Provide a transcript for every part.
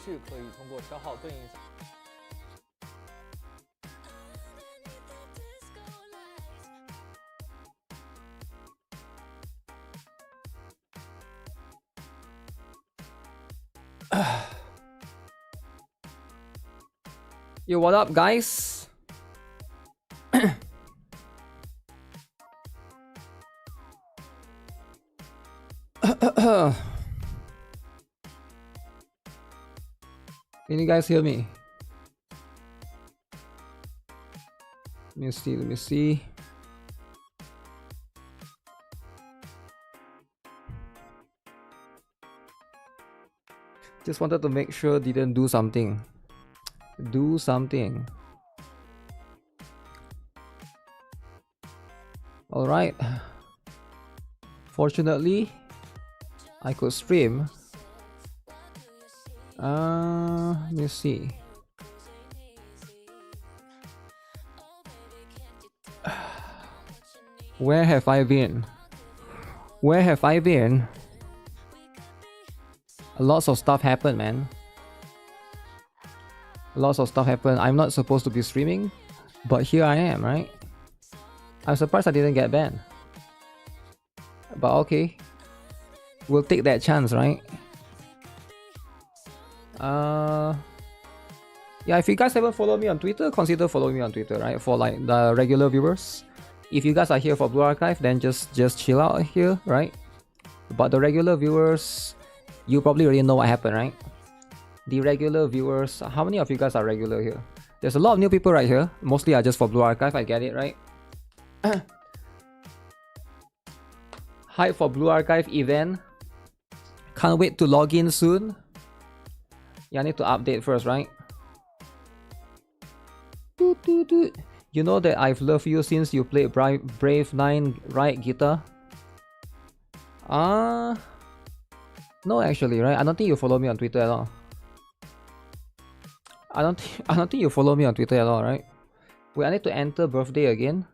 绪可以通过消耗对应。Yo, what up, guys? Can you guys hear me? Let me see. Just wanted to make sure didn't do something. Do something. Alright. Fortunately, I could stream. Let me see. Where have I been? Where have I been? Lots of stuff happened, man. Lots of stuff happened. I'm not supposed to be streaming, but here I am, right? I'm surprised I didn't get banned. But okay. We'll take that chance, right? Yeah, if you guys haven't followed me on Twitter, consider following me on Twitter, right? For like the regular viewers. If you guys are here for Blue Archive, then just chill out here, right? But the regular viewers, you probably already know what happened, right? The regular viewers, how many of you guys are regular here? There's a lot of new people right here. Mostly are just for Blue Archive, I get it, right? Hype for Blue Archive event. Can't wait to log in soon. Yeah, I need to update first, right? You know that I've loved you since you played Brave 9, right, Guitar? No, actually, right? I don't think you follow me on Twitter at all. I don't think you follow me on Twitter at all, right? Wait, I need to enter birthday again.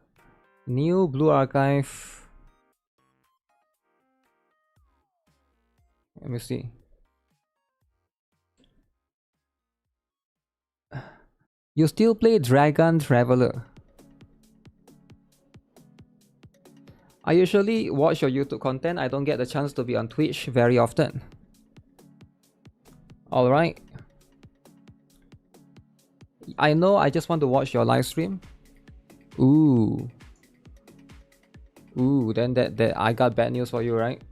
New Blue Archive. Let me see. You still play Dragon Traveler? I usually watch your YouTube content. I don't get the chance to be on Twitch very often. Alright. I know, I just want to watch your live stream. Ooh. Ooh, then that I got bad news for you, right?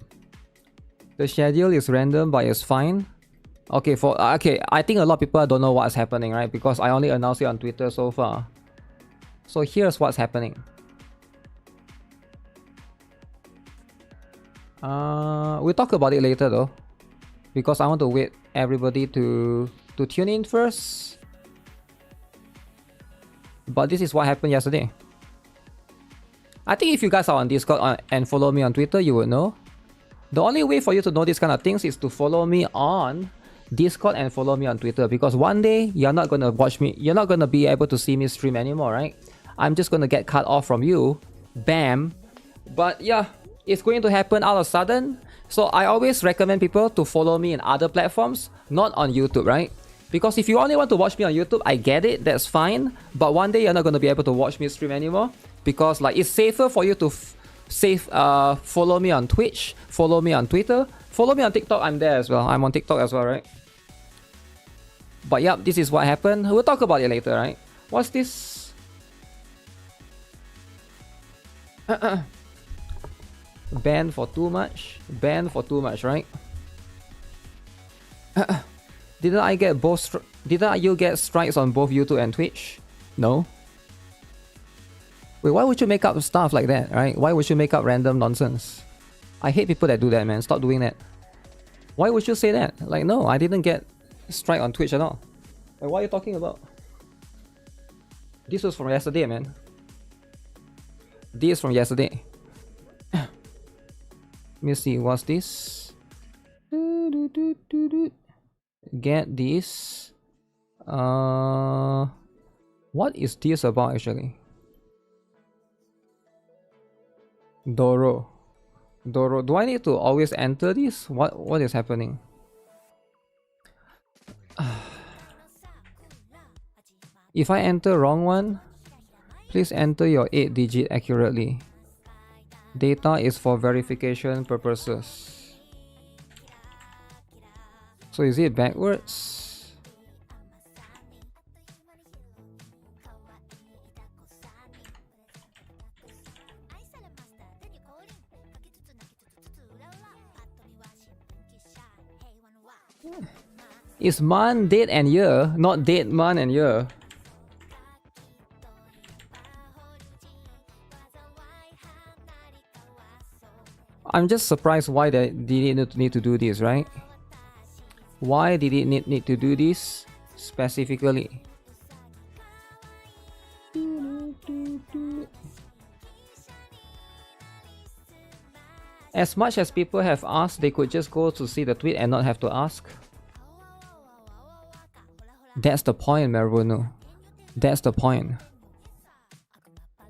The schedule is random, but it's fine. Okay, I think a lot of people don't know what's happening, right? Because I only announced it on Twitter so far. So here's what's happening. We'll talk about it later though, because I want to wait everybody to tune in first. But this is what happened yesterday. I think if you guys are on Discord and follow me on Twitter, you would know. The only way for you to know these kind of things is to follow me on Discord and follow me on Twitter, because one day you're not gonna watch me, you're not gonna be able to see me stream anymore, right? I'm just gonna get cut off from you. Bam. But yeah, it's going to happen all of a sudden. So I always recommend people to follow me in other platforms, not on YouTube, right? Because if you only want to watch me on YouTube, I get it, that's fine. But one day you're not gonna be able to watch me stream anymore, because like it's safer for you to follow me on Twitch, follow me on Twitter, follow me on TikTok. I'm there as well. I'm on TikTok as well, right? But yeah, this is what happened. We'll talk about it later, right? What's this? Banned for too much. Banned for too much, right? Didn't I get both? Didn't you get strikes on both YouTube and Twitch? No. Wait, why would you make up stuff like that, right? Why would you make up random nonsense? I hate people that do that, man. Stop doing that. Why would you say that? Like, no, I didn't get strike on Twitch at all. Like, what are you talking about? This was from yesterday, man. This from yesterday. Let me see, what's this? Get this. What is this about actually? Doro. Do I need to always enter this? What is happening? If I enter wrong one, please enter your 8-digit accurately. Data is for verification purposes. So is it backwards? Is month, date and year, not date, month and year. I'm just surprised why they didn't need to do this, right? Why did it need to do this specifically? As much as people have asked, they could just go to see the tweet and not have to ask. That's the point, Maruno. That's the point.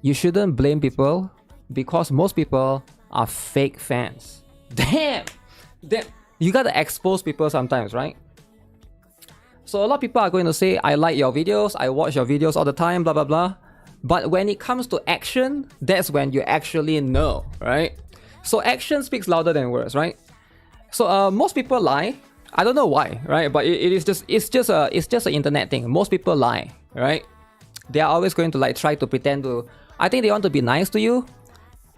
You shouldn't blame people because most people are fake fans. Damn! Damn! You gotta expose people sometimes, right? So a lot of people are going to say, I like your videos, I watch your videos all the time, blah blah blah. But when it comes to action, that's when you actually know, right? So action speaks louder than words, right? So most people lie. I don't know why, right? But it's just an internet thing. Most people lie, right? They are always going to like try to pretend to. I think they want to be nice to you.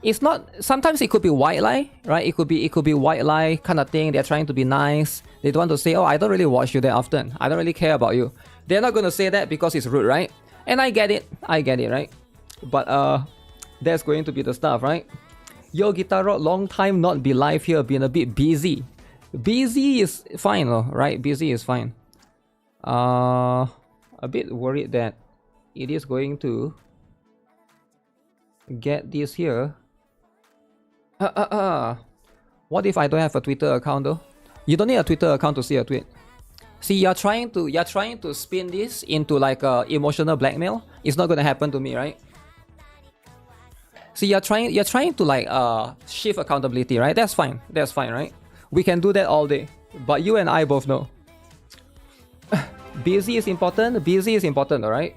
It's not. Sometimes it could be white lie, right? It could be white lie kind of thing. They're trying to be nice. They don't want to say, oh, I don't really watch you that often. I don't really care about you. They're not going to say that because it's rude, right? And I get it, right? But that's going to be the stuff, right? Yo, GuitarRock, long time not be live here. Been a bit busy. Busy is fine, right? Busy is fine. A bit worried that it is going to get this here. What if I don't have a Twitter account though? You don't need a Twitter account to see a tweet. See, you're trying to spin this into like emotional blackmail. It's not gonna happen to me, right? See, you're trying to like shift accountability, right? That's fine, right? We can do that all day. But you and I both know. Busy is important, alright?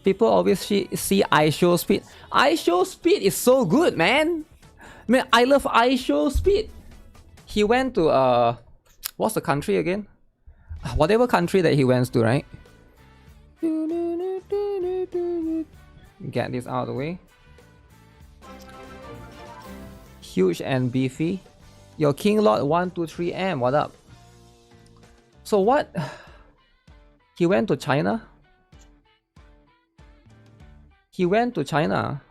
People always see iShow Speed. iShow Speed is so good, man! Man, I love iShow Speed. He went to what's the country again? Whatever country that he went to, right? Get this out of the way. Huge and beefy. Your King Lord 123M, what up? So what? He went to China? He went to China.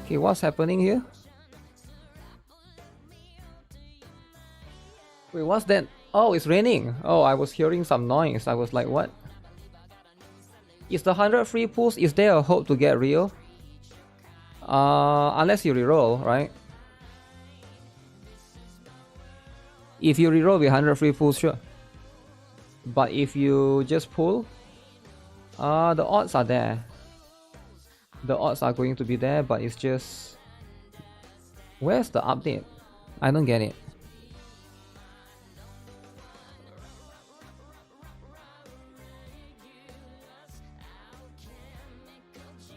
Okay, what's happening here? Wait, what's that? Oh, it's raining. Oh, I was hearing some noise. I was like, what? Is the 100 free pulls, is there a hope to get real? Unless you reroll, right? If you reroll with 100 free pulls, sure. But if you just pull, the odds are there. The odds are going to be there, but it's just... Where's the update? I don't get it.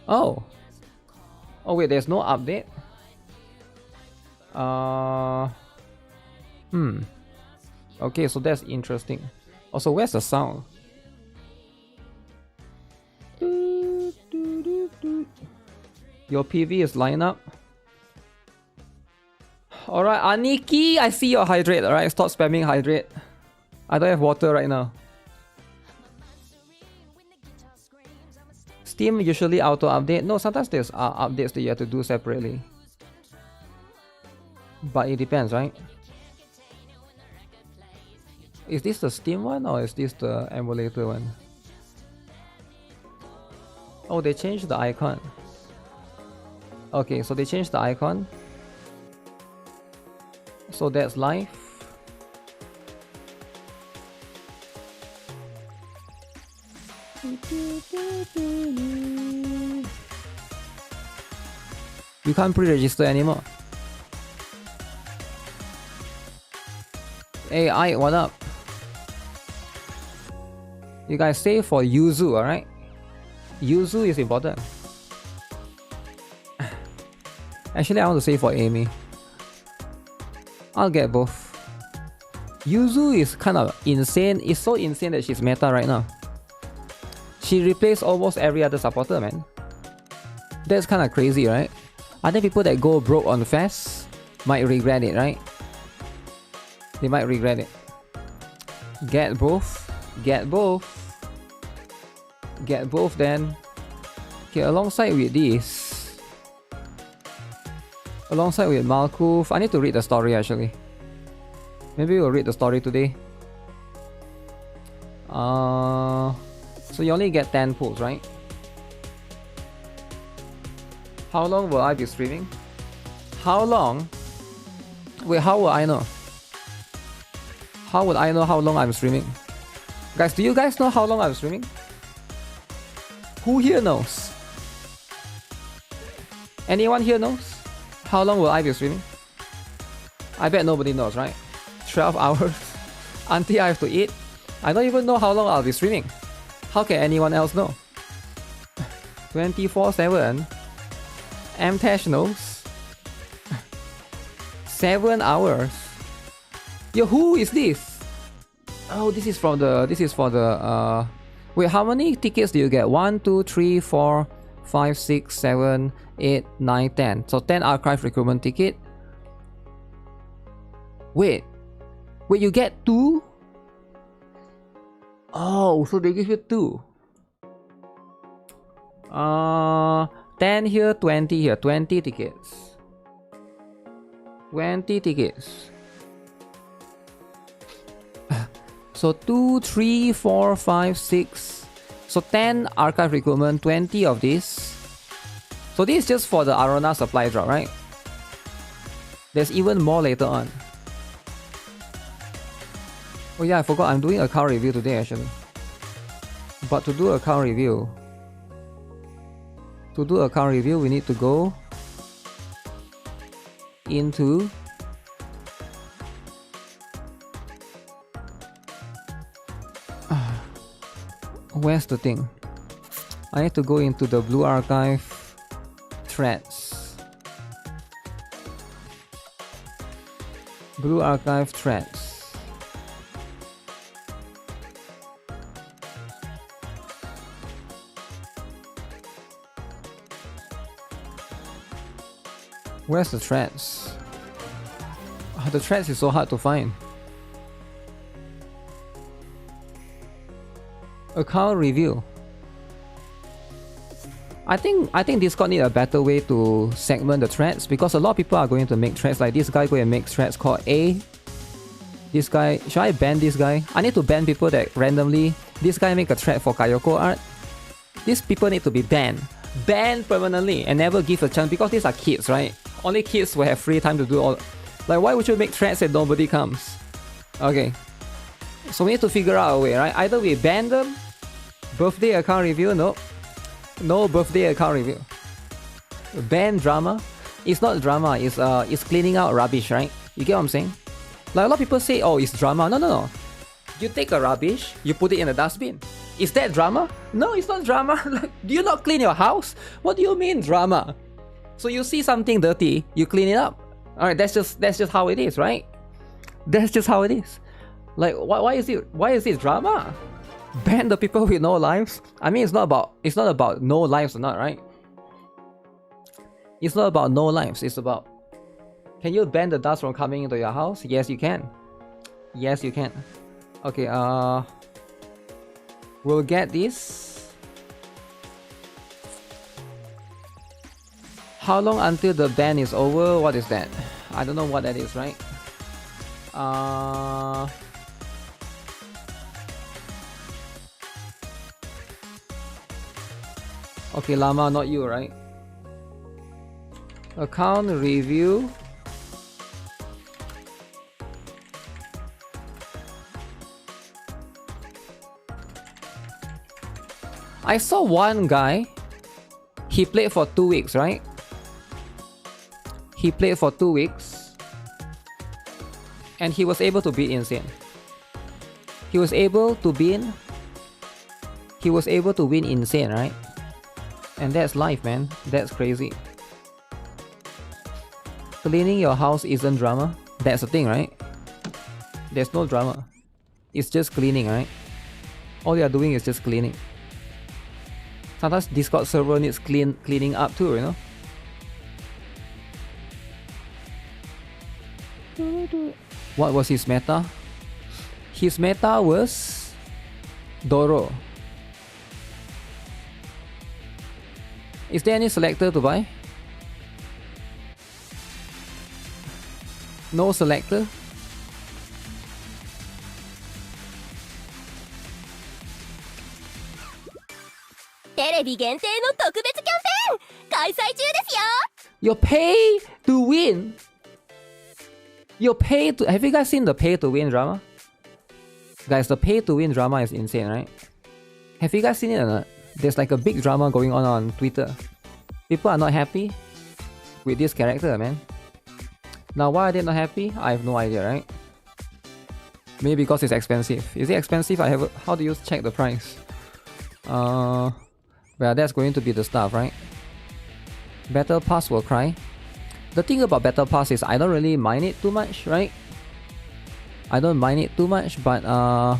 Oh. Oh wait, there's no update? Okay, so that's interesting. Also, where's the sound? Your PV is line up. Alright, NIKKE, I see your hydrate, alright? Stop spamming hydrate. I don't have water right now. Steam usually auto update. No, sometimes there's updates that you have to do separately. But it depends, right? Is this the Steam one or is this the emulator one? Oh, they changed the icon. Okay, so they changed the icon. So that's live. You can't pre-register anymore. Hey, what up? You guys stay for Yuzu, alright? Yuzu is important. Actually, I want to say for Amy. I'll get both. Yuzu is kind of insane. It's so insane that she's meta right now. She replaced almost every other supporter, man. That's kind of crazy, right? I think people that go broke on Fest might regret it, right? They might regret it. Get both. Get both. Get both then. Okay, alongside with this. Alongside with Malkuth. I need to read the story actually. Maybe we'll read the story today. So you only get 10 pulls, right? How long will I be streaming? How long? Wait, how will I know? How would I know how long I'm streaming? Guys, do you guys know how long I'm streaming? Who here knows? Anyone here knows? How long will I be streaming? I bet nobody knows, right? 12 hours until I have to eat. I don't even know how long I'll be streaming. How can anyone else know? 24/7. Mtash knows. 7 hours. Yo, who is this? Oh, this is for the wait, how many tickets do you get? 1, 2, 3, 4, 5, 6, 7, 8, 9, 10. So 10 archive recruitment ticket. Wait, you get 2? Oh, so they give you 2. 10 here, 20 here, 20 tickets. 20 tickets. So 2, 3, 4, 5, 6. So 10 archive recruitment, 20 of this. So this is just for the Arona supply drop, right? There's even more later on. Oh yeah, I forgot I'm doing account review today actually. But to do account review, we need to go into where's the thing? I need to go into the Blue Archive threads. Blue Archive threads. Where's the threads? The threads is so hard to find. Account review. I think Discord need a better way to segment the threads because a lot of people are going to make threads like this guy going to make threads called A. This guy, should I ban this guy? I need to ban people that randomly. This guy make a thread for Kayoko art. These people need to be banned. Banned permanently and never give a chance because these are kids, right? Only kids will have free time to do all. Like, why would you make threads that nobody comes? Okay. So we need to figure out a way, right? Either we ban them. Birthday account review, no. No birthday account review. Ban drama. It's not drama, it's cleaning out rubbish, right? You get what I'm saying? Like a lot of people say, oh, it's drama. No. You take a rubbish, you put it in a dustbin. Is that drama? No, it's not drama. Like, do you not clean your house? What do you mean drama? So you see something dirty, you clean it up. Alright, that's just how it is, right? That's just how it is. Like, why is it drama? Ban the people with no lives? I mean, it's not about no lives or not, right? It's not about no lives, it's about, can you ban the dust from coming into your house? Yes, you can. Yes, you can. Okay, we'll get this. How long until the ban is over? What is that? I don't know what that is, right? Okay, Llama, not you, right? Account review. I saw one guy. He played for 2 weeks, right? He played for 2 weeks. And he was able to beat Insane. He was able to win Insane, right? And that's life, man. That's crazy. Cleaning your house isn't drama. That's the thing, right? There's no drama. It's just cleaning, right? All you're doing is just cleaning. Sometimes Discord server needs cleaning up too, you know? What was his meta? His meta was Doro. Is there any selector to buy? No selector? You're pay to win. You're pay to. Have you guys seen the pay to win drama? Guys, the pay to win drama is insane, right? Have you guys seen it or not? There's like a big drama going on Twitter. People are not happy with this character, man. Now, why are they not happy? I have no idea, right? Maybe because it's expensive. Is it expensive? How do you check the price? Well, that's going to be the stuff, right? Battle Pass will cry. The thing about Battle Pass is I don't really mind it too much, right? I don't mind it too much, but I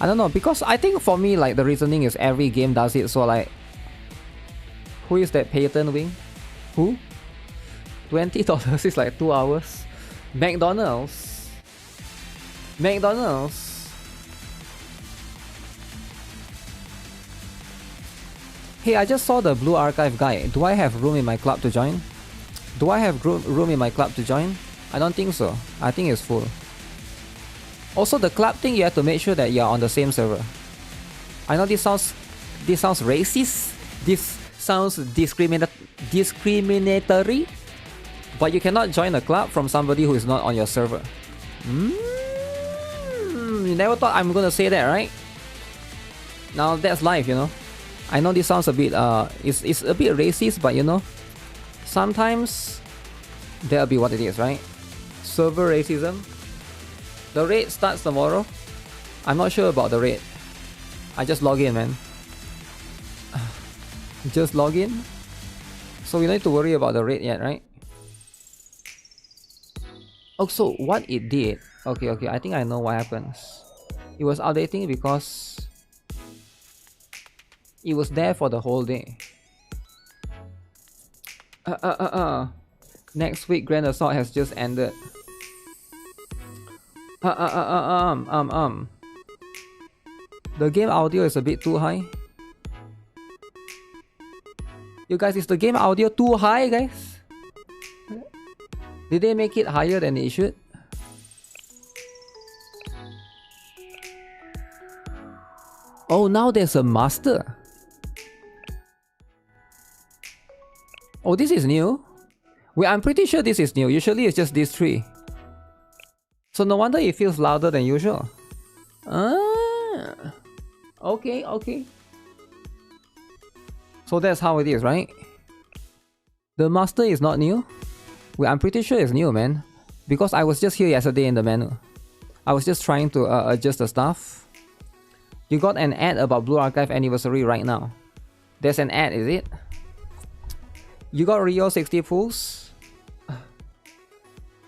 don't know, because I think for me, like, the reasoning is every game does it, so like, who is that Peyton Wing? Who? $20 is like 2 hours. McDonald's. Hey, I just saw the Blue Archive guy. Do I have room in my club to join? I don't think so. I think it's full. Also, the club thing, you have to make sure that you're on the same server. I know this sounds racist. This sounds discriminatory. But you cannot join a club from somebody who is not on your server. You never thought I'm gonna say that, right? Now that's life, you know. I know this sounds a bit it's a bit racist, but you know, sometimes that'll be what it is, right? Server racism. The raid starts tomorrow. I'm not sure about the raid. I just log in, man. Just log in. So we don't need to worry about the raid yet, right? Oh, so what it did... Okay, I think I know what happens. It was updating because it was there for the whole day. Next week Grand Assault has just ended. The game audio is a bit too high. You guys, is the game audio too high, guys? Did they make it higher than it should? Oh, now there's a master. Oh, this is new. Well, I'm pretty sure this is new. Usually it's just these three. So no wonder it feels louder than usual. Okay. So that's how it is, right? The master is not new. Well, I'm pretty sure it's new, man. Because I was just here yesterday in the menu. I was just trying to adjust the stuff. You got an ad about Blue Archive anniversary right now. There's an ad, is it? You got Rio 60 pools?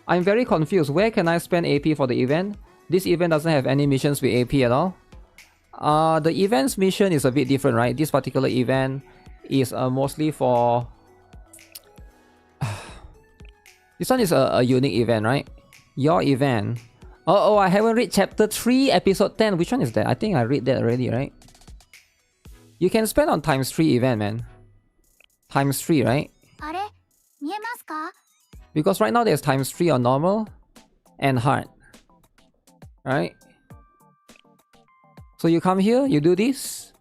I'm very confused. Where can I spend AP for the event? This event doesn't have any missions with AP at all. The event's mission is a bit different, right? This particular event is mostly for... This one is a unique event, right? Your event. Oh, I haven't read chapter 3, episode 10. Which one is that? I think I read that already, right? You can spend on times 3 event, man. Times 3, right? Because right now there's times 3 on normal and hard. Right? So you come here, you do this.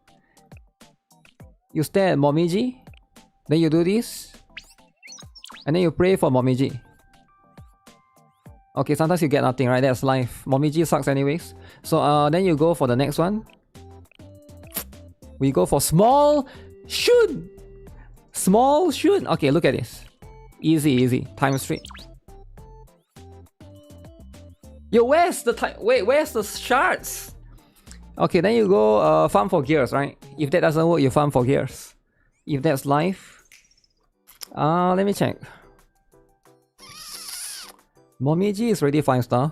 You stare at Momiji. Then you do this. And then you pray for Momiji. Okay, sometimes you get nothing, right? That's life. Momiji sucks anyways. So then you go for the next one. We go for small shoot. Small shoot. Okay, look at this. Easy. Times 3. Yo, where's the time? Wait, where's the shards? Okay, then you go farm for gears, right? If that doesn't work, you farm for gears. If that's life, let me check. Momiji is already 5-star.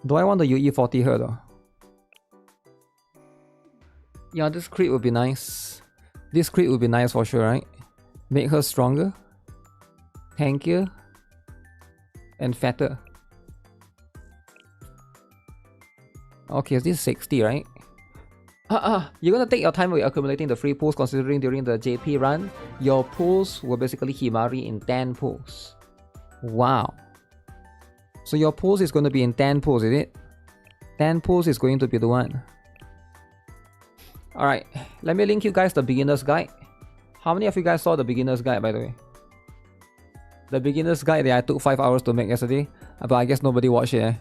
Do I want the UE40 her though? Yeah, this crit would be nice. This crit would be nice for sure, right? Make her stronger, tankier, and fatter. Okay, this is 60, right? You're gonna take your time with accumulating the free pulls, considering during the JP run, your pulls were basically Himari in 10 pulls. Wow. So your pulls is going to be in 10 pulls, is it? 10 pulls is going to be the one. Alright, let me link you guys the beginner's guide. How many of you guys saw the beginner's guide, by the way? The beginner's guide that I took 5 hours to make yesterday, but I guess nobody watched it.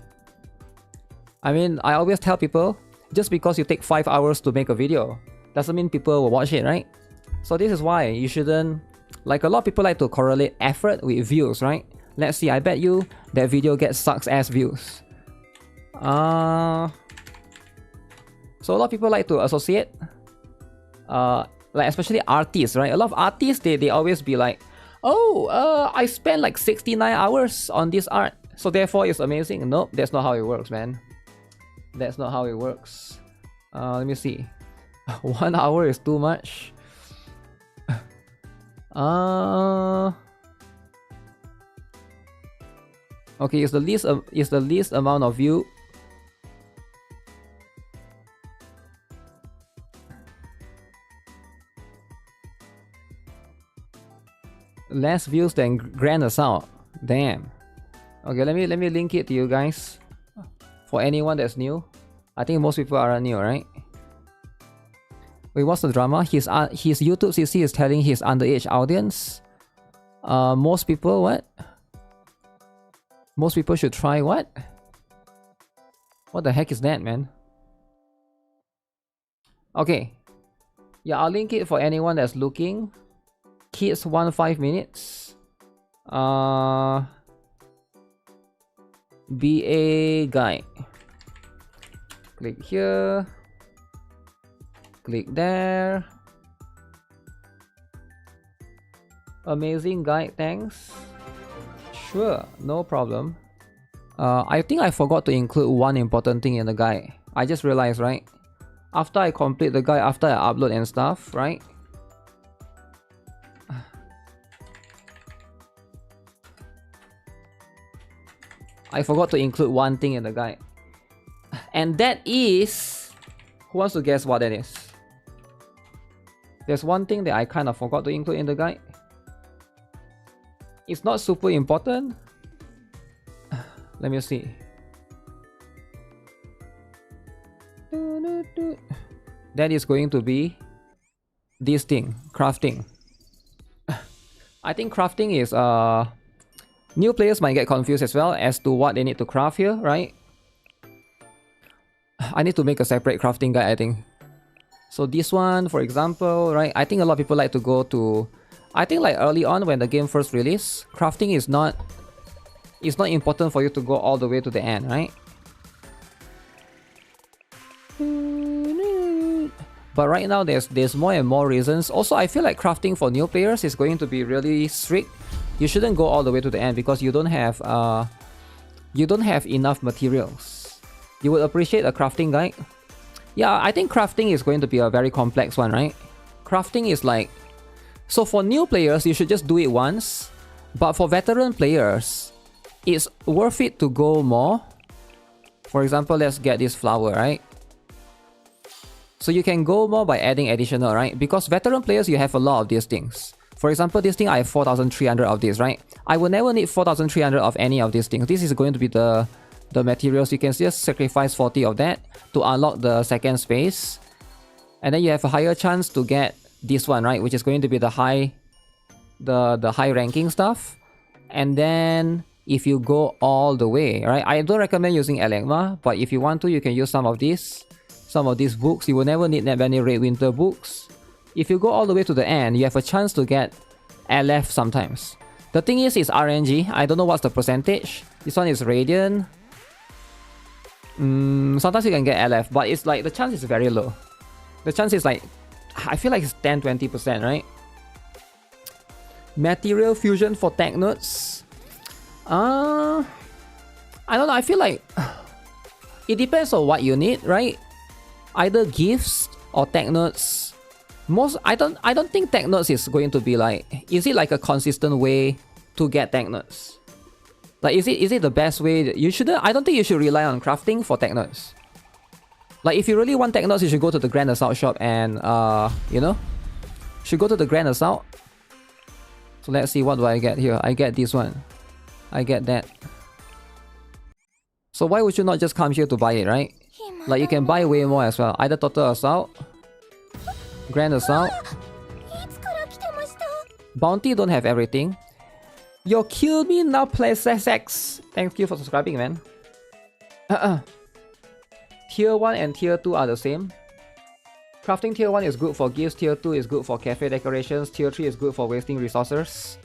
I mean, I always tell people, just because you take 5 hours to make a video, doesn't mean people will watch it, right? So this is why you shouldn't... Like, a lot of people like to correlate effort with views, right? Let's see, I bet you that video gets sucks ass views. So a lot of people like to associate, like especially artists, right? A lot of artists, they always be like, oh, I spent like 69 hours on this art, so therefore it's amazing. Nope, that's not how it works, man. That's not how it works. Let me see. 1 hour is too much. Okay, it's the least amount of view. Less views than Grand Assault. Damn. Okay, let me link it to you guys. For anyone that's new. I think most people are new, right? Wait, what's the drama? His YouTube CC is telling his underage audience. Most people what? Most people should try what? What the heck is that, man? Okay. Yeah, I'll link it for anyone that's looking. Kids 5 minutes. BA guide. Click here. Click there. Amazing guide, thanks. Sure, no problem. I think I forgot to include one important thing in the guide. I just realized, right? After I complete the guide, after I upload and stuff, right? I forgot to include one thing in the guide. And that is... Who wants to guess what that is? There's one thing that I kind of forgot to include in the guide. It's not super important. Let me see. That is going to be this thing, crafting. I think crafting is new players might get confused as well as to what they need to craft here, right? I need to make a separate crafting guide, I think. So this one, for example, right? I think a lot of people like to go to... I think like early on when the game first released, crafting is not... It's not important for you to go all the way to the end, right? But right now there's more and more reasons. Also, I feel like crafting for new players is going to be really strict. You shouldn't go all the way to the end because you don't have enough materials. You would appreciate a crafting guide. Yeah, I think crafting is going to be a very complex one, right? Crafting is like... So for new players, you should just do it once. But for veteran players, it's worth it to go more. For example, let's get this flower, right? So you can go more by adding additional, right? Because veteran players, you have a lot of these things. For example, this thing, I have 4,300 of this, right? I will never need 4,300 of any of these things. This is going to be the materials. You can just sacrifice 40 of that to unlock the second space. And then you have a higher chance to get this one, right? Which is going to be the high ranking stuff. And then if you go all the way, right? I don't recommend using Elegma, but if you want to, you can use some of these books. You will never need that many Red Winter books. If you go all the way to the end, you have a chance to get LF sometimes. The thing is, it's RNG. I don't know what's the percentage. This one is Radiant. Sometimes you can get LF, but it's like the chance is very low. The chance is like, I feel like it's 10-20%, right? Material fusion for tech notes. I don't know. I feel like it depends on what you need, right? Either gifts or tech notes. I don't think tech notes is going to be like. Is it like a consistent way to get tech notes? Like, is it the best way? You shouldn't. I don't think you should rely on crafting for tech notes. Like, if you really want tech notes, you should go to the Grand Assault shop and you know, should go to the Grand Assault. So let's see, what do I get here? I get this one. I get that. So why would you not just come here to buy it, right? Like, you can buy way more as well. Either Total Assault, Grand Assault. Bounty don't have everything. Yo, kill me now, PlaySX. Thank you for subscribing, man. Tier 1 and Tier 2 are the same. Crafting Tier 1 is good for gifts, Tier 2 is good for cafe decorations, Tier 3 is good for wasting resources.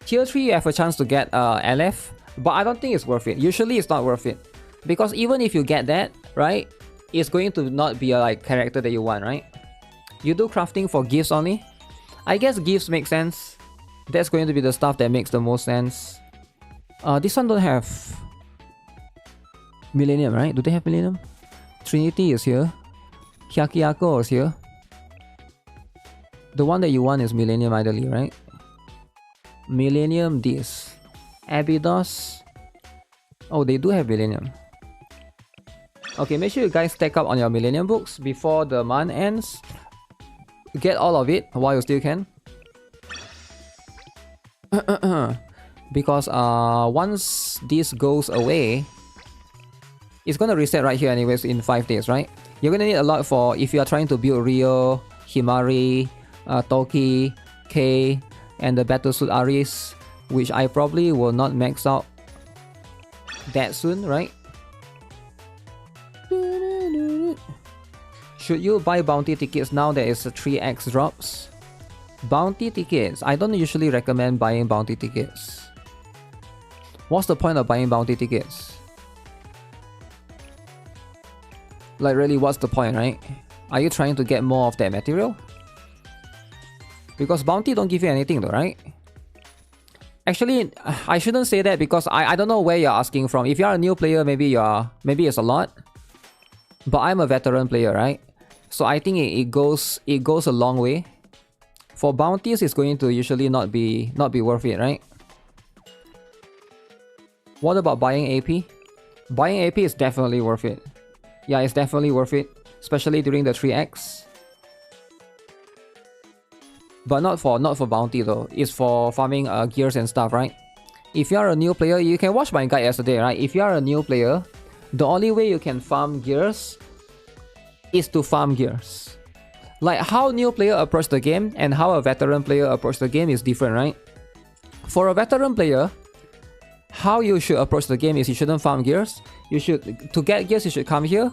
Tier 3 you have a chance to get LF, but I don't think it's worth it. Usually it's not worth it. Because even if you get that, right, it's going to not be a like character that you want, right? You do crafting for gifts only. I guess gifts make sense. That's going to be the stuff that makes the most sense. This one don't have Millennium, right? Do they have Millennium? Trinity is here. Hyakiako is here. The one that you want is Millennium ideally, right? Millennium this. Abydos. Oh, they do have Millennium. Okay, make sure you guys stack up on your Millennium books before the month ends. Get all of it while you still can. Because once this goes away, it's gonna reset right here anyways in 5 days, right? You're gonna need a lot for if you are trying to build Rio, Himari, Toki, K, and the Battlesuit Aris, which I probably will not max out that soon, right? Should you buy bounty tickets now that it's a 3x drops? Bounty tickets. I don't usually recommend buying bounty tickets. What's the point of buying bounty tickets? Like, really, what's the point, right? Are you trying to get more of that material? Because bounty don't give you anything though, right? Actually, I shouldn't say that because I don't know where you're asking from. If you're a new player, maybe it's a lot. But I'm a veteran player, right? So I think it goes a long way. For bounties, it's going to usually not be worth it, right? What about buying AP? Buying AP is definitely worth it. Yeah, it's definitely worth it, especially during the 3x. But not for bounty though. It's for farming gears and stuff, right? If you are a new player, you can watch my guide yesterday, right? If you are a new player, the only way you can farm gears is to farm gears. Like, how new player approach the game and how a veteran player approach the game is different, right? For a veteran player, how you should approach the game is you shouldn't farm gears. To get gears, you should come here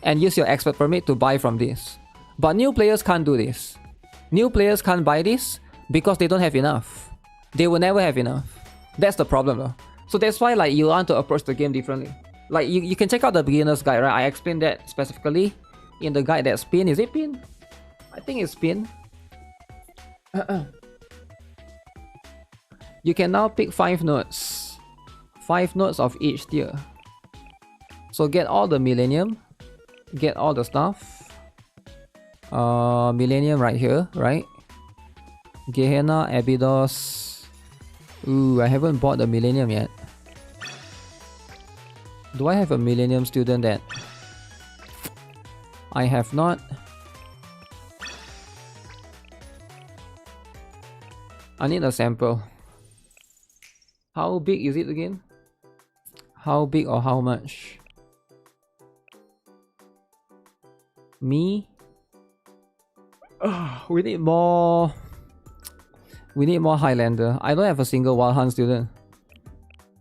and use your expert permit to buy from this. But new players can't do this. New players can't buy this because they don't have enough. They will never have enough. That's the problem though. So that's why, like, you want to approach the game differently. Like, you can check out the beginner's guide, right? I explained that specifically in the guide that's pinned. Is it pinned? I think it's pinned. You can now pick 5 notes. 5 notes of each tier. So get all the Millennium. Get all the stuff. Millennium right here, right? Gehenna, Abydos. Ooh, I haven't bought the Millennium yet. Do I have a Millennium student that I have not? I need a sample. How big is it again? How big or how much? Me? We need more. We need more Highlander. I don't have a single Wild Hunt student.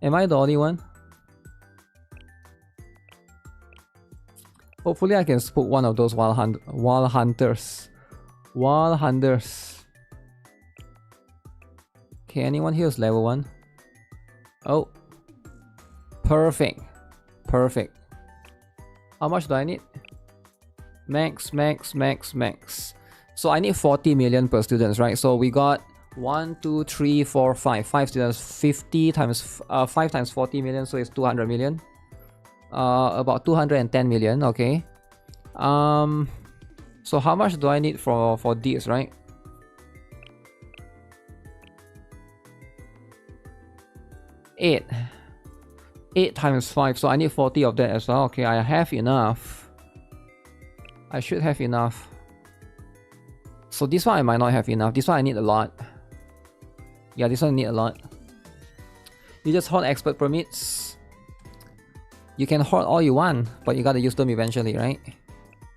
Am I the only one? Hopefully I can spook one of those Wild Hunters. Wild Hunters. Okay, anyone here is level 1? Oh. Perfect. Perfect. How much do I need? Max. So I need 40 million per students, right? So we got 1, 2, 3, 4, 5. 5 students, 50 times 5 times 40 million, so it's 200 million. About 210 million, okay. So how much do I need for this, right? Eight times 5, so I need 40 of that as well. Okay, I have enough. I should have enough. So this one I might not have enough. This one I need a lot. Yeah, this one I need a lot. You just hoard expert permits. You can hoard all you want, but you gotta use them eventually, right?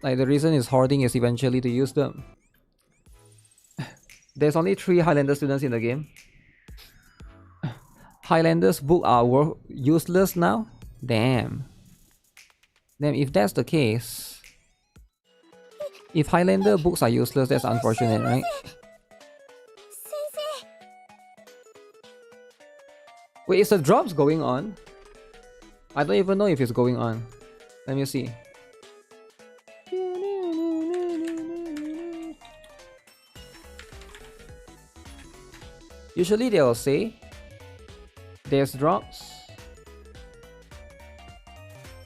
Like, the reason is hoarding is eventually to use them. There's only 3 Highlander students in the game. Highlander's book are useless now? Damn. If that's the case, if Highlander books are useless, that's unfortunate, right? Wait, is the drops going on? I don't even know if it's going on. Let me see. Usually they'll say there's drops.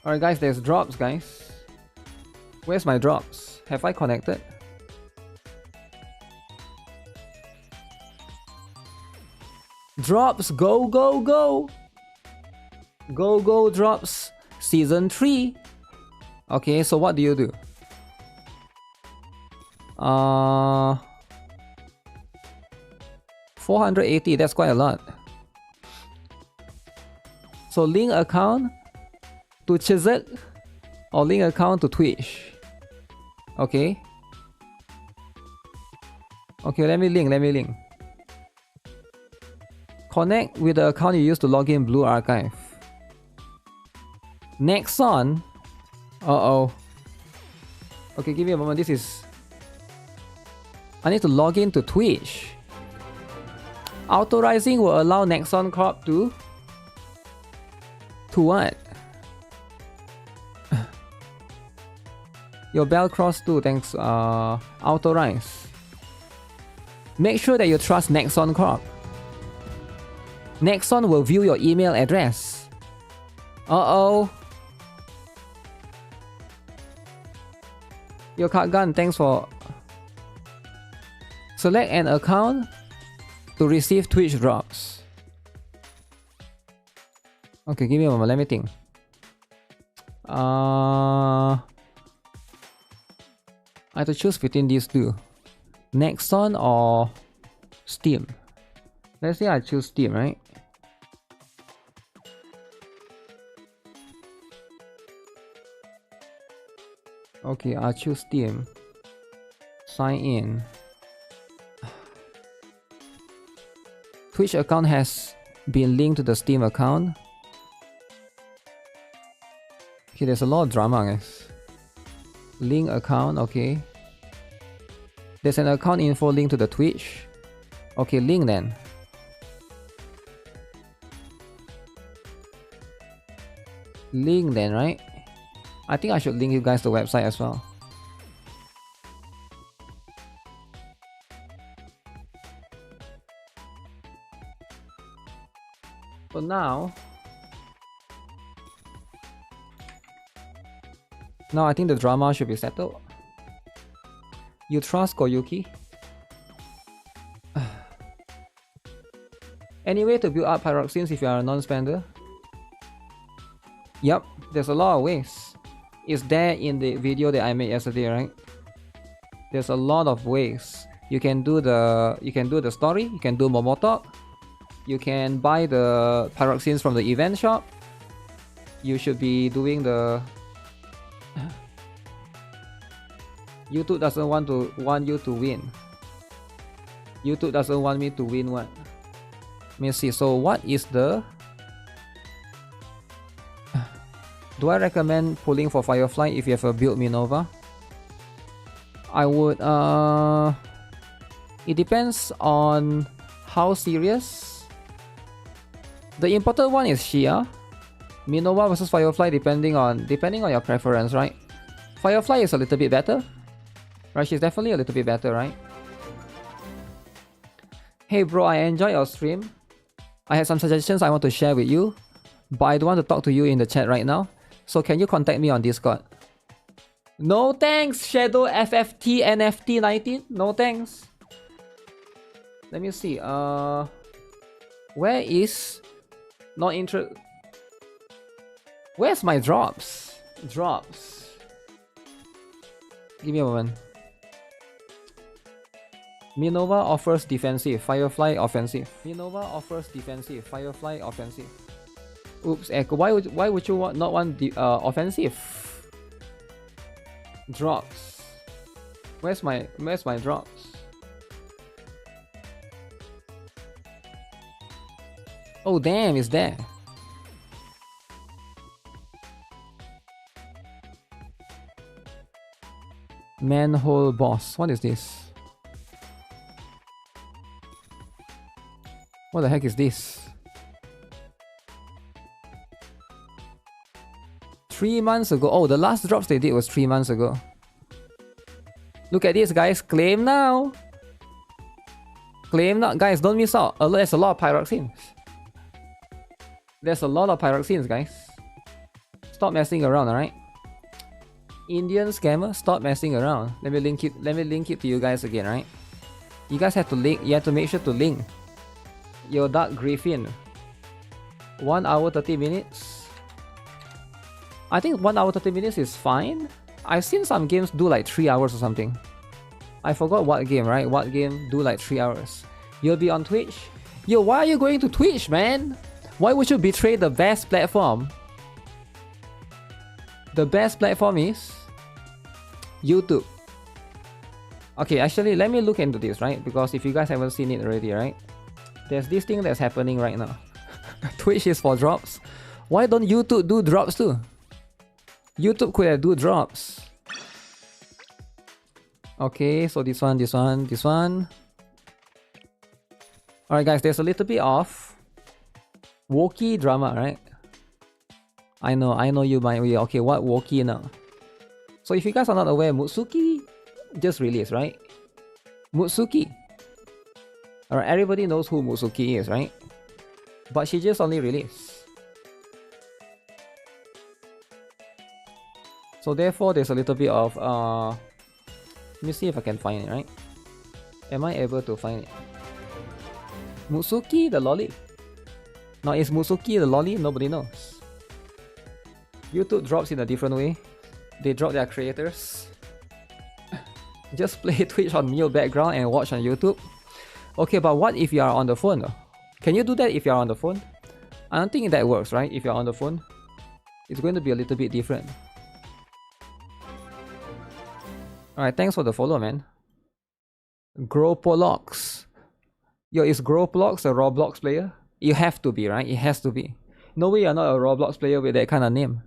Alright guys, there's drops, guys. Where's my drops? Have I connected? Drops, go, go, go! Go, go, drops. Season 3. Okay, so what do you do? 480, that's quite a lot. So link account to Chizuk or link account to Twitch. Okay. Okay, let me link. Connect with the account you used to log in Blue Archive. Nexon. Uh-oh. Okay, give me a moment. This is... I need to log in to Twitch. Authorizing will allow Nexon Corp to... To what? Your bell crossed too, thanks. Authorize. Make sure that you trust Nexon Corp. Nexon will view your email address. Uh-oh. Your card gun, thanks for... Select an account to receive Twitch drops. Okay, give me a moment, let me think. I have to choose between these two. Nexon or Steam? Let's say I choose Steam, right? Okay, I'll choose Steam. Sign in. Twitch account has been linked to the Steam account. Okay, there's a lot of drama, guys. Link account, okay. There's an account info link to the Twitch. Okay, link then. Link then, right? I think I should link you guys to the website as well. So now I think the drama should be settled. You trust Koyuki? Any way to build up pyroxenes if you are a non-spender? Yep, there's a lot of ways. It's there in the video that I made yesterday, right? There's a lot of ways. You can do the story, you can do Momotalk, you can buy the pyroxenes from the event shop. You should be doing the... YouTube doesn't want you to win. YouTube doesn't want me to win what? Let me see. So what is the... Do I recommend pulling for Firefly if you have a build Minova? I would... It depends on how serious. The important one is Shia. Minova versus Firefly depending on your preference, right? Firefly is a little bit better. Right, she's definitely a little bit better, right? Hey bro, I enjoy your stream. I have some suggestions I want to share with you, but I don't want to talk to you in the chat right now. So can you contact me on Discord? No thanks, Shadow FFT NFT 19. No thanks. Let me see. Where is not intro? Where's my drops? Drops. Give me a moment. Minova offers defensive, Firefly offensive. Minova offers defensive, Firefly offensive. Oops, Echo. Why would you not want the offensive? Drops. Where's my drops? Oh damn, it's there. Manhole boss. What is this? What the heck is this? 3 months ago. Oh, the last drops they did was 3 months ago. Look at this, guys. Claim now. Claim now. Guys, don't miss out. There's a lot of pyroxenes. There's a lot of pyroxenes, guys. Stop messing around, alright? Indian scammer, stop messing around. Let me link it to you guys again, right? You guys have to link. You have to make sure to link your Dark Griffin. 1 hour 30 minutes. I think 1 hour 30 minutes is fine. I've seen some games do like 3 hours or something. I forgot what game, right? What game do like 3 hours? You'll be on Twitch? Yo, why are you going to Twitch, man? Why would you betray the best platform? The best platform is YouTube. Okay, actually, let me look into this, right? Because if you guys haven't seen it already, right? There's this thing that's happening right now. Twitch is for drops. Why don't YouTube do drops too? YouTube could have do drops. Okay, so this one. Alright guys, there's a little bit of Woki drama, right? I know you might be okay, what Woki now? So if you guys are not aware, Mutsuki just released, right? Mutsuki. Alright, everybody knows who Mutsuki is, right? But she just only released. So therefore, there's a little bit of let me see if I can find it, right? Am I able to find it? Mutsuki the lolly. Now is Mutsuki the lolly? Nobody knows. YouTube drops in a different way. They drop their creators. Just play Twitch on mute background and watch on YouTube. Okay, but what if you are on the phone though? Can you do that if you are on the phone? I don't think that works, right? If you're on the phone, it's going to be a little bit different. Alright, thanks for the follow, man. Gropolox. Yo, is Gropolox a Roblox player? You have to be, right? It has to be. No way you're not a Roblox player with that kind of name.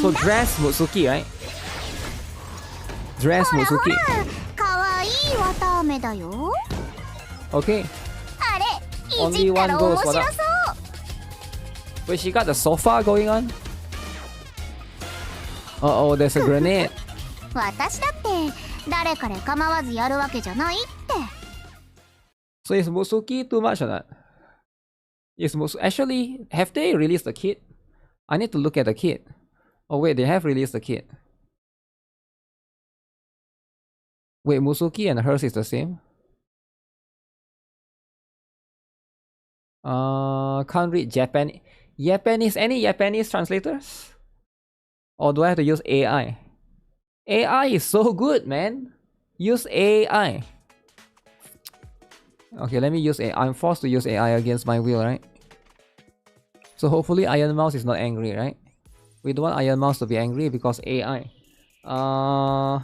So dress Mutsuki, right? Dress Mutsuki. Okay. Only one goes for that. Wait, she got the sofa going on? Uh-oh, there's a grenade. So is Mutsuki too much or not? Is actually, have they released the kit? I need to look at the kit. Oh wait, they have released the kit. Wait, Mutsuki and hers is the same? Can't read Japanese. Any Japanese translators? Or do I have to use AI? AI is so good, man. Use AI. Okay, let me use AI. I'm forced to use AI against my will, right? So hopefully Iron Mouse is not angry, right? We don't want Iron Mouse to be angry because AI.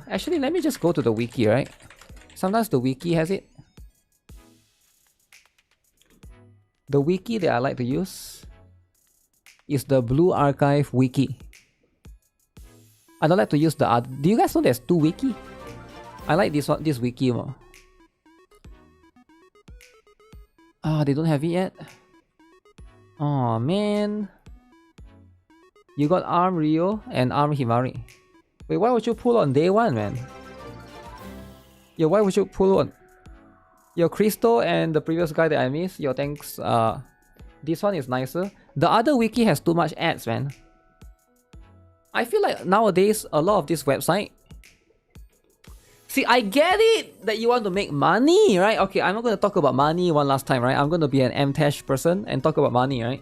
Actually, let me just go to the wiki, right? Sometimes the wiki has it. The wiki that I like to use is the Blue Archive wiki. I don't like to use the other. Do you guys know there's two wiki? I like this one, this wiki more. Ah, they don't have it yet. Oh man. You got Arm Rio and Arm Himari. Wait, why would you pull on day one, man? Yeah, why would you pull on your Crystal and the previous guy that I missed? Your thanks. This one is nicer. The other wiki has too much ads, man. I feel like nowadays a lot of this website. See, I get it that you want to make money, right? Okay, I'm not going to talk about money one last time, right? I'm going to be an MTash person and talk about money, right?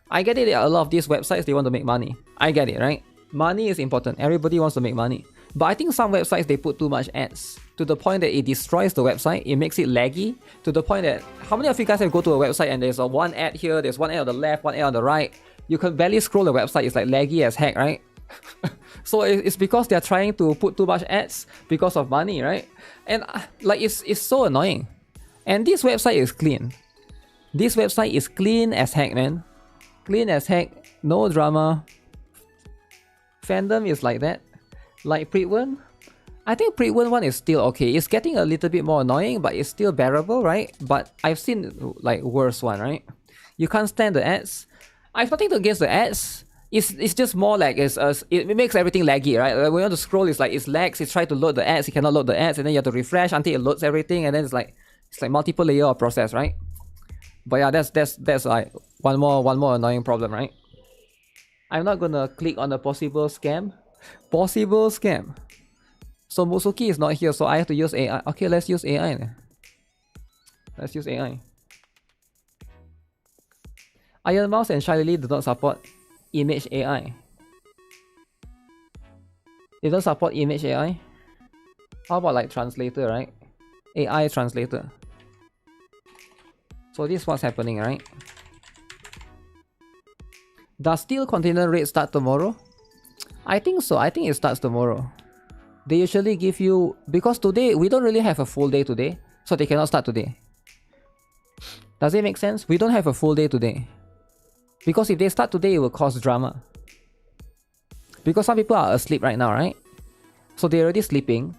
I get it that a lot of these websites, they want to make money. I get it, right? Money is important. Everybody wants to make money. But I think some websites, they put too much ads to the point that it destroys the website. It makes it laggy to the point that... How many of you guys have go to a website and there's one ad here, there's one ad on the left, one ad on the right? You can barely scroll the website. It's like laggy as heck, right? So it's because they're trying to put too much ads because of money, right? And like it's so annoying. And this website is clean. This website is clean as heck, man. Clean as heck. No drama. Fandom is like that. Like Pretwin. I think Pretwin one is still okay. It's getting a little bit more annoying, but it's still bearable, right? But I've seen like worse one, right? You can't stand the ads. I've nothing against the ads. It's just more like it makes everything laggy, right? Like when you want to scroll, it's like it lags. It's trying to load the ads, it cannot load the ads, and then you have to refresh until it loads everything, and then it's like multiple layer of process, right? But yeah, that's like one more annoying problem, right? I'm not gonna click on the possible scam. Possible scam. So Musuki is not here, so I have to use AI. Okay, let's use AI. Let's use AI. Iron Mouse and Shy Lily do not support image AI. They don't support image AI. How about like translator, right? AI translator. So this is what's happening, right? Does steel container raid start tomorrow? I think so. I think it starts tomorrow. They usually give you... Because today, we don't really have a full day today. So they cannot start today. Does it make sense? We don't have a full day today. Because if they start today, it will cause drama. Because some people are asleep right now, right? So they're already sleeping.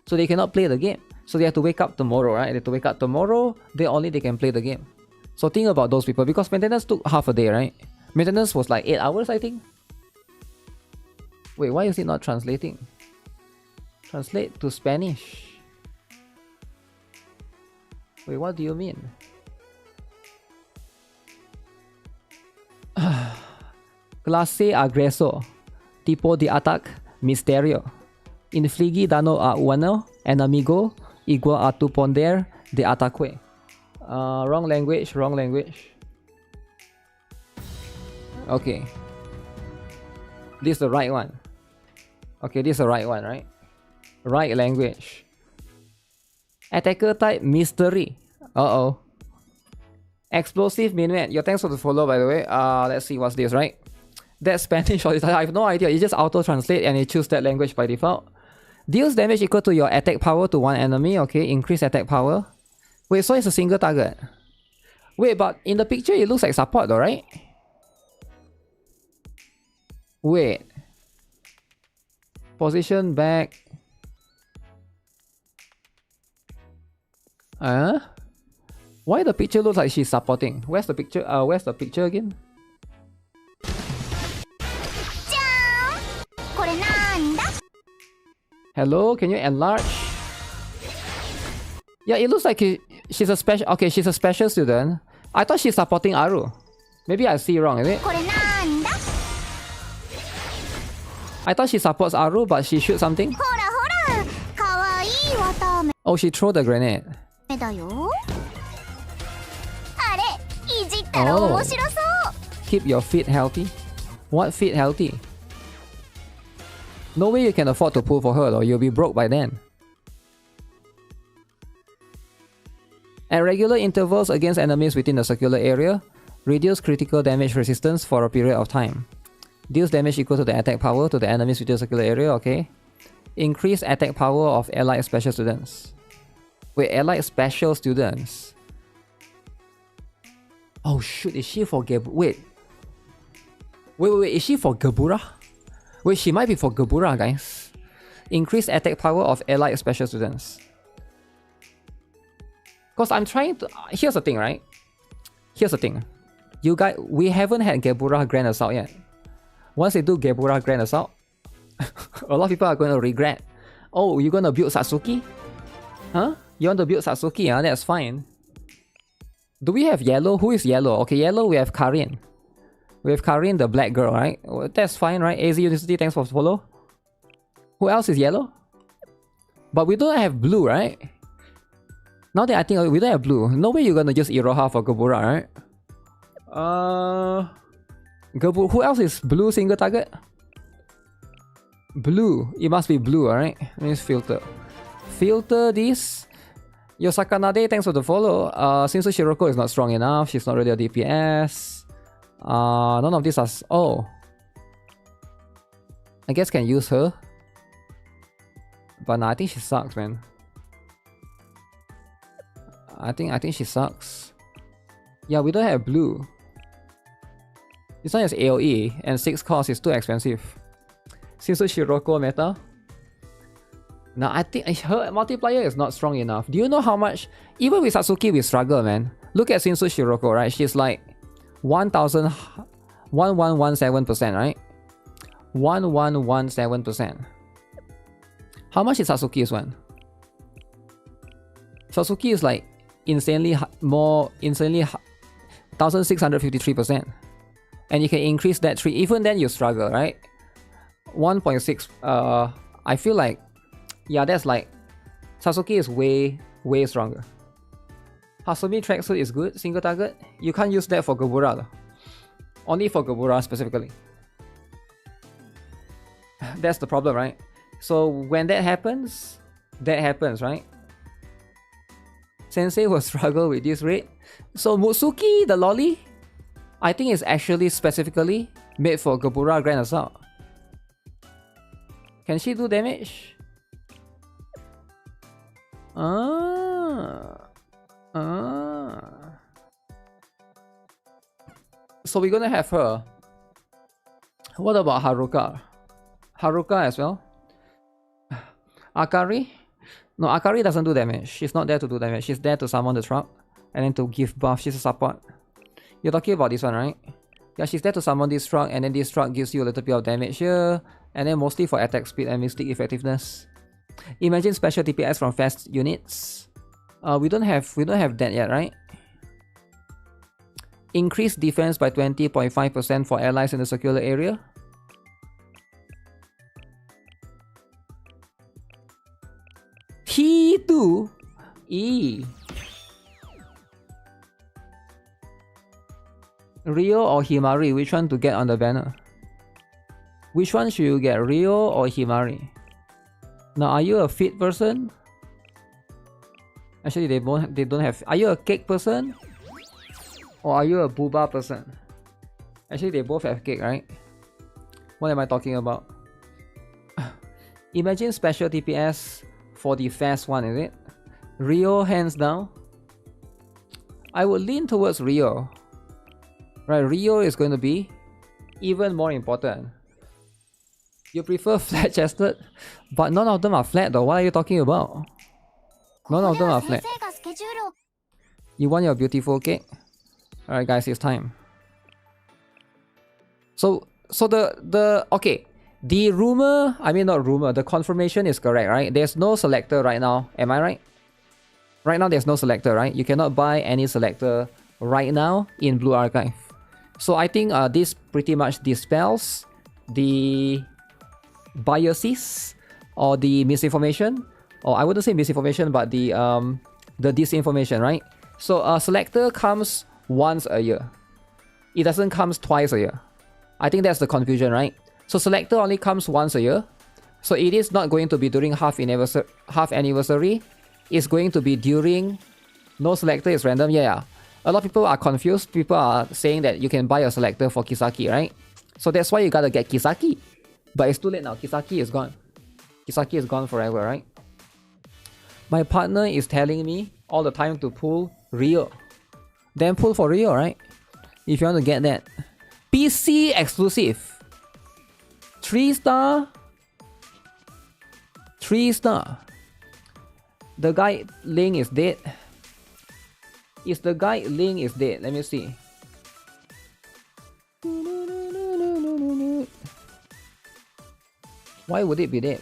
So they cannot play the game. So they have to wake up tomorrow, right? They have to wake up tomorrow. Then only they can play the game. So think about those people. Because maintenance took half a day, right? Maintenance was like 8 hours, I think. Wait, why is it not translating? Translate to Spanish. Wait, what do you mean? Clase agresor. Tipo de ataque misterio. Infligir daño a uno enemigo igual a tu poder de ataque. Wrong language, wrong language. Okay. This is the right one. Okay, this is the right one, right? Right language. Attacker type mystery. Uh-oh. Explosive Minuet. Yo, thanks for the follow, by the way. Let's see what's this, right? That's Spanish or I have no idea. You just auto-translate and you choose that language by default. Deals damage equal to your attack power to one enemy. Okay, increase attack power. Wait, so it's a single target. Wait, but in the picture it looks like support though, right? Wait. Position back. Why the picture looks like she's supporting? Where's the picture? Where's the picture again? Hello, can you enlarge? Yeah, it looks like she's a special. Okay, she's a special student. I thought she's supporting Aru. Maybe I see wrong, is it? I thought she supports Aru, but she shoots something. Oh, she threw the grenade. Oh. Keep your feet healthy. What feet healthy? No way you can afford to pull for her though, you'll be broke by then. At regular intervals against enemies within the circular area, reduce critical damage resistance for a period of time. Deals damage equal to the attack power to the enemies within the circular area, okay. Increase attack power of allied special students. Wait, allied special students? Oh shoot, is she for Gebura? Wait, is she for Gebura? Wait, she might be for Gebura, guys. Increase attack power of allied special students. Because I'm trying to... Here's the thing, right? Here's the thing. You guys, we haven't had Gebura Grand Assault yet. Once they do Gebura Grand Assault, a lot of people are going to regret. Oh, you're going to build Satsuki? Huh? You want to build Satsuki? Huh? That's fine. Do we have yellow? Who is yellow? Okay, yellow, we have Karin. We have Karin, the black girl, right? Well, that's fine, right? AZ University, thanks for follow. Who else is yellow? But we don't have blue, right? Now that I think we don't have blue. No way you're gonna use Iroha for Gebura, right? Who else is blue single target? Blue. It must be blue, alright? Let me just filter. Filter this. Yosakanade, thanks for the follow. Shinsu Shiroko is not strong enough. She's not really a DPS. None of these are... Oh. I guess can use her. But nah, I think she sucks, man. I think she sucks. Yeah, we don't have blue. This one is AoE, and 6 cost is too expensive. Shinsu Shiroko meta. Now, I think her multiplier is not strong enough. Do you know how much... Even with Satsuki, we struggle, man. Look at Shinsu Shiroko, right? She's like 1117%, right? 1117%. How much is Satsuki's one? Satsuki is like insanely 1653%. And you can increase that 3. Even then, you struggle, right? 1.6. I feel like... Yeah, that's like... Satsuki is way stronger. Hasumi tracksuit is good, single target. You can't use that for Gebura though. Only for Gebura specifically. That's the problem, right? So when that happens, right? Sensei will struggle with this rate. So Mutsuki, the lolly, I think is actually specifically made for Gebura Grand Assault. Can she do damage? So we're gonna have her. What about Haruka? Haruka as well? Akari? No, Akari doesn't do damage. She's not there to do damage. She's there to summon the truck and then to give buff. She's a support. You're talking about this one, right? Yeah, she's there to summon this truck, and then this truck gives you a little bit of damage here, and then mostly for attack speed and mystic effectiveness. Imagine special DPS from fast units. We don't have that yet, right? Increase defense by 20.5% for allies in the circular area. T2 E. Rio or Himari, which one to get on the banner? Which one should you get, Rio or Himari? Now, are you a fit person? Actually, they don't have. Are you a cake person? Or are you a booba person? Actually, they both have cake, right? What am I talking about? Imagine special DPS for the fast one, is it? Rio, hands down. I would lean towards Rio. Right, Rio is going to be even more important. You prefer flat-chested? But none of them are flat though. What are you talking about? None of them are flat. You want your beautiful cake? Alright guys, it's time. So okay. The rumor, I mean not rumor, the confirmation is correct, right? There's no selector right now. Am I right? Right now there's no selector, right? You cannot buy any selector right now in Blue Archive. So I think this pretty much dispels the biases or the misinformation, or I wouldn't say misinformation, but the disinformation, right? So a selector comes once a year. It doesn't come twice a year. I think that's the confusion, right? So selector only comes once a year. So it is not going to be during half anniversary. It's going to be during... No selector is random. Yeah. A lot of people are confused. People are saying that you can buy a selector for Kisaki, right? So that's why you gotta get Kisaki. But it's too late now. Kisaki is gone. Kisaki is gone forever, right? My partner is telling me all the time to pull Rio. Then pull for Rio, right? If you want to get that. PC exclusive. 3-star. 3-star. The guy Ling is dead. Is the guy Ling is dead? Let me see. Why would it be dead?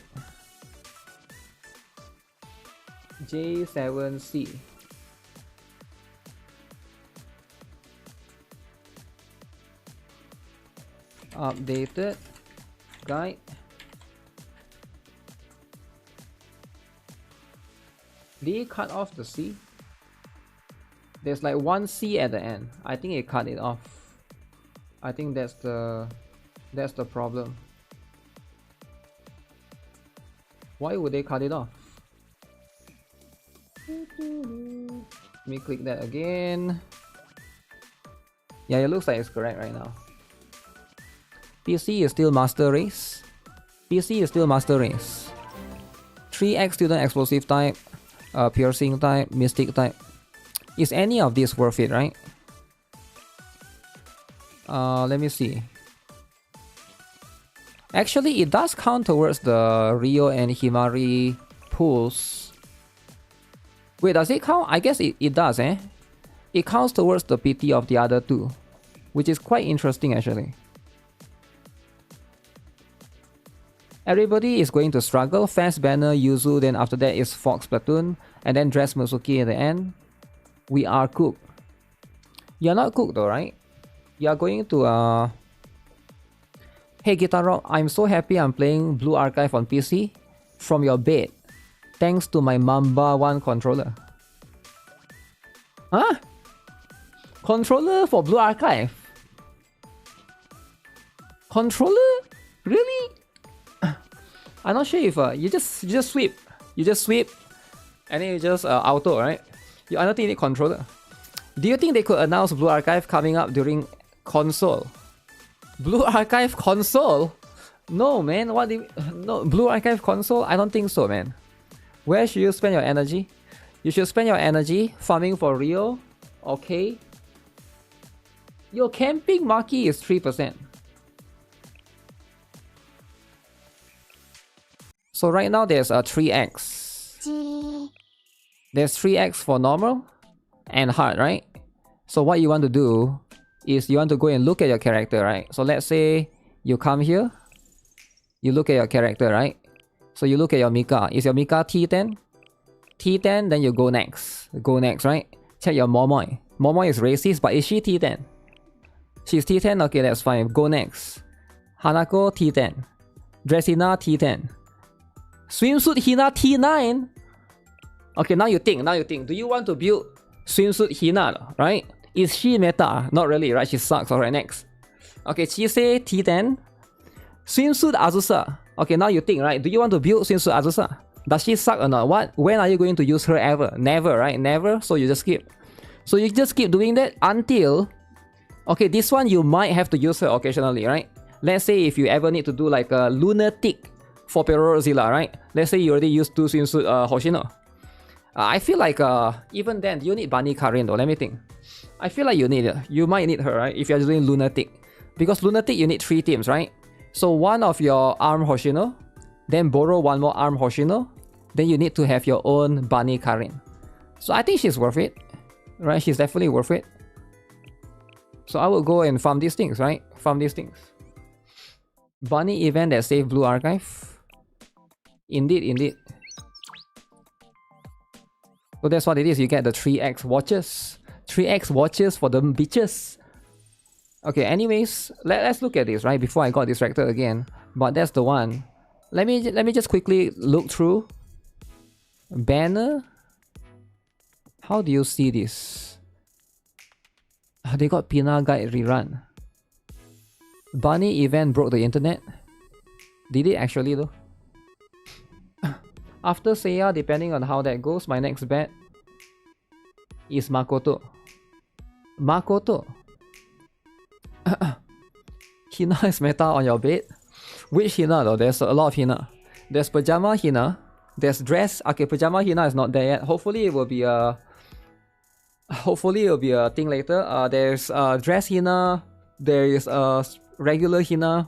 J7C. Updated guide. Did he cut off the C? There's like one C at the end. I think it cut it off. I think that's the problem. Why would they cut it off? Let me click that again. Yeah, it looks like it's correct right now. PC is still master race. PC is still master race. 3x student explosive type, piercing type, mystic type. Is any of this worth it, right? Let me see. Actually, it does count towards the Rio and Himari pools. Wait, does it count? I guess it does, eh? It counts towards the PT of the other two, which is quite interesting actually. Everybody is going to struggle. Fast Banner, Yuzu, then after that is Fox Platoon, and then Dress Musuki at the end. We are cooked. You're not cooked though, right? You are going to Hey GuitarRock, I'm so happy I'm playing Blue Archive on PC from your bed, thanks to my Mamba 1 controller. Huh? Controller for Blue Archive? Controller? Really? I'm not sure if you just sweep, and then you just auto, right? I don't think you need controller. Do you think they could announce Blue Archive coming up during console? Blue Archive console? No, man. What do you... No, Blue Archive console? I don't think so, man. Where should you spend your energy? You should spend your energy farming for Rio. Okay. Your camping marquee is 3%. So right now there's a 3x. There's 3x for normal and hard, right? So what you want to do is you want to go and look at your character, right? So let's say you come here, you look at your character, right? So you look at your Mika. Is your Mika T10? T10, then you go next. Go next, right? Check your Momoi. Momoi is racist, but is she T10? She's T10? Okay, that's fine. Go next. Hanako T10. Dressina T10. Swimsuit Hina T9? Okay, now you think. Do you want to build Swimsuit Hina, right? Is she meta? Not really, right? She sucks. Alright, next. Okay, Chise T10. Swimsuit Azusa. Okay, now you think, right? Do you want to build Swimsuit Azusa? Does she suck or not? What? When are you going to use her ever? Never, right? Never. So you just skip. So you just keep doing that until... Okay, this one you might have to use her occasionally, right? Let's say if you ever need to do like a lunatic for Perorozilla, right? Let's say you already used 2 Swimsuit Hoshino. I feel like even then, you need Bunny Karin though. Let me think. I feel like you might need her, right? If you're doing Lunatic. Because Lunatic, you need 3 teams, right? So one of your arm Hoshino, then borrow one more arm Hoshino, then you need to have your own Bunny Karin. So I think she's worth it, right? She's definitely worth it. So I will go and farm these things, right? Farm these things. Bunny event that saved Blue Archive. Indeed. So that's what it is. You get the 3x watches. 3x watches for the bitches. Okay, anyways, let's look at this, right? Before I got distracted again. But that's the one. Let me just quickly look through. Banner. How do you see this? They got Pina Guide rerun. Bunny event broke the internet. Did it actually though? After Seiya, depending on how that goes, my next bet is Makoto. Makoto. Hina is meta on your bed? Which Hina though? There's a lot of Hina. There's Pajama Hina. There's Dress. Okay, Pajama Hina is not there yet. Hopefully it will be a thing later. There's Dress Hina. There is a regular Hina.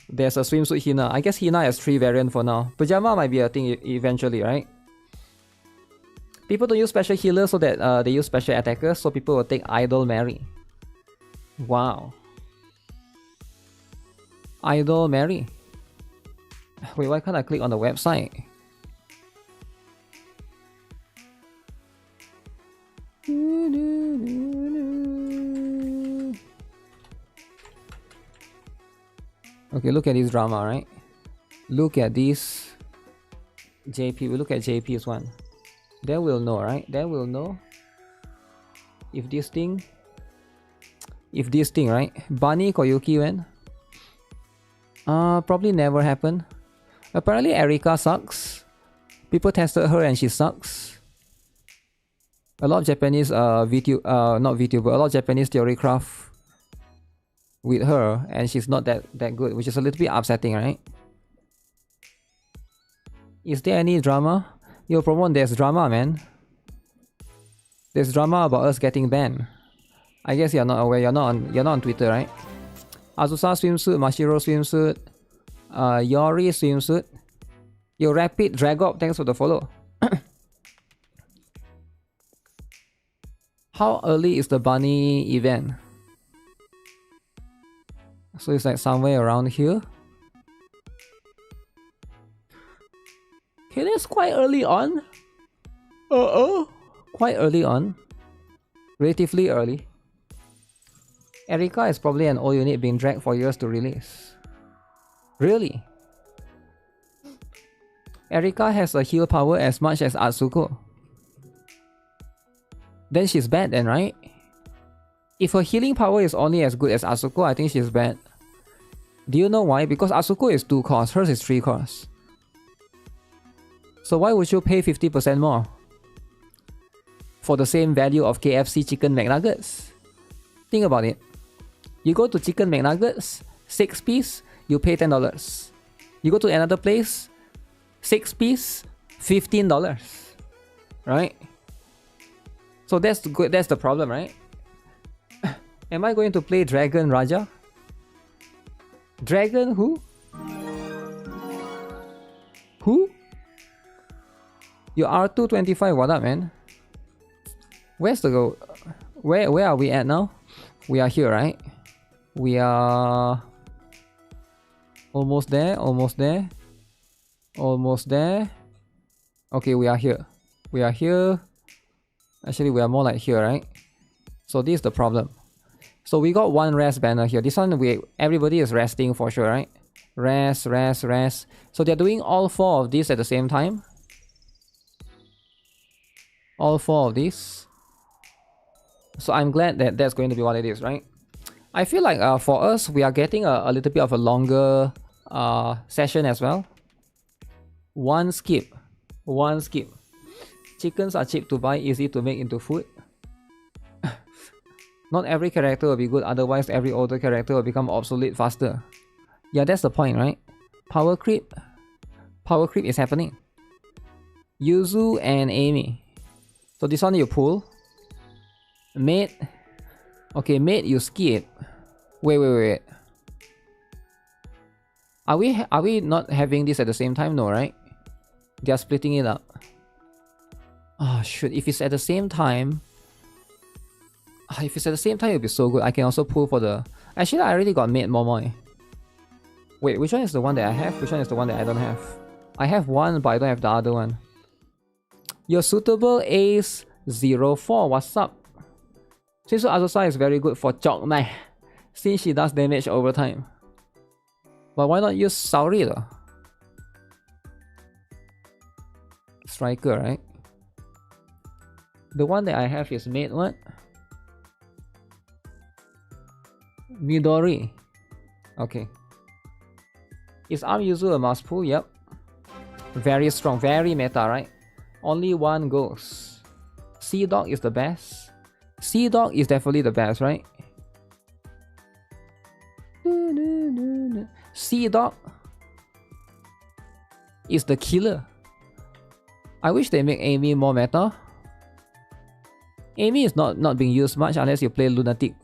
There's a Swimsuit Hina. I guess Hina has 3 variants for now. Pajama might be a thing eventually, right? People don't use special healers so that they use special attackers, so people will take Idol Mary. Wow. Idol Mary. Wait, why can't I click on the website? Okay, look at this drama, right? Look at this JP. We look at JP's one. Then we'll know, right? Then we'll know if this thing, right? Bunny Koyuki when? Probably never happened. Apparently Erika sucks. People tested her and she sucks. A lot of Japanese not VTuber, a lot of Japanese theorycraft with her, and she's not that good, which is a little bit upsetting, right? Is there any drama? Yo, Promon, there's drama, man. There's drama about us getting banned. I guess you're not aware. You're not on Twitter, right? Azusa swimsuit, Mashiro swimsuit, Yori swimsuit. Yo, Rapid Dragop, thanks for the follow. How early is the bunny event? So it's like somewhere around here. Okay, that's quite early on. Quite early on. Relatively early. Erika is probably an old unit being dragged for years to release. Really? Erika has a heal power as much as Atsuko. Then she's bad then, right? If her healing power is only as good as Atsuko, I think she's bad. Do you know why? Because Atsuko is 2 costs, hers is 3 costs. So why would you pay 50% more for the same value of KFC chicken McNuggets? Think about it. You go to chicken McNuggets, 6 piece, you pay $10. You go to another place, 6 piece, $15. Right? So that's good. That's the problem, right? Am I going to play Dragon Raja? Dragon who? Who? Your R225, what up, man? Where's the go? Where are we at now? We are here, right? We are almost there, almost there. Almost there. Okay, we are here. We are here. Actually, we are more like here, right? So this is the problem. So we got one rest banner here. This one, everybody is resting for sure, right? Rest, rest, rest. So they're doing all 4 of these at the same time. All 4 of these. So I'm glad that that's going to be what it is, right? I feel like for us, we are getting a little bit of a longer session as well. One skip. One skip. Chickens are cheap to buy, easy to make into food. Not every character will be good, otherwise every older character will become obsolete faster. Yeah, that's the point, right? Power creep. Power creep is happening. Yuzu and Amy. So this one you pull. Mate. Okay, mate, you skip. Wait. Are we not having this at the same time? No, right? They are splitting it up. Oh shoot, if it's at the same time... If it's at the same time, it'll be so good. I can also pull for the... Actually, I already got made Momoi. Wait, which one is the one that I have? Which one is the one that I don't have? I have one, but I don't have the other one. Your suitable Ace 04. What's up? Shinsu Azusa is very good for Chokmai, since she does damage over time. But why not use Saori though? Striker, right? The one that I have is made what? Midori. Okay. Is Arm Yuzu a must pull? Yep. Very strong, very meta, right? Only one goes. Sea Dog is the best. Sea Dog is definitely the best, right? Sea Dog is the killer. I wish they make Amy more meta. Amy is not being used much unless you play Lunatic.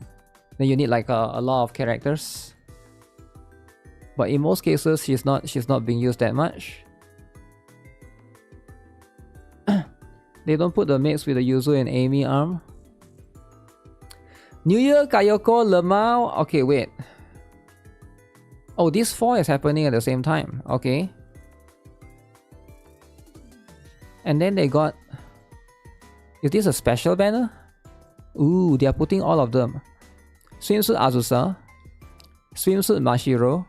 Then you need like a lot of characters. But in most cases, she's not being used that much. They don't put the mix with the Yuzu and Amy arm. New Year, Kayoko, Lemao. Okay, wait. Oh, these 4 is happening at the same time. Okay. And then they got... Is this a special banner? Ooh, they are putting all of them. Swimsuit Azusa, Swimsuit Mashiro,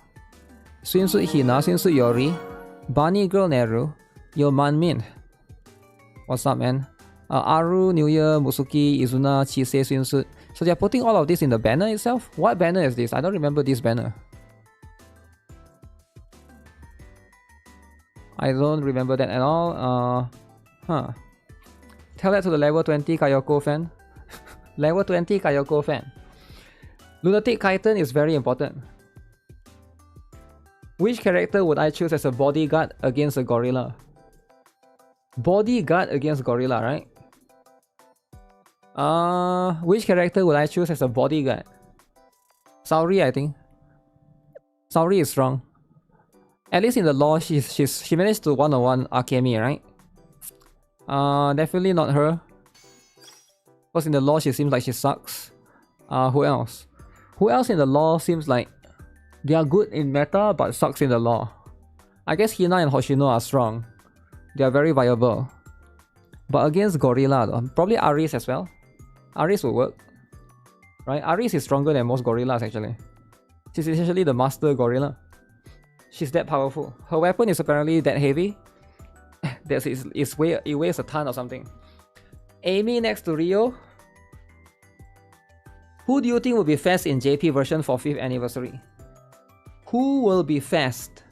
Swimsuit Hina, Swimsuit Yori, Bunny Girl Neru, Yo Manmin. What's up, man? Aru, New Year, Musuki, Izuna, Chise, Swimsuit. So they are putting all of this in the banner itself? What banner is this? I don't remember this banner. I don't remember that at all. Tell that to the level 20 Kayoko fan. Level 20 Kayoko fan. Lunatic Kaiten is very important. Which character would I choose as a bodyguard against a gorilla? Bodyguard against gorilla, right? Which character would I choose as a bodyguard? Saori, I think. Saori is strong. At least in the lore, she managed to one-on-one Akemi, right? Definitely not her. Because in the lore, she seems like she sucks. Who else? Who else in the lore seems like they are good in meta but sucks in the lore? I guess Hina and Hoshino are strong. They are very viable. But against gorilla though, probably Aris as well. Aris will work. Right? Aris is stronger than most gorillas actually. She's essentially the master gorilla. She's that powerful. Her weapon is apparently that heavy. It weighs a ton or something. Amy next to Rio. Who do you think will be fast in JP version for 5th anniversary? Who will be fast?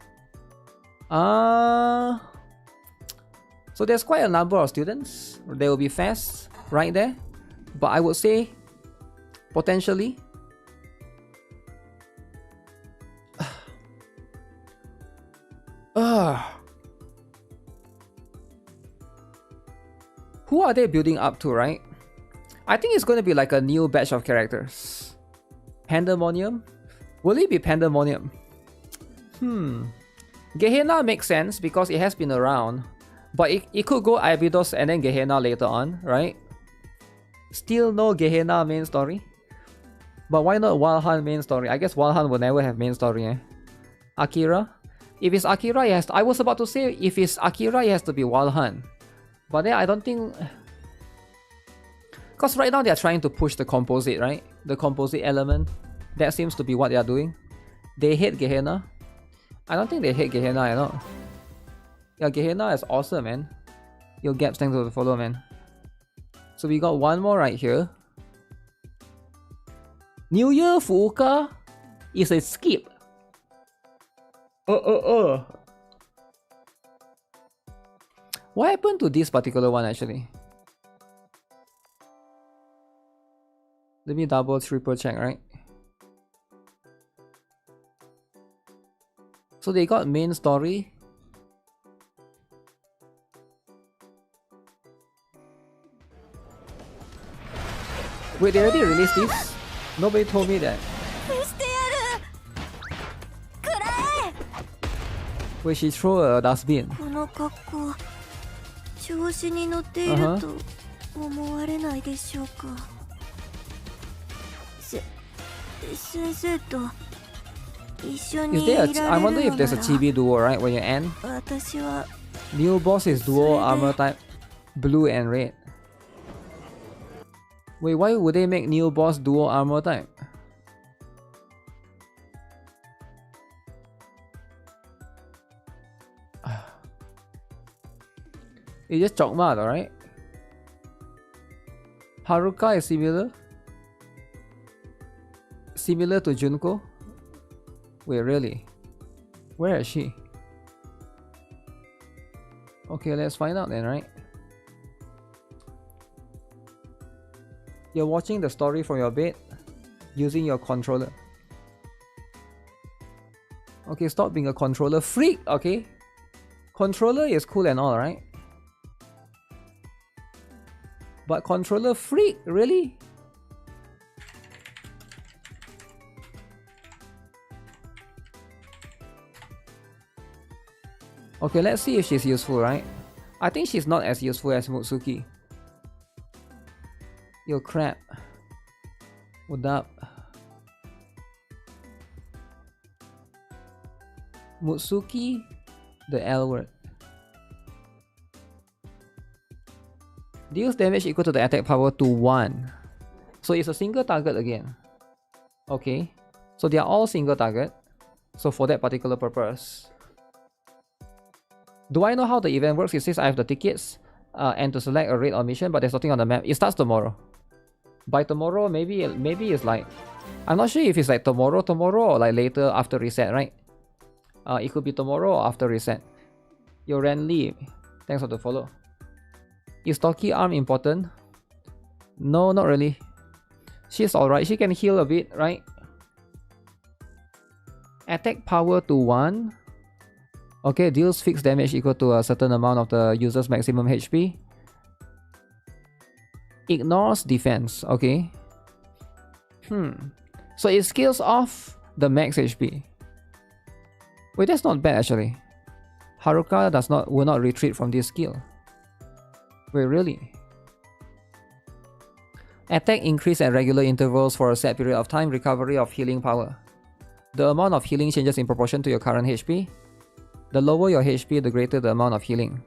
So there's quite a number of students. They will be fast right there. But I would say potentially who are they building up to, right? I think it's going to be like a new batch of characters. Pandemonium? Will it be Pandemonium? Gehenna makes sense because it has been around. But it could go Abydos and then Gehenna later on, right? Still no Gehenna main story. But why not Wild Hunt main story? I guess Wild Hunt will never have main story, eh? Akira? If it's Akira, it has to, I was about to say, if it's Akira, it has to be Wild Hunt. But then I don't think... Because right now they're trying to push the composite, right? The composite element. That seems to be what they are doing. They hate Gehenna. I don't think they hate Gehenna at all. Yeah, Gehenna is awesome, man. Yo, Gaps, thanks for the follow, man. So we got one more right here. New Year Fuuka is a skip. What happened to this particular one actually? Let me double, triple check, right? So they got main story. Wait, they already released this? Nobody told me that. Wait, she threw a dustbin. Is there I wonder if there's a chibi duo, right, when you end? New boss is duo armor type, blue and red. Wait, why would they make new boss duo armor type? It's just Chokma, right? Haruka is similar to Junko. Wait, really? Where is she? Okay, let's find out then, right? You're watching the story from your bed using your controller. Okay, stop being a controller freak, okay? Controller is cool and all, right? But controller freak, really? Okay, let's see if she's useful, right? I think she's not as useful as Mutsuki. Yo, crap. What up? Mutsuki, the L word. Deals damage equal to the attack power to 1. So it's a single target again. Okay. So they are all single target. So for that particular purpose. Do I know how the event works? It says I have the tickets and to select a raid or mission, but there's nothing on the map. It starts tomorrow. By tomorrow, maybe it's like... I'm not sure if it's like tomorrow or like later after reset, right? It could be tomorrow or after reset. Yo, Renly, thanks for the follow. Is Toki arm important? No, not really. She's alright. She can heal a bit, right? Attack power to 1. Okay, deals fixed damage equal to a certain amount of the user's maximum HP. Ignores defense. Okay. So it scales off the max HP. Wait, that's not bad actually. Haruka will not retreat from this skill. Wait, really? Attack increase at regular intervals for a set period of time. Recovery of healing power. The amount of healing changes in proportion to your current HP. The lower your HP, the greater the amount of healing.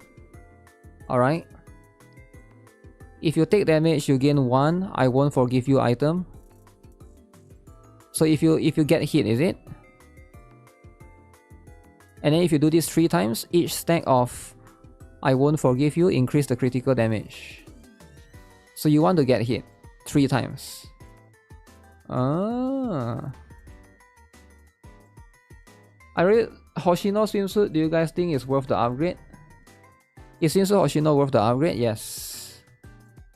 Alright. If you take damage, you gain 1 I won't forgive you item. So if you get hit, is it? And then if you do this 3 times, each stack of I won't forgive you increase the critical damage. So you want to get hit 3 times. Ah. I really... Hoshino swimsuit, do you guys think it's worth the upgrade? Is swimsuit Hoshino worth the upgrade? Yes.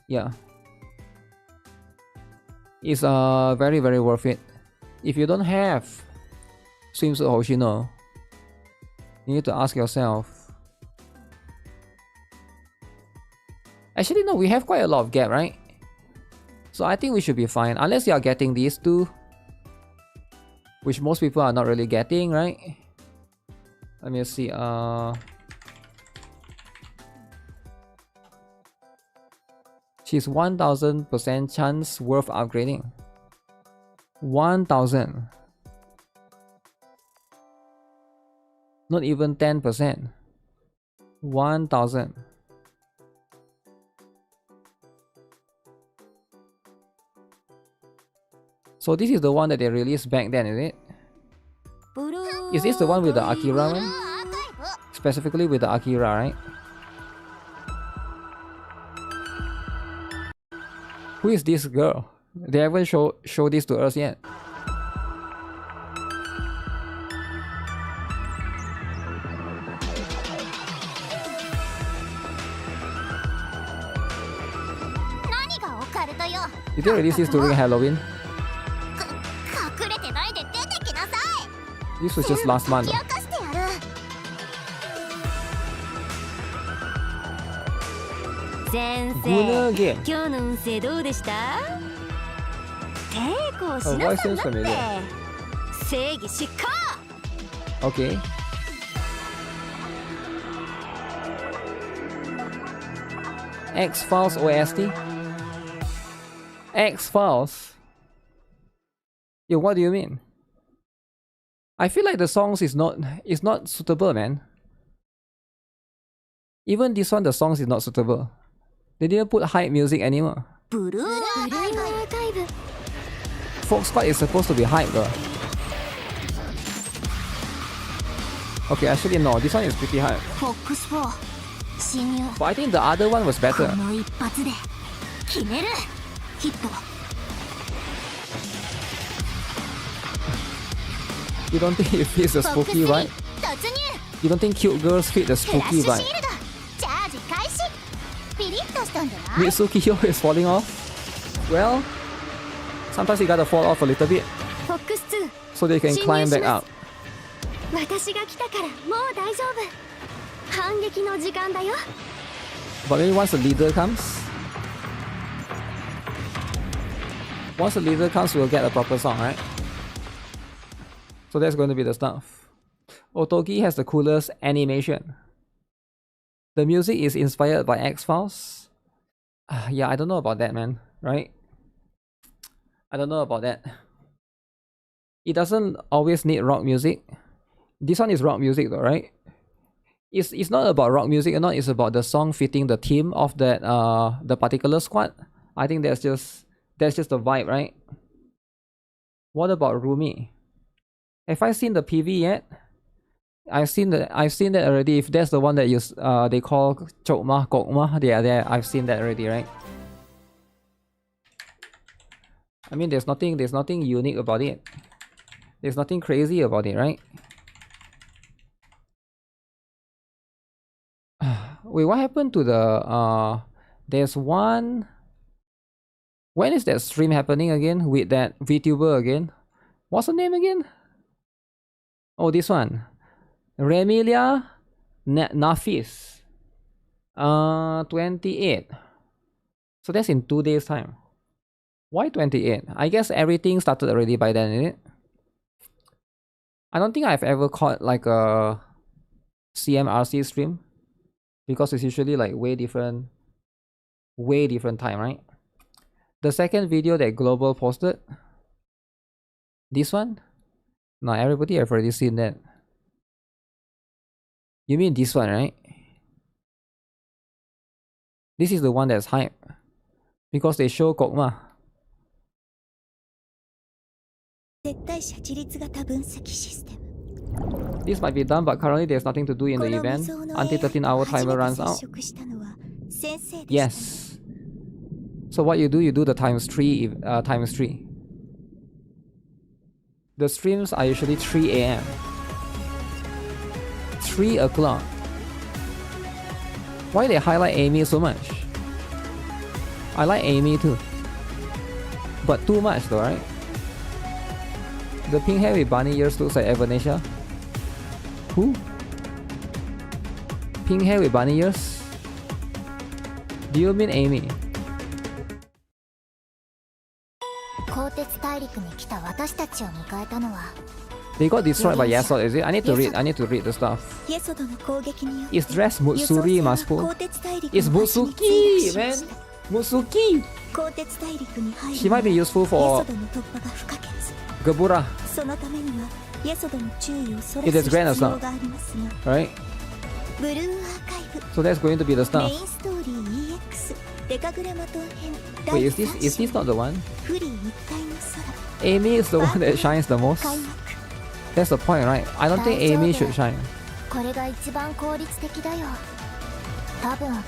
Yeah. It's very worth it. If you don't have swimsuit Hoshino, you need to ask yourself. Actually no, we have quite a lot of gap, right? So I think we should be fine. Unless you are getting these two, which most people are not really getting, right? Let me see. She's 1000% chance worth upgrading. 1000. Not even 10%. 1000. So this is the one that they released back then, is it? Is this the one with the Akira one? Specifically with the Akira, right? Who is this girl? They haven't show this to us yet. Did they release this during Halloween? This was just last month. Guna game. Her voice seems familiar. Okay. X-Files OST? X-Files? Yo, what do you mean? I feel like the songs is not suitable, man. Even this one, the songs is not suitable. They didn't put hype music anymore. Folk Squad is supposed to be hype though. Okay, actually no, this one is pretty hype. But I think the other one was better. You don't think it fits the spooky vibe? You don't think cute girls fit the spooky vibe? Mitsukiyo is falling off? Well, sometimes you gotta fall off a little bit so they can climb back up. But maybe once the leader comes, we'll get a proper song, right? So that's going to be the stuff. Otogi has the coolest animation. The music is inspired by X-Files. Yeah, I don't know about that, man. Right? I don't know about that. It doesn't always need rock music. This one is rock music though, right? It's not about rock music or not, it's about the song fitting the theme of that the particular squad. I think that's just the vibe, right? What about Rumi? Have I seen the PV yet? I've seen that already. If that's the one that they call Chokma, Kokma, yeah, I've seen that already, right? I mean, there's nothing unique about it. There's nothing crazy about it, right? Wait, what happened to the there's one. When is that stream happening again with that VTuber again? What's her name again? Oh, this one. Remilia Nafis. 28. So that's in 2 days time. Why 28? I guess everything started already by then, isn't it? I don't think I've ever caught like a CMRC stream, because it's usually like way different time, right? The second video that Global posted, this one? No, everybody have already seen that. You mean this one, right? This is the one that's hype, because they show Kokma. This might be done, but currently there's nothing to do in the event until 13-hour timer runs out. Yes. So what you do the times 3. The streams are usually 3 AM. 3 o'clock. Why they highlight Amy so much? I like Amy too. But too much though, right? The pink hair with bunny ears looks like Evanesha. Who? Pink hair with bunny ears? Do you mean Amy? They got destroyed by Yasod, is it? I need to read the stuff. Is dress Mutsuri Maspo? It's Mutsuki, man! Mutsuki! She might be useful for Gabura. It is grand as well, right? So that's going to be the stuff. Wait, is this not the one? Amy is the one that shines the most? That's the point, right? I don't think Amy should shine.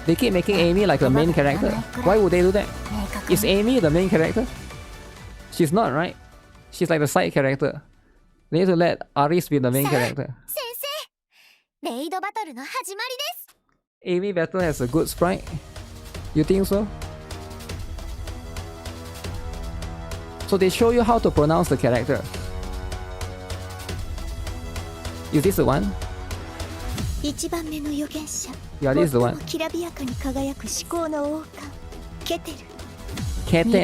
They keep making Amy like the main character. Why would they do that? Is Amy the main character? She's not, right? She's like the side character. They need to let Aris be the main character. Amy battle has a good sprite. You think so? So they show you how to pronounce the character. Is this the one? Yeah, this is the one. Keter.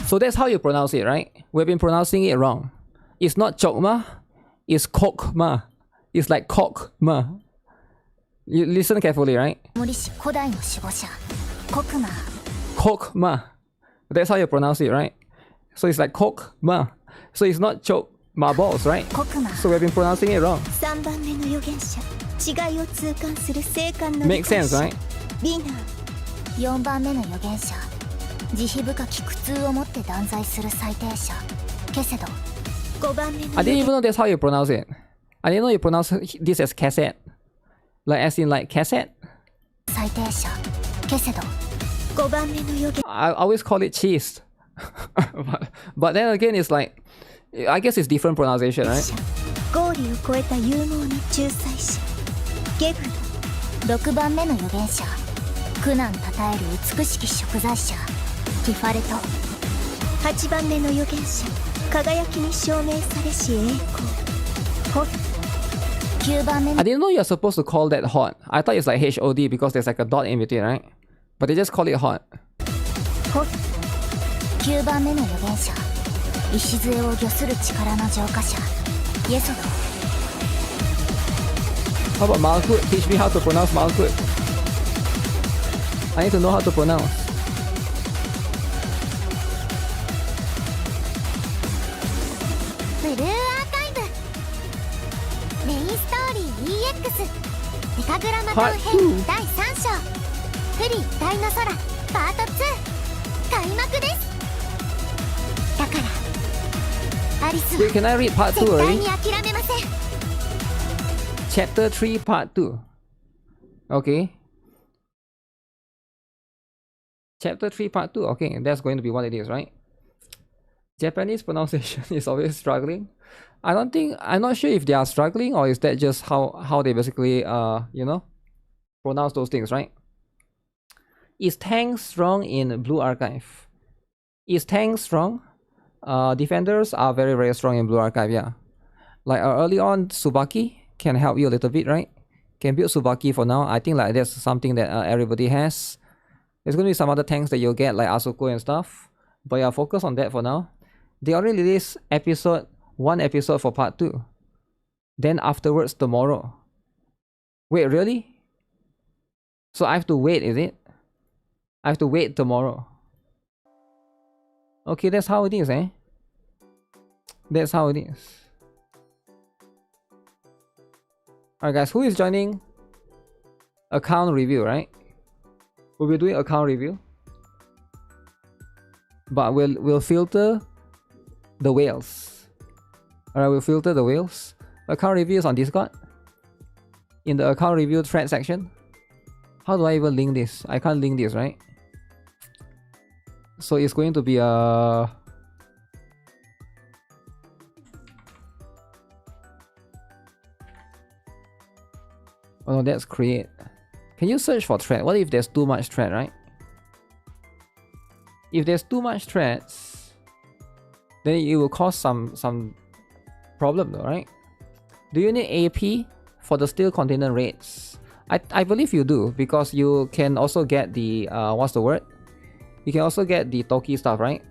So that's how you pronounce it, right? We've been pronouncing it wrong. It's not Chokma, it's Kokma. It's like Kokma. You listen carefully, right? Kokma. That's how you pronounce it, right? So it's like Kokma. So it's not Chokma balls, right? So we've been pronouncing it wrong. Makes sense, right? I didn't even know that's how you pronounce it. I didn't know you pronounce this as cassette. Like as in like cassette. I always call it cheese. but then again it's like, I guess it's different pronunciation, right? I didn't know you're supposed to call that hot. I thought it's like HOD because there's like a dot in between, right? But they just call it hot. How about Malkut? Teach me how to pronounce Malkut. I need to know how to pronounce. Blue Archive Main Story EX デカグラマトン編第3章不利一体の空パート2開幕です。だからアリスは Wait, can I read part 2絶対 already? に諦めません。 Chapter 3 part 2. Okay. Chapter 3 part 2. Okay, that's going to be what it is, right? Japanese pronunciation is always struggling. I'm not sure if they are struggling or is that just how they basically you know, pronounce those things, right? Is tank strong in Blue Archive? Is tank strong? Defenders are very, very strong in Blue Archive, yeah. Like early on, Tsubaki can help you a little bit, right? Can build Tsubaki for now. I think like that's something that everybody has. There's going to be some other tanks that you'll get like Asuko and stuff. But yeah, focus on that for now. They already released one episode for part 2. Then afterwards tomorrow. Wait, really? So I have to wait, is it? I have to wait tomorrow. Okay, that's how it is, eh? That's how it is. Alright guys, who is joining? Account review, right? We'll be doing account review. But we'll filter the whales. Alright, we'll filter the whales. Account review is on Discord. In the account review thread section. How do I even link this? I can't link this, right? So it's going to be a... Oh no, that's create. Can you search for thread? What if there's too much thread, right? If there's too much threads, then it will cause some problem though, right? Do you need AP for the steel container raids? I believe you do, because you can also get the what's the word? You can also get the Toki stuff, right?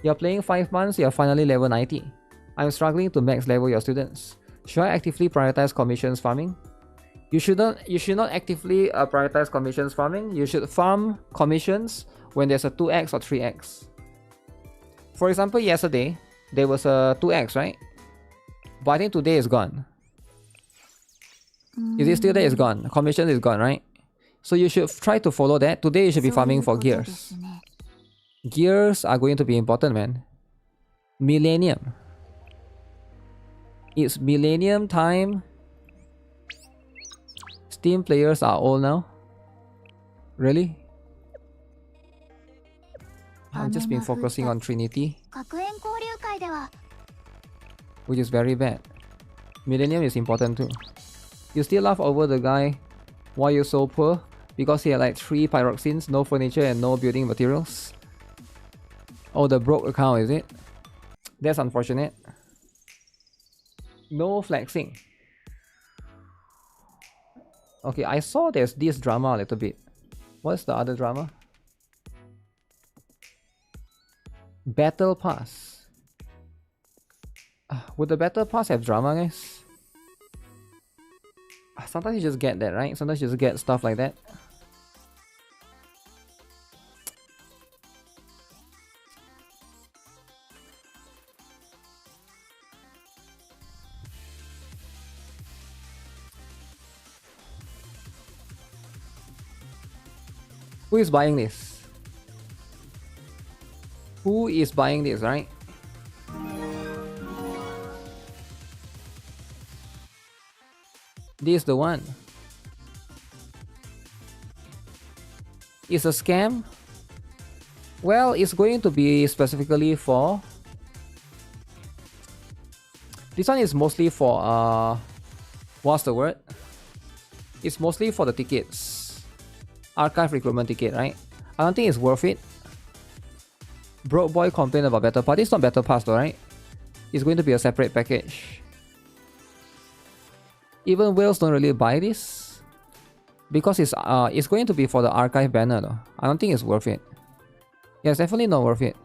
You're playing 5 months, you're finally level 90. I'm struggling to max level your students. Should I actively prioritize commissions farming? You should not actively prioritize commissions farming. You should farm commissions when there's a 2x or 3x. For example, yesterday there was a 2x, right? But I think today is gone. Is it still there? It's gone. Commission is gone, right? So you should try to follow that. Today you should be farming for gears. Gears are going to be important, man. Millennium. It's millennium time. Steam players are old now. Really? I've just been focusing on Trinity, which is very bad. Millennium is important too. You still laugh over the guy why you're so poor? Because he had like 3 pyroxenes, no furniture and no building materials. Oh, the broke account, is it? That's unfortunate. No flexing. Okay, I saw there's this drama a little bit. What's the other drama? Battle Pass. Would the Battle Pass have drama, guys? Sometimes you just get that, right? Sometimes you just get stuff like that. Who is buying this? Who is buying this, right? This is the one. It's a scam? Well, it's going to be specifically for... This one is mostly for, what's the word? It's mostly for the tickets. Archive recruitment ticket, right? I don't think it's worth it. Broke boy complained about Battle Pass. It's not Battle Pass though, right? It's going to be a separate package. Even whales don't really buy this because it's going to be for the archive banner though. I don't think it's worth it. Yeah, it's definitely not worth it.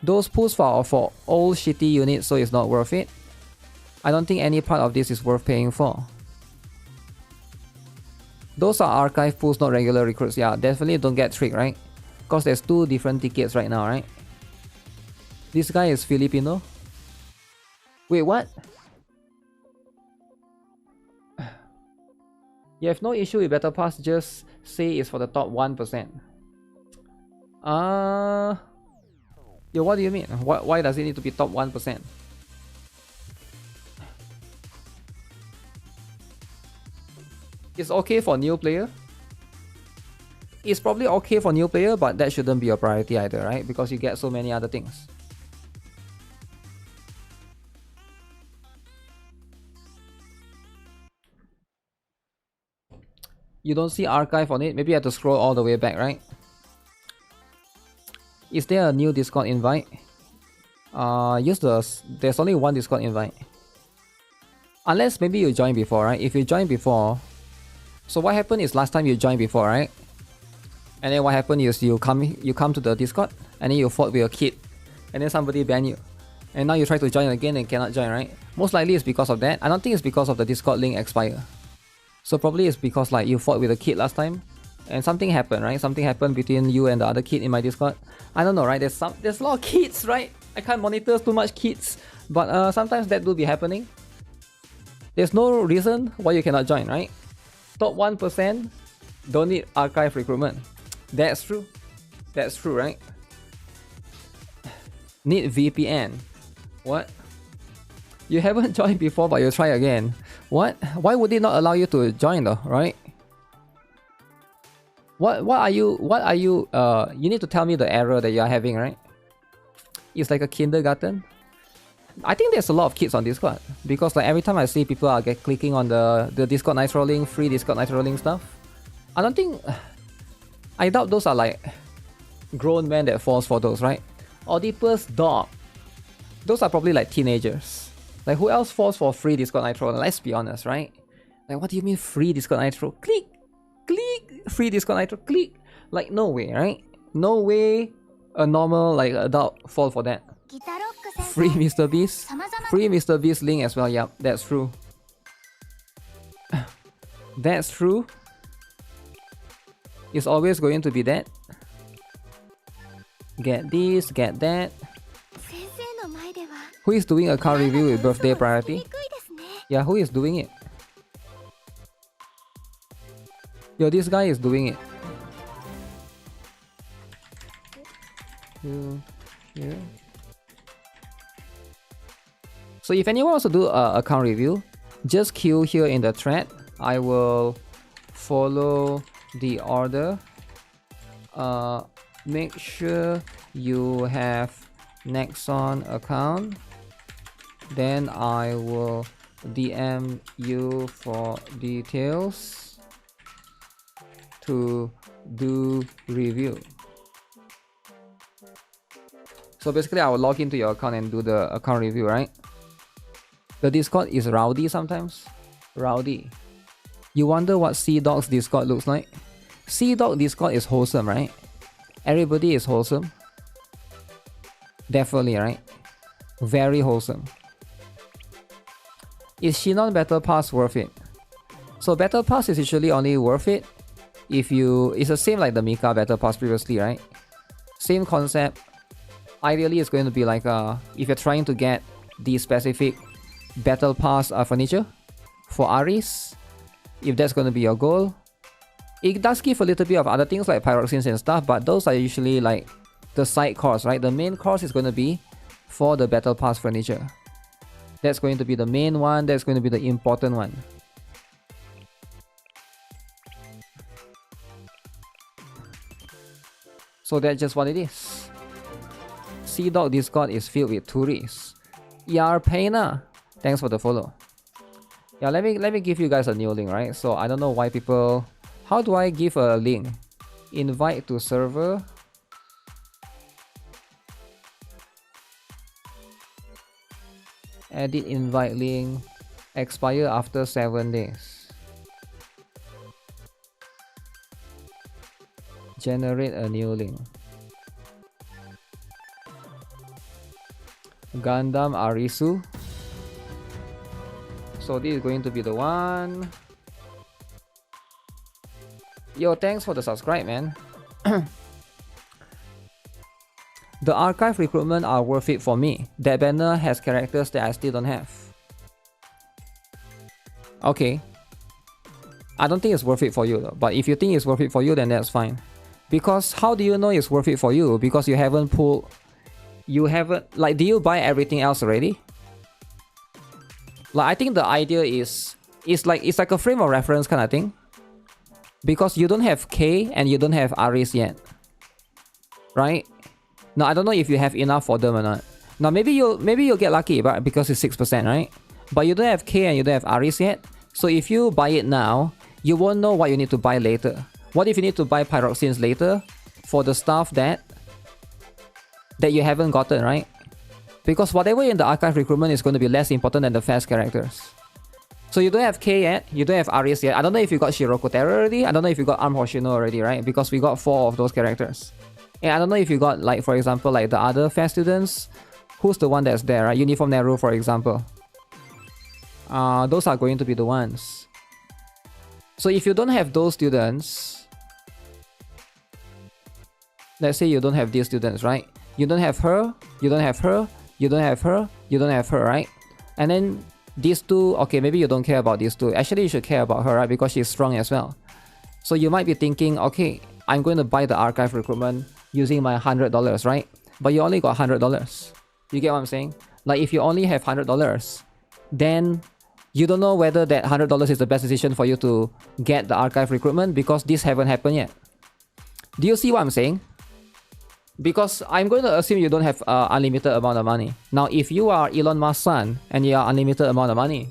Those pulls for old shitty units, so it's not worth it. I don't think any part of this is worth paying for. Those are archive pools, not regular recruits. Yeah, definitely don't get tricked, right? Because there's 2 different tickets right now, right? This guy is Filipino. Wait, what? You have no issue with Battle Pass, just say it's for the top 1%. Yo, what do you mean? Why does it need to be top 1%? It's okay for new player. It's probably okay for new player, but that shouldn't be a priority either, right? Because you get so many other things. You don't see archive on it? Maybe you have to scroll all the way back, right? Is there a new Discord invite? There's only one Discord invite. Unless maybe you joined before, right? If you joined before, so what happened is last time you joined before, right? And then what happened is you come to the Discord and then you fought with a kid, and then somebody banned you, and now you try to join again and cannot join, right? Most likely it's because of that. I don't think it's because of the Discord link expire. So probably it's because like you fought with a kid last time, and something happened, right? Something happened between you and the other kid in my Discord. I don't know, right? There's a lot of kids, right? I can't monitor too much kids, but sometimes that will be happening. There's no reason why you cannot join, right? Top 1% don't need archive recruitment. That's true. That's true, right? Need VPN. What? You haven't joined before, but you try again. What? Why would it not allow you to join though, right? What are you you need to tell me the error that you are having, right? It's like a kindergarten. I think there's a lot of kids on Discord, because like every time I see people are clicking on the Discord Nitro link, free Discord Nitro link stuff. I doubt those are like grown men that falls for those, right? Oedipus Dog. Those are probably like teenagers. Like who else falls for free Discord Nitro? Let's be honest, right? Like what do you mean free Discord Nitro? Click! Click! Free Discord Nitro, click! Like no way, right? No way a normal like adult fall for that. Free Mr. Beast. Free Mr. Beast link as well, yep, that's true. That's true. It's always going to be that. Get this, get that. Who is doing a car review with birthday priority? Yeah, who is doing it? Yo, this guy is doing it. Here. So if anyone wants to do a account review, just queue here in the thread. I will follow the order. Make sure you have Nexon account. Then I will DM you for details to do review. So basically I will log into your account and do the account review, right? The Discord is rowdy sometimes. Rowdy. You wonder what Sea Dog's Discord looks like? Sea Dog Discord is wholesome, right? Everybody is wholesome. Definitely, right? Very wholesome. Is Shinon Battle Pass worth it? So Battle Pass is usually only worth it if you... It's the same like the Mika Battle Pass previously, right? Same concept. Ideally it's going to be like if you're trying to get the specific Battle Pass furniture for Aris, if that's going to be your goal. It does give a little bit of other things like pyroxenes and stuff, but those are usually like the side course, right? The main course is going to be for the Battle Pass furniture. That's going to be the main one, that's going to be the important one. So that's just what it is. Sea Dog Discord is filled with tourists. Yarpaina, thanks for the follow. Yeah, let me give you guys a new link, right? So I don't know why people... How do I give a link? Invite to server. Edit invite link. Expire after 7 days. Generate a new link. Gundam Arisu. So this is going to be the one. Yo, thanks for the subscribe, man. The archive recruitment are worth it for me. That banner has characters that I still don't have. Okay. I don't think it's worth it for you though. But if you think it's worth it for you, then that's fine. Because how do you know it's worth it for you? Because you haven't pulled... You haven't... Like, do you buy everything else already? Like, I think the idea is... It's like a frame of reference kind of thing. Because you don't have K and you don't have Aris yet. Right? Now, I don't know if you have enough for them or not. Now, maybe you'll get lucky but because it's 6%, right? But you don't have K and you don't have Aris yet. So if you buy it now, you won't know what you need to buy later. What if you need to buy pyroxenes later for the stuff that you haven't gotten, right? Because whatever in the archive recruitment is going to be less important than the fast characters. So you don't have K yet, you don't have Aris yet. I don't know if you got Shiroko Terror already. I don't know if you got Arm Hoshino already, right? Because we got 4 of those characters. And I don't know if you got, like, for example, like the other fast students. Who's the one that's there, right? Uniform Neru, for example. Those are going to be the ones. So if you don't have those students, let's say you don't have these students, right? You don't have her, you don't have her, you don't have her, you don't have her, right? And then these two, okay, maybe you don't care about these two. Actually, you should care about her, right? Because she's strong as well. So you might be thinking, okay, I'm going to buy the archive recruitment using my $100, right? But you only got $100. You get what I'm saying? Like, if you only have $100, then you don't know whether that $100 is the best decision for you to get the archive recruitment because this haven't happened yet. Do you see what I'm saying? Because I'm going to assume you don't have unlimited amount of money. Now, if you are Elon Musk's son and you are unlimited amount of money,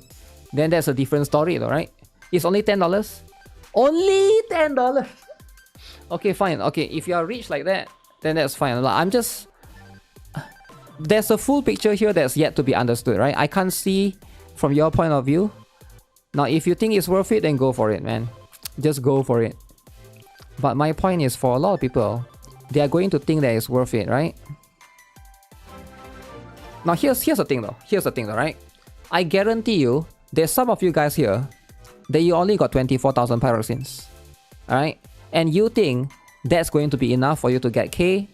then that's a different story though, right? It's only $10. Only $10. Okay, fine. Okay, if you are rich like that, then that's fine. Like, I'm just... There's a full picture here that's yet to be understood, right? I can't see from your point of view. Now, if you think it's worth it, then go for it, man. Just go for it. But my point is, for a lot of people, they are going to think that it's worth it, right? Now, here's the thing though. Here's the thing though, right? I guarantee you, there's some of you guys here that you only got 24,000 pyroxenes. Alright? And you think that's going to be enough for you to get K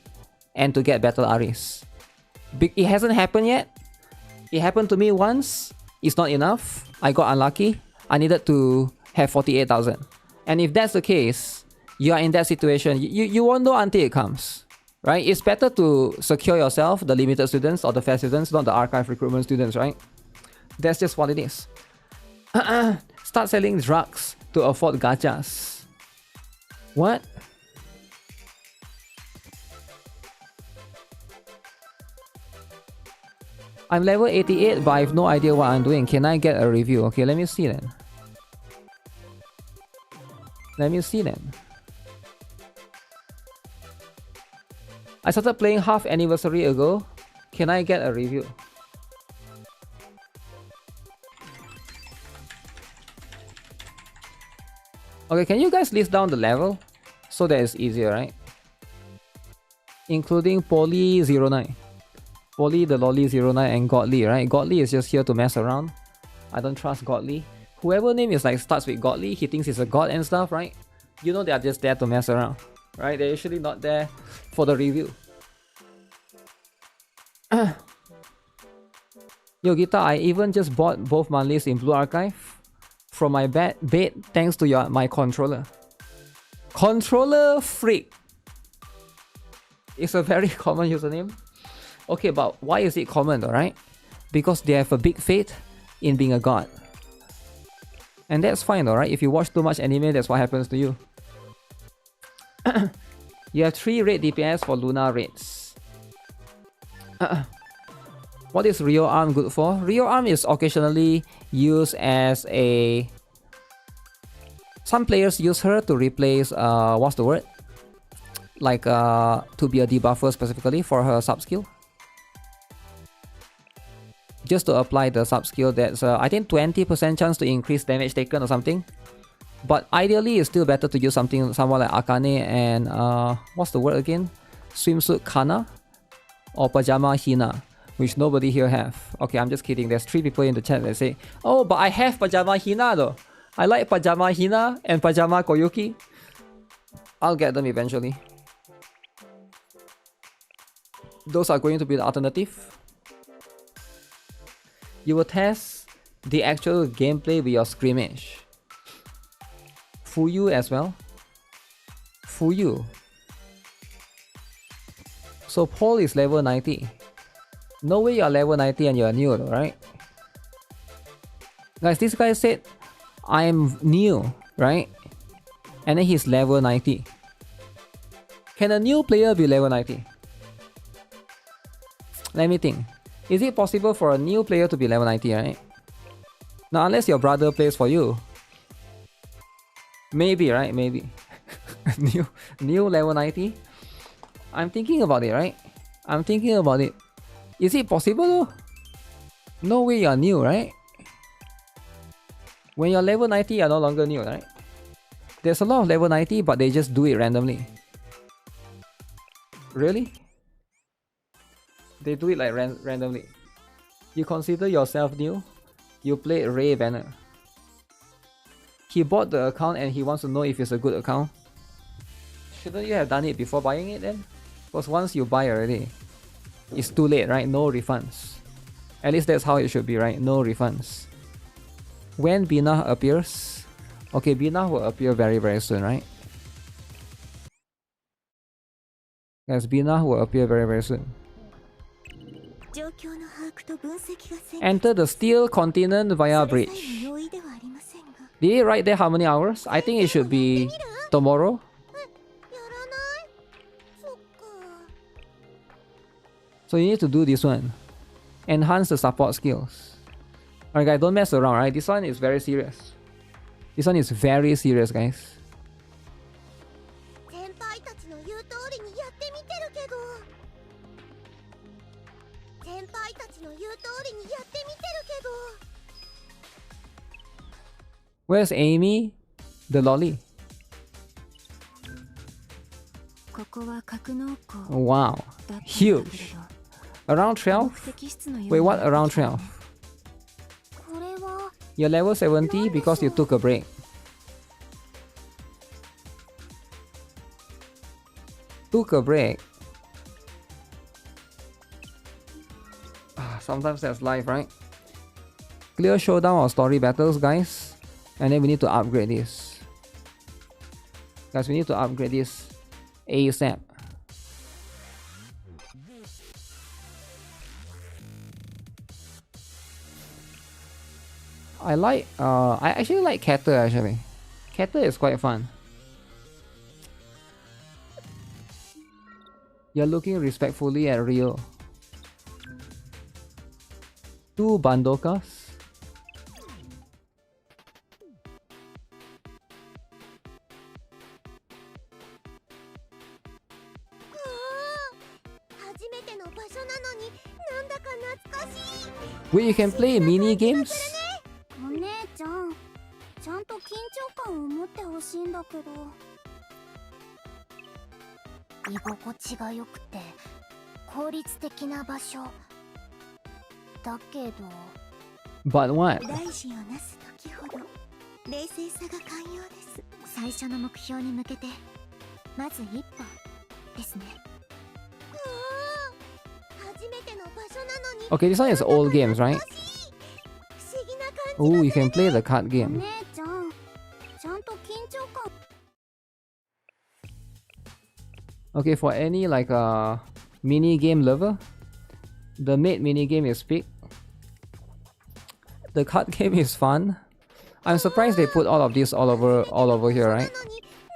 and to get Battle Aris. It hasn't happened yet. It happened to me once. It's not enough. I got unlucky. I needed to have 48,000. And if that's the case, you are in that situation, you won't know until it comes. Right? It's better to secure yourself, the limited students or the fast students, not the archive recruitment students, right? That's just what it is. Start selling drugs to afford gachas. What? I'm level 88 but I have no idea what I'm doing. Can I get a review? Okay, let me see then. Let me see then. I started playing half anniversary ago. Can I get a review? Okay, can you guys list down the level? So that it's easier, right? Including Poly 09. Poly, the Lolly 09 and Godly, right? Godly is just here to mess around. I don't trust Godly. Whoever name is like starts with Godly, he thinks he's a god and stuff, right? You know they are just there to mess around, right? They're usually not there for the review. Yo, Guitar, I even just bought both monthlies in Blue Archive from my bed thanks to my controller. Controller freak. It's a very common username. Okay, but why is it common though, right? Because they have a big faith in being a god. And that's fine though, right? If you watch too much anime, that's what happens to you. You have 3 raid DPS for Luna raids. What is Rio Arm good for? Rio Arm is occasionally used as a... Some players use her to replace, what's the word? Like, to be a debuffer specifically for her sub-skill. Just to apply the sub-skill that's, I think 20% chance to increase damage taken or something. But ideally, it's still better to use someone like Akane and, what's the word again? Swimsuit Kana? Or Pajama Hina. which nobody here have. Okay, I'm just kidding. There's 3 people in the chat that say, oh, but I have Pajama Hina though. I like Pajama Hina and Pajama Koyuki. I'll get them eventually. Those are going to be the alternative. You will test the actual gameplay with your scrimmage. Fuyu as well. Fuyu. So Paul is level 90. No way you're level 90 and you're new though, right? Guys, this guy said I'm new, right? And then he's level 90. Can a new player be level 90? Let me think. Is it possible for a new player to be level 90, right? Now, unless your brother plays for you. Maybe, right? Maybe. new level 90? I'm thinking about it, right? I'm thinking about it. Is it possible though? No way you're new, right? When you're level 90, you're no longer new, right? There's a lot of level 90, but they just do it randomly. Really? They do it like randomly. You consider yourself new? You played Ray Banner. He bought the account and he wants to know if it's a good account. Shouldn't you have done it before buying it then? Because once you buy already, it's too late, right? No refunds. At least that's how it should be, right? No refunds. When Bina appears, okay, Bina will appear very soon, right? Yes, Bina will appear very soon. Enter the Steel Continent via bridge. Did it write there how many hours? I think it should be tomorrow. So you need to do this one. Enhance the support skills. Alright guys, don't mess around, right? This one is very serious. This one is very serious, guys. Where's Amy? The lolly. Wow. Huge. Around 12? Wait, what around 12? You're level 70 because you took a break. Took a break? Sometimes that's life, right? Clear showdown or story battles, guys. And then we need to upgrade this. Guys, we need to upgrade this ASAP. I actually like NIKKE actually. NIKKE is quite fun. You're looking respectfully at Rio. 2 Bandokas. Wait, you can play mini games? But what? Okay, this one is old games, right? Oh, you can play the card game. Okay, for any like mini game lover, the maid mini game is big. The card game is fun. I'm surprised they put all of this all over here, right?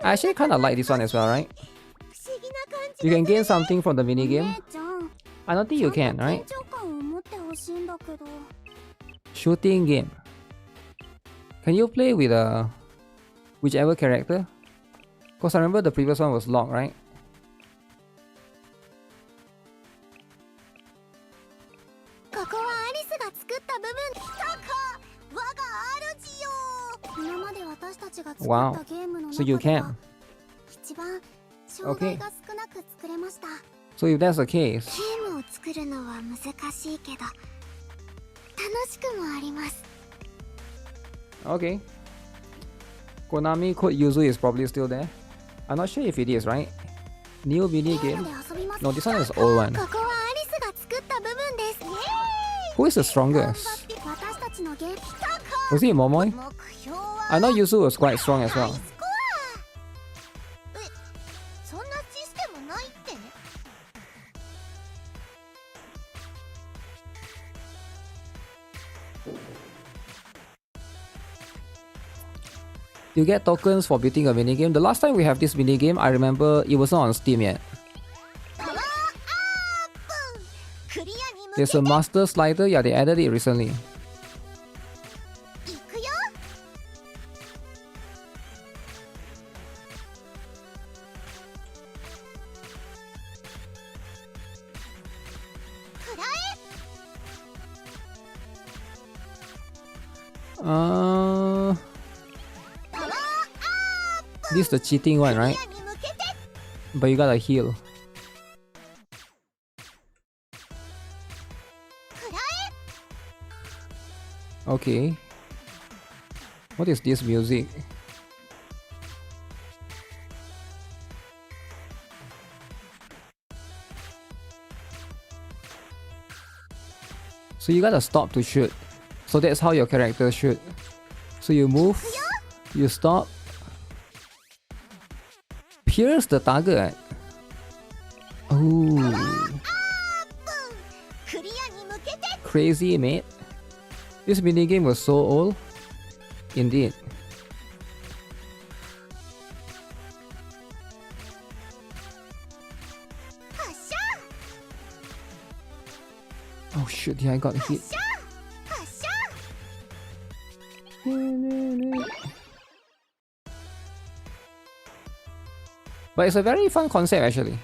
I actually kind of like this one as well, right? You can gain something from the mini game. I don't think you can, right? Shooting game. Can you play with whichever character? Because I remember the previous one was locked, right? Wow. So you can. Okay. So if that's the case, ゲームを作るのは難しいけど楽しくもあります。 okay. Konami code Yuzu is probably still there. I'm not sure if it is, right? New mini ゲー game. ムで遊びます。 No, this one is old one. ここはアリスが作った部分です。 Who is the 頑張っ strongest? て私たちのゲーム Was it Momoy? 目標は I know Yuzu was quite strong as ハ well. イスコア。そんなシステムないって。 You get tokens for beating a minigame. The last time we have this minigame, I remember it wasn't on Steam yet. パワーアップ。クリアに向け There's a master slider. Yeah, they added it recently. いくよ。くらえ。 パワーアップ。 This is the cheating one, ク right? リアに向けて。 But you gotta heal. くらえ。 Okay. What is this music? So you gotta stop to shoot. So that's how your character shoot. So you move, you stop, pierce the target. Ooh, クリアに向けて。 crazy mate. This minigame was so old. Indeed. 発射。 Oh shit, yeah, I got hit. 発射。発射。 But it's a very fun concept actually.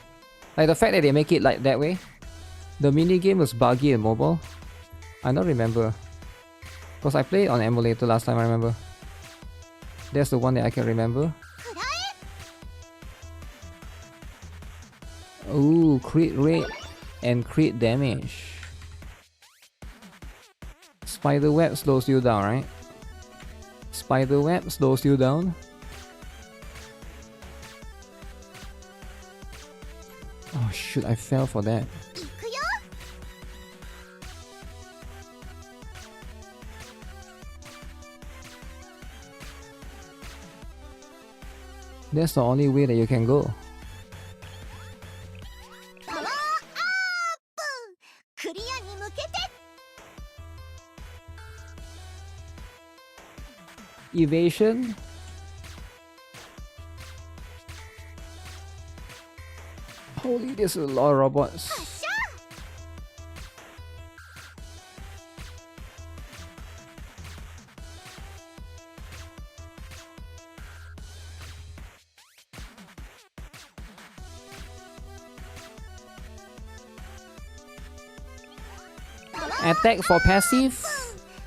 Like the fact that they make it like that way. The mini game was buggy in mobile. I don't remember. Because I played on emulator last time, I remember. That's the one that I can remember. くらえ。 Ooh, crit rate and crit damage. Spider web slows you down, right? Spider web slows you down. Oh shoot, I fell for that. いくよ。 That's the only way that you can go. パワーアップ。クリアに向けて。 Evasion. Holy, there's a lot of robots. 発射。 Attack for passive.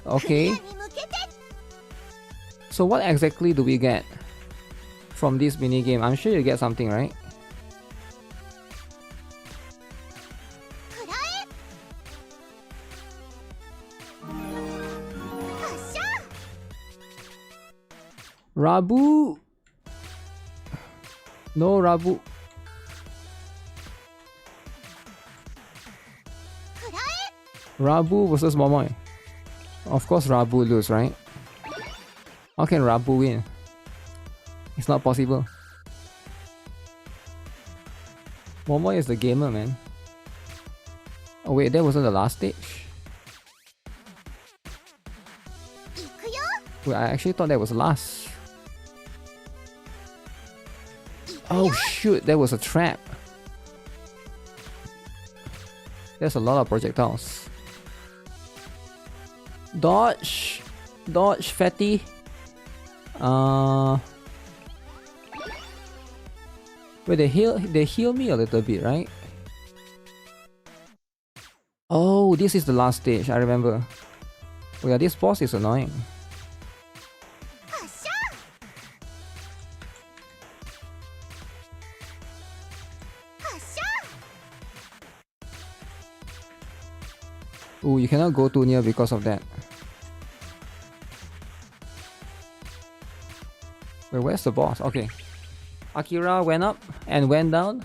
ク Okay. リアに向けて。 So what exactly do we get from this mini game? I'm sure you get something, right? くらえ。発射。 Rabu. No Rabu. くらえ。 Rabu versus Momoy. Of course Rabu lose, right? How can Rabu win? It's not possible. Momoy is the gamer, man. Oh wait, that wasn't the last stage? いくよ。 Wait, I actually thought that was the last. Oh shoot, that was a trap. There's a lot of projectiles. Dodge! Dodge, fatty! Wait, they heal me a little bit, right? Oh, this is the last stage, I remember. Oh yeah, this boss is annoying. 発射。 発射。Ooh, you cannot go too near because of that. Wait, where's the boss? Okay. Akira went up and went down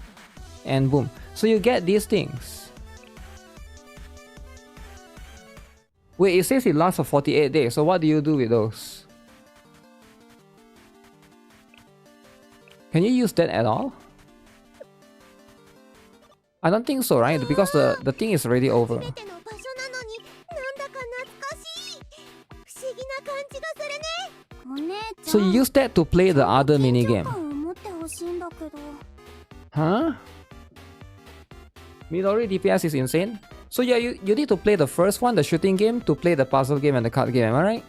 and boom. So you get these things. Wait, it says it lasts for 48 days. So what do you do with those? Can you use that at all? I don't think so, right? Because the thing is already over. So you use that to play the other minigame. Huh? Midori DPS is insane? So yeah, you need to play the first one, the shooting game, to play the puzzle game and the card game, am I right?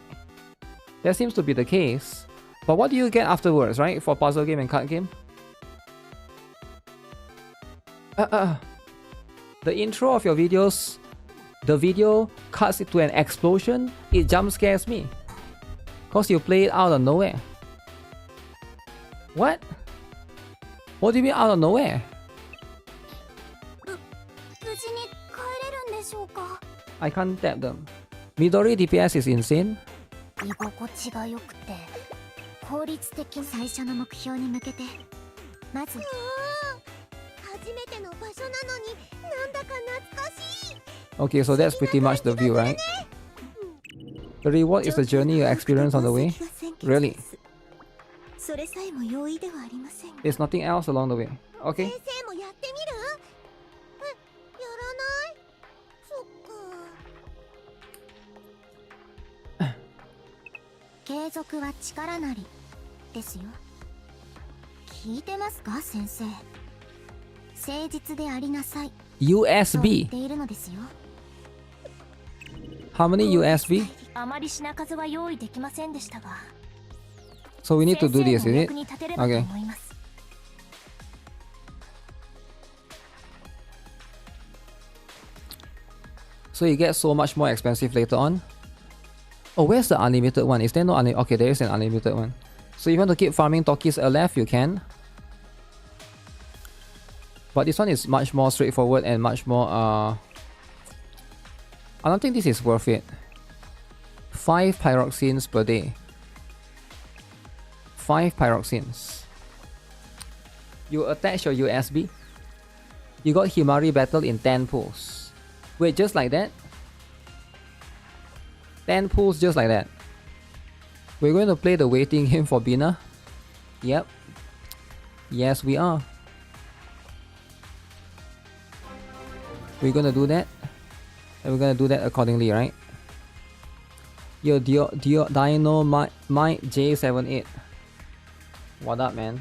That seems to be the case. But what do you get afterwards, right? For puzzle game and card game? The intro of your videos, the video cuts it to an explosion, it jump scares me. Cause you play it out of nowhere. What? What do you mean out of nowhere? I can't tap them. Midori DPS is insane. Okay, so that's pretty much the view, right? The reward is the journey you experience on the way. Really? There's nothing else along the way. Okay. USB. How many USB? So we need to do this, is it? Okay. So it gets so much more expensive later on. Oh, where's the unlimited one? Is there no unlimited? Okay, there is an unlimited one. So if you want to keep farming Tokis Aleph, you can. But this one is much more straightforward and much more I don't think this is worth it. 5 pyroxenes per day. 5 pyroxenes. You attach your USB. You got Himari battle in 10 pulls. Wait, just like that? 10 pulls just like that. We're going to play the waiting game for Bina. Yep. Yes, we are. We're gonna do that. And we're gonna do that accordingly, right? Yo, Dynamite J78. What up, man?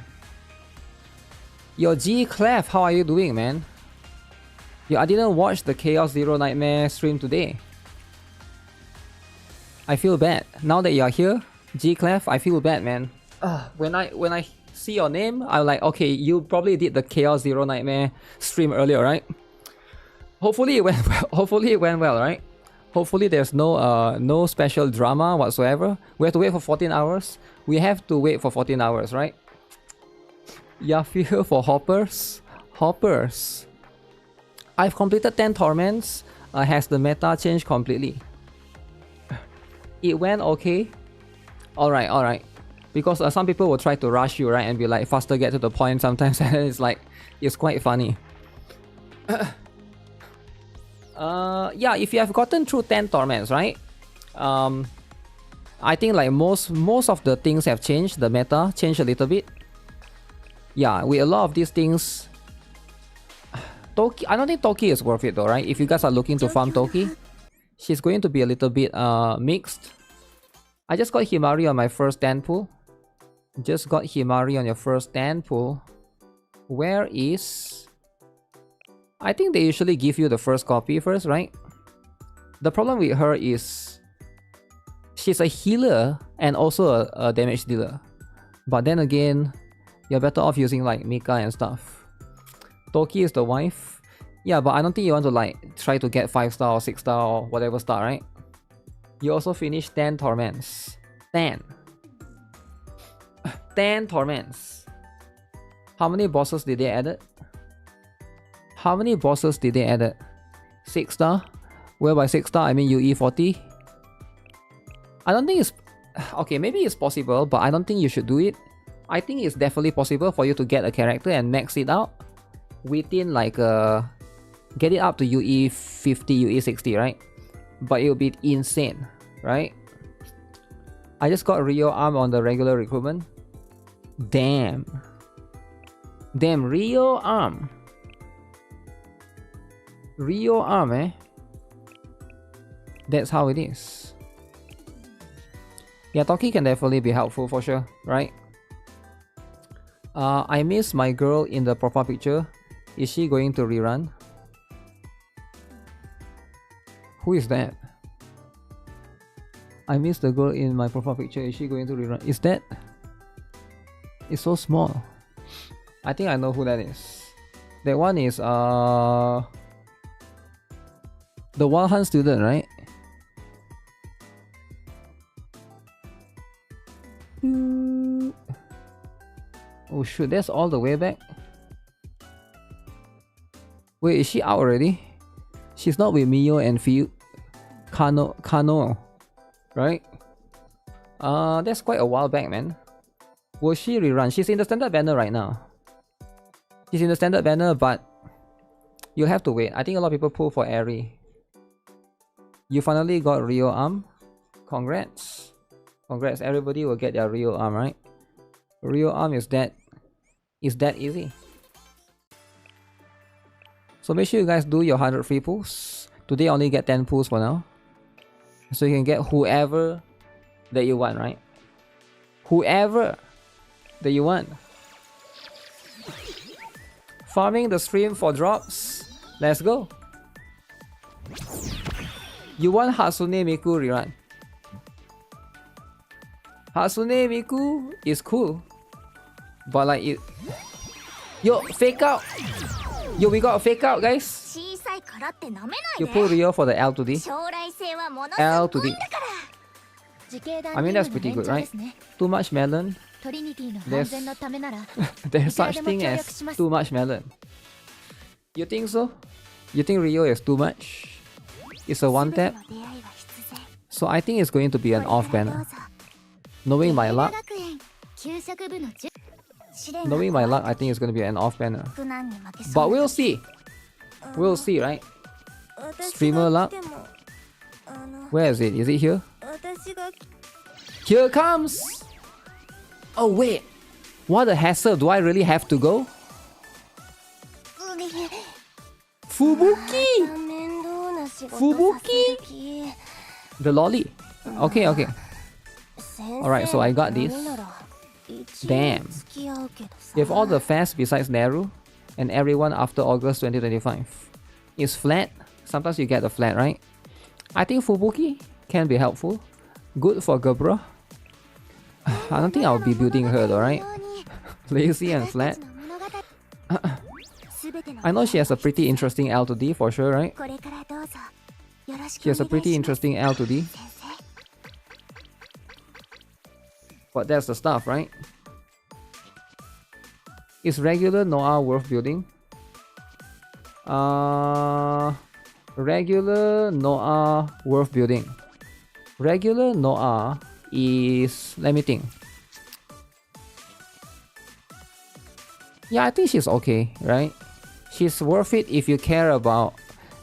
Yo, G Clef, how are you doing, man? Yo, I didn't watch the Chaos Zero Nightmare stream today. I feel bad. Now that you're here, G Clef, I feel bad, man. When I see your name, I'm like, okay, you probably did the Chaos Zero Nightmare stream earlier, right? Hopefully it went well. Hopefully it went well, right? Hopefully there's no special drama whatsoever. We have to wait for 14 hours. We have to wait for 14 hours, right? Yeah, feel for hoppers. Hoppers. I've completed 10 torments. Has the meta changed completely? It went okay. Alright, alright. Because some people will try to rush you, right? And be like, faster, get to the point sometimes. And it's like, it's quite funny. Yeah, if you have gotten through 10 torments, right? I think like most of the things have changed. The meta changed a little bit. Yeah, with a lot of these things, Toki, I don't think Toki is worth it though, right? If you guys are looking to farm Toki, she's going to be a little bit mixed. I just got Himari on my first 10 pull. Just got Himari on your first 10 pull. Where is... I think they usually give you the first copy first, right? The problem with her is she's a healer and also a damage dealer. But then again, you're better off using like Mika and stuff. Toki is the wife. Yeah, but I don't think you want to like try to get 5-star or 6-star or whatever star, right? You also finished 10 torments. 10. 10 torments. How many bosses did they add? How many bosses did they add? 6-star? Well, by 6 star, I mean UE40. I don't think it's... Okay, maybe it's possible, but I don't think you should do it. I think it's definitely possible for you to get a character and max it out within like get it up to UE50, UE60, right? But it will be insane, right? I just got Rio arm on the regular recruitment. Damn. Damn, Rio arm. Rio arm, eh? That's how it is. Yeah, Toki can definitely be helpful for sure, right? I miss my girl in the profile picture. Is she going to rerun? Who is that? I miss the girl in my profile picture. Is she going to rerun? Is that? It's so small. I think I know who that is. That one is the Wild Hunt student, right? Oh shoot, that's all the way back. Wait, is she out already? She's not with Mio and Kano, right? That's quite a while back, man. Will she rerun? She's in the standard banner right now. She's in the standard banner, but you'll have to wait. I think a lot of people pull for Airy. You finally got Rio arm. Congrats. Congrats, everybody will get their Rio arm, right? Rio arm is that easy. So make sure you guys do your 100 free pulls. Today only get 10 pulls for now. So you can get whoever that you want, right? Whoever that you want. Farming the stream for drops. Let's go. You want Hatsune Miku rerun. Hatsune Miku is cool. But like it... Yo, fake out! Yo, we got a fake out, guys. You pull Rio for the L to D. L to D. I mean, that's pretty good, right? Too much melon. There's such thing as too much melon. You think so? You think Rio is too much? It's a one tap? So I think it's going to be an off banner. Knowing my luck, I think it's going to be an off banner. But we'll see. We'll see, right? Streamer luck. Where is it? Is it here? Here it comes! Oh wait! What a hassle, do I really have to go? Fubuki! Fubuki! The lolly. Okay, okay. Alright, so I got this. Damn. You have all the fasts besides Naru and everyone after August 2025. It's flat. Sometimes you get the flat, right? I think Fubuki can be helpful. Good for Gebra. I don't think I'll be building her though, right? Lazy and flat. I know she has a pretty interesting L to D for sure, right? She has a pretty interesting L to D. But that's the stuff, right? Is regular Noah worth building? Regular Noah worth building. Regular Noah is... let me think. Yeah, I think she's okay, right? She's worth it if you care about...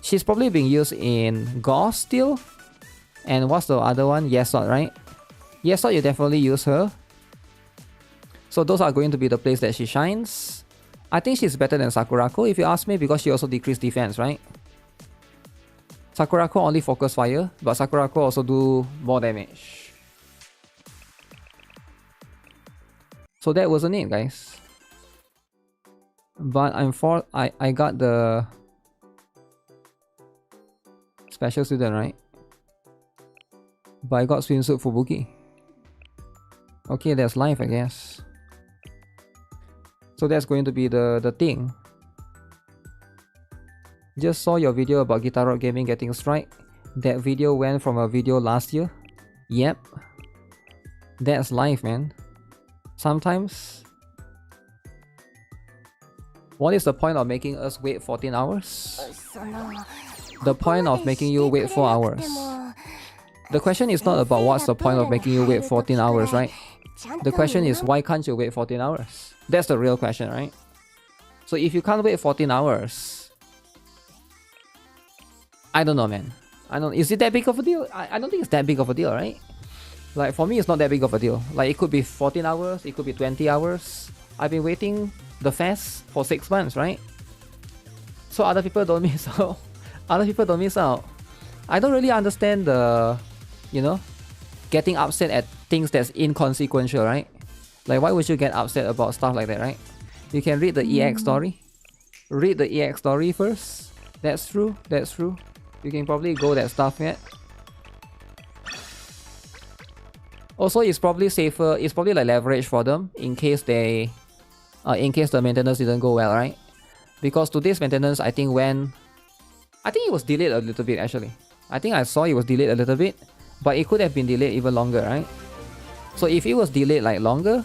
She's probably being used in Gauss still. And what's the other one? Yesod, right? Yesod, you definitely use her. So those are going to be the place that she shines. I think she's better than Sakurako if you ask me, because she also decreased defense, right? Sakurako only focus fire, but Sakurako also do more damage. So that wasn't it, guys. But I got the special student, right? But I got swimsuit Fubuki. Okay, that's life, I guess. So that's going to be the thing. Just saw your video about GuitarRock Gaming getting strike. That video went from a video last year. Yep. That's life, man. Sometimes... What is the point of making us wait 14 hours? the point of making you wait 4 hours? The question is not about what's the point of making you wait 14 hours, right? The question is why can't you wait 14 hours? That's the real question, right? So if you can't wait 14 hours, I don't know, man. Is it that big of a deal? I don't think it's that big of a deal, right? Like for me, it's not that big of a deal. Like it could be 14 hours, it could be 20 hours. I've been waiting the fest for 6 months, right? So other people don't miss out. Other people don't miss out. I don't really understand the, you know, getting upset at things that's inconsequential, right? Like why would you get upset about stuff like that, right? You can read the EX story. Read the EX story first. That's true, that's true. You can probably go that stuff yet. Also, it's probably safer, it's probably like leverage for them in case they, in case the maintenance didn't go well, right? Because today's maintenance, I think it was delayed a little bit actually. I think I saw it was delayed a little bit, but it could have been delayed even longer, right? So if it was delayed like longer,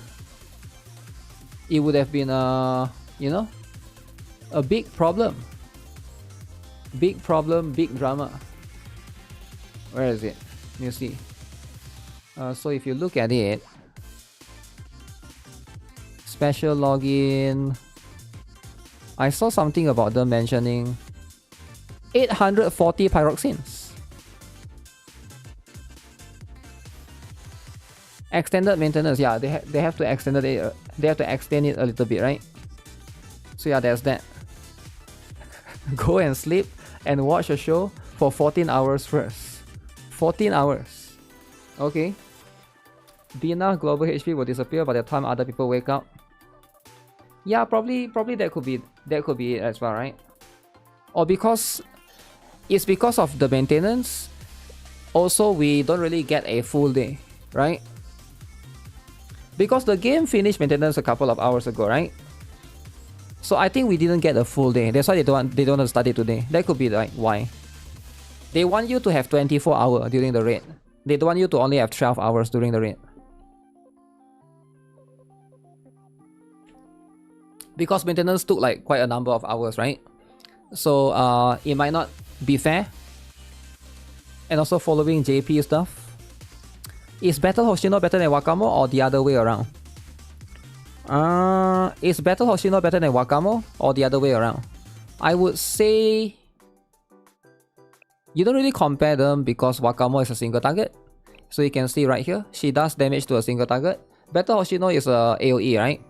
it would have been you know, a big problem. Big problem, big drama. Where is it? Let me see. So if you look at it, special login, I saw something about them mentioning 840 pyroxenes. Extended maintenance, yeah, they have to extend it. They have to extend it a little bit, right? So yeah, there's that. Go and sleep and watch a show for 14 hours first. 14 hours. Okay. Bina global HP will disappear by the time other people wake up. Yeah, probably that could be it as well, right? Or because it's because of the maintenance. Also, we don't really get a full day, right? Because the game finished maintenance a couple of hours ago, right? So I think we didn't get a full day. That's why they don't want to start it today. That could be like why. They want you to have 24 hours during the raid. They don't want you to only have 12 hours during the raid. Because maintenance took like quite a number of hours, right? So it might not be fair. And also following JP stuff. Is Battle Hoshino better than Wakamo or the other way around? Is Battle Hoshino better than Wakamo or the other way around? I would say you don't really compare them because Wakamo is a single target. So you can see right here, she does damage to a single target. Battle Hoshino is a AoE, right?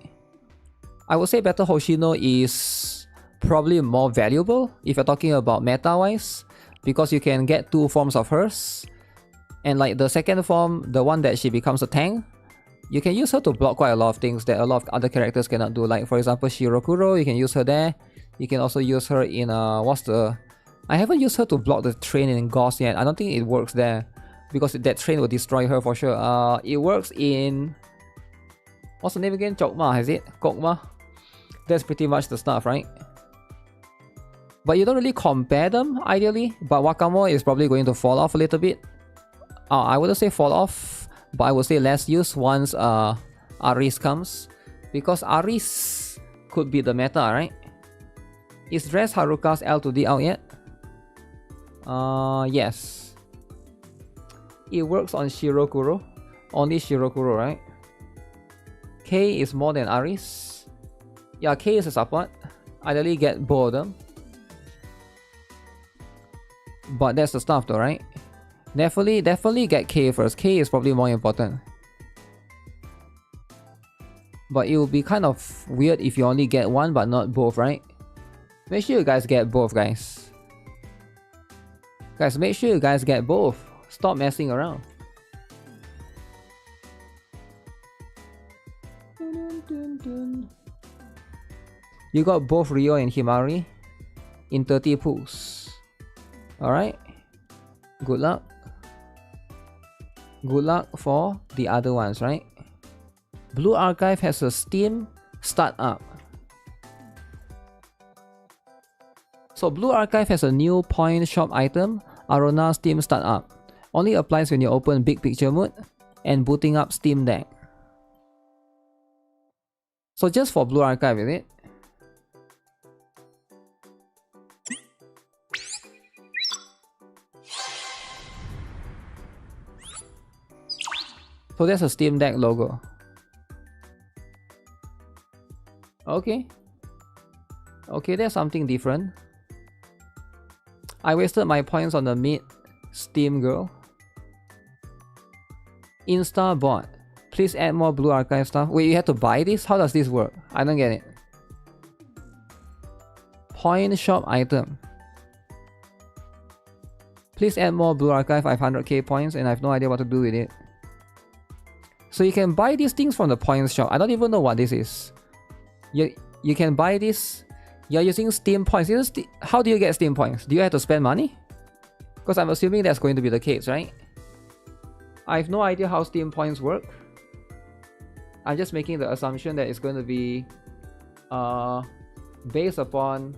I would say Battle Hoshino is probably more valuable if you're talking about meta-wise, because you can get 2 forms of hers. And like the second form, the one that she becomes a tank, you can use her to block quite a lot of things that a lot of other characters cannot do. Like for example, Shirokuro, you can use her there. You can also use her in I haven't used her to block the train in Gauss yet. I don't think it works there, because that train will destroy her for sure. It works in... what's the name again? Chokma, is it? Kokma? That's pretty much the stuff, right? But you don't really compare them, ideally. But Wakamo is probably going to fall off a little bit. I wouldn't say fall off, but I would say less use once Aris comes. Because Aris could be the meta, right? Is Dress Haruka's L2D out yet? Yes. It works on Shirokuro. Only Shirokuro, right? K is more than Aris. Yeah, K is a support. Ideally get both of them. But that's the stuff though, right? Definitely get K first. K is probably more important. But it will be kind of weird if you only get one but not both, right? Make sure you guys get both, guys. Guys, make sure you guys get both. Stop messing around. You got both Ryo and Himari in 30 pulls. Alright. Good luck. Good luck for the other ones, right? Blue Archive has a Steam startup. So Blue Archive has a new point shop item, Arona Steam startup. Only applies when you open Big Picture mode and booting up Steam Deck. So just for Blue Archive, is it? So that's a Steam Deck logo. Okay. Okay, that's something different. I wasted my points on the mid Steam girl. Insta bot. Please add more Blue Archive stuff. Wait, you have to buy this? How does this work? I don't get it. Point shop item. Please add more Blue Archive 500k points, and I have no idea what to do with it. So you can buy these things from the points shop. I don't even know what this is. You can buy this. You're using Steam points. How do you get Steam points? Do you have to spend money? Because I'm assuming that's going to be the case, right? I have no idea how Steam points work. I'm just making the assumption that it's going to be based upon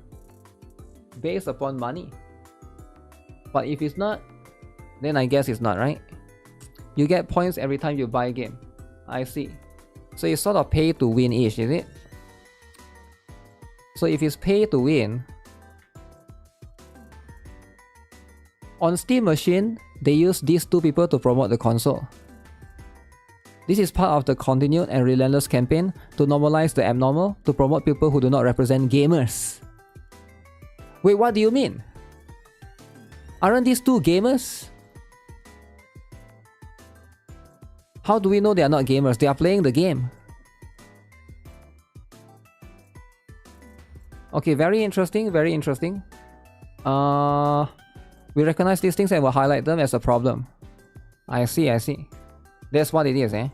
money. But if it's not, then I guess it's not, right? You get points every time you buy a game. I see. So it's sort of pay to win-ish, is it? So if it's pay to win, on Steam Machine, they use these two people to promote the console. This is part of the continued and relentless campaign to normalize the abnormal, to promote people who do not represent gamers. Wait, what do you mean? Aren't these two gamers? How do we know they are not gamers? They are playing the game. Okay, very interesting, very interesting. We recognize these things and will highlight them as a problem. I see, I see. That's what it is, eh?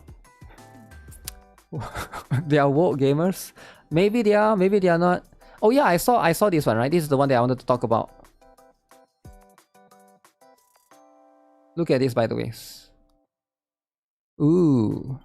They are woke gamers. Maybe they are, maybe they are not. Oh yeah, I saw this one, right? This is the one that I wanted to talk about. Look at this, by the way. Ooh.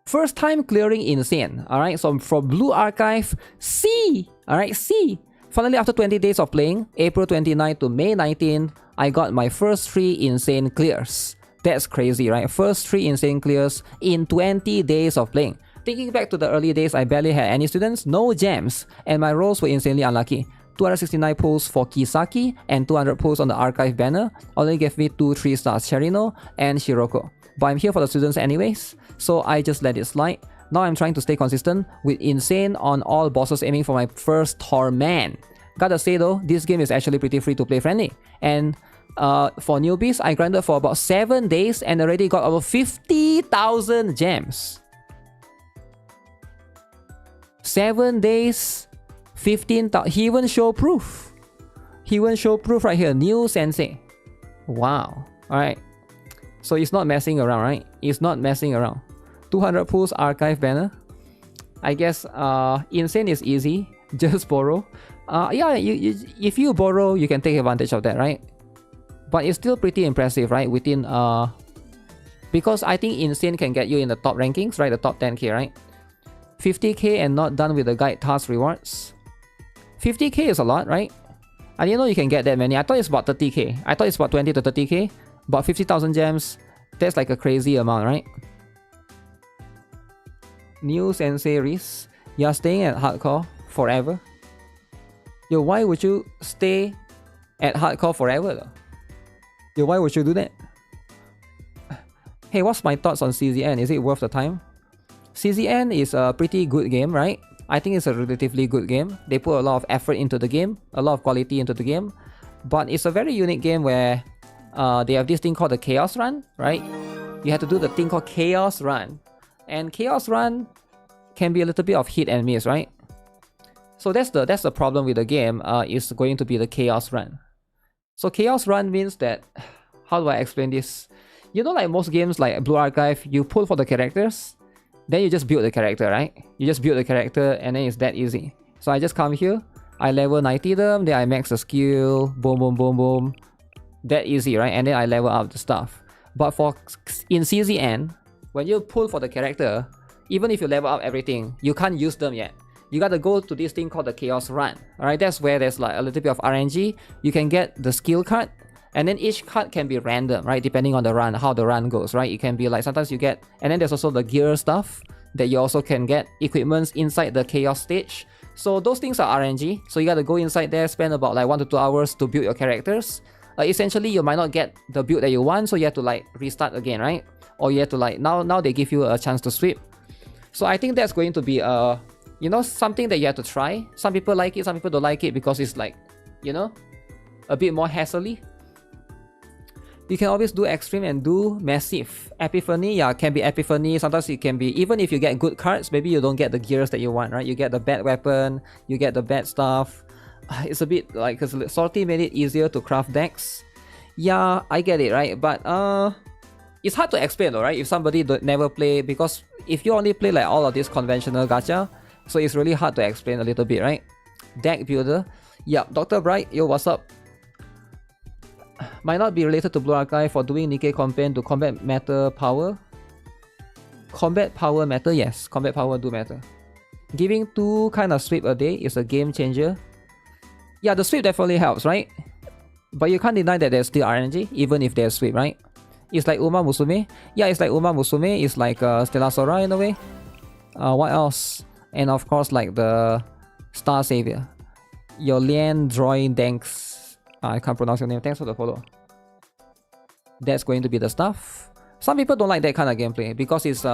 First time clearing insane. Alright, so from Blue Archive C. Alright, C. Finally, after 20 days of playing, April 29 to May 19, I got my first 3 insane clears. That's crazy, right? First 3 insane clears in 20 days of playing. Thinking back to the early days, I barely had any students, no gems, and my rolls were insanely unlucky. 269 pulls for Kisaki and 200 pulls on the archive banner only gave me 2 3 stars, Cherino and Shiroko. But I'm here for the students anyways, so I just let it slide. Now I'm trying to stay consistent with insane on all bosses, aiming for my first Torment. Gotta say though, this game is actually pretty free to play friendly. And for newbies, I grinded for about 7 days and already got over 50,000 gems. 7 days, 15,000. He even show proof. He even show proof right here. New Sensei. Wow. Alright. So it's not messing around, right? It's not messing around. 200 pulls archive banner. I guess insane is easy. Just borrow. Yeah, if you borrow, you can take advantage of that, right? But it's still pretty impressive, right? Within because I think insane can get you in the top rankings, right? The top 10k, right? 50k and not done with the guide task rewards. 50k is a lot, right? I didn't know you can get that many. I thought it's about 30k. I thought it's about 20 to 30k. But 50,000 gems, that's like a crazy amount, right? New Sensei Riz, you're staying at hardcore forever? Yo, why would you stay at hardcore forever though? Yo, why would you do that? Hey, what's my thoughts on CZN? Is it worth the time? CZN is a pretty good game, right? I think it's a relatively good game. They put a lot of effort into the game, a lot of quality into the game. But it's a very unique game where they have this thing called the Chaos Run, right? You have to do the thing called Chaos Run. And Chaos Run can be a little bit of hit and miss, right? So that's the problem with the game, is going to be the Chaos Run. So Chaos Run means that, how do I explain this? You know, like most games like Blue Archive, you pull for the characters, then you just build the character, right? You just build the character and then it's that easy. So I just come here, I level 90 them, then I max the skill, boom, boom, boom, boom. That easy, right? And then I level up the stuff. But in CZN, when you pull for the character, even if you level up everything, you can't use them yet. You gotta go to this thing called the Chaos Run. Alright, that's where there's like a little bit of RNG. You can get the skill card, and then each card can be random, right? Depending on the run, how the run goes, right? It can be like sometimes you get, and then there's also the gear stuff that you also can get equipments inside the Chaos stage. So those things are RNG. So you gotta go inside there, spend about like 1 to 2 hours to build your characters. Essentially, you might not get the build that you want, so you have to like restart again, right? or you have to like now they give you a chance to sweep. So I think that's going to be you know, something that you have to try. Some people like it, some people don't like it because it's like, you know, a bit more hassly. You can always do extreme and do massive. Epiphany, yeah, can be epiphany. Sometimes it can be, even if you get good cards, maybe you don't get the gears that you want, right? You get the bad weapon, you get the bad stuff. It's a bit like, because Salty made it easier to craft decks. Yeah, I get it, right? But it's hard to explain though, right? If somebody never play, because if you only play like all of this conventional gacha, so it's really hard to explain a little bit, right? Deck builder. Yeah, Dr. Bright, yo, what's up? Might not be related to Blue Archive for doing NIKKE campaign to combat matter power. Combat power matter, yes. Combat power do matter. Giving 2 kind of sweep a day is a game changer. Yeah, the sweep definitely helps, right? But you can't deny that there's still RNG, even if there's sweep, right? It's like Uma Musume. Yeah, it's like Uma Musume. It's like Stella Sora in a way. What else? And of course, like the Star Savior. Your Lian Drawing Danks. I can't pronounce your name. Thanks for the follow. That's going to be the stuff. Some people don't like that kind of gameplay because it's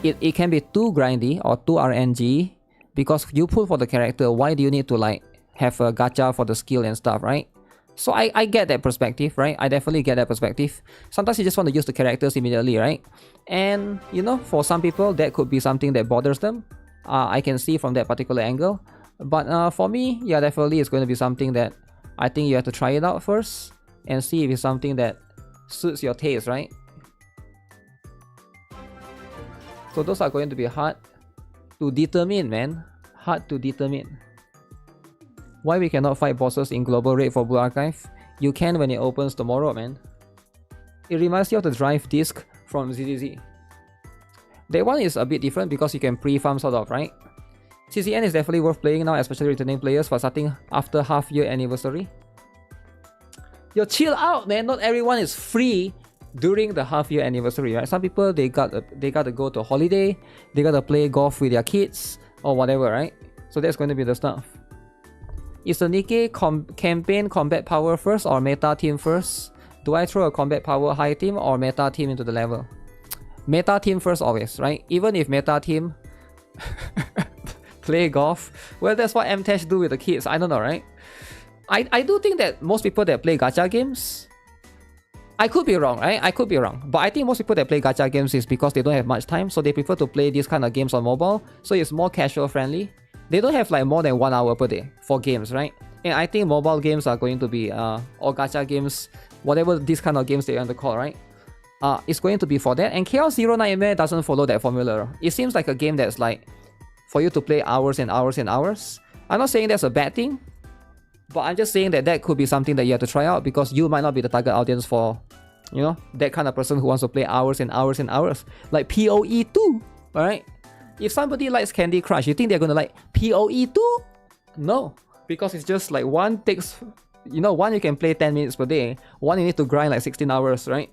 it can be too grindy or too RNG. Because you pull for the character, why do you need to like have a gacha for the skill and stuff, right? So I get that perspective, right? I definitely get that perspective. Sometimes you just want to use the characters immediately, right? And you know, for some people that could be something that bothers them. I can see from that particular angle. But for me, yeah, definitely it's going to be something that I think you have to try it out first and see if it's something that suits your taste, right? So those are going to be hard to determine, man. Hard to determine. Why we cannot fight bosses in global raid for Blue Archive? You can when it opens tomorrow, man. It reminds you of the drive disc from ZZZ. That one is a bit different because you can pre-farm sort of, right? CCN is definitely worth playing now, especially returning players for starting after half-year anniversary. Yo, chill out, man. Not everyone is free during the half-year anniversary, right? Some people they gotta go to holiday, they gotta play golf with their kids or whatever, right? So that's going to be the stuff. Is the NIKKE campaign combat power first or meta team first? Do I throw a combat power high team or meta team into the level? Meta team first always, right? Even if meta team play golf, well, that's what MTech do with the kids. I don't know, right? I do think that most people that play gacha games, I could be wrong, right? I could be wrong, but I think most people that play gacha games is because they don't have much time, so they prefer to play these kind of games on mobile, so it's more casual friendly. They don't have like more than 1 hour per day for games, right? And I think mobile games are going to be or gacha games, whatever these kind of games they want to call, right? It's going to be for that. And Chaos Zero Nightmare doesn't follow that formula. It seems like a game that's like for you to play hours and hours and hours. I'm not saying that's a bad thing, but I'm just saying that that could be something that you have to try out because you might not be the target audience for, you know, that kind of person who wants to play hours and hours and hours. Like PoE 2, alright? If somebody likes Candy Crush, you think they're gonna like PoE 2? No, because it's just like one takes, you know, one you can play 10 minutes per day, one you need to grind like 16 hours, right?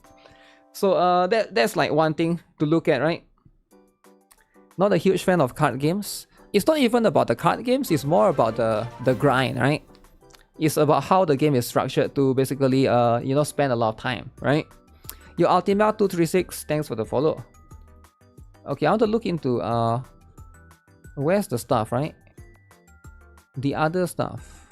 So that's like one thing to look at, right? Not a huge fan of card games. It's not even about the card games, it's more about the grind, right? It's about how the game is structured to basically, you know, spend a lot of time, right? Your Ultima 236, thanks for the follow. Okay, I want to look into, where's the stuff, right? The other stuff.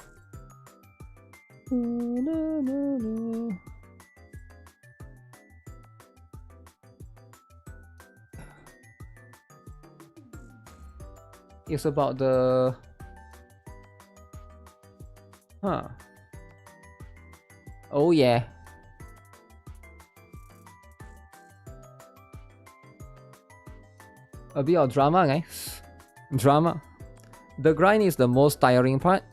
It's about the... Huh. Oh yeah. A bit of drama, guys. Drama. The grind is the most tiring part.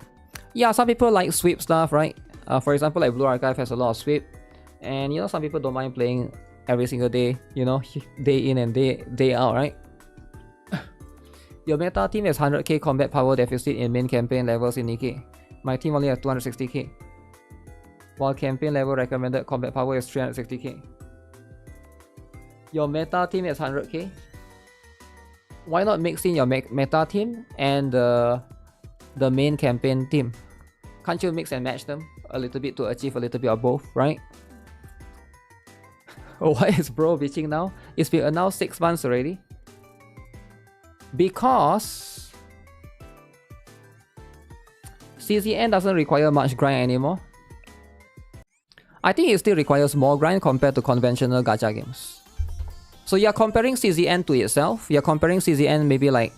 Yeah, some people like sweep stuff, right? For example, like Blue Archive has a lot of sweep. And you know, some people don't mind playing every single day, you know, day in and day out, right? Your meta team has 100k combat power deficit in main campaign levels in NIKKE. My team only has 260k. While campaign level recommended combat power is 360k. Your meta team has 100k. Why not mix in your meta team and the main campaign team? Can't you mix and match them a little bit to achieve a little bit of both, right? Why is bro bitching now? It's been announced 6 months already. Because CZN doesn't require much grind anymore. I think it still requires more grind compared to conventional gacha games. So you're comparing CZN to itself. You're comparing CZN maybe like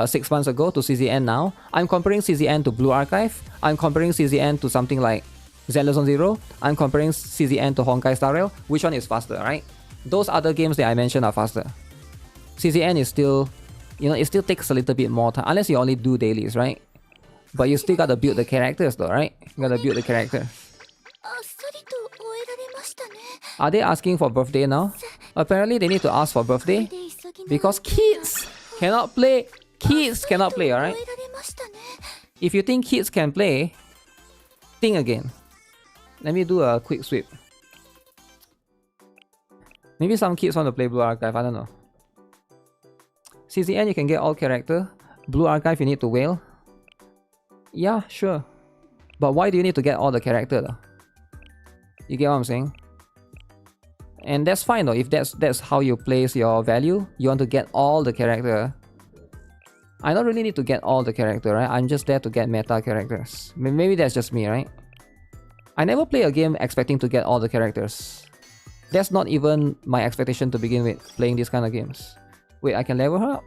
6 months ago to CZN now. I'm comparing CZN to Blue Archive. I'm comparing CZN to something like Zenless on Zero. I'm comparing CZN to Honkai Star Rail. Which one is faster, right? Those other games that I mentioned are faster. CZN is still, you know, it still takes a little bit more time. Unless you only do dailies, right? But you still gotta build the characters though, right? You gotta build the characters. Are they asking for birthday now? Apparently they need to ask for birthday. Because kids cannot play. Kids cannot play, alright? If you think kids can play, think again. Let me do a quick sweep. Maybe some kids want to play Blue Archive, I don't know. CZN you can get all character. Blue Archive you need to whale. Yeah, sure. But why do you need to get all the character though? You get what I'm saying? And that's fine though, if that's how you place your value. You want to get all the character. I don't really need to get all the character, right? I'm just there to get meta characters. Maybe that's just me, right? I never play a game expecting to get all the characters. That's not even my expectation to begin with, playing these kind of games. Wait, I can level her up?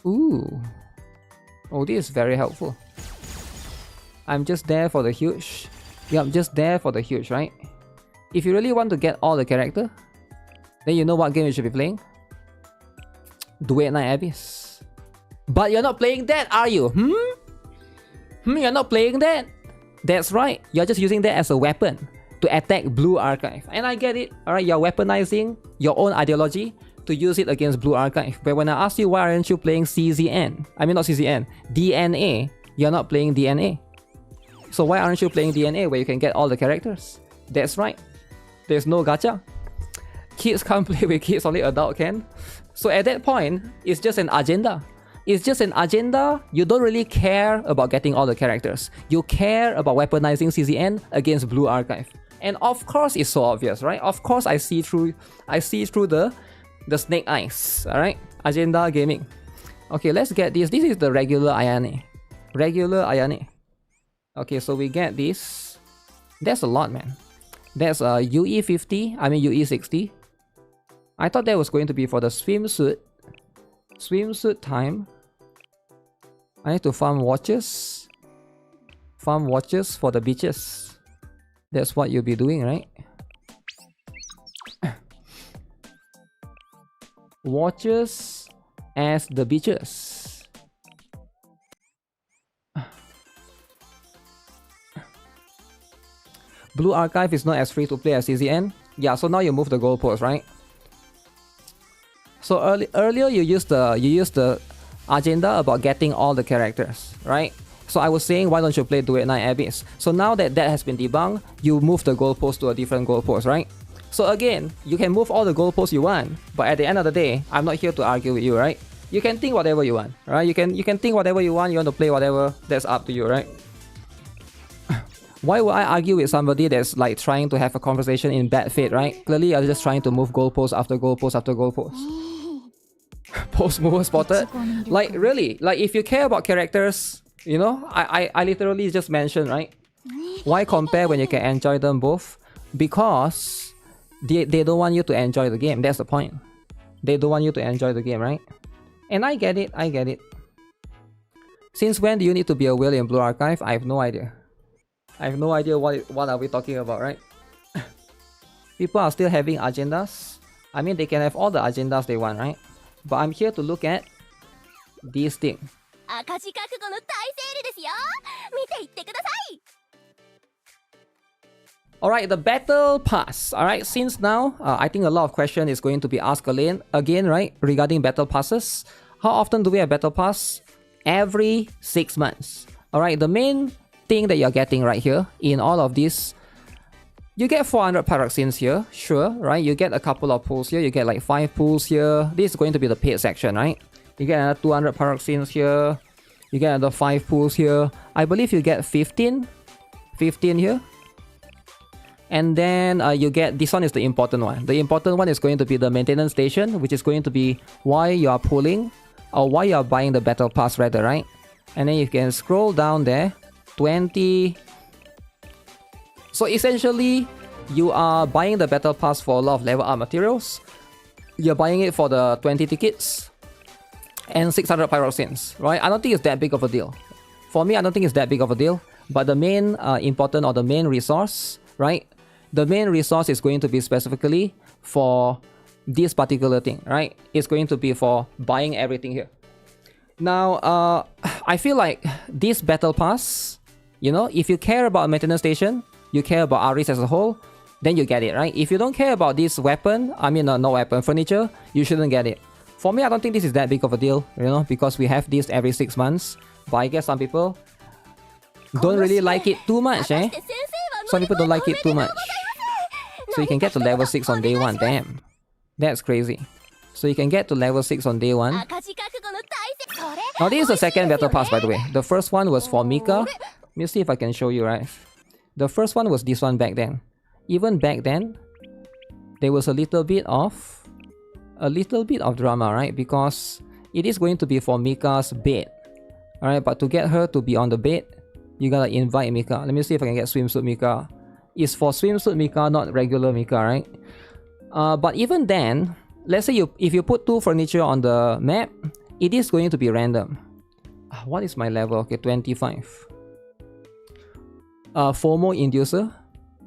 Ooh. Oh, this is very helpful. I'm just there for the huge. Yeah, I'm just there for the huge, right? If you really want to get all the character, then you know what game you should be playing? Duet Night Abyss. But you're not playing that, are you? You're not playing that? That's right, you're just using that as a weapon to attack Blue Archive. And I get it, alright, you're weaponizing your own ideology to use it against Blue Archive. But when I ask you why aren't you playing CZN, I mean not CZN, DNA, you're not playing DNA. So why aren't you playing DNA where you can get all the characters? That's right, there's no gacha. Kids can't play with kids, only adult can. So at that point, it's just an agenda. It's just an agenda. You don't really care about getting all the characters. You care about weaponizing CZN against Blue Archive. And of course it's so obvious, right? Of course I see through the snake eyes, alright? Agenda gaming. Okay, let's get this. This is the regular Ayane. Regular Ayane. Okay, so we get this. That's a lot, man. That's a UE50, I mean UE60. I thought that was going to be for the swimsuit. Swimsuit time. I need to farm watches. Farm watches for the beaches. That's what you'll be doing, right? Watches as the beaches. Blue Archive is not as free to play as CZN. Yeah, so now you move the goalpost, right? So earlier you used the agenda about getting all the characters, right? So I was saying, why don't you play Duet Night Abyss? So now that has been debunked, you move the goalpost to a different goalpost, right? So again, you can move all the goalposts you want, but at the end of the day, I'm not here to argue with you, right? You can think whatever you want, right? You can think whatever you want. You want to play whatever, that's up to you, right? Why would I argue with somebody that's like trying to have a conversation in bad faith, right? Clearly, you're just trying to move goalpost after goalpost after goalpost. Post mover spotted. Like really, like if you care about characters, you know, I literally just mentioned, right? Why compare when you can enjoy them both? Because they don't want you to enjoy the game. That's the point. They don't want you to enjoy the game, right? And I get it, I get it. Since when do you need to be a whale in Blue Archive? I have no idea. I have no idea what are we talking about, right? People are still having agendas. I mean, they can have all the agendas they want, right? But I'm here to look at this thing. Alright, the battle pass. Alright, since now, I think a lot of question is going to be asked again, right? Regarding battle passes. How often do we have battle pass? Every 6 months. Alright, the main thing that you're getting right here in all of this, you get 400 pyroxenes here, sure, right? You get a couple of pools here, you get like 5 pools here. This is going to be the paid section, right? You get another 200 pyroxenes here, you get another 5 pools here. I believe you get 15 here. And then you get, this one is the important one. The important one is going to be the maintenance station, which is going to be why you are pulling, or why you are buying the battle pass rather, right? And then you can scroll down there, 20. So essentially, you are buying the battle pass for a lot of level up materials. You're buying it for the 20 tickets and 600 pyroxenes, right? I don't think it's that big of a deal. For me, I don't think it's that big of a deal. But the main important, or the main resource, right? The main resource is going to be specifically for this particular thing, right? It's going to be for buying everything here. Now, I feel like this battle pass, you know, if you care about maintenance station, you care about Aris as a whole, then you get it, right? If you don't care about this weapon, I mean, no weapon, furniture, you shouldn't get it. For me, I don't think this is that big of a deal, you know, because we have this every 6 months. But I guess some people don't really like it too much, eh? Some people don't like it too much. So you can get to level 6 on day 1, damn. That's crazy. So you can get to level 6 on day 1. Now this is the second battle pass, by the way. The first one was for Mika. Let me see if I can show you, right? The first one was this one back then. Even back then, there was a little bit of drama, right? Because it is going to be for Mika's bed. Alright, but to get her to be on the bed, you gotta invite Mika. Let me see if I can get swimsuit Mika. It's for swimsuit Mika, not regular Mika, right? But even then, let's say if you put 2 furniture on the map, it is going to be random. What is my level? Okay, 25. FOMO inducer.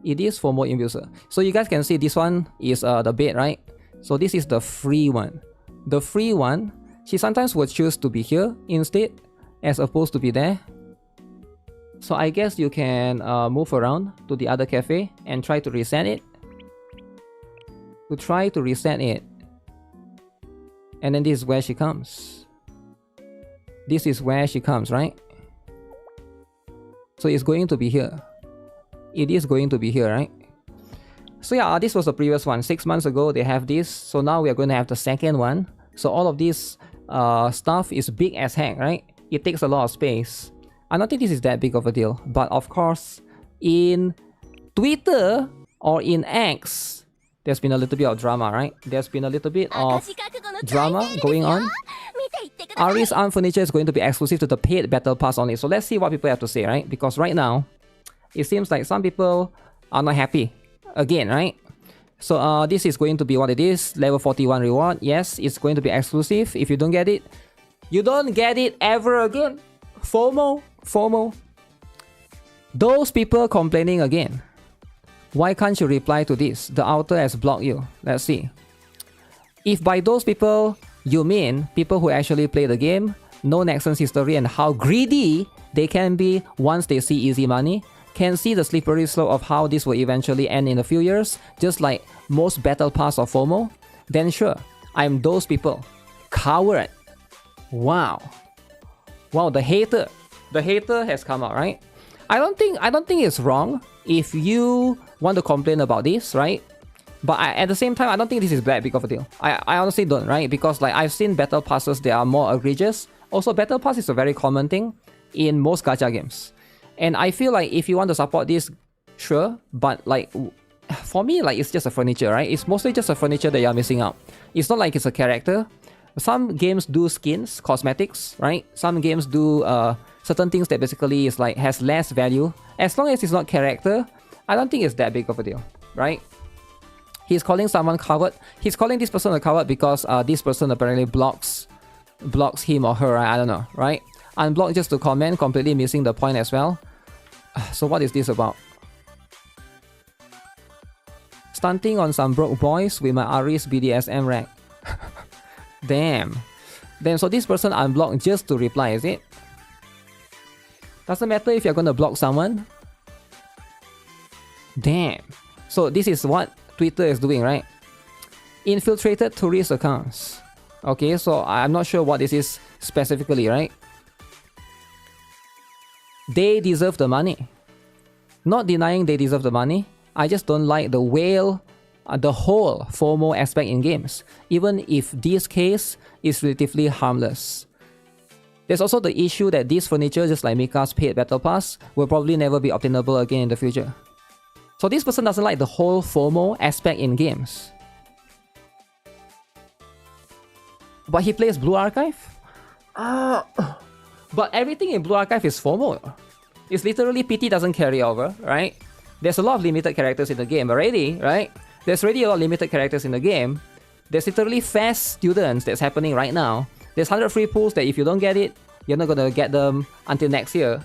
It is FOMO inducer. So you guys can see this one is the bed, right? So this is the free one. The free one, she sometimes would choose to be here instead, as opposed to be there. So I guess you can move around to the other cafe and try to reset it. And then this is where she comes. This is where she comes, right? So it's going to be here. It is going to be here, right? So yeah, this was the previous one. 6 months ago, they have this. So now we are going to have the second one. So all of this stuff is big as heck, right? It takes a lot of space. I don't think this is that big of a deal. But of course, in Twitter or in X, there's been a little bit of drama, right? There's been a little bit of drama going on. Ari's arm furniture is going to be exclusive to the paid battle pass only. So let's see what people have to say, right? Because right now, it seems like some people are not happy. Again, right? So this is going to be what it is. Level 41 reward. Yes, it's going to be exclusive. If you don't get it, you don't get it ever again. FOMO. FOMO. Those people complaining again. Why can't you reply to this? The author has blocked you. Let's see. If by those people, you mean people who actually play the game, know Nexon's history and how greedy they can be once they see easy money, can see the slippery slope of how this will eventually end in a few years, just like most battle pass or FOMO, then sure, I'm those people. Coward. Wow. Wow, the hater has come out, right? I don't think it's wrong if you want to complain about this, right? But at the same time, I don't think this is that big of a deal. I honestly don't, right? Because like I've seen battle passes that are more egregious. Also, battle pass is a very common thing in most gacha games. And I feel like if you want to support this, sure. But like, for me, like it's just a furniture, right? It's mostly just a furniture that you're missing out. It's not like it's a character. Some games do skins, cosmetics, right? Some games do certain things that basically is like has less value. As long as it's not character, I don't think it's that big of a deal, right? He's calling someone coward. He's calling this person a coward because this person apparently blocks him or her, right? I don't know, right? Unblock just to comment, completely missing the point as well. So what is this about? Stunting on some broke boys with my Aris BDSM rack. Damn. Then so this person unblocked just to reply, is it? Doesn't matter if you're gonna block someone. Damn. So this is what Twitter is doing, right? Infiltrated tourist accounts. Okay, so I'm not sure what this is specifically, right? They deserve the money. Not denying they deserve the money. I just don't like the whole FOMO aspect in games, even if this case is relatively harmless. There's also the issue that this furniture, just like Mika's paid battle pass, will probably never be obtainable again in the future. So this person doesn't like the whole FOMO aspect in games. But he plays Blue Archive? But everything in Blue Archive is FOMO. It's literally PT doesn't carry over, right? There's a lot of limited characters in the game already, right? There's already a lot of limited characters in the game. There's literally fast students that's happening right now. There's 100 free pools that if you don't get it, you're not gonna get them until next year.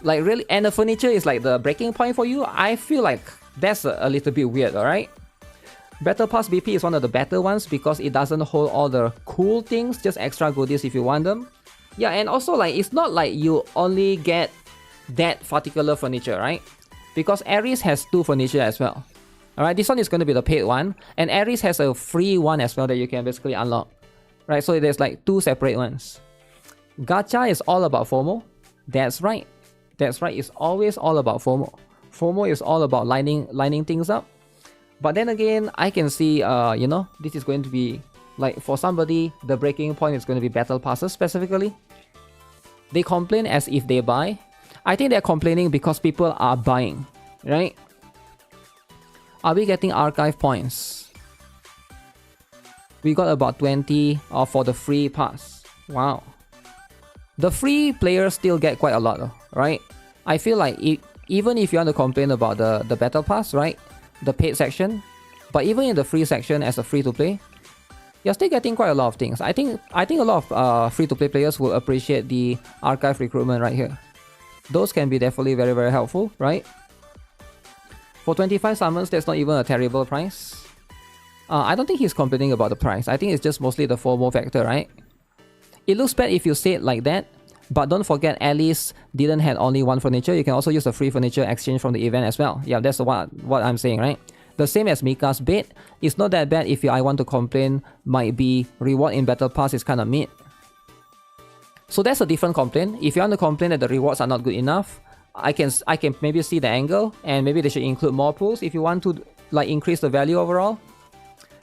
Like really, and the furniture is like the breaking point for you. I feel like that's a little bit weird, alright? Battle Pass BP is one of the better ones because it doesn't hold all the cool things, just extra goodies if you want them. Yeah, and also like it's not like you only get that particular furniture, right? Because Ares has 2 furniture as well. Alright, this one is going to be the paid one, and Ares has a free one as well that you can basically unlock. Right, so there's like 2 separate ones. Gacha is all about FOMO. That's right. That's right, it's always all about FOMO. FOMO is all about lining things up. But then again, I can see, you know, this is going to be, like, for somebody, the breaking point is going to be battle passes specifically. They complain as if they buy. I think they're complaining because people are buying, right? Are we getting archive points? We got about 20 for the free pass. Wow. The free players still get quite a lot, right? I feel like even if you want to complain about the battle pass, right? The paid section, but even in the free section as a free-to-play, you're still getting quite a lot of things. I think a lot of free-to-play players will appreciate the archive recruitment right here. Those can be definitely very, very helpful, right? For 25 summons, that's not even a terrible price. I don't think he's complaining about the price. I think it's just mostly the FOMO factor, right? It looks bad if you say it like that, but don't forget Alice didn't have only 1 furniture. You can also use the free furniture exchange from the event as well. Yeah, that's what I'm saying, right? The same as Mika's bed. It's not that bad if I want to complain might be reward in Battle Pass is kind of mid. So that's a different complaint. If you want to complain that the rewards are not good enough, I can maybe see the angle, and maybe they should include more pools if you want to like increase the value overall.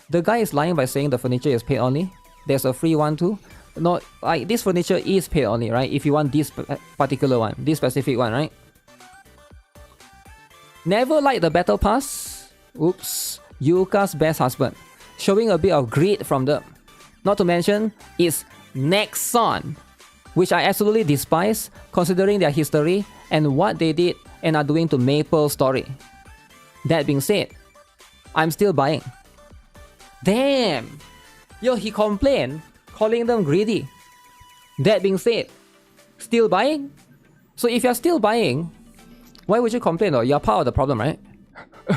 The guy is lying by saying the furniture is paid only. There's a free one too. No, like this furniture is paid only, right? If you want this particular one, this specific one, right? Never like the battle pass. Oops. Yuka's best husband. Showing a bit of greed from them. Not to mention, it's Nexon, which I absolutely despise considering their history and what they did and are doing to Maple Story. That being said, I'm still buying. Damn! Yo, he complained, calling them greedy. That being said, still buying? So if you're still buying, why would you complain though? You're part of the problem, right?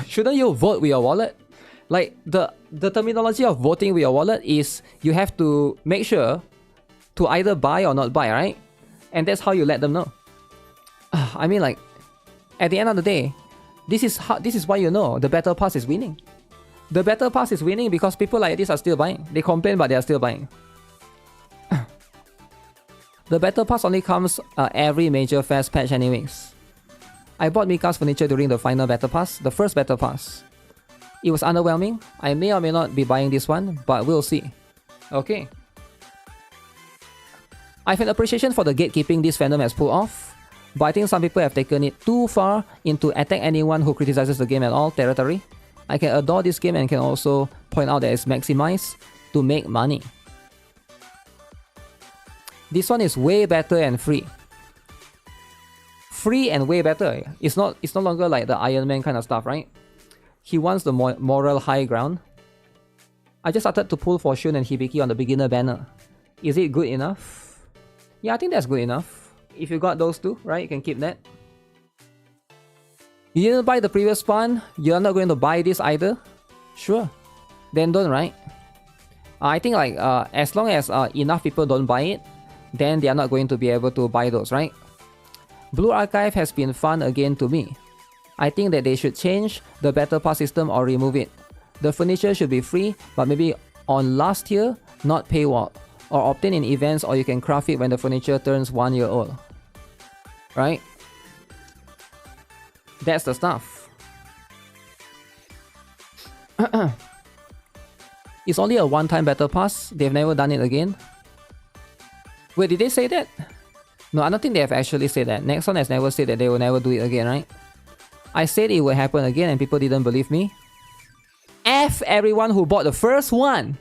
Shouldn't you vote with your wallet? Like, the terminology of voting with your wallet is you have to make sure to either buy or not buy, right? And that's how you let them know. I mean, like, at the end of the day, this is why you know the battle pass is winning. The battle pass is winning because people like this are still buying. They complain, but they are still buying. The battle pass only comes every major fast patch anyways. I bought Mika's furniture during the final battle pass, the first battle pass. It was underwhelming. I may or may not be buying this one, but we'll see. Okay. I have an appreciation for the gatekeeping this fandom has pulled off, but I think some people have taken it too far into attack anyone who criticizes the game at all territory. I can adore this game and can also point out that it's maximized to make money. This one is way better and free. Free and way better. It's no longer like the Iron Man kind of stuff, right? He wants the moral high ground. I just started to pull for Shun and Hibiki on the beginner banner. Is it good enough? Yeah, I think that's good enough. If you got those two, right, you can keep that. You didn't buy the previous one, you're not going to buy this either? Sure. Then don't, right? I think like as long as enough people don't buy it, then they are not going to be able to buy those, right? Blue Archive has been fun again to me. I think that they should change the battle pass system or remove it. The furniture should be free, but maybe on last tier, not paywall. Or obtain in events, or you can craft it when the furniture turns 1 year old. Right? That's the stuff. It's only a one-time battle pass. They've never done it again. Wait, did they say that? No, I don't think they have actually said that. Nexon has never said that they will never do it again, right? I said it would happen again and people didn't believe me. F everyone who bought the first one!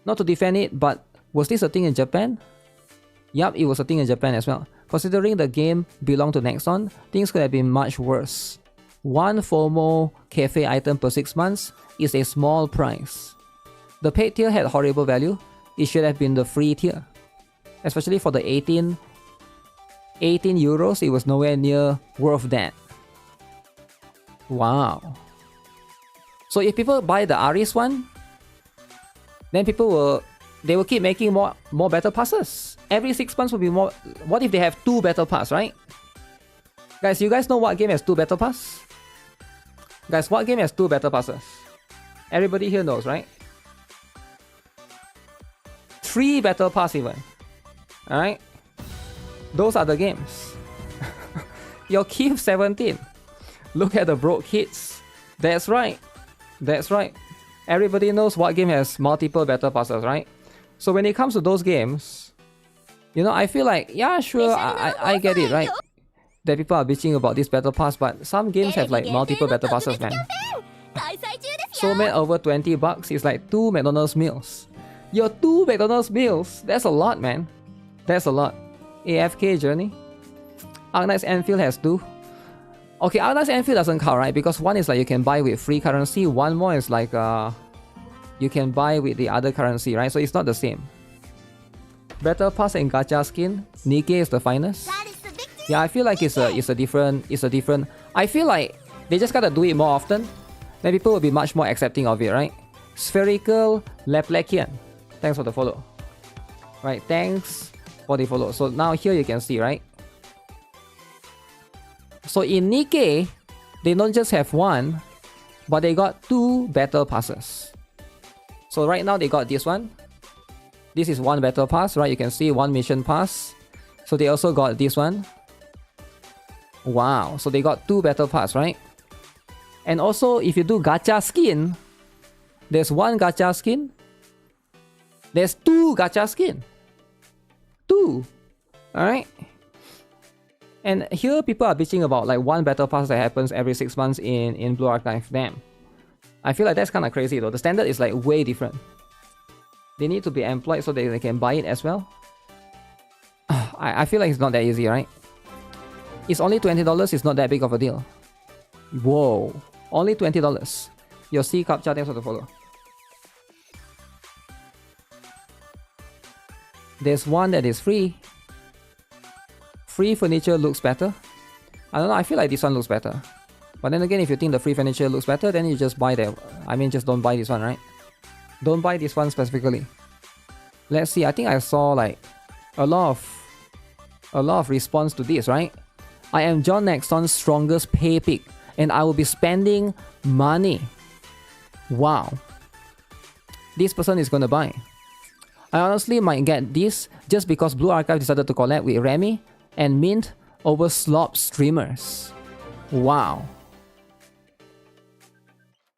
Not to defend it, but was this a thing in Japan? Yup, it was a thing in Japan as well. Considering the game belonged to Nexon, things could have been much worse. One FOMO cafe item per 6 months is a small price. The paid tier had horrible value. It should have been the free tier. Especially for the 18 euros, it was nowhere near worth that. Wow. So if people buy the Aris one, then people will keep making more battle passes. Every 6 months will be more. What if they have 2 battle pass, right? Guys, you guys know what game has 2 battle pass? Guys, what game has 2 battle passes? Everybody here knows, right? 3 battle pass even. Alright? Those are the games. Your Keith 17. Look at the broke hits. That's right. That's right. Everybody knows what game has multiple battle passes, right? So when it comes to those games, you know, I feel like, yeah, sure, I get it, right? That people are bitching about this battle pass, but some games have like multiple battle passes, man. So man, over 20 bucks is like 2 McDonald's meals. Your 2 McDonald's meals, that's a lot, man. That's a lot. AFK Journey. Arknight's Anfield has 2. Okay, Arknight's Anfield doesn't count, right? Because one is like you can buy with free currency, one more is like you can buy with the other currency, right? So it's not the same. Battle Pass and Gacha skin, NIKKE is the finest. Yeah, I feel like it's a different. I feel like they just gotta do it more often. Then people will be much more accepting of it, right? Spherical Leplakian. Thanks for the follow. Right, thanks for the follow. So now here you can see, right? So in NIKKE, they don't just have 1, but they got 2 battle passes. So right now they got this one. This is 1 battle pass, right? You can see 1 mission pass. So they also got this one. Wow, so they got 2 battle pass, right? And also if you do gacha skin, there's 1 gacha skin. There's 2 gacha skin. 2. Alright? And here people are bitching about like 1 battle pass that happens every 6 months in Blue Archive. Damn. I feel like that's kind of crazy though. The standard is like way different. They need to be employed so they can buy it as well. I feel like it's not that easy, right? It's only $20, it's not that big of a deal. Whoa. Only $20. Your C Captcha, thanks for the follow. There's one that is free. Free furniture looks better. I don't know, I feel like this one looks better. But then again, if you think the free furniture looks better, then you just buy that. I mean, just don't buy this one, right? Don't buy this one specifically. Let's see, I think I saw like a lot of response to this, right? I am John Nexon's strongest pay pick, and I will be spending money. Wow. This person is gonna buy. I honestly might get this just because Blue Archive decided to collab with Remy and Mint over slop streamers. Wow.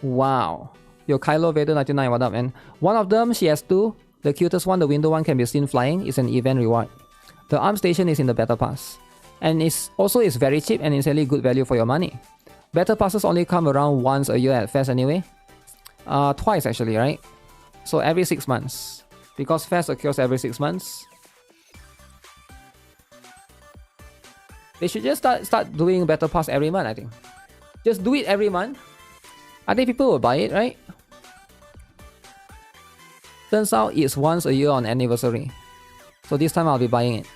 Wow. Yo, Kylo Vader 99, what up, man? One of them, she has 2. The cutest one, the window one, can be seen flying. It's an event reward. The arm station is in the battle pass. And it's very cheap and insanely good value for your money. Battle passes only come around once a year at Fest anyway. Twice actually, right? So every 6 months. Because Fest occurs every 6 months. They should just start doing battle pass every month, I think. Just do it every month. I think people will buy it, right? Turns out it's once a year on anniversary. So this time I'll be buying it.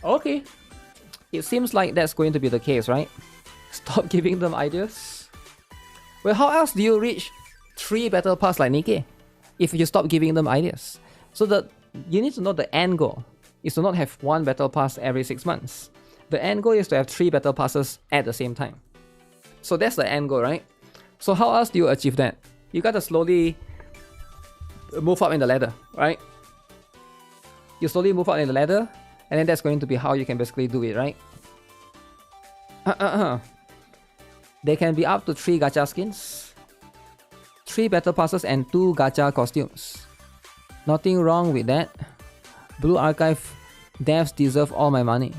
Okay. It seems like that's going to be the case, right? Stop giving them ideas. Well, how else do you reach 3 battle pass like NIKKE? If you stop giving them ideas. So you need to know the end goal is to not have 1 battle pass every 6 months. The end goal is to have 3 battle passes at the same time. So that's the end goal, right? So how else do you achieve that? You gotta slowly move up in the ladder, right? You slowly move up in the ladder, and then that's going to be how you can basically do it, right? There can be up to 3 gacha skins, 3 battle passes, and 2 gacha costumes. Nothing wrong with that. Blue Archive devs deserve all my money.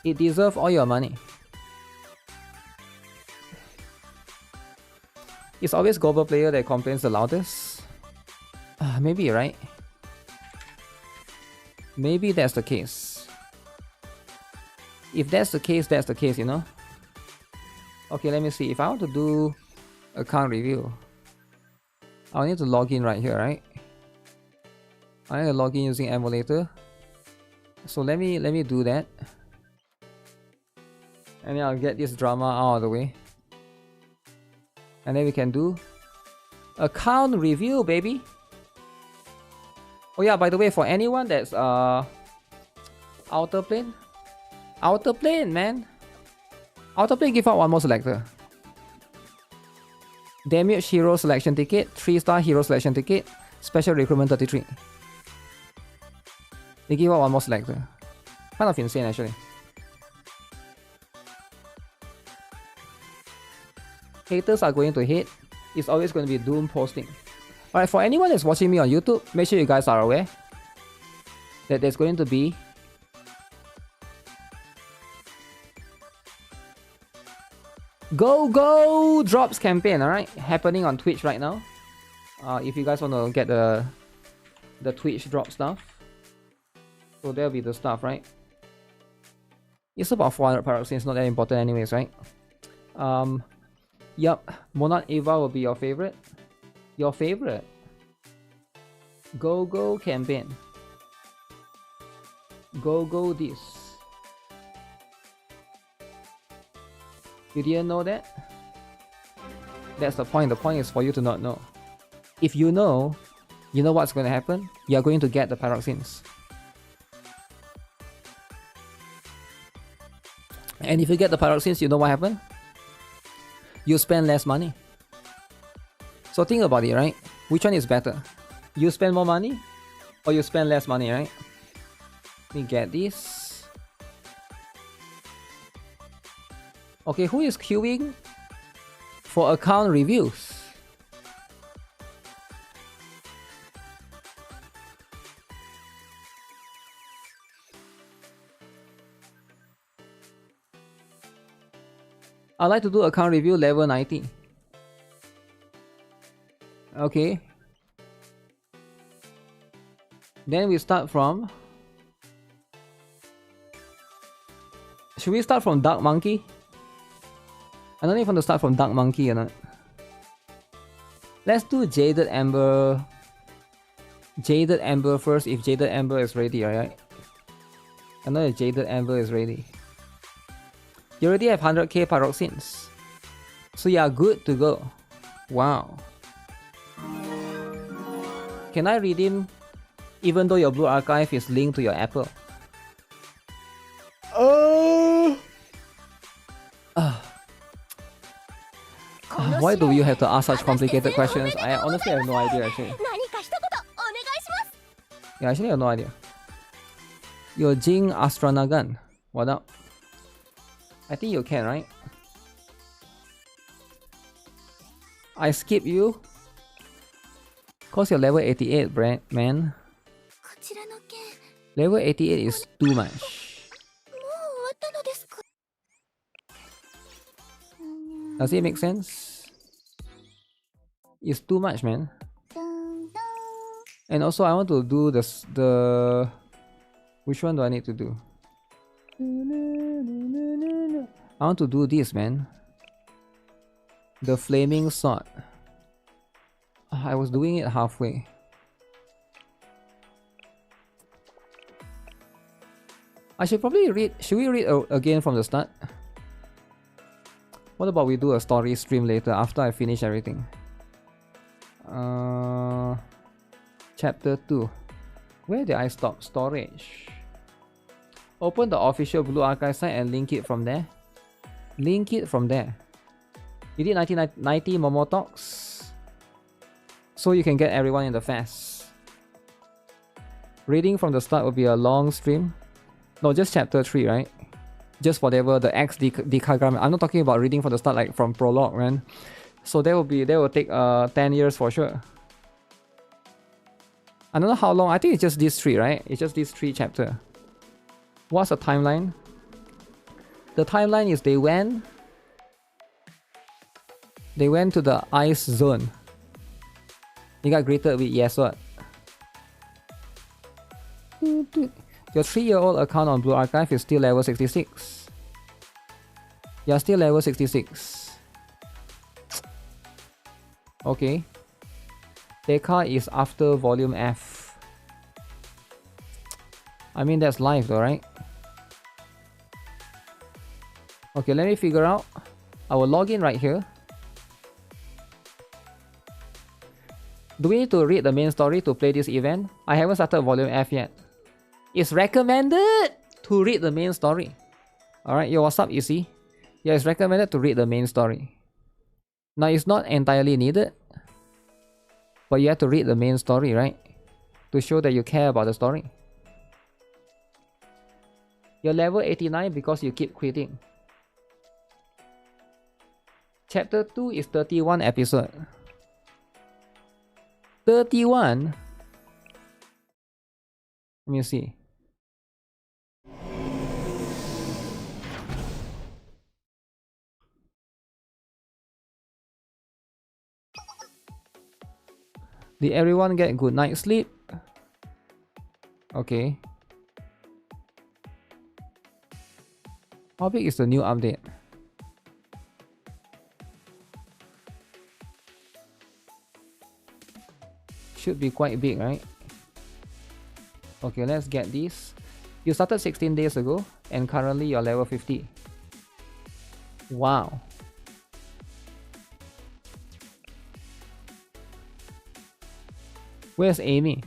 It deserves all your money. It's always global player that complains the loudest. Maybe, right? Maybe that's the case. If that's the case, that's the case, you know? Okay, let me see. If I want to do account review, I'll need to log in right here, right? I need to log in using emulator. So let me do that. And then I'll get this drama out of the way. And then we can do account review, baby. Oh yeah, by the way, for anyone that's outer plane, man. Outer plane give out one more selector. Damage hero selection ticket, 3-star hero selection ticket, special recruitment 33. They give out one more selector. Kind of insane actually. Haters are going to hate. It's always going to be doom posting. Alright, for anyone that's watching me on YouTube, make sure you guys are aware that there's going to be Go drops campaign, alright? Happening on Twitch right now. If you guys want to get the Twitch drop stuff. So there'll be the stuff, right? It's about 400 paroxysms, not that important anyways, right? Yup, Monarch Eva will be your favorite. Your favorite. Go campaign. Go this. You didn't know that? That's the point. The point is for you to not know. If you know what's going to happen. You're going to get the paroxysms. And if you get the paroxysms, you know what happened? You spend less money. So think about it, right? Which one is better? You spend more money or you spend less money, right? Let me get this. Okay, who is queuing for account reviews? I'd like to do account review level 90. Okay. Then we start from... Should we start from Dark Monkey? I don't know if I want to start from Dark Monkey or not. Let's do Jaded Amber. Jaded Amber first if Jaded Amber is ready, alright? I know that Jaded Amber is ready. You already have 100k paroxysms. So you are good to go. Wow. Can I redeem even though your Blue Archive is linked to your Apple? Why do you have to ask such complicated questions? I honestly have no idea actually. Yeah, actually I have no idea. Yo, Jing Astranagan. What up? I think you can, right? I skip you cause you're level 88, man. Level 88 is too much. Does it make sense? It's too much, man. And also I want to do the which one do I need to do? I want to do this, man. The flaming sword. I was doing it halfway. I should probably read. Should we read again from the start? What about we do a story stream later after I finish everything? Chapter 2. Where did I stop? Storage. Open the official Blue Archive site and link it from there. Link it from there. You did 90 Momo Talks. So you can get everyone in the fast. Reading from the start will be a long stream. No, just chapter 3, right? Just whatever the X decagram. I'm not talking about reading from the start, like from prologue, man. So that will take 10 years for sure. I don't know how long. I think it's just these 3, right? It's just these 3 chapters. What's the timeline? The timeline is they went to the ice zone. They got greeted with yes what? Your 3-year-old account on Blue Archive is still level 66. You're still level 66. Okay. Dekka is after volume F. I mean, that's life though, right? Okay, let me figure out. I will log in right here. Do we need to read the main story to play this event? I haven't started volume F yet. It's recommended to read the main story. Alright, yo, what's up, Easy? Yeah, it's recommended to read the main story. Now, it's not entirely needed, but you have to read the main story, right? To show that you care about the story. You're level 89 because you keep quitting. Chapter 2 is 31 episode. 31? Let me see. Did everyone get good night's sleep? Okay. How big is the new update? Should be quite big, right? Okay, let's get this. You started 16 days ago and currently you're level 50. Wow. Where's Amy?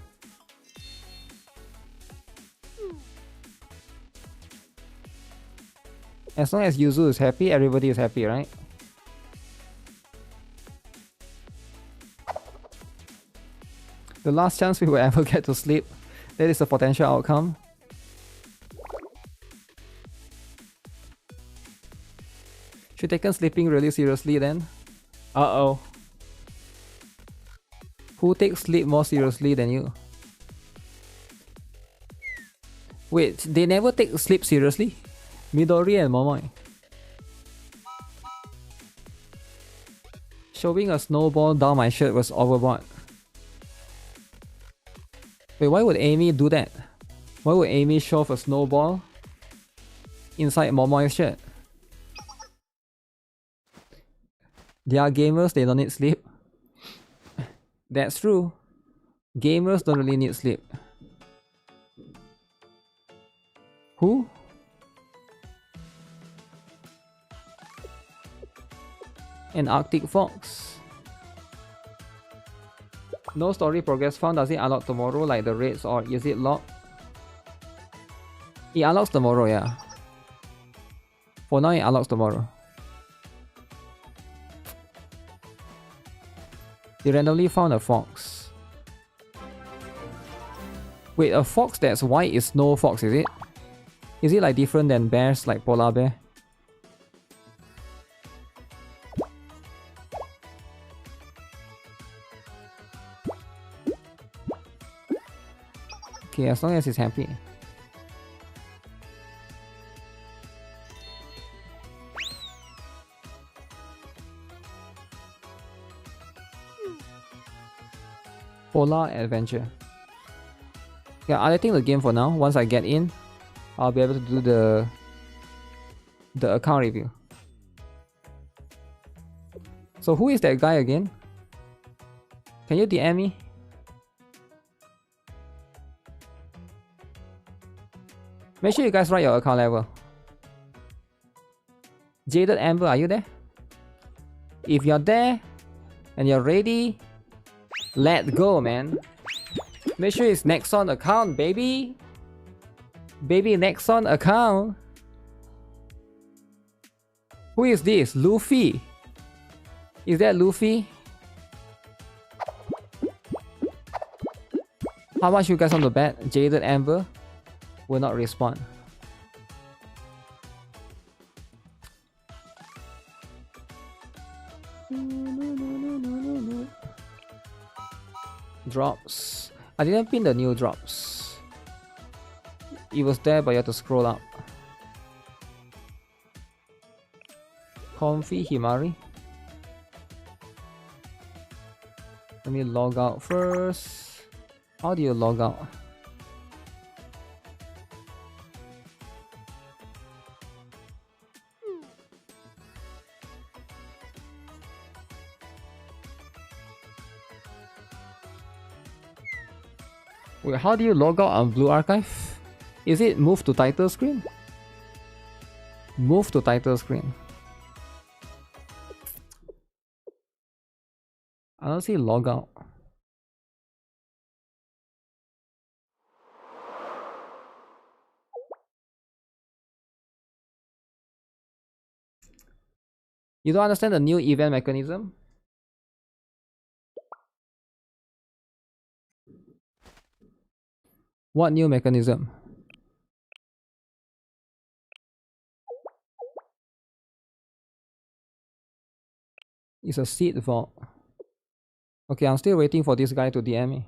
As long as Yuzu is happy, everybody is happy, right? The last chance we will ever get to sleep. That is a potential outcome. Should taken sleeping really seriously then? Uh-oh. Who takes sleep more seriously than you? Wait, they never take sleep seriously? Midori and Momoi. Shoving a snowball down my shirt was overboard. Wait, why would Amy do that? Why would Amy shove a snowball inside Momoi's shirt? They are gamers, they don't need sleep. That's true. Gamers don't really need sleep. Who? An Arctic Fox. No story progress found. Does it unlock tomorrow like the raids or is it locked? It unlocks tomorrow, yeah. For now it unlocks tomorrow. You randomly found a fox. Wait, a fox that's white is snow fox, is it? Is it like different than bears like polar bear? Okay, as long as he's happy. Polar Adventure. Yeah, I'll think the game for now. Once I get in, I'll be able to do the account review. So who is that guy again? Can you DM me? Make sure you guys write your account level. Jaded Amber, are you there? If you're there and you're ready, let's go, man. Make sure it's Nexon account, baby. Baby Nexon account. Who is this? Luffy. Is that Luffy? How much you guys on the bet? Jaded Amber will not respond. Drops. I didn't pin the new drops. It was there, but you have to scroll up. Comfy Himari. Let me log out first. How do you log out? Wait, how do you log out on Blue Archive? Is it move to title screen? Move to title screen. I don't see log out. You don't understand the new event mechanism? What new mechanism? It's a seed vault. Okay, I'm still waiting for this guy to DM me.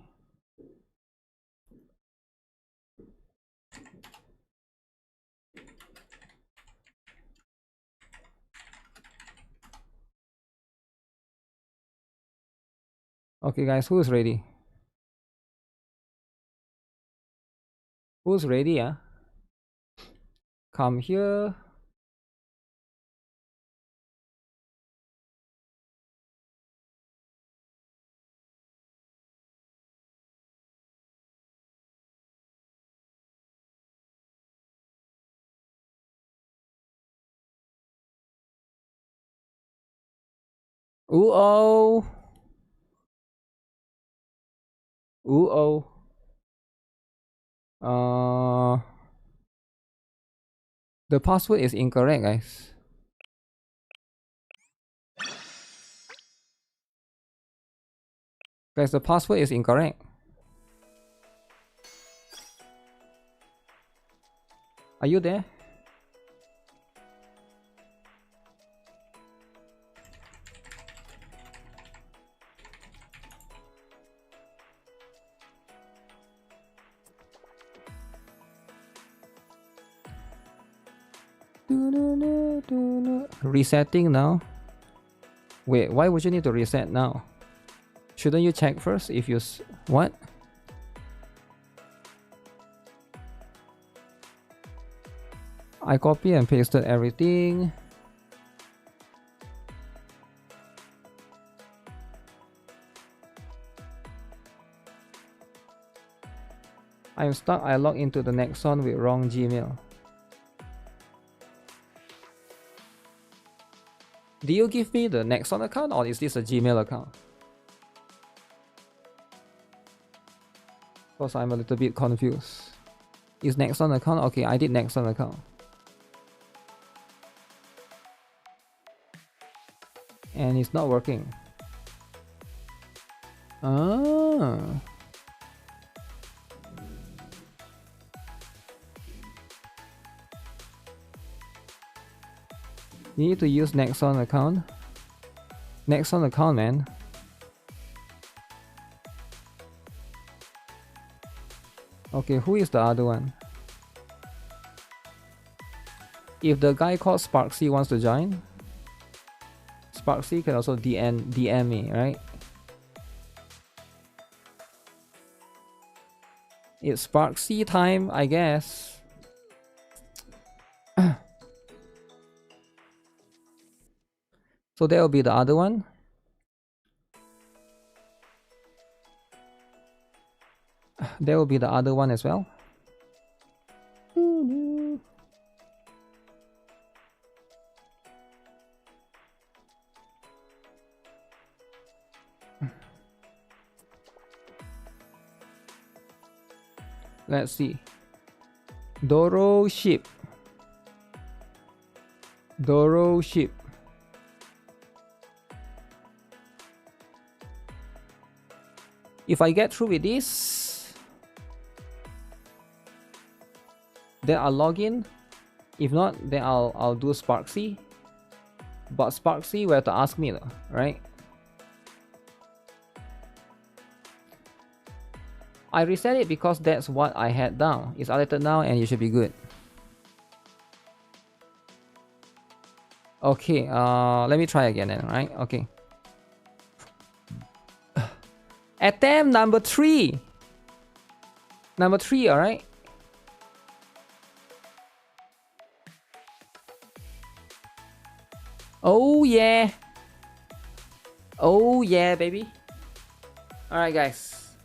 Okay guys, who's ready? Who's ready, huh? Come here. Ooh oh. Ooh oh. The password is incorrect, guys. Guys, the password is incorrect. Are you there? Resetting now. Wait, why would you need to reset now? Shouldn't you check first if you what? I copy and pasted everything. I'm stuck. I log into the next one with wrong Gmail. Do you give me the Nexon account or is this a Gmail account? Because I'm a little bit confused. Is Nexon account? Okay, I did Nexon account. And it's not working. Ah. You need to use Nexon account. Nexon account, man. Okay, who is the other one? If the guy called Sparksy wants to join, Sparksy can also DM me, right? It's Sparksy time, I guess. So that will be the other one. There will be the other one as well. Let's see. Doro ship. Doro ship. If I get through with this, then I'll log in. If not, then I'll do Sparksy. But Sparksy will have to ask me, right? I reset it because that's what I had down. It's updated now and you should be good. Okay, let me try again then, right? Okay. Attempt number 3. Number 3, alright? Oh yeah. Oh yeah, baby. Alright guys.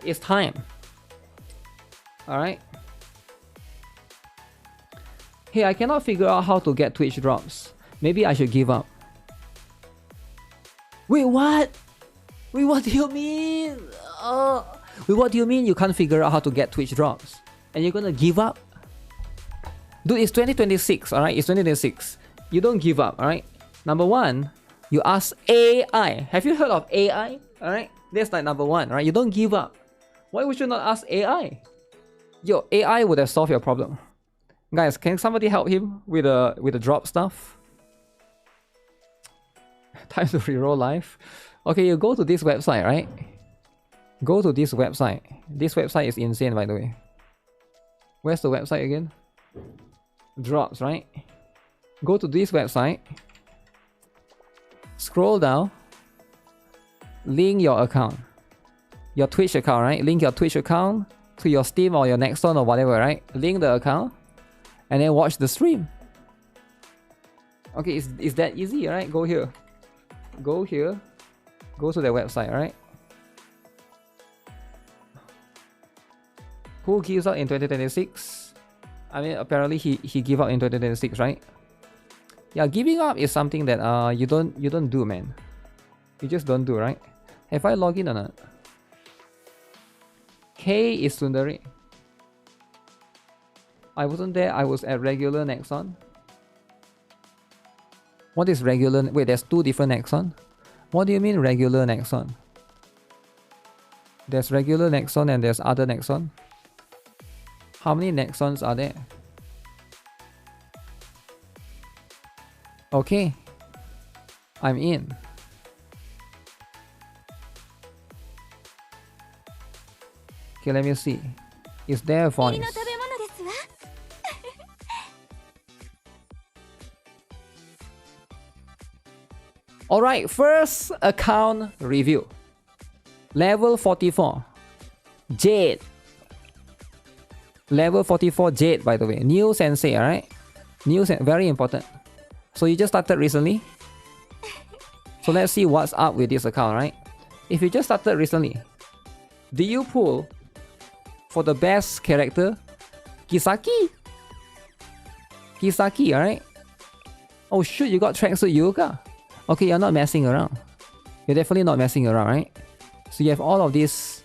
It's time. Alright. Hey, I cannot figure out how to get Twitch drops. Maybe I should give up. Wait, what? Wait, what do you mean? Wait, what do you mean you can't figure out how to get Twitch drops? And you're gonna give up? Dude, it's 2026, alright? It's 2026. You don't give up, alright? Number 1, you ask AI. Have you heard of AI? Alright? That's like number 1, right? You don't give up. Why would you not ask AI? Yo, AI would have solved your problem. Guys, can somebody help him with the drop stuff? Time to reroll life. Okay, you go to this website, right? Go to this website. This website is insane, by the way. Where's the website again? Drops, right? Go to this website. Scroll down. Link your account. Your Twitch account, right? Link your Twitch account to your Steam or your Nexon or whatever, right? Link the account. And then watch the stream. Okay, it's that easy, right? Go here. Go here. Go to their website, right? Who gives out in 2026? I mean, apparently he gave out in 2026, right? Yeah, giving up is something that you don't do, man. You just don't do, right? Have I logged in or not? K is Sundari. I wasn't there, I was at regular Nexon. What is regular? Wait, there's 2 different Nexon? What do you mean regular Nexon? There's regular Nexon and there's other Nexon. How many Nexons are there? Okay. I'm in. Okay, let me see. Is there a voice? Alright, first account review. Level 44. Jade. Level 44 Jade, by the way. New sensei, alright? New very important. So you just started recently. So let's see what's up with this account, right? If you just started recently, do you pull for the best character? Kisaki? Kisaki, alright? Oh shoot, you got Tracksuit Yuka. Okay, you're not messing around. You're definitely not messing around, right? So you have all of this.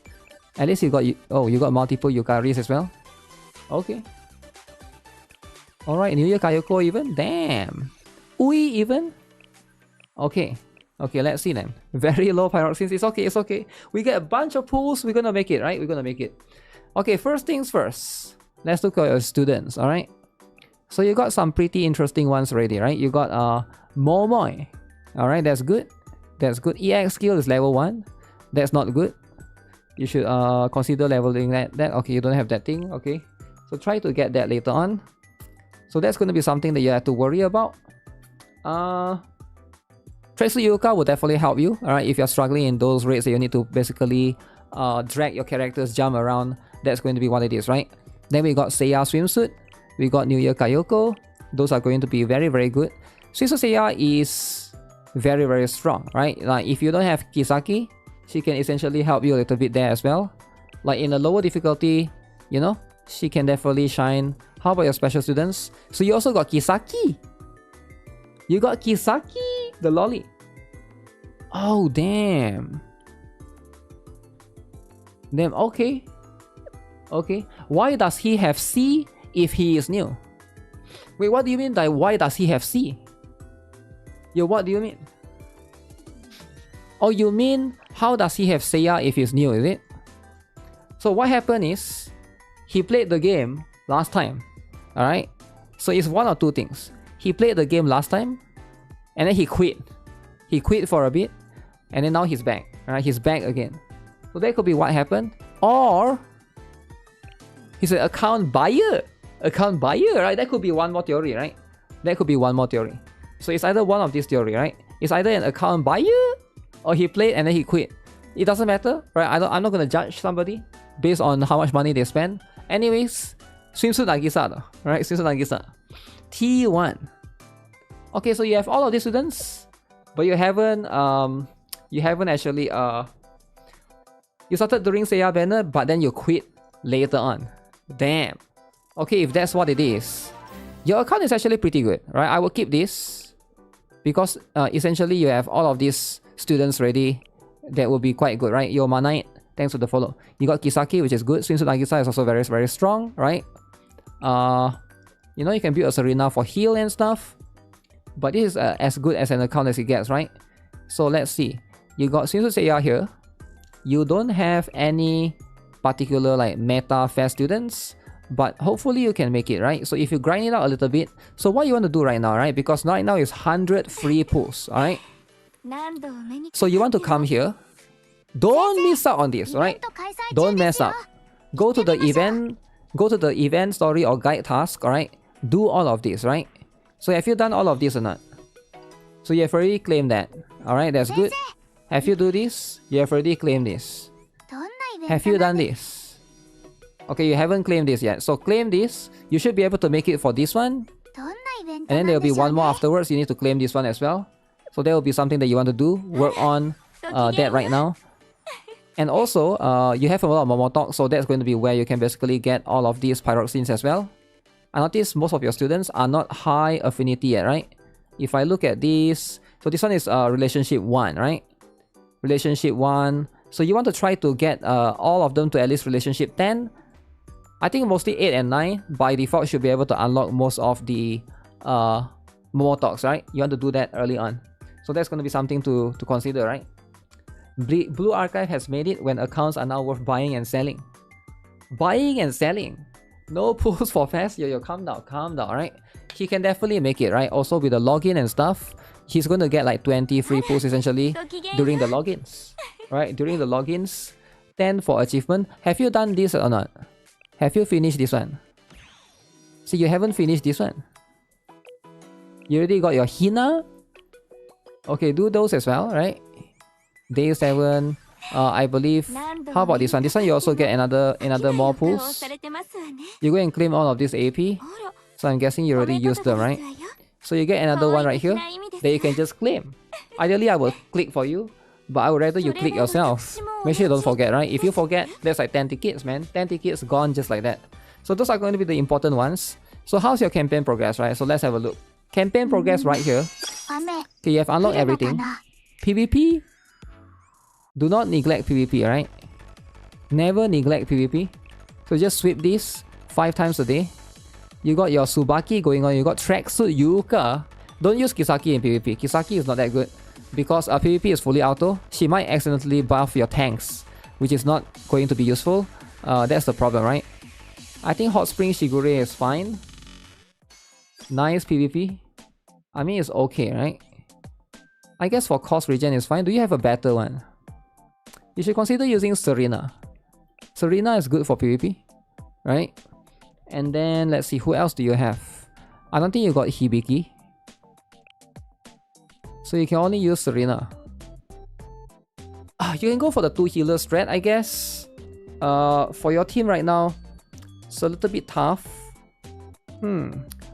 At least you got multiple Yukaris as well. Okay. Alright, New Year Kayoko even? Damn. Ui even? Okay. Okay, let's see then. Very low pyroxenes. It's okay, it's okay. We get a bunch of pulls. We're gonna make it, right? We're gonna make it. Okay, first things first. Let's look at your students, alright? So you got some pretty interesting ones already, right? You got Momoy. Alright, that's good. That's good. EX skill is level 1. That's not good. You should consider leveling that. Okay, you don't have that thing. Okay. So try to get that later on. So that's going to be something that you have to worry about. Tracer Yuka will definitely help you. Alright, if you're struggling in those raids that you need to basically drag your characters, jump around. That's going to be what it is, right? Then we got Seiya Swimsuit. We got New Year Kayoko. Those are going to be very, very good. Suizu Seiya is very, very strong, right? Like if you don't have Kisaki, she can essentially help you a little bit there as well. Like in a lower difficulty, you know, she can definitely shine. How about your special students? So you also got Kisaki. You got Kisaki, the lolly. Oh, damn. Damn, okay. Okay. Why does he have C if he is new? Wait, what do you mean by why does he have C? Yo, what do you mean? Oh, you mean how does he have Seiya if he's new, is it? So what happened is, he played the game last time, alright? So it's one or two things. he played the game last time, and then he quit. He quit for a bit, and then now he's back. Alright, he's back again. So that could be what happened. Or he's an account buyer. Account buyer, right? That could be one more theory, right? That could be one more theory. So it's either one of these theory, right? It's either an account buyer, or he played and then he quit. It doesn't matter, right? I'm not gonna judge somebody based on how much money they spend. Anyways, swimsuit Nagisa, right? Swimsuit Nagisa. T1. Okay, so you have all of these students, but you haven't actually you started during Seiya banner, but then you quit later on. Damn. Okay, if that's what it is, your account is actually pretty good, right? I will keep this because essentially you have all of these students ready. That will be quite good, right? Yo Manite, thanks for the follow. You got Kisaki, which is good. Swimsuit Nagisa is also very, very strong, right? You know, you can build a Serena for heal and stuff, but this is as good as an account as it gets, right? So let's see. You got Swimsuit Seiya here. You don't have any particular like meta fair students, but hopefully you can make it, right? So if you grind it out a little bit, so what you want to do right now, right? Because right now is 100 free pulls, alright? So you want to come here. Don't miss out on this, right? Don't mess up. Go to the event story or guide task, alright? Do all of this, right? So have you done all of this or not? So you have already claimed that. Alright, that's good. Have you do this? You have already claimed this. Have you done this? Okay, you haven't claimed this yet. So claim this. You should be able to make it for this one. And then there will be one more afterwards. You need to claim this one as well. So that will be something that you want to do. Work on that right now. And also, you have a lot of Momotalk, so that's going to be where you can basically get all of these pyroxenes as well. I notice most of your students are not high affinity yet, right? If I look at this, so this one is relationship 1, right? Relationship 1. So you want to try to get all of them to at least relationship 10. I think mostly 8 and 9 by default should be able to unlock most of the Momotalks, right? You want to do that early on. So that's going to be something to consider, right? Blue Archive has made it when accounts are now worth buying and selling. Buying and selling. No pulls for fast. Yo, calm down, right? He can definitely make it, right? Also with the login and stuff, he's going to get like 20 free pulls essentially during the logins, right? During the logins, 10 for achievement. Have you done this or not? Have you finished this one? See, you haven't finished this one. You already got your Hina. Okay, do those as well, right? Day 7, I believe. How about this one? This one you also get another more pulls. You go and claim all of this AP. So I'm guessing you already used them, right? So you get another one right here that you can just claim. Ideally, I will click for you, but I would rather you click yourself. Make sure you don't forget, right? If you forget, there's like 10 tickets, man. 10 tickets gone just like that. So those are going to be the important ones. So how's your campaign progress, right? So let's have a look. Campaign progress right here. Okay, you have unlocked everything. PvP. Do not neglect PvP, right? Never neglect PvP. So just sweep this 5 times a day. You got your Tsubaki going on. You got Tracksuit Yuka. Don't use Kisaki in PvP. Kisaki is not that good because PvP is fully auto. She might accidentally buff your tanks, which is not going to be useful. That's the problem, right? I think Hot Spring Shigure is fine. Nice PvP. I mean, it's okay, right? I guess for cost regen is fine. Do you have a better one? You should consider using Serena. Serena is good for PvP, right? And then let's see, who else do you have? I don't think you got Hibiki. So you can only use Serena. You can go for the 2 healer strat, I guess. For your team right now, it's a little bit tough.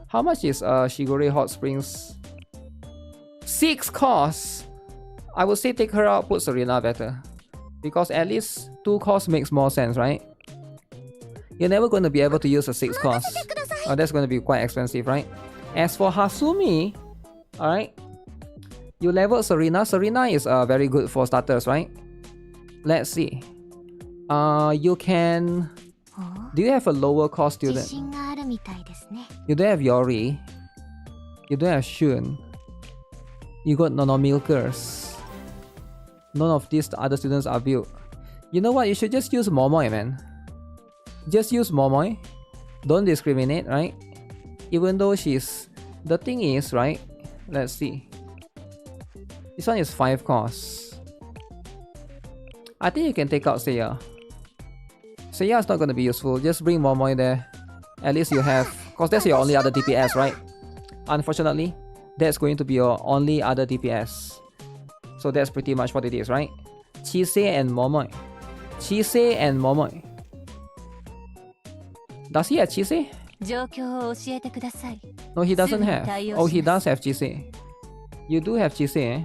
How much is Shigure Hot Springs? 6 costs. I would say take her out, put Serena better. Because at least 2 costs makes more sense, right? You're never going to be able to use a 6 cost. That's going to be quite expensive, right? As for Hasumi, alright, you leveled Serena. Serena is very good for starters, right? Let's see. You can... Do you have a lower cost student? You don't have Yori. You don't have Shun. You got Milkers. None of these other students are built. You know what? You should just use Momoy, man. Just use Momoy. Don't discriminate, right? Even though she's The thing is, right? Let's see. This one is 5 costs. I think you can take out Seiya. Seiya is not going to be useful. Just bring Momoy there. At least you have... Because that's your only other DPS, right? Unfortunately, that's going to be your only other DPS. So that's pretty much what it is, right? Chise and Momoy. Chise and Momoy. Does he have Chise? No, he doesn't have. Oh, he does have Chise. You do have Chise, eh?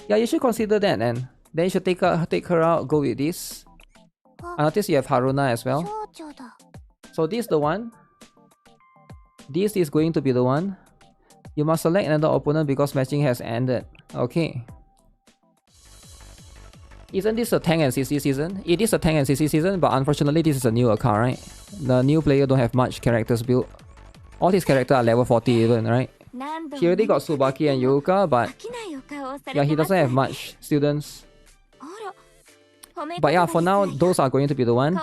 Yeah, you should consider that then. Then you should take her out, go with this. I notice you have Haruna as well. So this is the one. This is going to be the one. You must select another opponent because matching has ended. Okay. Isn't this a tank and CC season? It is a tank and CC season, but unfortunately this is a new account, right? The new player don't have much characters built. All his characters are level 40 even, right? He already got Tsubaki and Yuka, but yeah, he doesn't have much students. But yeah, for now, those are going to be the one.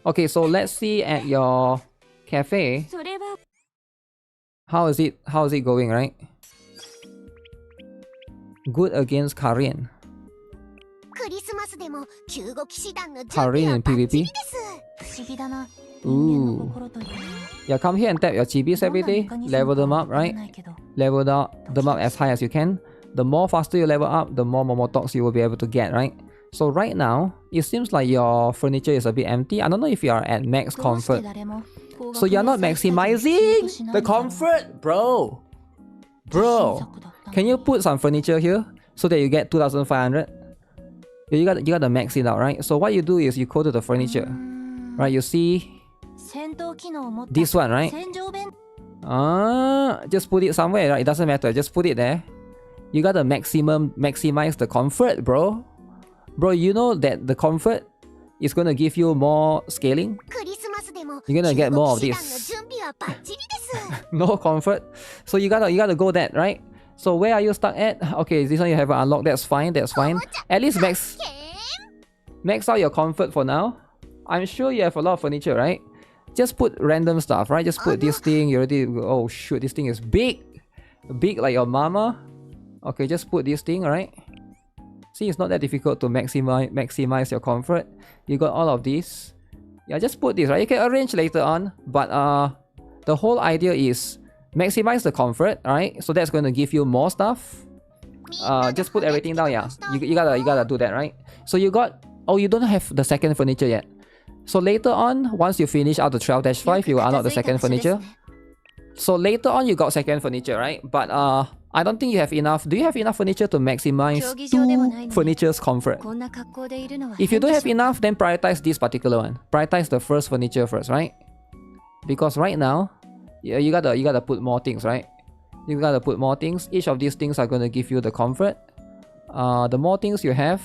Okay, so let's see at your cafe. How is it going, right? Good against Karin. Karin in PvP? Ooh. Yeah, come here and tap your chibis every day. Level them up, right? Level them up as high as you can. The more faster you level up, the more Momotoks you will be able to get, right? So right now, it seems like your furniture is a bit empty. I don't know if you are at max comfort. So you're not maximizing the comfort, bro. Bro, can you put some furniture here so that you get 2,500? You gotta max it out, right? So what you do is you go to the furniture, right? You see this one, right? Just put it somewhere, right? It doesn't matter. Just put it there. You gotta maximize the comfort, bro. Bro, you know that the comfort is gonna give you more scaling. You're gonna get more of this. No comfort. So you gotta go that, right? So where are you stuck at? Okay, this one you haven't unlocked. That's fine. That's fine. At least max out your comfort for now. I'm sure you have a lot of furniture, right? Just put random stuff, right? Just put this thing. You already... Oh shoot, this thing is big. Big like your mama. Okay, just put this thing, alright? See, it's not that difficult to maximize your comfort. You got all of these. Yeah, just put this, right? You can arrange later on. But the whole idea is maximize the comfort, alright? So that's going to give you more stuff. Just put everything down, yeah. You gotta do that, right? So you got... Oh, you don't have the second furniture yet. So later on, once you finish out the 12-5, you will unlock the second furniture. So later on, you got second furniture, right? But I don't think you have enough. Do you have enough furniture to maximize 2 furniture's comfort? If you don't have enough, then prioritize this particular one. Prioritize the first furniture first, right? Because right now, you gotta put more things, right? You gotta put more things. Each of these things are gonna give you the comfort. The more things you have,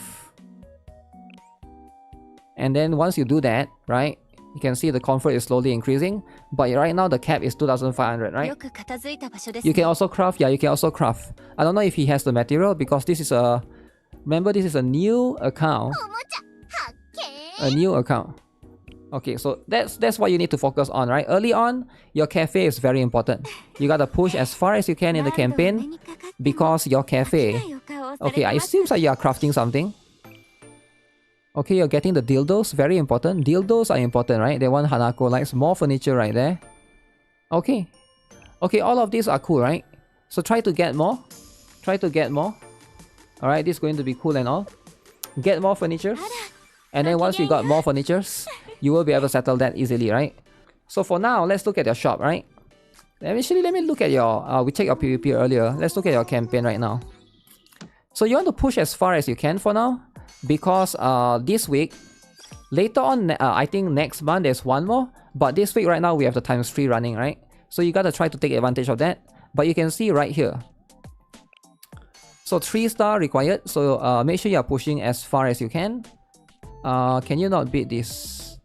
and then once you do that, right? You can see the comfort is slowly increasing. But right now the cap is 2,500, right? You can also craft. Yeah, you can also craft. I don't know if he has the material because this is a... Remember, this is a new account. A new account. Okay, so that's what you need to focus on, right? Early on, your cafe is very important. You gotta push as far as you can in the campaign because your cafe... Okay, it seems like you are crafting something. Okay, you're getting the dildos, very important. Dildos are important, right? They want Hanako likes more furniture right there. Okay. Okay, all of these are cool, right? So try to get more. Try to get more. Alright, this is going to be cool and all. Get more furnitures. And then once you got more furnitures, you will be able to settle that easily, right? So for now, let's look at your shop, right? Actually, let me look at your... we checked your PvP earlier. Let's look at your campaign right now. So you want to push as far as you can for now. Because this week, later on, I think next month there's one more. But this week right now, we have the ×3 running, right? So you gotta try to take advantage of that. But you can see right here. So 3-star required. So make sure you are pushing as far as you can. Can you not beat this?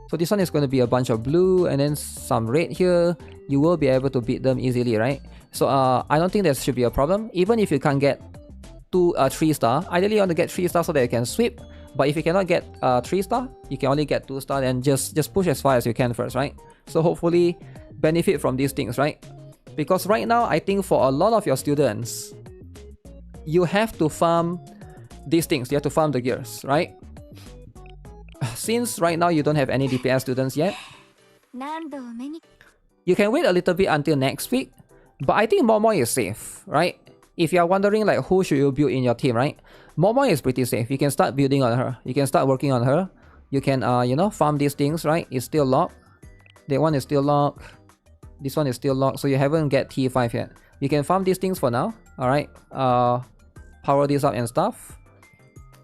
So this one is going to be a bunch of blue and then some red here. You will be able to beat them easily, right? So I don't think there should be a problem. Even if you can't get 3-star, ideally you want to get 3-star so that you can sweep. But if you cannot get 3-star, you can only get 2-star, then just push as far as you can first, right? So hopefully benefit from these things, right? Because right now, I think for a lot of your students, you have to farm these things. You have to farm the gears, right? Since right now you don't have any DPS students yet, you can wait a little bit until next week. But I think Momo is safe, right? If you are wondering like who should you build in your team, right? Momo is pretty safe. You can start building on her. You can start working on her. You can, you know, farm these things, right? It's still locked. That one is still locked. This one is still locked. So you haven't get T5 yet. You can farm these things for now, all right? Power this up and stuff.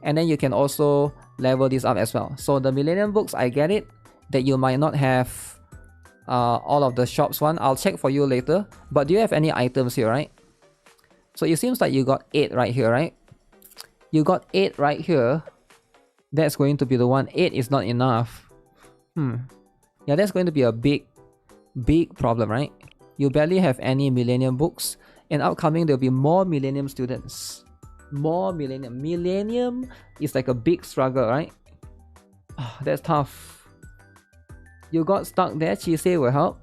And then you can also level this up as well. So the Millennium Books, I get it. That you might not have all of the shops one. I'll check for you later. But do you have any items here, right? So it seems like you got 8 right here, right? You got 8 right here. That's going to be the one. 8 is not enough. Yeah, that's going to be a big problem, right? You barely have any Millennium Books. And upcoming, there'll be more Millennium students. More Millennium. Millennium is like a big struggle, right? Oh, that's tough. You got stuck there. Chise will help.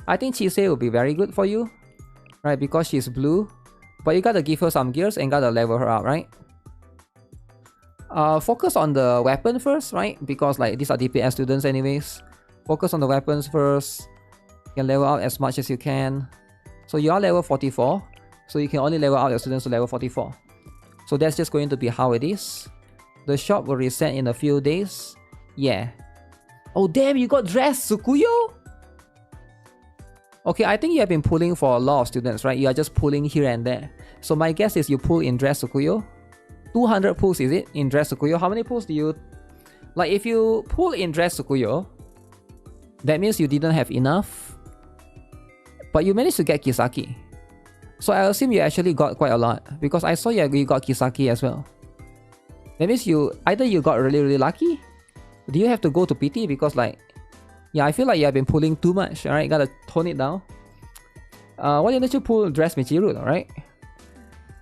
I think Chise will be very good for you, right? Because she's blue. But you gotta give her some gears and gotta level her up, right? Focus on the weapon first, right? Because like these are DPS students anyways. Focus on the weapons first. You can level out as much as you can. So you are level 44. So you can only level out your students to level 44. So that's just going to be how it is. The shop will reset in a few days. Yeah. Oh damn, you got dressed, Tsukuyo? Okay, I think you have been pulling for a lot of students, right? You are just pulling here and there. So my guess is you pull in dress Tsukuyo. 200 pulls, is it? In dress Tsukuyo? How many pulls do you... Like if you pull in dress Tsukuyo, that means you didn't have enough. But you managed to get Kisaki. So I assume you actually got quite a lot. Because I saw you got Kisaki as well. That means either you got really lucky. Do you have to go to PT? Because like... Yeah, I feel like you have been pulling too much, alright? Gotta tone it down. Why didn't you pull dress Michiru, alright?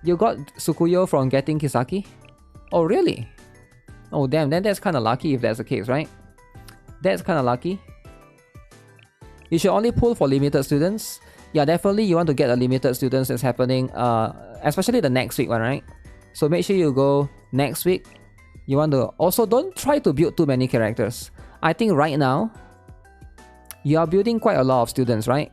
You got Tsukuyo from getting Kisaki? Oh, really? Oh, damn. Then that's kind of lucky if that's the case, right? That's kind of lucky. You should only pull for limited students. Yeah, definitely you want to get a limited students that's happening, especially the next week one, right? So make sure you go next week. You want to... Also, don't try to build too many characters. I think right now, you are building quite a lot of students, right?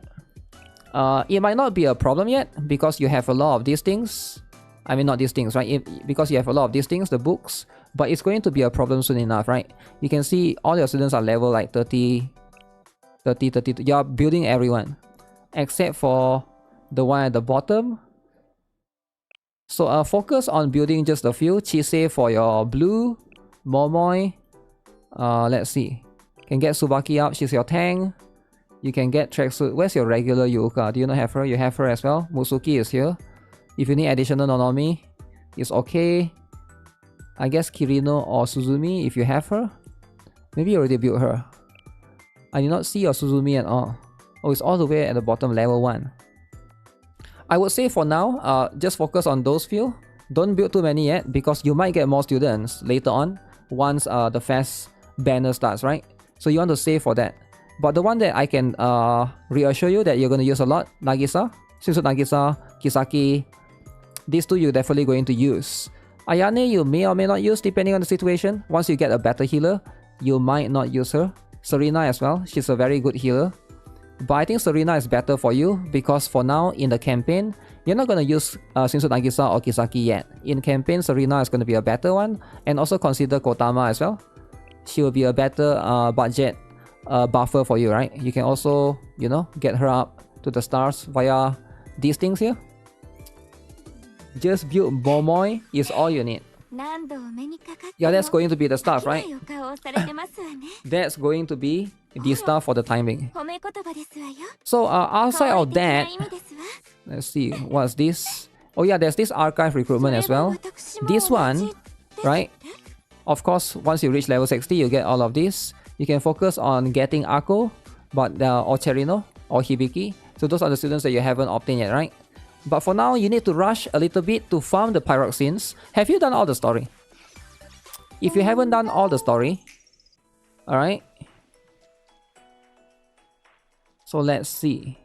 It might not be a problem yet because you have a lot of these things. I mean, not these things, right? Because you have a lot of these things, the books. But it's going to be a problem soon enough, right? You can see all your students are level like 30, 32. You are building everyone. Except for the one at the bottom. So focus on building just a few. Chise for your blue. Momoi. Let's see. Can get Tsubaki up. She's your tank. You can get tracksuit. Where's your regular Yuka? Do you not have her? You have her as well. Musuki is here. If you need additional Nonomi, it's okay. I guess Kirino or Suzumi if you have her. Maybe you already built her. I did not see your Suzumi at all. Oh, it's all the way at the bottom, level 1. I would say for now, just focus on those few. Don't build too many yet because you might get more students later on once the fast banner starts, right? So you want to save for that. But the one that I can reassure you that you're going to use a lot, Nagisa, Shinsu Nagisa, Kisaki, these two you're definitely going to use. Ayane you may or may not use depending on the situation. Once you get a better healer, you might not use her. Serena as well, she's a very good healer. But I think Serena is better for you because for now in the campaign, you're not going to use Shinsu Nagisa or Kisaki yet. In campaign, Serena is going to be a better one. And also consider Kotama as well. She will be a better budget buffer for you, right? You can also, you know, get her up to the stars via these things here. Just build Momoi is all you need. Yeah, that's going to be the stuff, right? That's going to be the stuff for the timing. So outside of that, let's see, what's this? Oh yeah, there's this archive recruitment as well. This one, right? Of course, once you reach level 60, you get all of this. You can focus on getting Ako, but or Cherino, or Hibiki. So those are the students that you haven't obtained yet, right? But for now, you need to rush a little bit to farm the pyroxenes. Have you done all the story? If you haven't done all the story, alright. So let's see.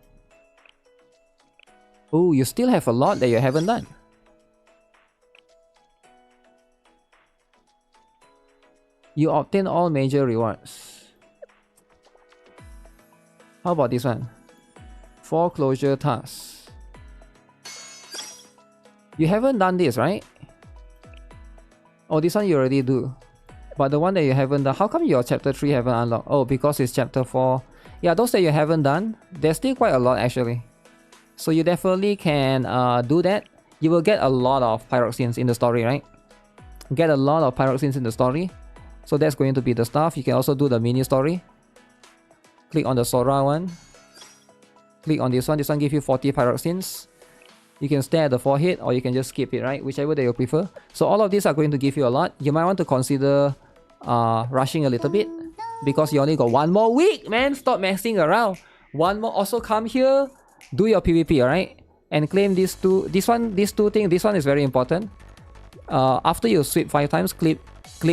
Oh, you still have a lot that you haven't done. You obtain all major rewards. How about this one? Foreclosure tasks. You haven't done this, right? Oh, this one you already do. But the one that you haven't done, how come your chapter 3 haven't unlocked? Oh, because it's chapter 4. Yeah, those that you haven't done, there's still quite a lot actually. So you definitely can do that. You will get a lot of pyroxenes in the story, right? Get a lot of pyroxenes in the story. So that's going to be the stuff. You can also do the mini story. Click on the Sora one. Click on this one. This one gives you 40 pyroxenes. You can stare at the forehead or you can just skip it, right? Whichever that you prefer. So all of these are going to give you a lot. You might want to consider rushing a little bit because you only got one more week, man. Stop messing around. One more. Also come here, do your PvP, alright? And claim these two. These two things. This one is very important. After you sweep 5 times, click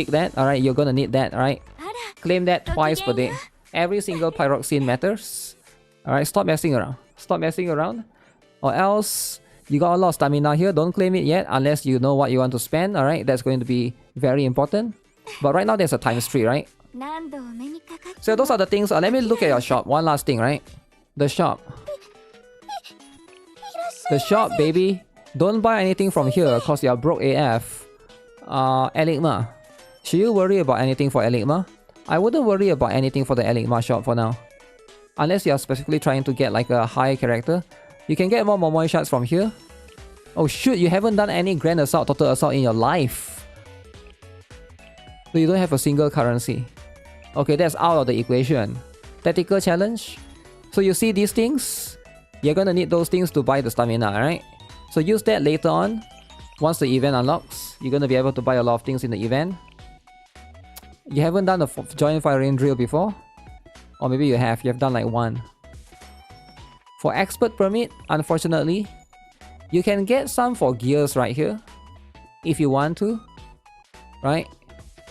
that, alright? You're gonna need that, alright? Claim that twice per day. Every single pyroxene matters. Alright, stop messing around. Stop messing around. Or else, you got a lot of stamina here. Don't claim it yet unless you know what you want to spend, alright? That's going to be very important. But right now, there's a times 3, right? So those are the things. Let me look at your shop. One last thing, right? The shop. The shop, baby. Don't buy anything from here because you're broke AF. Enigma. Should you worry about anything for Enigma? I wouldn't worry about anything for the Enigma shop for now. Unless you're specifically trying to get like a high character. You can get more Momoi shards from here. Oh shoot, you haven't done any Grand Assault, Total Assault in your life. So you don't have a single currency. Okay, that's out of the equation. Tactical challenge. So you see these things? You're gonna need those things to buy the stamina, right? So use that later on. Once the event unlocks, you're gonna be able to buy a lot of things in the event. You haven't done a joint firing drill before? Or maybe you have done like one. For expert permit, unfortunately, you can get some for gears right here. If you want to. Right?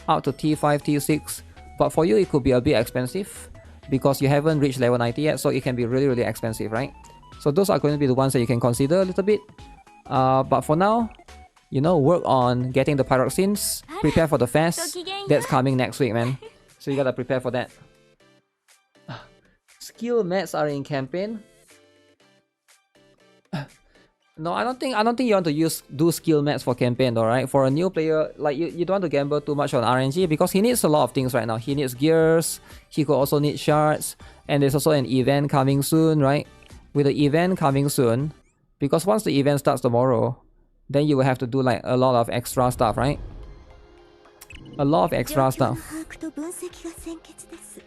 Up to T5, T6. But for you, it could be a bit expensive. Because you haven't reached level 90 yet, so it can be really, really expensive, right? So those are going to be the ones that you can consider a little bit. But for now, you know, work on getting the pyroxenes. Prepare for the fest. That's coming next week, man. So you gotta prepare for that. Skill mats are in campaign. No, I don't think you want to do skill mats for campaign though, right? For a new player, like you don't want to gamble too much on RNG because he needs a lot of things right now. He needs gears, he could also need shards, and there's also an event coming soon, right? With the event coming soon, because once the event starts tomorrow, then you will have to do like a lot of extra stuff, right? A lot of extra stuff.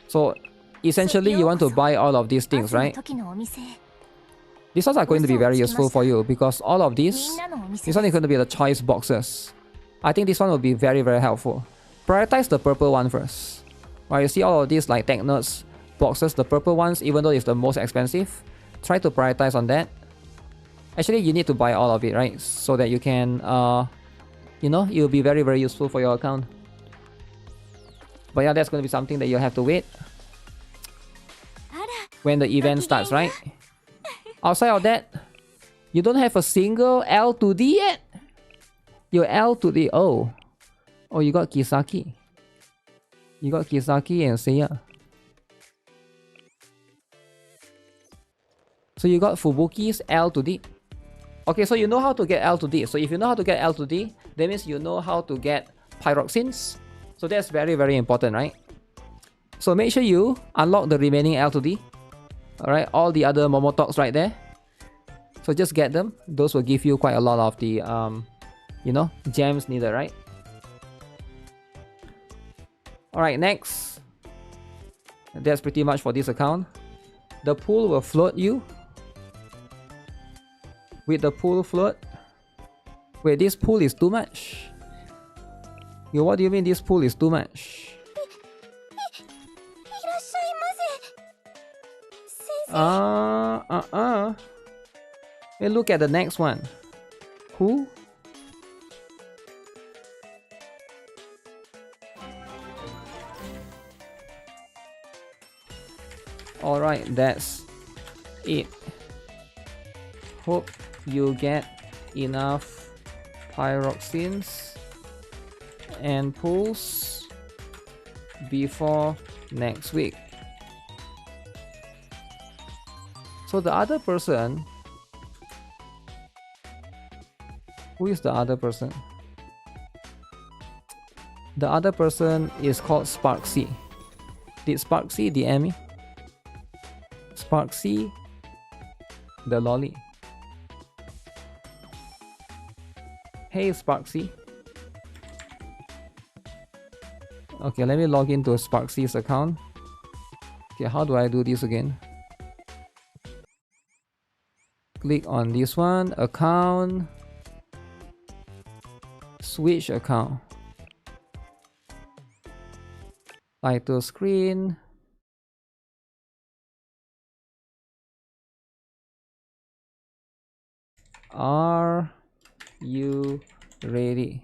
So essentially you want to buy all of these things, right? These ones are going to be very useful for you because all of these, this one is going to be the choice boxes. I think this one will be very, very helpful. Prioritize the purple one first. Right, you see all of these like tech nerds boxes, the purple ones, even though it's the most expensive, try to prioritize on that. Actually, you need to buy all of it, right? So that you can, you know, it will be very, very useful for your account. But yeah, that's going to be something that you'll have to wait when the event starts, right? Outside of that, you don't have a single L to D yet? Your L to D, oh, you got Kisaki. You got Kisaki and Seiya. So you got Fubuki's L to D. Okay, so you know how to get L to D. So if you know how to get L to D, that means you know how to get pyroxenes. So that's very, very important, right? So make sure you unlock the remaining L to D. Alright, all the other Momotoks right there. So just get them. Those will give you quite a lot of the, you know, gems needed, right? Alright, next. That's pretty much for this account. The pool will float you. With the pool float. Wait, this pool is too much. Yo, what do you mean this pool is too much? Hey, look at the next one. Who? Alright, that's it. Hope you get enough pyroxenes and pulls before next week. So the other person, who is the other person? The other person is called Sparksy. Did Sparksy DM me? Sparksy the lolly. Hey Sparksy. Okay, let me log into Sparksy's account. Okay, how do I do this again? Click on this one, account, switch account, title screen, are you ready?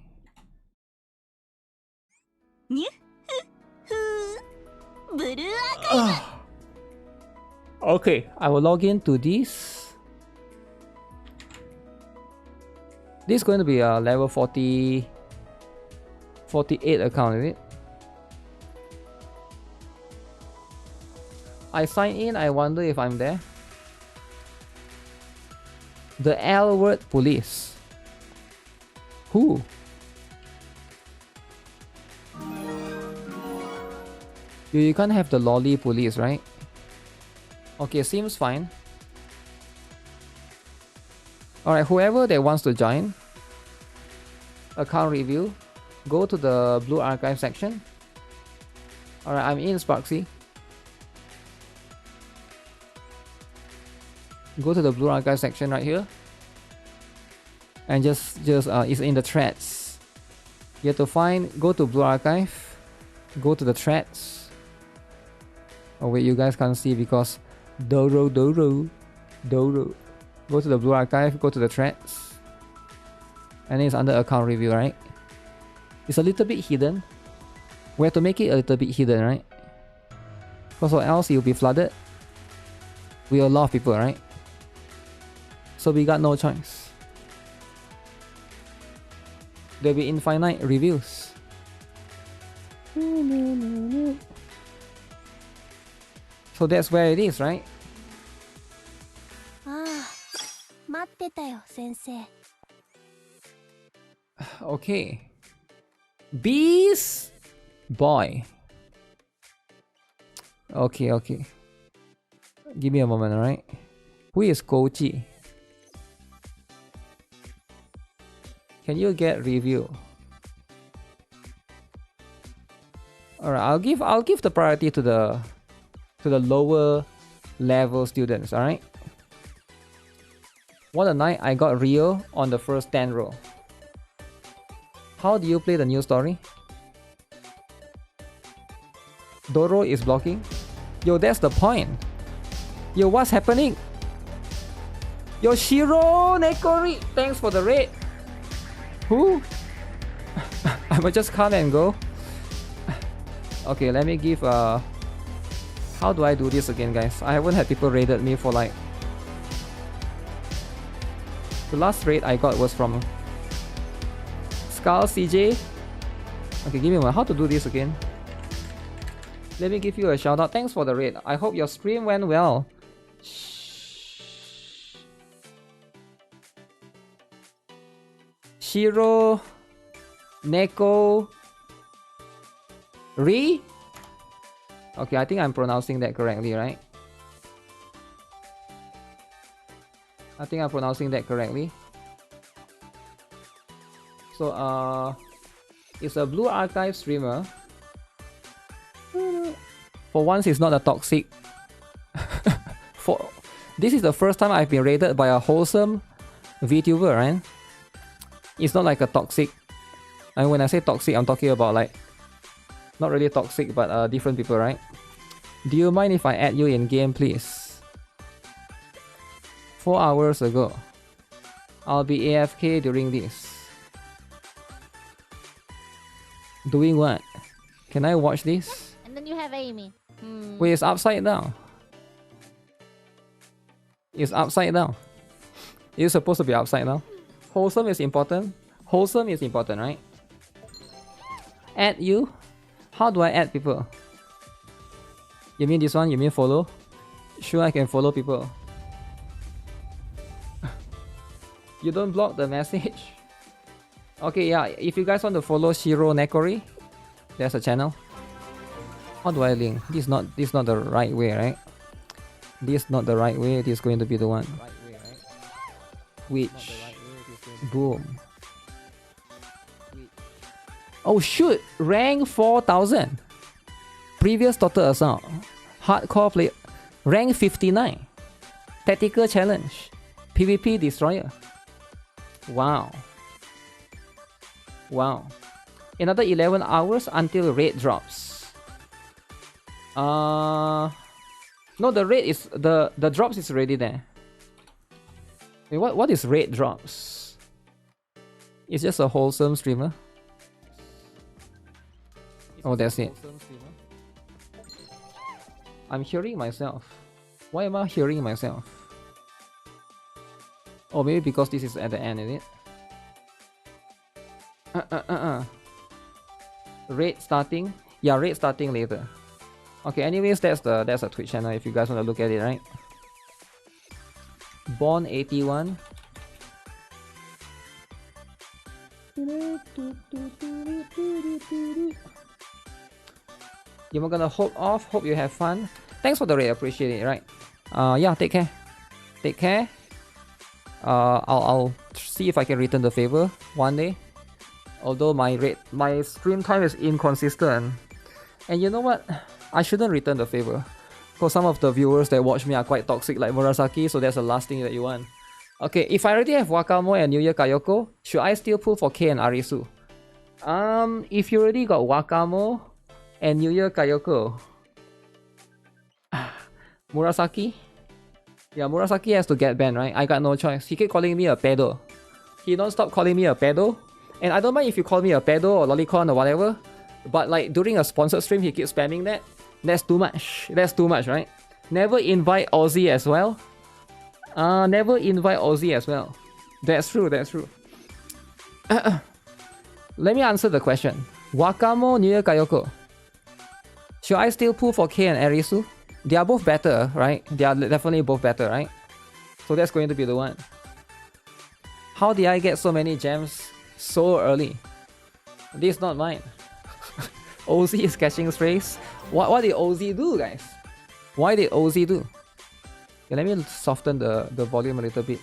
Okay, I will log into this. This is going to be a level 48 account, is it? I sign in, I wonder if I'm there. The L word police. Who? You can't have the lolly police, right? Okay, seems fine. Alright, whoever that wants to join, account review, go to the blue archive section. Alright, I'm in Sparksy. Go to the blue archive section right here. And just it's in the threads. You have to go to blue archive, go to the threads. Oh wait, you guys can't see because Doro. Go to the blue archive, go to the threads. And it's under account review, right? It's a little bit hidden. We have to make it a little bit hidden, right? Because or else you'll be flooded with a lot of people, right? So we got no choice. There'll be infinite reviews. So that's where it is, right? Okay. Beast boy. Okay. Give me a moment, alright? Who is Kochi? Can you get review? Alright, I'll give the priority to the lower level students, alright? What a night, I got Rio on the first 10 row. How do you play the new story? Doro is blocking. Yo, that's the point. Yo, what's happening? Yo, Shiro Nekori, thanks for the raid. Who? I will just come and go. Okay, let me give how do I do this again, guys? I haven't had people raided me for like... The last raid I got was from Skull CJ. Okay, give me one. How to do this again? Let me give you a shout out. Thanks for the raid. I hope your stream went well. Shiro Neko Ri. Okay, I think I'm pronouncing that correctly, right? I think I'm pronouncing that correctly. So, it's a blue archive streamer. For once, it's not a toxic. This is the first time I've been raided by a wholesome VTuber, right? It's not like a toxic. And when I say toxic, I'm talking about like not really toxic, but different people, right? Do you mind if I add you in game, please? 4 hours ago. I'll be AFK during this. Doing what? Can I watch this? And then you have Amy. Wait, it's upside down. It's upside down. It's supposed to be upside down. Wholesome is important. Wholesome is important, right? Add you? How do I add people? You mean this one? You mean follow? Sure, I can follow people. You don't block the message. Okay, yeah, if you guys want to follow Shiro Nekori, there's a channel. How do I link? This is not the right way, right? This is not the right way. This is going to be the one. Which? Boom. Oh shoot! Rank 4000. Previous total assault. Hardcore play. Rank 59. Tactical challenge. PvP destroyer. Wow. Wow. Another 11 hours until raid drops. No, the raid is the drops is already there. Wait, what is raid drops? It's just a wholesome streamer. Oh, that's it. I'm hearing myself. Why am I hearing myself? Oh, maybe because this is at the end, is it? Raid starting? Yeah, raid starting later. Okay, anyways, that's a Twitch channel if you guys want to look at it, right? Born 81. You're gonna hop off. Hope you have fun. Thanks for the raid. Appreciate it. Right. Yeah. Take care. Take care. I'll see if I can return the favor one day. Although my stream time is inconsistent, and you know what? I shouldn't return the favor, because some of the viewers that watch me are quite toxic, like Murasaki. So that's the last thing that you want. Okay. If I already have Wakamo and New Year Kayoko, should I still pull for K and Arisu? If you already got Wakamo and New Year Kayoko, Murasaki? Yeah, Murasaki has to get banned, right? I got no choice. He keep calling me a pedo. He don't stop calling me a pedo. And I don't mind if you call me a pedo or lolicon or whatever. But like during a sponsored stream, he keeps spamming that. That's too much. That's too much, right? Never invite Aussie as well. Never invite Aussie as well. That's true, that's true. Let me answer the question. Wakamo, New Year Kayoko. Should I still pull for K and Arisu? They are both better, right? They are definitely both better, right? So that's going to be the one. How did I get so many gems so early? This is not mine. OZ is catching strays. What did OZ do, guys? Why did OZ do? Okay, let me soften the volume a little bit.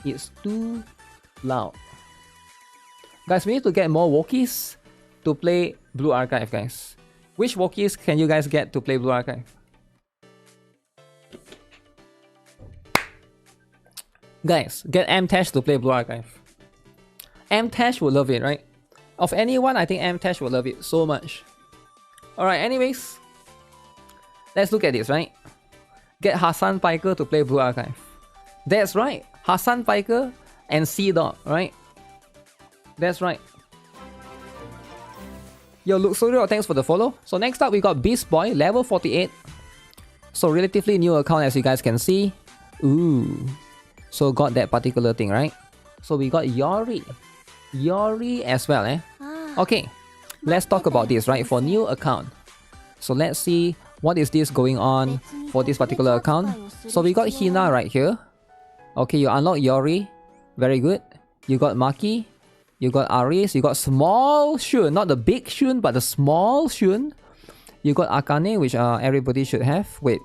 It's too loud. Guys, we need to get more Wokies to play Blue Archive, guys. Which Wokies can you guys get to play Blue Archive? Guys, get M-Tash to play Blue Archive. M-Tash will love it, right? Of anyone, I think M-Tash will love it so much. Alright, anyways. Let's look at this, right? Get Hassan Piker to play Blue Archive. That's right. Hassan Piker and C-Dog, right? That's right. Yo, Luke Suryo, thanks for the follow. So next up, we got Beast Boy, level 48. So relatively new account, as you guys can see. Ooh. So got that particular thing, right? So we got Yori. Yori as well, eh? Okay. Let's talk about this, right? For new account. So let's see what is this going on for this particular account. So we got Hina right here. Okay, you unlock Yori. Very good. You got Maki. You got Aris. You got small Shun. Not the big Shun, but the small Shun. You got Akane, which everybody should have. Wait.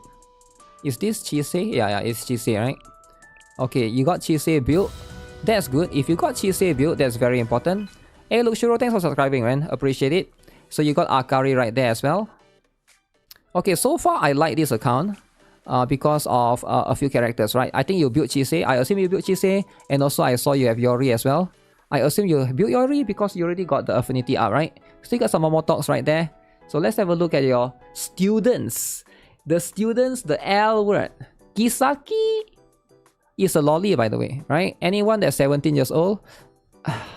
Is this Chisei? Yeah, it's Chisei, right? Okay, you got Chisei built. That's good. If you got Chisei built, that's very important. Hey, look, Shiro, thanks for subscribing, man. Appreciate it. So you got Akari right there as well. Okay, so far I like this account because of a few characters, right? I think you built Chisei. I assume you built Chisei. And also I saw you have Yori as well. I assume you built Yori because you already got the affinity up, right? So you got some more talks right there. So let's have a look at your students. The students, the L word. Kisaki is a lolly, by the way, right? Anyone that's 17 years old.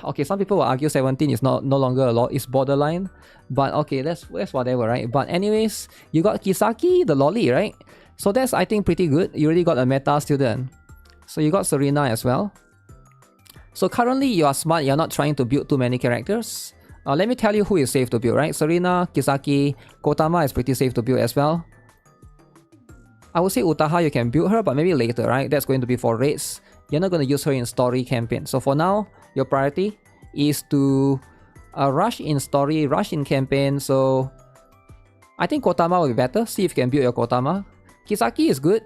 Okay, some people will argue 17 is no longer a law, it's borderline. But okay, that's whatever, right? But anyways, you got Kisaki, the lolly, right? So that's, I think, pretty good. You already got a meta student. So you got Serena as well. So currently you are smart, you're not trying to build too many characters. Let me tell you who is safe to build, right? Serena, Kisaki, Kotama is pretty safe to build as well. I would say Utaha you can build her, but maybe later, right? That's going to be for raids. You're not going to use her in story campaign. So for now, your priority is to rush in story, rush in campaign. So I think Kotama will be better. See if you can build your Kotama. Kisaki is good.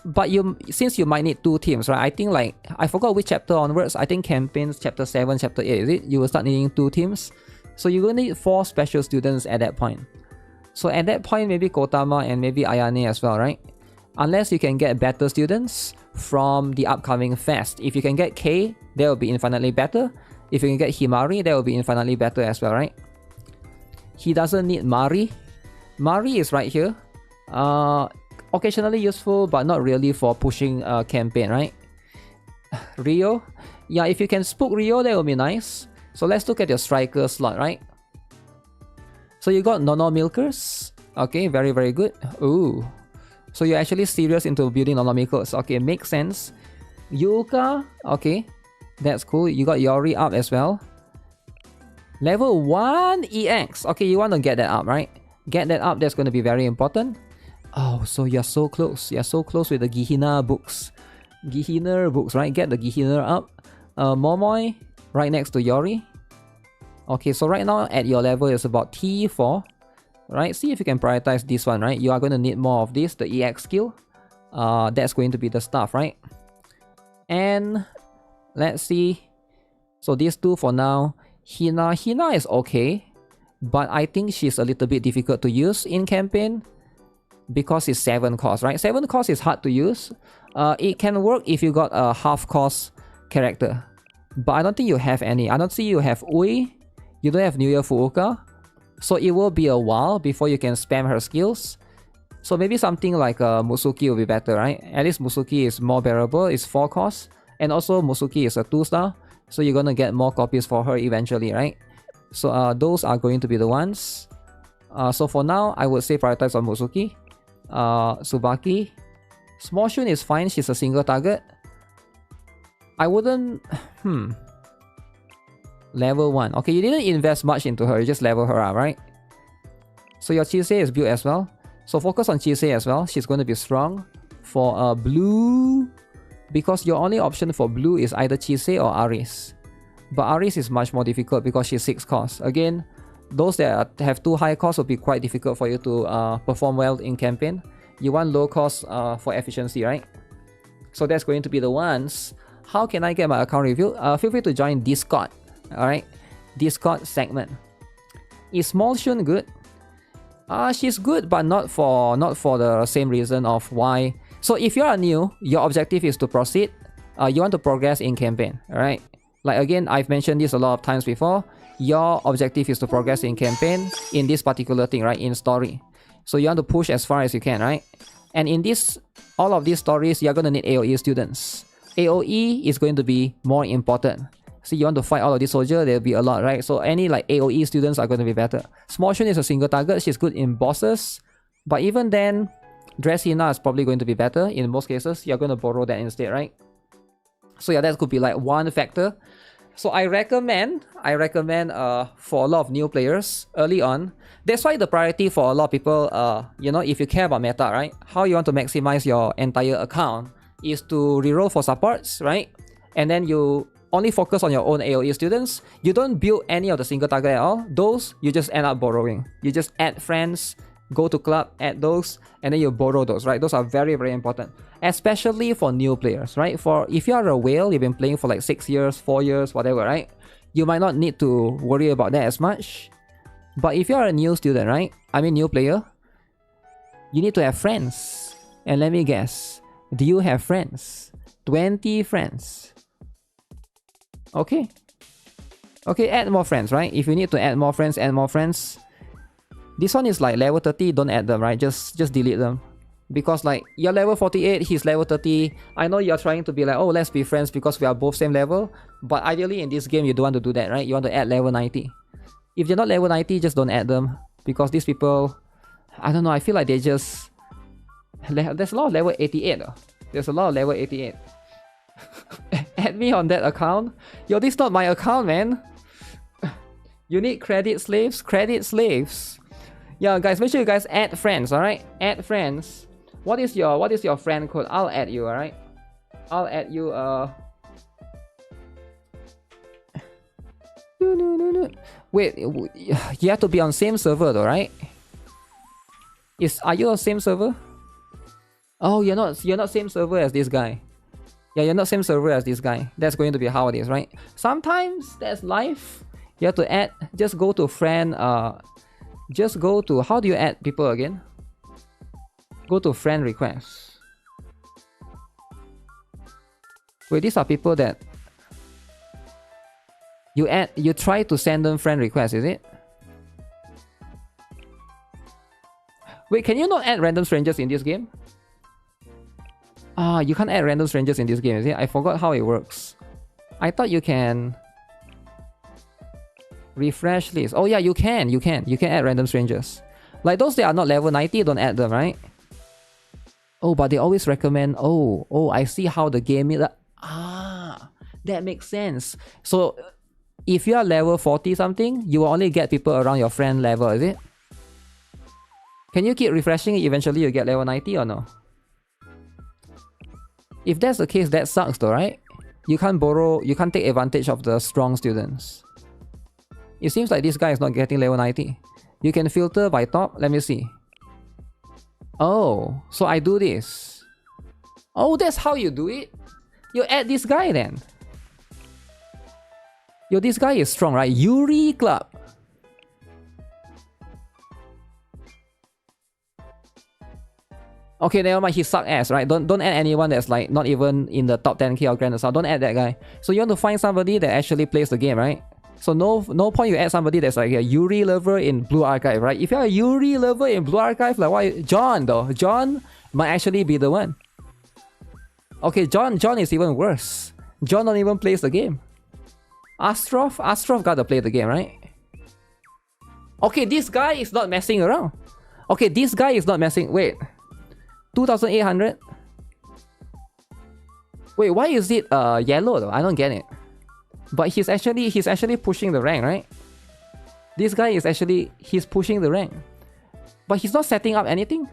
But since you might need 2 teams, right? I think like, I forgot which chapter onwards. I think campaigns chapter 7, chapter 8, is it? You will start needing 2 teams. So you're going to need 4 special students at that point. So at that point, maybe Kotama and maybe Ayane as well, right? Unless you can get better students from the upcoming fest. If you can get K, that will be infinitely better. If you can get Himari, that will be infinitely better as well, right? He doesn't need Mari. Mari is right here. Occasionally useful, but not really for pushing a campaign, right? Rio. Yeah, if you can spook Rio, that would be nice. So let's look at your striker slot, right? So you got Nono Milkers. Okay, very, very good. Ooh. So you're actually serious into building Nono Milkers. Okay, makes sense. Yuka. Okay, that's cool. You got Yori up as well. Level 1 EX. Okay, you want to get that up, right? Get that up, that's going to be very important. Oh, so you're so close. You're so close with the Gihina books. Gihiner books, right? Get the Gihiner up. Momoi, right next to Yori. Okay, so right now at your level is about T4. Right? See if you can prioritize this one, right? You are going to need more of this, the EX skill. That's going to be the stuff, right? And let's see. So these 2 for now. Hina is okay. But I think she's a little bit difficult to use in campaign. Because it's 7 cost, right? 7 cost is hard to use. It can work if you got a half cost character. But I don't think you have any. I don't see you have Ui. You don't have New Year Fuuka. So it will be a while before you can spam her skills. So maybe something like Musuki will be better, right? At least Musuki is more bearable. It's 4 cost. And also Musuki is a 2-star. So you're gonna get more copies for her eventually, right? So those are going to be the ones. So for now, I would say prioritize on Musuki. Tsubaki. Small Shun is fine, she's a single target. I wouldn't... Level 1. Okay, you didn't invest much into her, you just level her up, right? So your Chisei is built as well. So focus on Chisei as well, she's going to be strong. For blue... Because your only option for blue is either Chisei or Aris. But Aris is much more difficult because she's 6 cost. Again, those that have too high cost will be quite difficult for you to perform well in campaign. You want low cost for efficiency, right? So that's going to be the ones. How can I get my account reviewed? Feel free to join Discord. Alright, Discord segment. Is Small Shun good? She's good, but not for the same reason of why. So if you are new, your objective is to proceed. You want to progress in campaign, alright? Like again, I've mentioned this a lot of times before. Your objective is to progress in campaign in this particular thing, right? In story. So you want to push as far as you can, right? And in all of these stories, you're going to need AoE students. AoE is going to be more important. So you want to fight all of these soldiers, there'll be a lot, right? So any like AoE students are going to be better. Small Shun is a single target, she's good in bosses. But even then, Dress Hina is probably going to be better. In most cases, you're going to borrow that instead, right? So yeah, that could be like one factor. So I recommend for a lot of new players early on. That's why the priority for a lot of people, you know, if you care about meta, right? How you want to maximize your entire account is to reroll for supports, right? And then you only focus on your own AoE students. You don't build any of the single target at all. Those, you just end up borrowing. You just add friends, go to club, add those, and then you borrow those, right? Those are very, very important. Especially for new players, right? For if you are a whale, you've been playing for like 6 years, 4 years, whatever, right? You might not need to worry about that as much. But if you are a new student, right? I mean new player, you need to have friends. And let me guess, do you have friends? 20 friends. Okay. Okay, add more friends, right? If you need to add more friends, add more friends. This one is like level 30, don't add them, right? Just delete them. Because like, you're level 48, he's level 30. I know you're trying to be like, oh, let's be friends because we are both same level. But ideally in this game, you don't want to do that, right? You want to add level 90. If they're not level 90, just don't add them. Because these people, I don't know, I feel like they just... There's a lot of level 88. There's a lot of level 88. Add me on that account. Yo, this is not my account, man. You need credit slaves? Credit slaves. Yeah, guys, make sure you guys add friends, alright? Add friends. What is your friend code? I'll add you, alright? I'll add you Wait, you have to be on same server though, right? Are you on same server? Oh, you're not same server as this guy. Yeah, you're not same server as this guy. That's going to be how it is, right? Sometimes that's life. You have to add, just go to friend, just go to, how do you add people again? Go to friend requests. Wait, these are people that you try to send them friend requests, is it? Wait, can you not add random strangers in this game? Ah, you can't add random strangers in this game, is it? I forgot how it works. I thought you can refresh list. Oh yeah, you can add random strangers. Like those that are not level 90, don't add them, right? Oh, but they always recommend, oh, I see how the game is. Ah, that makes sense. So if you are level 40 something, you will only get people around your friend level, is it? Can you keep refreshing it, eventually you get level 90 or no? If that's the case, that sucks though, right? You can't take advantage of the strong students. It seems like this guy is not getting level 90. You can filter by top, let me see. Oh, so I do this. Oh, that's how you do it? You add this guy then. Yo, this guy is strong, right? Yuri Club. Okay, never mind, he suck ass, right? Don't add anyone that's like not even in the top 10k or Grand Assault. Don't add that guy. So you want to find somebody that actually plays the game, right? So no point you add somebody that's like a Yuri lover in Blue Archive, right? If you're a Yuri lover in Blue Archive, like why? John though. John might actually be the one. Okay, John is even worse. John don't even plays the game. Astrov gotta play the game, right? Okay, this guy is not messing around. Okay, this guy is not messing. Wait. 2,800? Wait, why is it yellow though? I don't get it. But he's actually pushing the rank, right? This guy is he's pushing the rank. But he's not setting up anything?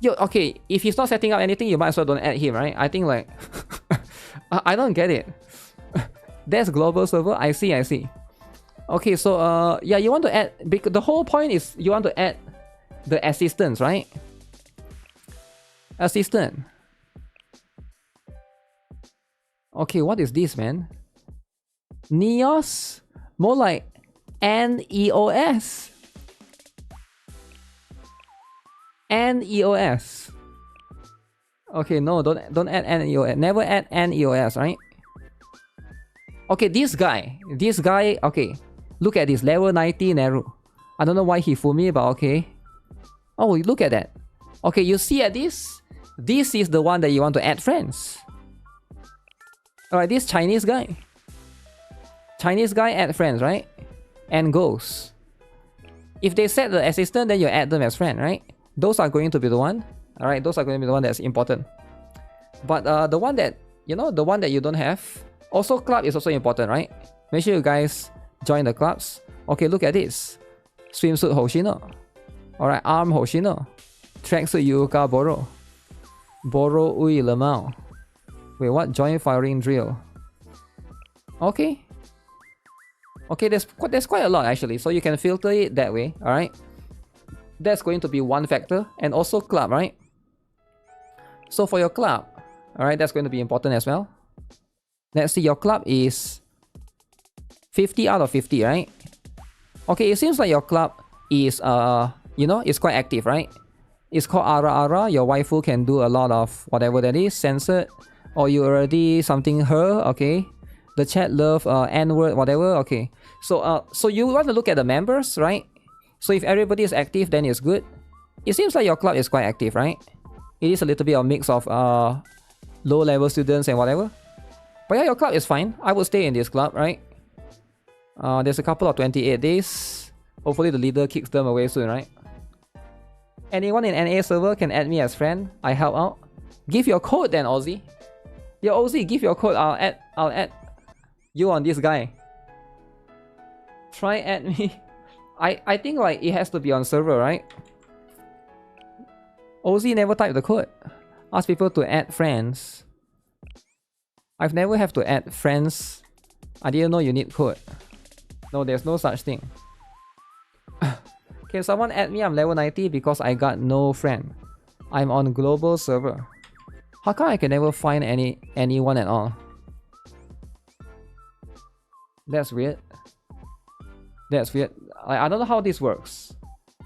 Yo, okay, if he's not setting up anything, you might as well don't add him, right? I think like... I don't get it. That's global server? I see. Okay, so yeah, you want to add... The whole point is you want to add the assistants, right? Assistant. Okay, what is this, man? Neos? More like NEOS. NEOS. Okay, no, don't add NEOS. Never add NEOS, right? Okay, this guy, okay. Look at this, level 90 Neru. I don't know why he fooled me, but okay. Oh, look at that. Okay, you see at this? This is the one that you want to add friends. Alright, this Chinese guy. Chinese guy add friends, right? And goes. If they set the assistant, then you add them as friend, right? Those are going to be the one. Alright, those are going to be the one that's important. But the one that, you know, the one that you don't have. Also, club is also important, right? Make sure you guys join the clubs. Okay, look at this. Swimsuit Hoshino. Alright, arm Hoshino. Tracksuit Yuka Boro. Boro Ui Lemao. Wait, what? Join firing drill. Okay. Okay, there's quite a lot actually. So you can filter it that way, alright? That's going to be one factor. And also club, right? So for your club, alright, that's going to be important as well. Let's see, your club is 50 out of 50, right? Okay, it seems like your club is, you know, it's quite active, right? It's called Ara Ara. Your waifu can do a lot of whatever that is, censored. Or you already something her, okay? The chat love, N-word, whatever, okay. So, so you want to look at the members, right? So if everybody is active, then it's good. It seems like your club is quite active, right? It is a little bit of a mix of low-level students and whatever. But yeah, your club is fine. I would stay in this club, right? There's a couple of 28 days. Hopefully the leader kicks them away soon, right? Anyone in NA server can add me as friend. I help out. Give your code then, Ozzy. Yo, Ozzy, give your code. I'll add you on this guy. Try add me. I think like it has to be on server, right? Ozzy never typed the code. Ask people to add friends. I've never have to add friends. I didn't know you need code. No, there's no such thing. Can someone add me? I'm level 90 because I got no friend. I'm on global server. How come I can never find anyone at all? That's weird. That's weird. I don't know how this works.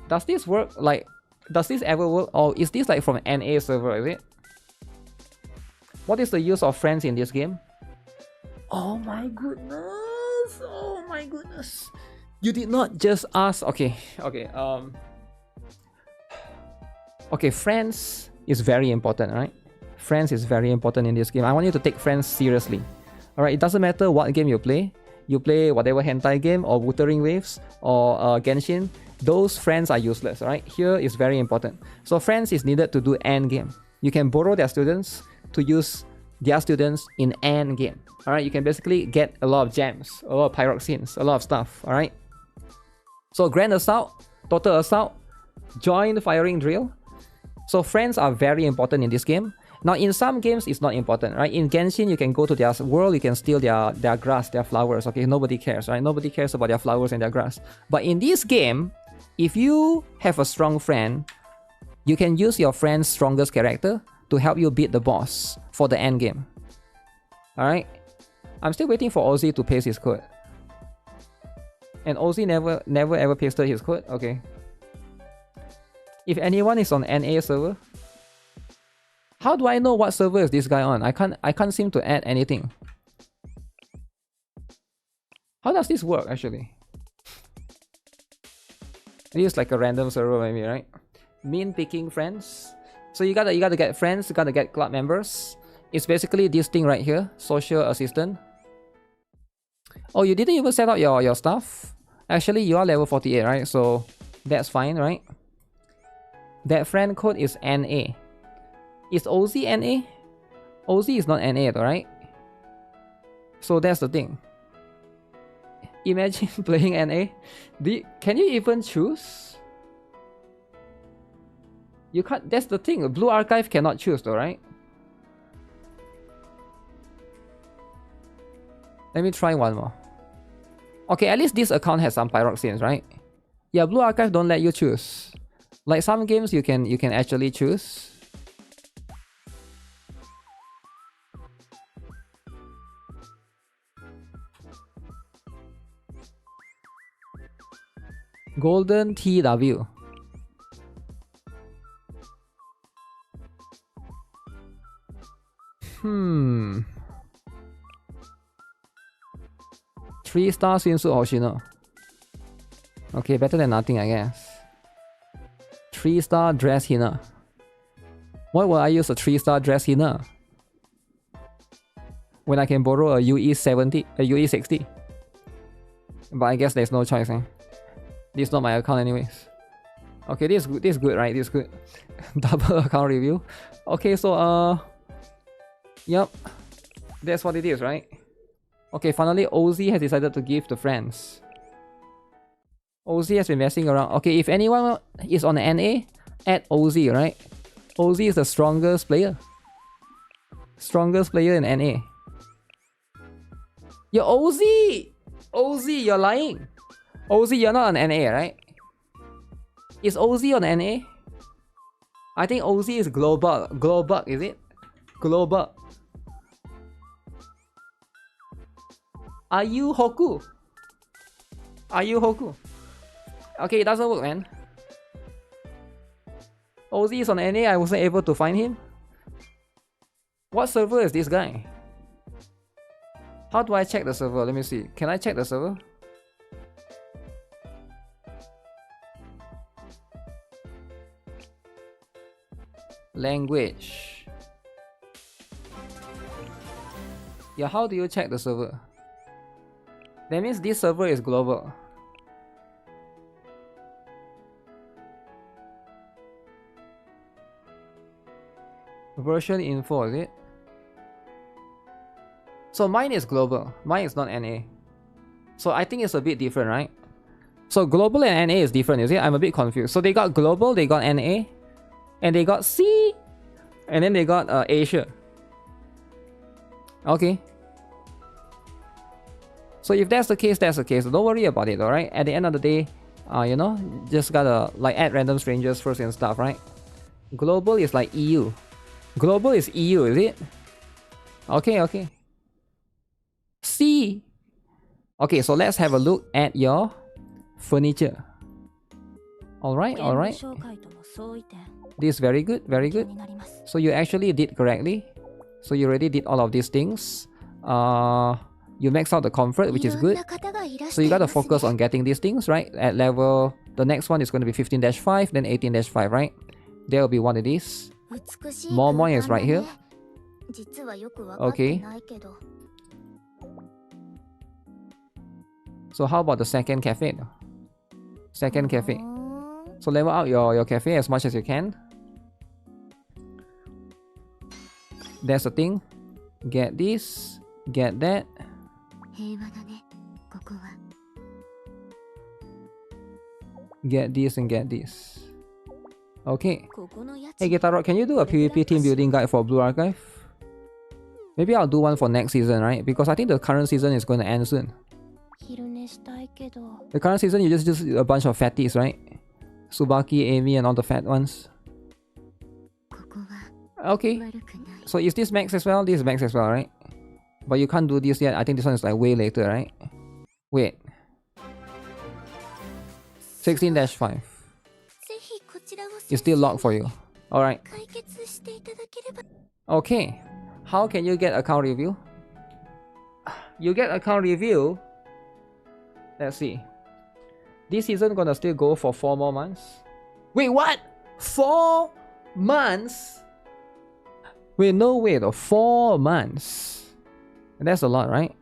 Does this work? Like, does this ever work? Or is this like from NA server, is it? What is the use of friends in this game? Oh my goodness! Oh my goodness! You did not just ask. Okay. Okay, friends is very important, right? Friends is very important in this game. I want you to take friends seriously. Alright, it doesn't matter what game you play. You play whatever hentai game or Wuthering Waves or Genshin. Those friends are useless, alright? Here is very important. So friends is needed to do end game. You can borrow their students to use their students in end game. Alright, you can basically get a lot of gems, a lot of pyroxenes, a lot of stuff, alright? So Grand Assault, Total Assault, Joint Firing Drill. So friends are very important in this game. Now in some games it's not important, right? In Genshin you can go to their world, you can steal their grass, their flowers, okay? Nobody cares, right? Nobody cares about their flowers and their grass. But in this game, if you have a strong friend, you can use your friend's strongest character to help you beat the boss for the end game. Alright? I'm still waiting for Ozzy to paste his code. And Ozzy never ever pasted his code? Okay. If anyone is on NA server, how do I know what server is this guy on? I can't seem to add anything. How does this work actually? It is like a random server maybe, right? Mean picking friends. So you gotta get friends, you gotta get club members. It's basically this thing right here, social assistant. Oh, you didn't even set up your stuff? Actually, you are level 48, right? So that's fine, right? That friend code is NA. Is OZ NA? OZ is not NA though, right? So that's the thing. Imagine playing NA. Can you even choose? You can't. That's the thing. Blue Archive cannot choose though, right? Let me try one more. Okay, at least this account has some pyroxenes, right? Yeah, Blue Archive don't let you choose. Like some games you can actually choose. Golden TW. Hmm. 3-star swimsuit Hoshino. Okay, better than nothing, I guess. 3-star dress Hina. Why would I use a 3-star dress Hina when I can borrow a UE70, a UE60? But I guess there's no choice, eh? This is not my account anyways. Okay, this is good, right? This is good. Double account review. Okay, so yep. That's what it is, right? Okay, finally OZ has decided to give to friends. OZ has been messing around. Okay, if anyone is on the NA, add OZ, right? OZ is the strongest player. Strongest player in NA. Yo, OZ! OZ, you're lying. OZ, you're not on NA, right? Is OZ on NA? I think OZ is global. Global, is it? Global. Are you Hoku? Are you Hoku? Okay, it doesn't work, man. OZ is on NA, I wasn't able to find him. What server is this guy? How do I check the server? Let me see. Can I check the server? Language. Yeah, how do you check the server? That means this server is global. Version info, is it? So mine is global. Mine is not NA. So I think it's a bit different, right? So global and NA is different, is it? I'm a bit confused. So they got global, they got NA, and they got C, and then they got Asia. Okay. So if that's the case, that's the case. Don't worry about it, alright? At the end of the day, you know, just gotta like add random strangers first and stuff, right? Global is like EU. Global is EU, is it? Okay, okay. C. Okay, so let's have a look at your furniture. Alright, alright. This is very good, very good. So you actually did correctly. So you already did all of these things. You max out the comfort, which is good. So you gotta focus on getting these things, right? At level, the next one is going to be 15-5, then 18-5, right? There will be one of these. Momoy is right here. Okay. So how about the second cafe? Second cafe. So level out your cafe as much as you can. That's the thing. Get this. Get that. Get this and get this. Okay. Hey GuitarRock, can you do a PvP team building guide for Blue Archive? Maybe I'll do one for next season, right? Because I think the current season is going to end soon. The current season, you just a bunch of fatties, right? Tsubaki, Amy, and all the fat ones. Okay. So is this max as well? This is max as well, right? But you can't do this yet. I think this one is like way later, right? Wait. 16-5. It's still locked for you. Alright. Okay. How can you get account review? You get account review. Let's see. This season gonna still go for 4 more months. Wait, what? 4 months? Wait, no way though. 4 months. That's a lot, right?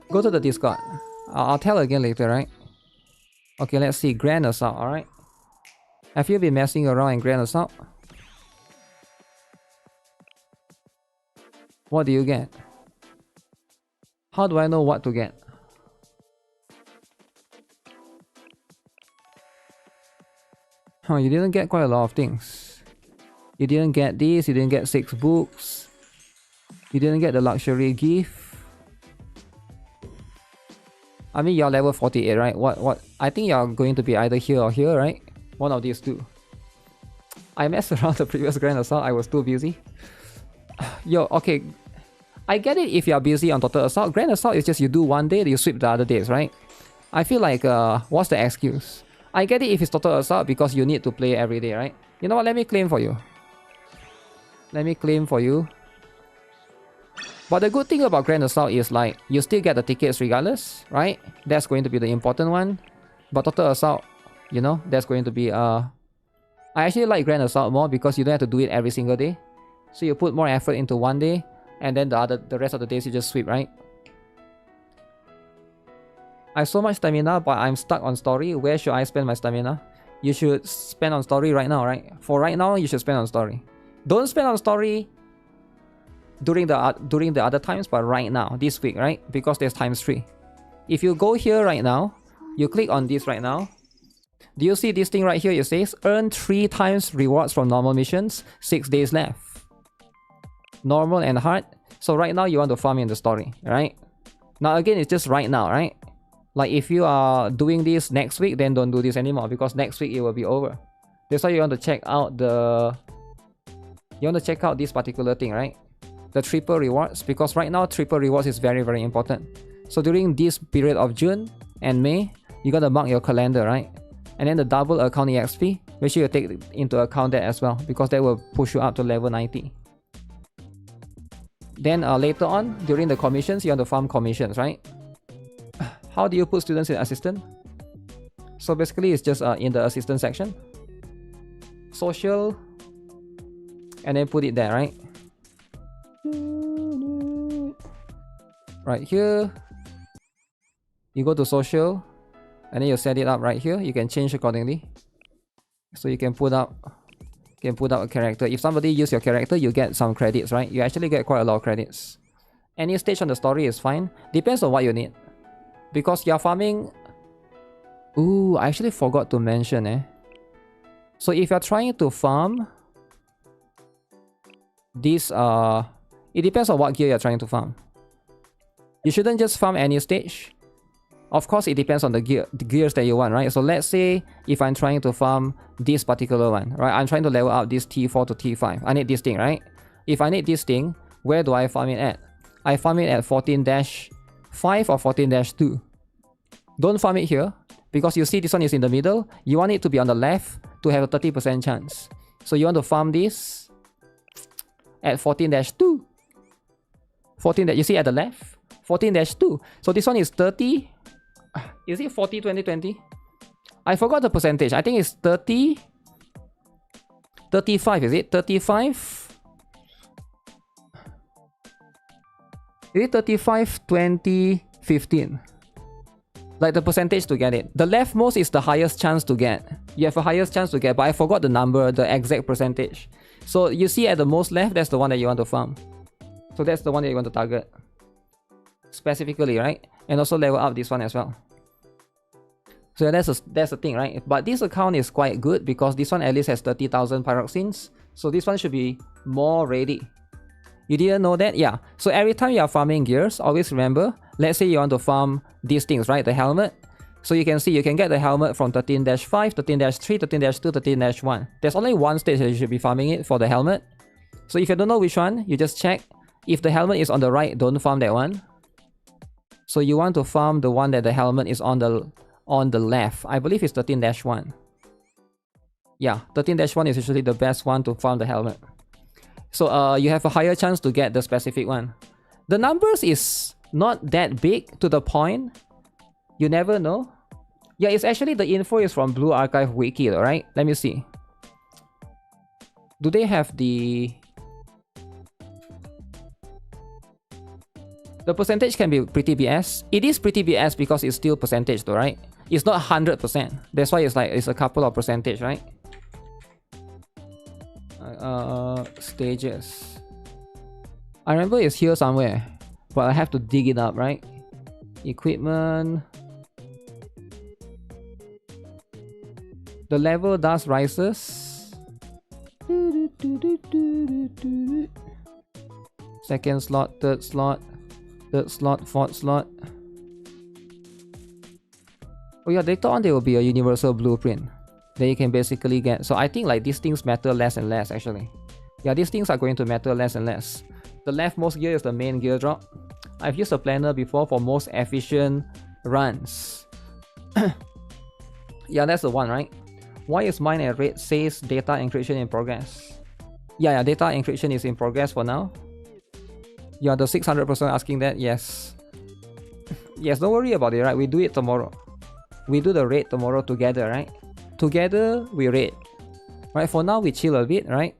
Go to the Discord. I'll tell again later, right? Okay, let's see. Grand Assault, alright? Have you been messing around in Grand Assault? What do you get? How do I know what to get? Oh, you didn't get quite a lot of things. You didn't get this, you didn't get 6 books. You didn't get the luxury gift. I mean, you're level 48, right? What? I think you're going to be either here or here, right? One of these two. I messed around the previous Grand Assault, I was too busy. Yo, okay. I get it if you're busy on Total Assault. Grand Assault is just you do one day, you sweep the other days, right? I feel like, what's the excuse? I get it if it's Total Assault because you need to play every day, right? You know what, let me claim for you. Let me claim for you. But the good thing about Grand Assault is like, you still get the tickets regardless, right? That's going to be the important one. But Total Assault, you know, that's going to be, I actually like Grand Assault more because you don't have to do it every single day. So you put more effort into one day, and then the rest of the days you just sweep, right? I have so much stamina, but I'm stuck on story. Where should I spend my stamina? You should spend on story right now, right? For right now, you should spend on story. Don't spend on story during the other times, but right now, this week, right? Because there's times 3. If you go here right now, you click on this right now. Do you see this thing right here? It says earn 3 times rewards from normal missions, 6 days left. Normal and hard. So right now you want to farm in the story, right? Now again, it's just right now, right? Like if you are doing this next week, then don't do this anymore because next week it will be over. That's why you want to check out this particular thing, right? The triple rewards, because right now triple rewards is very, very important. So during this period of June and May, you gotta mark your calendar, right? And then the double account EXP, make sure you take into account that as well, because that will push you up to level 90. Then later on, during the commissions, you want to farm commissions, right? How do you put students in assistant? So basically, it's just in the assistant section. Social. And then put it there, right? Right here. You go to social. And then you set it up right here. You can change accordingly. So you can put up a character. If somebody use your character, you get some credits, right? You actually get quite a lot of credits. Any stage on the story is fine. Depends on what you need. Because you're farming... Ooh, I actually forgot to mention, So if you're trying to farm... This, it depends on what gear you're trying to farm. You shouldn't just farm any stage. Of course, it depends on the gears that you want, right? So let's say if I'm trying to farm this particular one, right? I'm trying to level up this T4 to T5. I need this thing, right? If I need this thing, where do I farm it at? I farm it at 14-5 or 14-2. Don't farm it here, because you see this one is in the middle. You want it to be on the left to have a 30% chance. So you want to farm this at 14-2. 14, you see at the left? 14-2. So this one is 30. Is it 40, 20, 20? I forgot the percentage. I think it's 30. 35, is it? 35? Is it 35, 20, 15? Like the percentage to get it. The leftmost is the highest chance to get. You have a highest chance to get, but I forgot the number, the exact percentage. So you see at the most left, that's the one that you want to farm. So that's the one that you want to target. Specifically, right? And also level up this one as well. So that's the thing, right? But this account is quite good because this one at least has 30,000 pyroxenes. So this one should be more ready. You didn't know that? Yeah. So every time you are farming gears, always remember, let's say you want to farm these things, right? The helmet. So you can see you can get the helmet from 13-5, 13-3, 13-2, 13-1. There's only one stage that you should be farming it for the helmet. So if you don't know which one, you just check. If the helmet is on the right, don't farm that one. So you want to farm the one that the helmet is on the left. I believe it's 13-1. Yeah, 13-1 is usually the best one to farm the helmet. So you have a higher chance to get the specific one. The numbers is not that big to the point. You never know. Yeah, it's actually the info is from Blue Archive Wiki, right? Let me see. Do they have the... The percentage can be pretty BS. It is pretty BS because it's still percentage though, right? It's not 100%. That's why it's like it's a couple of percentage, right? Stages. I remember it's here somewhere, but I have to dig it up, right? Equipment. The level does rises. Second slot, third slot, fourth slot. Oh yeah, later on there will be a universal blueprint that you can basically get. So I think like these things matter less and less actually. Yeah, these things are going to matter less and less. The leftmost gear is the main gear drop. I've used a planner before for most efficient runs. Yeah, that's the one, right? Why is mine at red says data encryption in progress? Yeah, data encryption is in progress for now. Yeah, the 600% asking that, yes. Yes, don't worry about it, right? We do it tomorrow. We do the raid tomorrow together, right? Together, we raid. Right, for now, we chill a bit, right?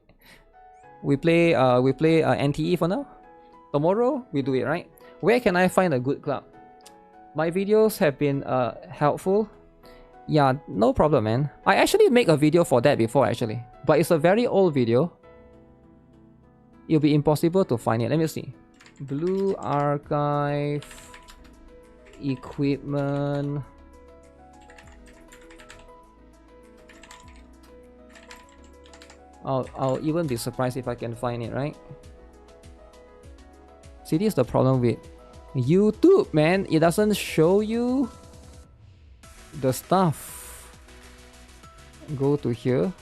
We play NTE for now. Tomorrow, we do it, right? Where can I find a good club? My videos have been helpful. Yeah, no problem, man. I actually make a video for that before, actually. But it's a very old video. It'll be impossible to find it. Let me see. Blue Archive Equipment. I'll even be surprised if I can find it, right? See, this is the problem with YouTube, man. It doesn't show you the stuff. Go to here.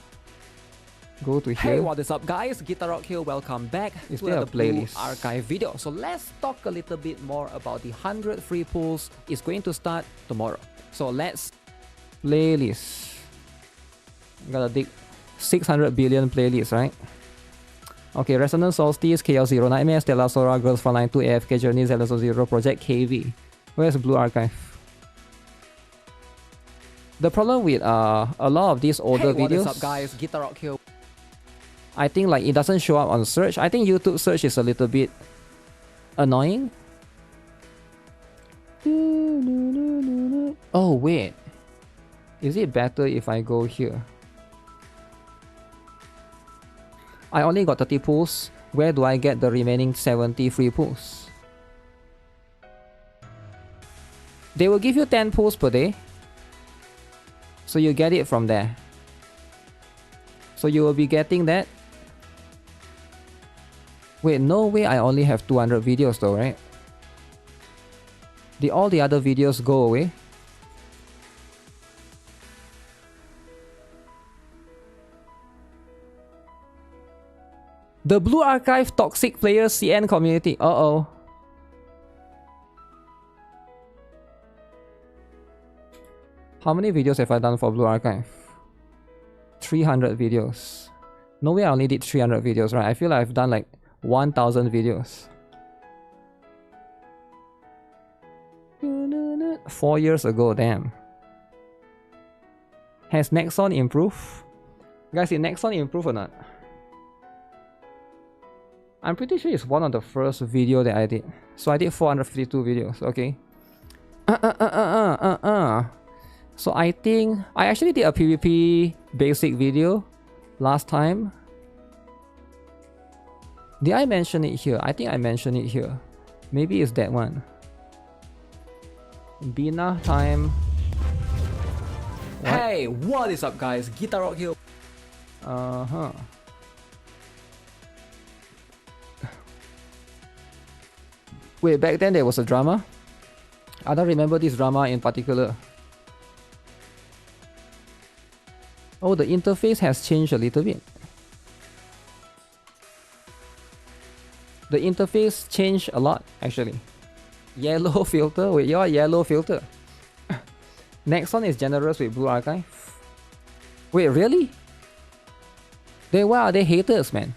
Go to here. Hey, what is up guys? GuitarRock here. Welcome back Is to there the a playlist? Blue Archive video. So let's talk a little bit more about the 100 free pulls. It's going to start tomorrow. So let's... Playlist. Gotta dig 600 billion playlists, right? Okay, Resonance Solstice, KL0, Nightmare, Stella Sora, Girls Frontline 2, AFK Journey, Zenless 0, Project KV. Where's Blue Archive? The problem with a lot of these older Hey, what videos, is up guys? GuitarRock here. I think like it doesn't show up on search. I think YouTube search is a little bit annoying. Oh wait, Is it better if I go here? I only got 30 pulls. Where do I get the remaining 70 free pulls? They will give you 10 pulls per day. So you get it from there. So you will be getting that. Wait, no way I only have 200 videos though, right? Did all the other videos go away? The Blue Archive Toxic Players CN community. Uh-oh. How many videos have I done for Blue Archive? 300 videos. No way I only did 300 videos, right? I feel like I've done like 1000 videos. 4 years ago, damn. Has Nexon improved? Guys, did Nexon improve or not? I'm pretty sure it's one of the first video that I did. So I did 452 videos, okay. So I think I actually did a PvP basic video last time. Did I mention it here? I think I mentioned it here. Maybe it's that one. Bina time. What? Hey, what is up guys? GuitarRock here. Wait, back then there was a drama? I don't remember this drama in particular. Oh, the interface has changed a little bit. The interface changed a lot, actually. Yellow filter? Wait, your yellow filter. Nexon is generous with Blue Archive. Wait, really? Then why are they haters, man?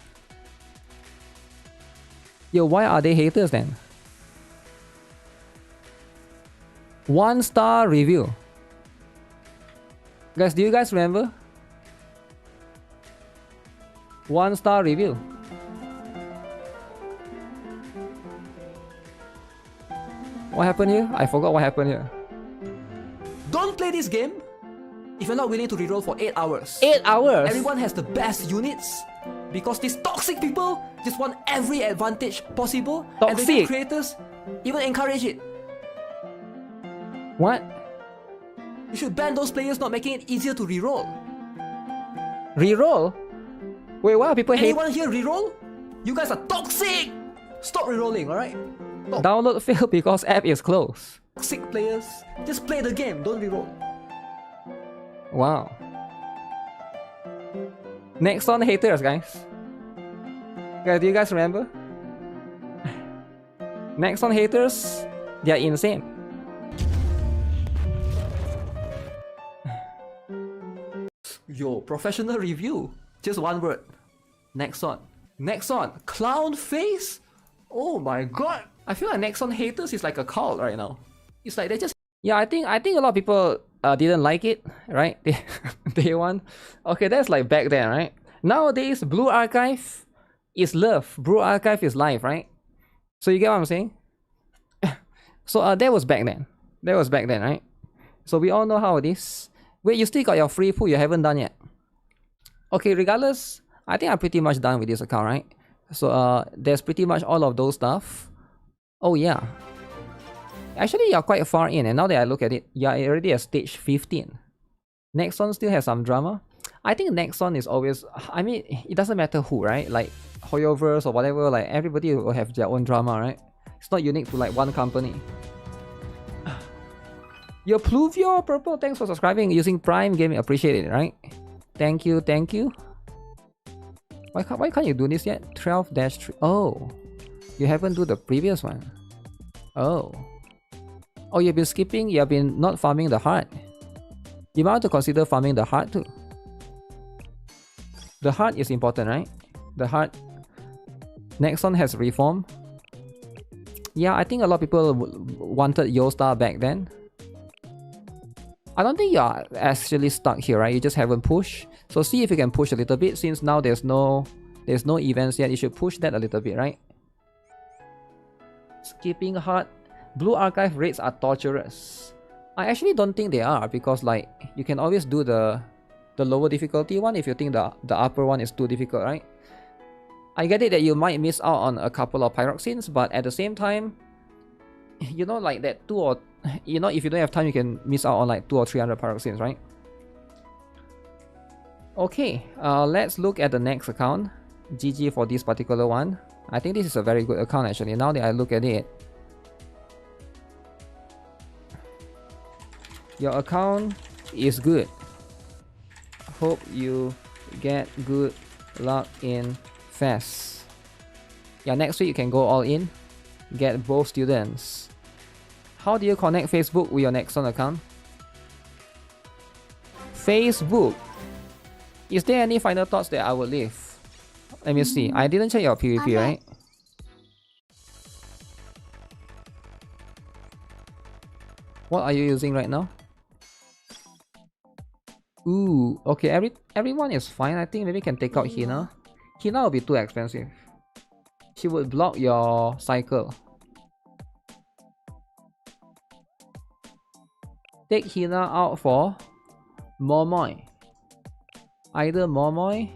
Yo, why are they haters then? 1-star review. Guys, do you guys remember? 1-star review. What happened here? I forgot what happened here. Don't play this game if you're not willing to reroll for 8 hours. 8 hours? Everyone has the best units because these toxic people just want every advantage possible. And the game creators even encourage it. What? You should ban those players not making it easier to reroll. Reroll? Wait, why are people hating? Anyone here reroll? You guys are toxic! Stop rerolling, alright? Download failed because app is closed. Toxic players, just play the game, don't reroll. Wow. Nexon haters, guys. Guys, do you guys remember? Nexon haters, they are insane. Yo, professional review. Just one word. Nexon. Nexon. Clown face? Oh my god. I feel like Nexon haters is like a cult right now. It's like they just... Yeah, I think a lot of people didn't like it, right? Day one. Okay, that's like back then, right? Nowadays, Blue Archive is love. Blue Archive is life, right? So you get what I'm saying? So that was back then. That was back then, right? So we all know how it is. Wait, you still got your free pool you haven't done yet. Okay, regardless, I think I'm pretty much done with this account, right? So there's pretty much all of those stuff. Oh yeah. Actually, you're quite far in, and now that I look at it, you're already at stage 15. Nexon still has some drama. I think Nexon is always... I mean, it doesn't matter who, right? Like, Hoyoverse or whatever, like, everybody will have their own drama, right? It's not unique to, like, one company. Your Pluvio Purple, thanks for subscribing using Prime Gaming. Appreciate it, right? Thank you, thank you. Why can't you do this yet? 12-3. Oh, you haven't do the previous one. Oh. Oh, you've been skipping. You've been not farming the heart. You might want to consider farming the heart too. The heart is important, right? The heart. Nexon has reform. Yeah, I think a lot of people wanted Yostar back then. I don't think you're actually stuck here, right? You just haven't pushed. So see if you can push a little bit. Since now there's no events yet, you should push that a little bit, right? Skipping heart. Blue Archive raids are torturous. I actually don't think they are, because like you can always do the lower difficulty one if you think the upper one is too difficult, right? I get it that you might miss out on a couple of pyroxenes, but at the same time, you know, like that if you don't have time, you can miss out on like 200 or 300 pyroxenes, right? Okay, let's look at the next account. GG for this particular one. I think this is a very good account actually, now that I look at it. Your account is good. Hope you get good luck in fest. Yeah, next week you can go all in. Get both students. How do you connect Facebook with your Nexon account? Facebook. Is there any final thoughts that I will leave? Let me see. I didn't check your PvP, right? What are you using right now? Ooh, okay, everyone is fine. I think maybe we can take out Hina. Hina will be too expensive. She would block your cycle. Take Hina out for Momoy. Either Momoy,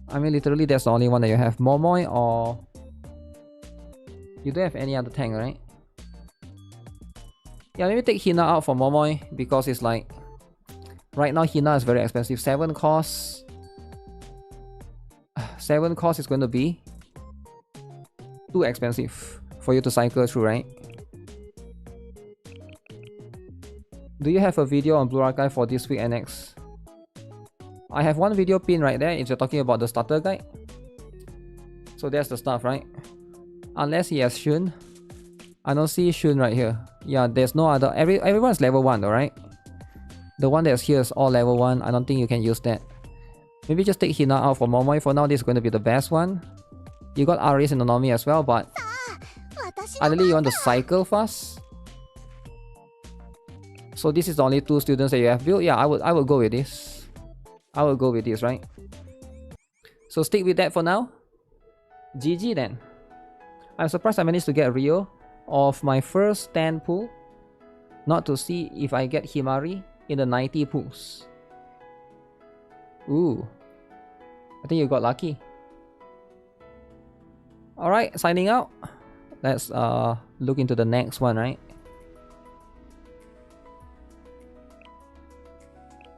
I mean literally that's the only one that you have. Momoy, or you don't have any other tank, right? Yeah, maybe take Hina out for Momoy, because it's like right now Hina is very expensive. 7 costs. 7 costs is going to be too expensive for you to cycle through, right? Do you have a video on Blue Archive for this week and next? I have one video pinned right there if you're talking about the starter guide. So that's the stuff, right? Unless he has Shun. I don't see Shun right here. Yeah, there's no other. Everyone's level 1 though, right? The one that's here is all level 1. I don't think you can use that. Maybe just take Hina out for Momoy. For now, this is going to be the best one. You got Aris and Nonomi as well, but ideally you want to cycle fast. So this is the only 2 students that you have built. Yeah, I would go with this. I will go with this, right? So stick with that for now. GG then. I'm surprised I managed to get Rio of my first 10 pool. Not to see if I get Himari in the 90 pools. Ooh. I think you got lucky. Alright, signing out. Let's look into the next one, right?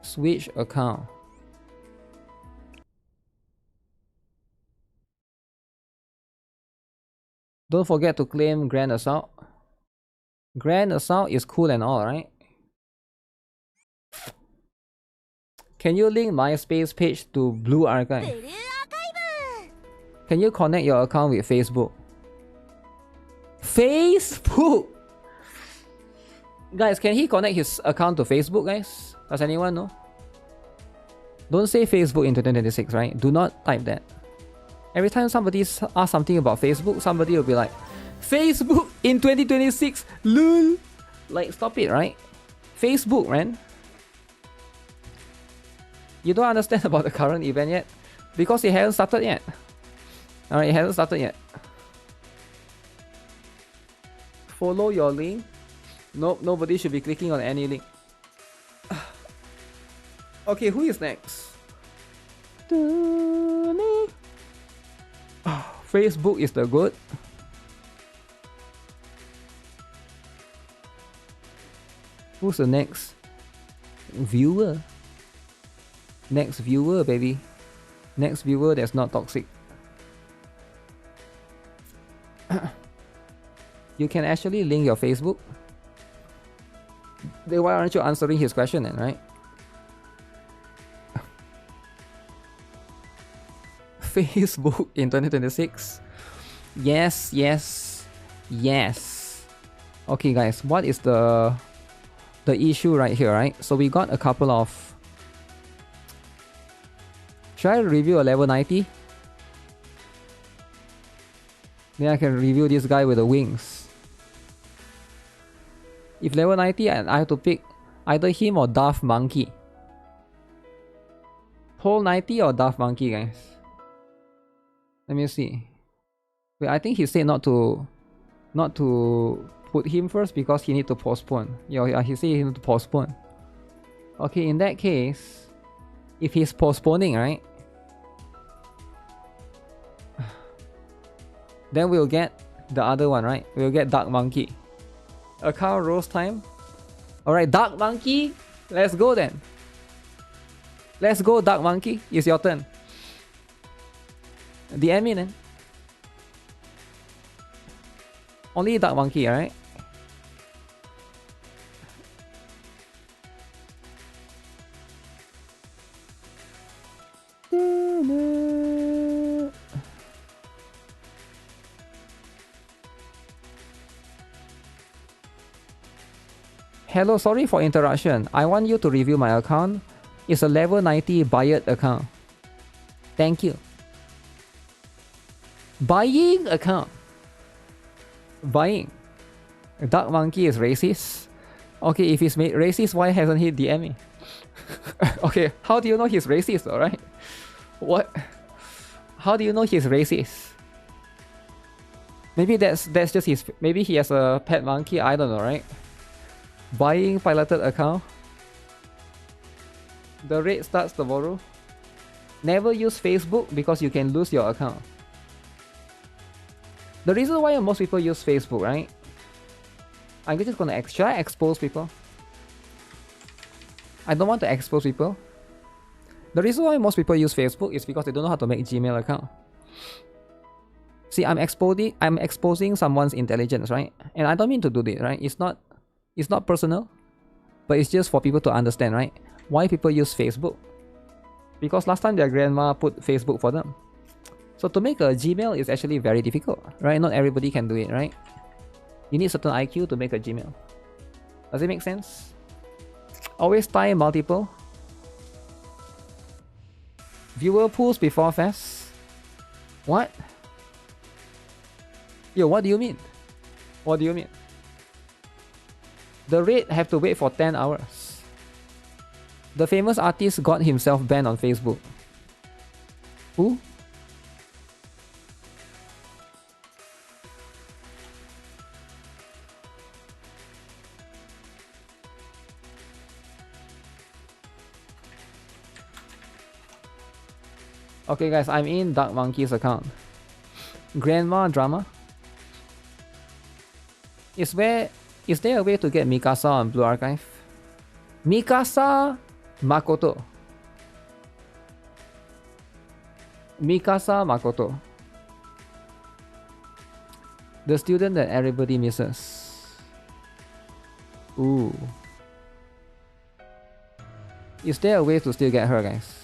Switch account. Don't forget to claim Grand Assault. Grand Assault is cool and all, right? Can you link MySpace page to Blue Archive? Can you connect your account with Facebook? Facebook! Guys, can he connect his account to Facebook, guys? Does anyone know? Don't say Facebook in 2026, right? Do not type that. Every time somebody asks something about Facebook, somebody will be like, Facebook in 2026, lol. Like, stop it, right? Facebook, man. You don't understand about the current event yet? Because it hasn't started yet. Alright, it hasn't started yet. Follow your link. Nope, nobody should be clicking on any link. Okay, who is next? Facebook is the good. Who's the next viewer? Next viewer, baby. Next viewer that's not toxic. You can actually link your Facebook. Then why aren't you answering his question then, right? Facebook in 2026. Yes, yes, yes. Okay guys, what is the issue right here, right? So we got a couple of... Should I review a level 90? Then I can review this guy with the wings. If level 90 and I have to pick either him or Daft Monkey. Pole 90 or Daft Monkey, guys? Let me see. Wait, I think he said not to put him first because he need to postpone. Yeah, he say he need to postpone. Okay, in that case, if he's postponing, right? Then we'll get the other one, right? We'll get Dark Monkey. Account rose time. Alright, Dark Monkey. Let's go then. Let's go, Dark Monkey. It's your turn. DM me then. Only Dark Monkey, right? Hello, sorry for interruption. I want you to review my account. It's a level 90 Bayard account. Thank you. Buying account. Buying. Dark Monkey is racist. Okay, if he's made racist, why hasn't he DM me? Okay, how do you know he's racist, alright? What? How do you know he's racist? Maybe that's just his... Maybe he has a pet monkey, I don't know, right? Buying piloted account. The rate starts tomorrow. Never use Facebook because you can lose your account. The reason why most people use Facebook, right? I'm just gonna expose people. I don't want to expose people. The reason why most people use Facebook is because they don't know how to make Gmail account. See, I'm exposing someone's intelligence, right? And I don't mean to do this, right? It's not personal, but it's just for people to understand, right? Why people use Facebook. Because last time their grandma put Facebook for them. So to make a Gmail is actually very difficult, right? Not everybody can do it, right? You need certain IQ to make a Gmail. Does it make sense? Always tie multiple. Viewer pools before fest. What? Yo, what do you mean? What do you mean? The raid have to wait for 10 hours. The famous artist got himself banned on Facebook. Who? Okay guys, I'm in Dark Monkey's account. Grandma drama. Is there a way to get Mikasa on Blue Archive? Mikasa Makoto. Mikasa Makoto. The student that everybody misses. Ooh. Is there a way to still get her, guys?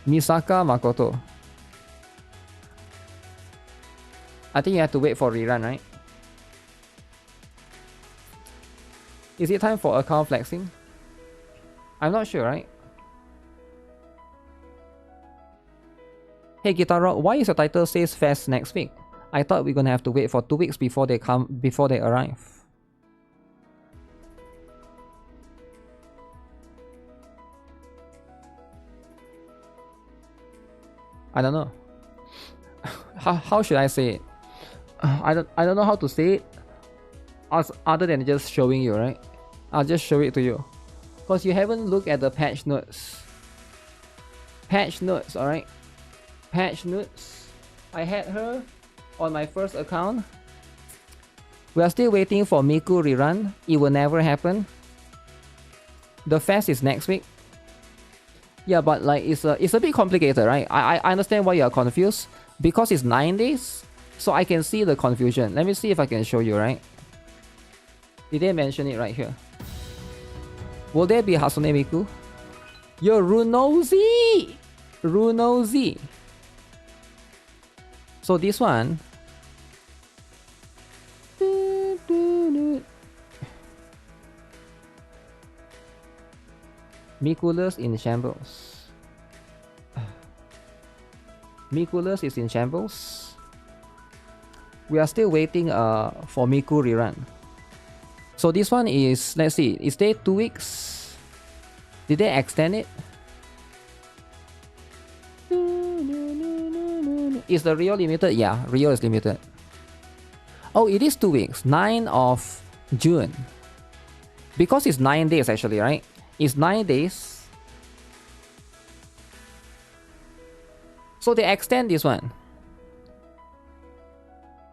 Misaka Makoto. I think you have to wait for rerun, right? Is it time for account flexing? I'm not sure, right? Hey GuitarRock, why is your title says fest next week? I thought we're gonna have to wait for 2 weeks before they arrive. I don't know. How should I say it? I don't know how to say it other than just showing you, right? I'll just show it to you. Because you haven't looked at the patch notes. Patch notes, alright? Patch notes. I had her on my first account. We are still waiting for Miku rerun. It will never happen. The fest is next week. Yeah, but like it's a bit complicated, right? I understand why you are confused. Because it's 9 days, so I can see the confusion. Let me see if I can show you, right? Did they mention it right here? Will there be Hasune Miku? Yo, Runozi! Runozi! So this one... Mikulus in shambles. Mikulus is in shambles. We are still waiting for Miku rerun. So this one is, let's see, is there 2 weeks? Did they extend it? Is the Rio limited? Yeah, Rio is limited. Oh, it is 2 weeks. 9 of June. Because it's 9 days actually, right? It's 9 days. So they extend this one.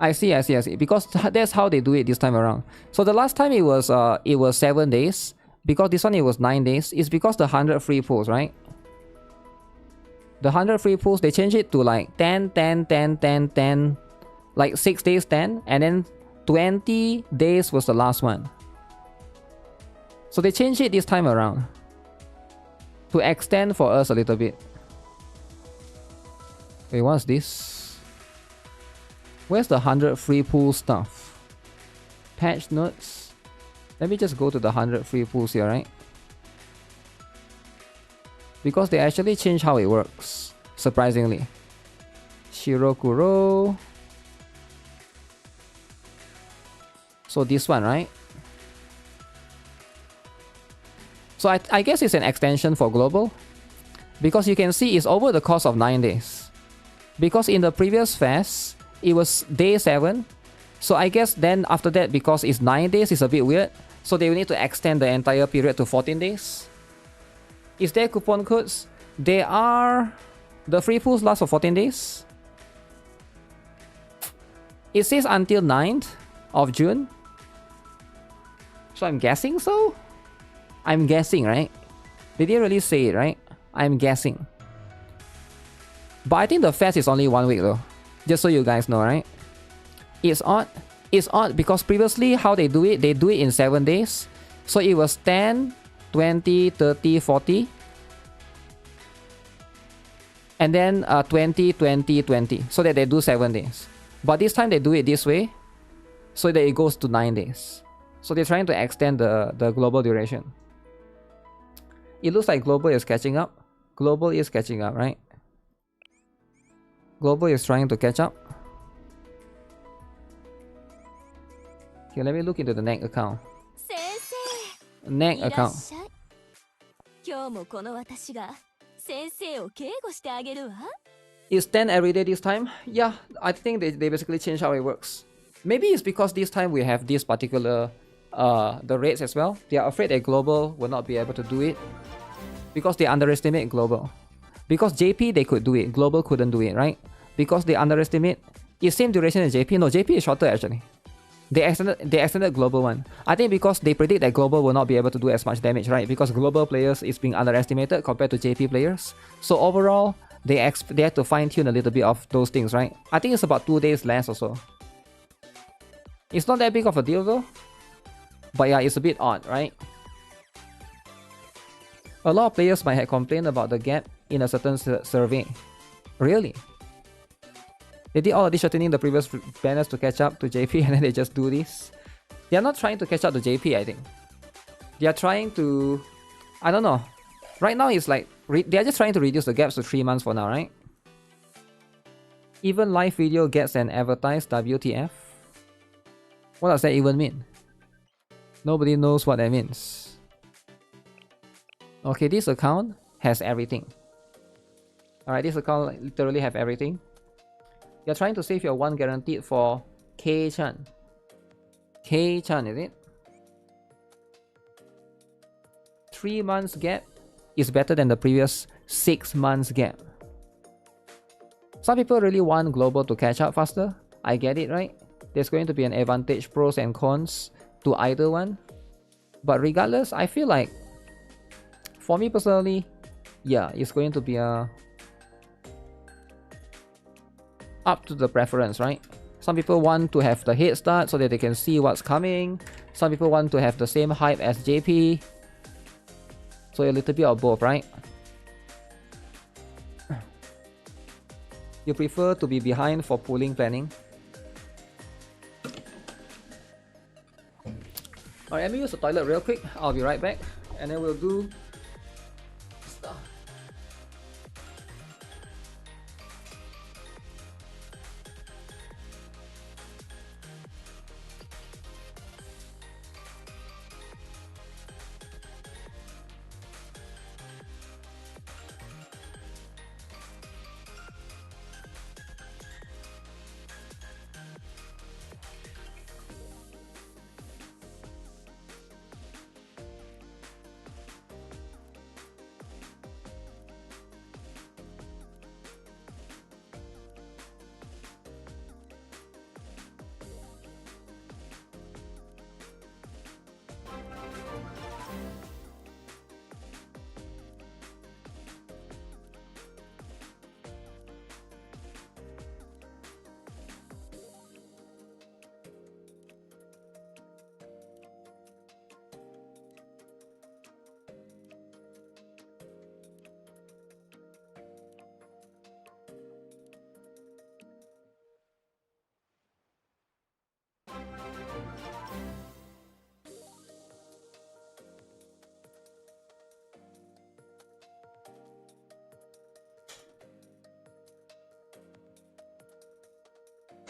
I see. Because that's how they do it this time around. So the last time it was 7 days. Because this one it was 9 days. It's because the 100 free pulls, right? The 100 free pulls, they change it to like 10, 10, 10, 10, 10. Like 6 days 10. And then 20 days was the last one. So they changed it this time around. To extend for us a little bit. Wait, what's this? Where's the 100 free pool stuff? Patch notes. Let me just go to the 100 free pools here, right? Because they actually changed how it works, surprisingly. Shirokuro. So this one, right? So I guess it's an extension for global. Because you can see it's over the course of 9 days. Because in the previous fest, it was day 7. So I guess then after that, because it's 9 days, it's a bit weird. So they will need to extend the entire period to 14 days. Is there coupon codes? They are... The free pools last for 14 days. It says until 9th of June. So I'm guessing so? I'm guessing, right? They didn't really say it, right? I'm guessing. But I think the fest is only 1 week though. Just so you guys know, right? It's odd. It's odd because previously how they do it in 7 days. So it was 10, 20, 30, 40. And then 20, 20, 20. So that they do 7 days. But this time they do it this way. So that it goes to 9 days. So they're trying to extend the global duration. It looks like global is catching up. Global is catching up, right? Global is trying to catch up. Okay, let me look into the NIKKE account. NIKKE account. Is 10 every day this time? Yeah, I think they basically changed how it works. Maybe it's because this time we have this particular the rates as well. They are afraid that global will not be able to do it because they underestimate global. Because JP they could do it, global couldn't do it, right? Because they underestimate. It's same duration as JP. No, JP is shorter actually. They extended global one. I think because they predict that global will not be able to do as much damage, right? Because global players is being underestimated compared to JP players. So overall, they have to fine tune a little bit of those things, right? I think it's about 2 days less or so. It's not that big of a deal though. But yeah, it's a bit odd, right? A lot of players might have complained about the gap in a certain survey. Really? They did all of this shortening the previous banners to catch up to JP and then they just do this. They are not trying to catch up to JP, I think. They are trying to... I don't know. Right now it's like... They are just trying to reduce the gaps to 3 months for now, right? Even live video gets an advertised WTF. What does that even mean? Nobody knows what that means. Okay, this account has everything. Alright, this account literally have everything. You're trying to save your 1 guaranteed for K-chan. K-chan, is it? 3 months gap is better than the previous 6 months gap. Some people really want global to catch up faster. I get it, right? There's going to be an advantage, pros and cons to either one. But regardless, I feel like for me personally, yeah, it's going to be up to the preference, right? Some people want to have the head start so that they can see what's coming. Some people want to have the same hype as JP. So a little bit of both, right? You prefer to be behind for pooling planning? Alright, let me use the toilet real quick. I'll be right back. And then we'll do stuff.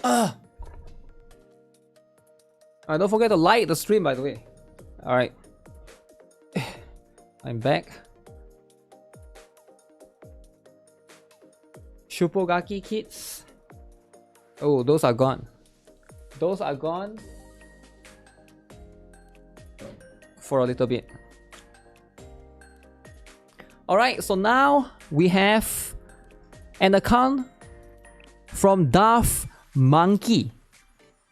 Don't forget to like the stream, by the way. Alright. I'm back. Shupogaki kits. Oh, those are gone. Those are gone for a little bit. Alright, so now we have an account from Daft Monkey.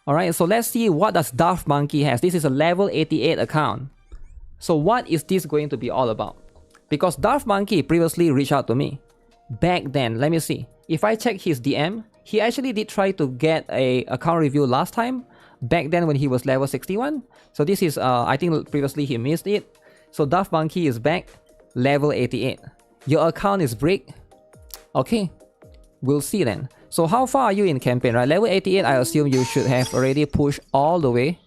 Alright, so let's see what does Daft Monkey has. This is a level 88 account. So what is this going to be all about? Because Daft Monkey previously reached out to me. Back then, let me see. If I check his DM, he actually did try to get a account review last time. Back then when he was level 61. So this is, I think previously he missed it. So Daft Monkey is back, level 88. Your account is brick. Okay, we'll see then. So how far are you in campaign, right? Level 88, I assume you should have already pushed all the way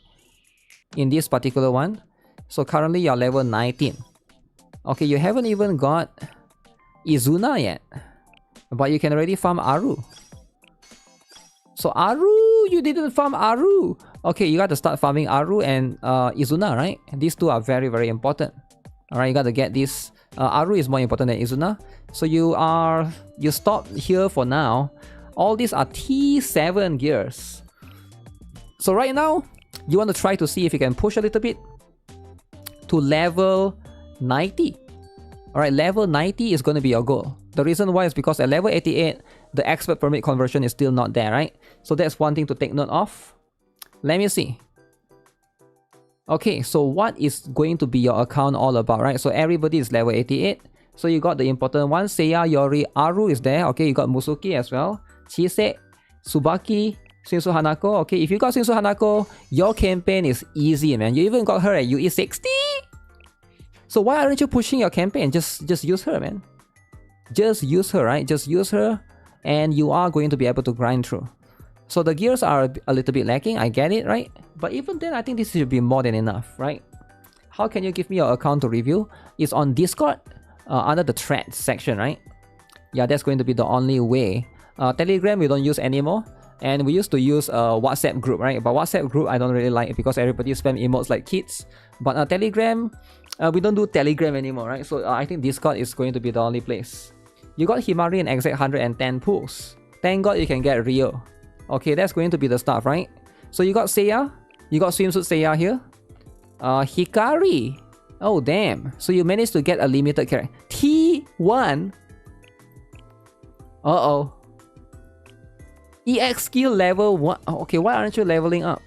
in this particular one. So currently you're level 19. Okay, you haven't even got Izuna yet. But you can already farm Aru. So Aru, you didn't farm Aru. Okay, you got to start farming Aru and Izuna, right? These two are very, very important. Alright, you got to get this. Aru is more important than Izuna. So you stop here for now. All these are T7 gears. So right now, you want to try to see if you can push a little bit to level 90. Alright, level 90 is going to be your goal. The reason why is because at level 88, the expert permit conversion is still not there, right? So that's one thing to take note of. Let me see. Okay, so what is going to be your account all about, right? So everybody is level 88. So you got the important ones. Seiya, Yori, Aru is there. Okay, you got Musuki as well. Chise, Tsubaki, Shinsu Hanako. Okay, if you got Shinsu Hanako, your campaign is easy, man. You even got her at UE 60. So why aren't you pushing your campaign? Just use her, man. Just use her, right? Just use her and you are going to be able to grind through. So the gears are a little bit lacking, I get it, right? But even then, I think this should be more than enough, right? How can you give me your account to review? It's on Discord, under the threads section, right? Yeah, that's going to be the only way. Telegram, we don't use anymore. And we used to use a WhatsApp group, right? But WhatsApp group, I don't really like it because everybody spam emotes like kids. But Telegram, we don't do Telegram anymore, right? So I think Discord is going to be the only place. You got Himari and exact 110 pulls. Thank God you can get Rio. Okay, that's going to be the stuff, right? So you got Seiya. You got Swimsuit Seiya here. Hikari. Oh, damn. So you managed to get a limited character. T1. Uh-oh. EX skill level 1. Oh, okay, why aren't you leveling up?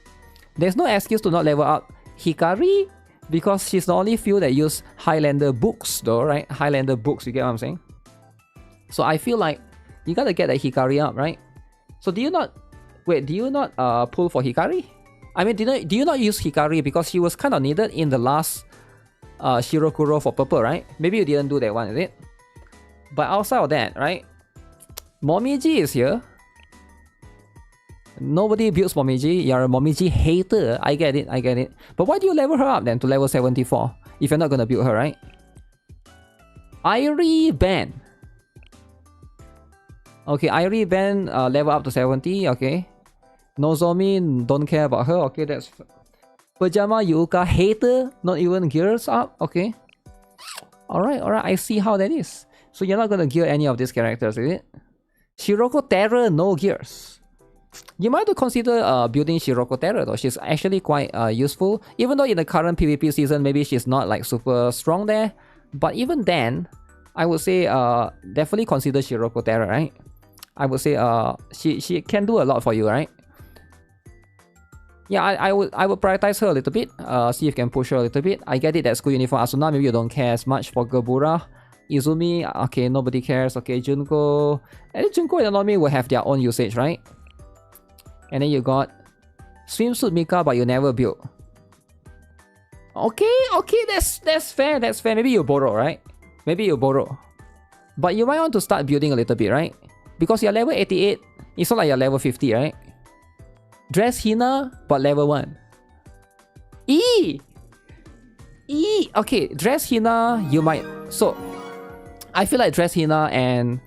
There's no excuse to not level up Hikari because she's the only few that use Highlander books though, right? Highlander books, you get what I'm saying? So I feel like you gotta get that Hikari up, right? So do you not... Wait, do you not pull for Hikari? I mean, do you not use Hikari because she was kind of needed in the last Shirokuro for purple, right? Maybe you didn't do that one, is it? But outside of that, right? Momiji is here. Nobody builds Momiji. You're a Momiji hater. I get it, I get it. But why do you level her up then to level 74? If you're not gonna build her, right? Irie Ben. Okay, Irie Ben level up to 70, okay. Nozomi, don't care about her, okay, that's... Pajama Yuka, hater, not even gears up, okay. Alright, I see how that is. So you're not gonna gear any of these characters, is it? Shiroko Terror, no gears. You might have to consider building Shiroko Terror though, she's actually quite useful. Even though in the current PvP season, maybe she's not like super strong there. But even then, I would say definitely consider Shiroko Terror, right? I would say she can do a lot for you, right? Yeah, I would prioritize her a little bit. See if you can push her a little bit. I get it that school uniform Asuna, maybe you don't care as much for Gebura. Izumi, okay, nobody cares. Okay, Junko. And Junko and Nomi will have their own usage, right? And then you got Swimsuit Mika, but you never build. Okay, that's fair, that's fair. Maybe you borrow, right? Maybe you borrow. But you might want to start building a little bit, right? Because you're level 88, it's not like you're level 50, right? Dress Hina, but level 1. Okay, Dress Hina, you might... So, I feel like Dress Hina and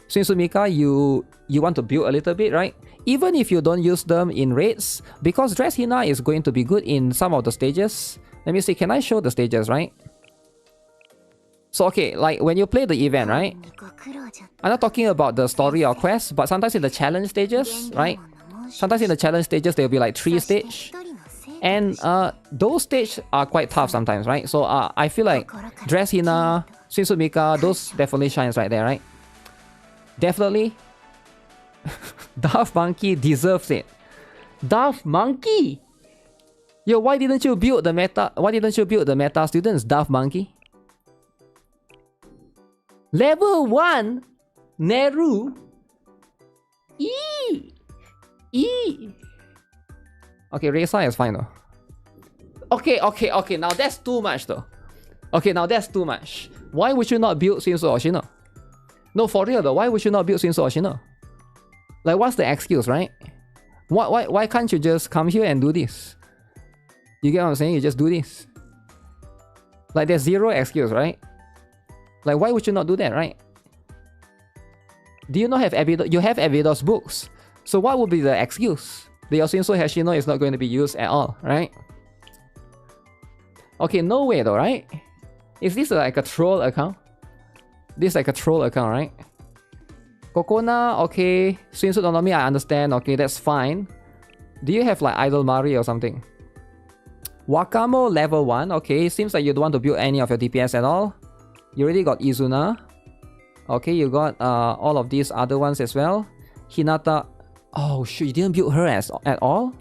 Swimsuit Mika, you want to build a little bit, right? even if you don't use them in raids, because Dress Hina is going to be good in some of the stages. Let me see, can I show the stages, right? So okay, like when you play the event, right? I'm not talking about the story or quest, but sometimes in the challenge stages, right? Sometimes in the challenge stages, there'll be like 3 stages. And those stages are quite tough sometimes, right? So I feel like Dress Hina, Swimsuit Mika, those definitely shines right there, right? Definitely. Daft Monkey deserves it. Daft Monkey! Yo, why didn't you build the meta? Why didn't you build the meta students, Daft Monkey? Level 1? Neru? E. Okay, Reisa is fine though. Okay, now that's too much though. Okay, now that's too much. Why would you not build Shinsu Oshino? No, for real though, why would you not build Shinsu Oshino? Like, what's the excuse, right? Why can't you just come here and do this? You get what I'm saying? You just do this. Like, there's zero excuse, right? Like, why would you not do that, right? Do you not have Abydos? You have Abydos books. So what would be the excuse? The Yoshinso Hashino is not going to be used at all, right? Okay, no way though, right? Is this like a troll account? This is like a troll account, right? Kokona, okay. Swimsuit Onomi, I understand. Okay, that's fine. Do you have like Idol Mari or something? Wakamo level 1. Okay, seems like you don't want to build any of your DPS at all. You already got Izuna. Okay, you got all of these other ones as well. Hinata. Oh shoot, you didn't build her at all?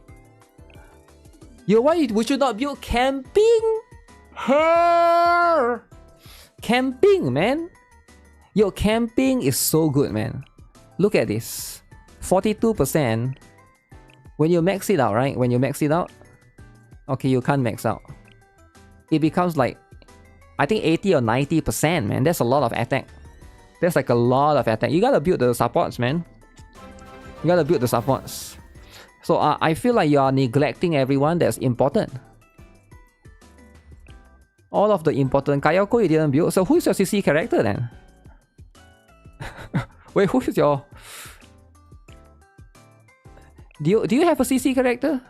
Yo, why would you not build Camping? Her! Camping, man. Yo, Camping is so good, man. Look at this. 42%. When you max it out, right? When you max it out. Okay, you can't max out. It becomes like, I think 80 or 90%, man. That's a lot of attack. That's like a lot of attack. You gotta build the supports, man. You gotta build the supports. So I feel like you are neglecting everyone that's important. All of the important. Kayoko you didn't build. So who's your CC character then? Wait, who is your... Do you have a CC character?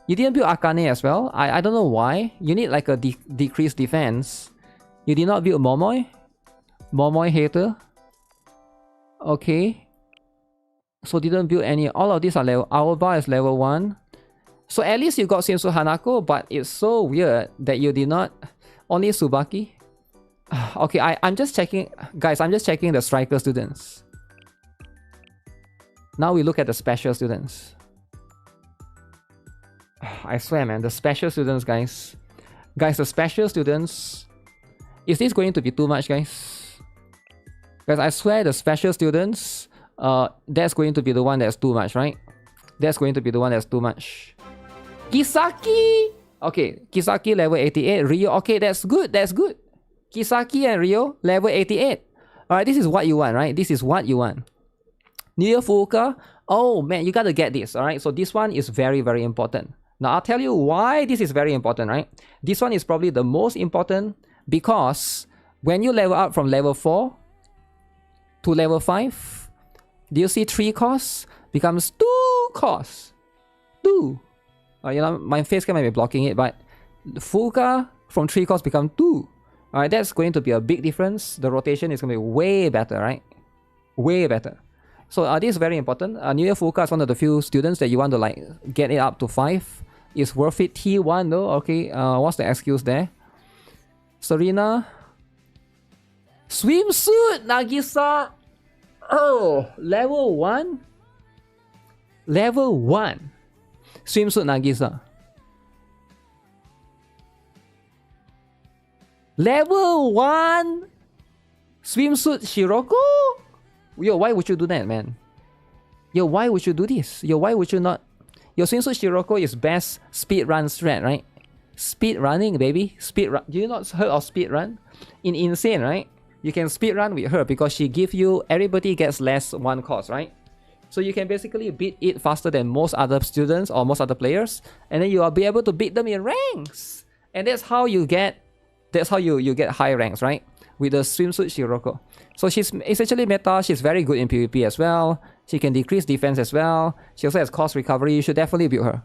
You didn't build Akane as well? I don't know why. You need like a decreased defense. You did not build Momoy? Momoy hater? Okay. So didn't build any. All of these are level. Aoba is level 1. So at least you got Shinsu Hanako, but it's so weird that you did not. Only Tsubaki? Okay, I'm just checking. Guys, I'm just checking the striker students. Now we look at the special students. I swear, man, the special students, guys. Guys, the special students. Is this going to be too much, guys? Guys, I swear the special students, that's going to be the one that's too much, right? That's going to be the one that's too much. Kisaki! Okay, Kisaki level 88. Ryo, okay, that's good, that's good. Kisaki and Ryo, level 88. Alright, this is what you want, right? This is what you want. Nier Fuuka. Oh, man, you gotta get this, alright? So this one is very, very important. Now, I'll tell you why this is very important, right? This one is probably the most important because when you level up from level 4 to level 5, do you see 3 costs? Becomes 2 costs. 2. You know, my face cam might be blocking it, but Fuuka from 3 costs become 2. Alright, that's going to be a big difference. The rotation is going to be way better, right? Way better. So this is very important. Nier Fuuka is one of the few students that you want to like get it up to 5. It's worth it. T1 though. Okay, what's the excuse there? Serena. Swimsuit Nagisa. Oh, level 1? Level 1. Swimsuit Nagisa. Level 1? Swimsuit Shiroko? Yo, why would you do that, man? Yo, why would you do this? Yo, why would you not? Your Swimsuit Shiroko is best speed run strat, right? Speed running, baby. Speed run. Do you not heard of speed run? In Insane, right? You can speed run with her because she gives you, everybody gets less 1 cost, right? So you can basically beat it faster than most other students or most other players, and then you will be able to beat them in ranks. And that's how you get you get high ranks, right? With the Swimsuit Shiroko. So she's essentially meta, she's very good in PvP as well. She can decrease defense as well. She also has cost recovery. You should definitely build her.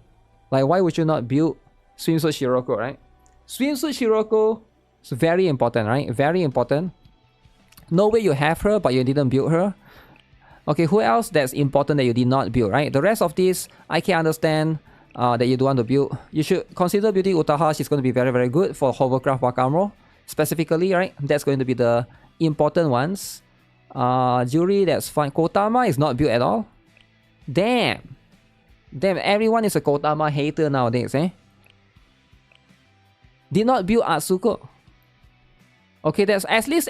Like, why would you not build Swimsuit Shiroko, right? Swimsuit Shiroko is very important, right? Very important. No way you have her, but you didn't build her. Okay, who else that's important that you did not build, right? The rest of this, I can understand that you don't want to build. You should consider building Utaha. She's going to be very, very good for Hovercraft Wakamro. Specifically, right? That's going to be the important ones. Juri, that's fine. Kotama is not built at all. Damn. Damn, everyone is a Kotama hater nowadays, eh? Did not build Atsuko. Okay, that's at least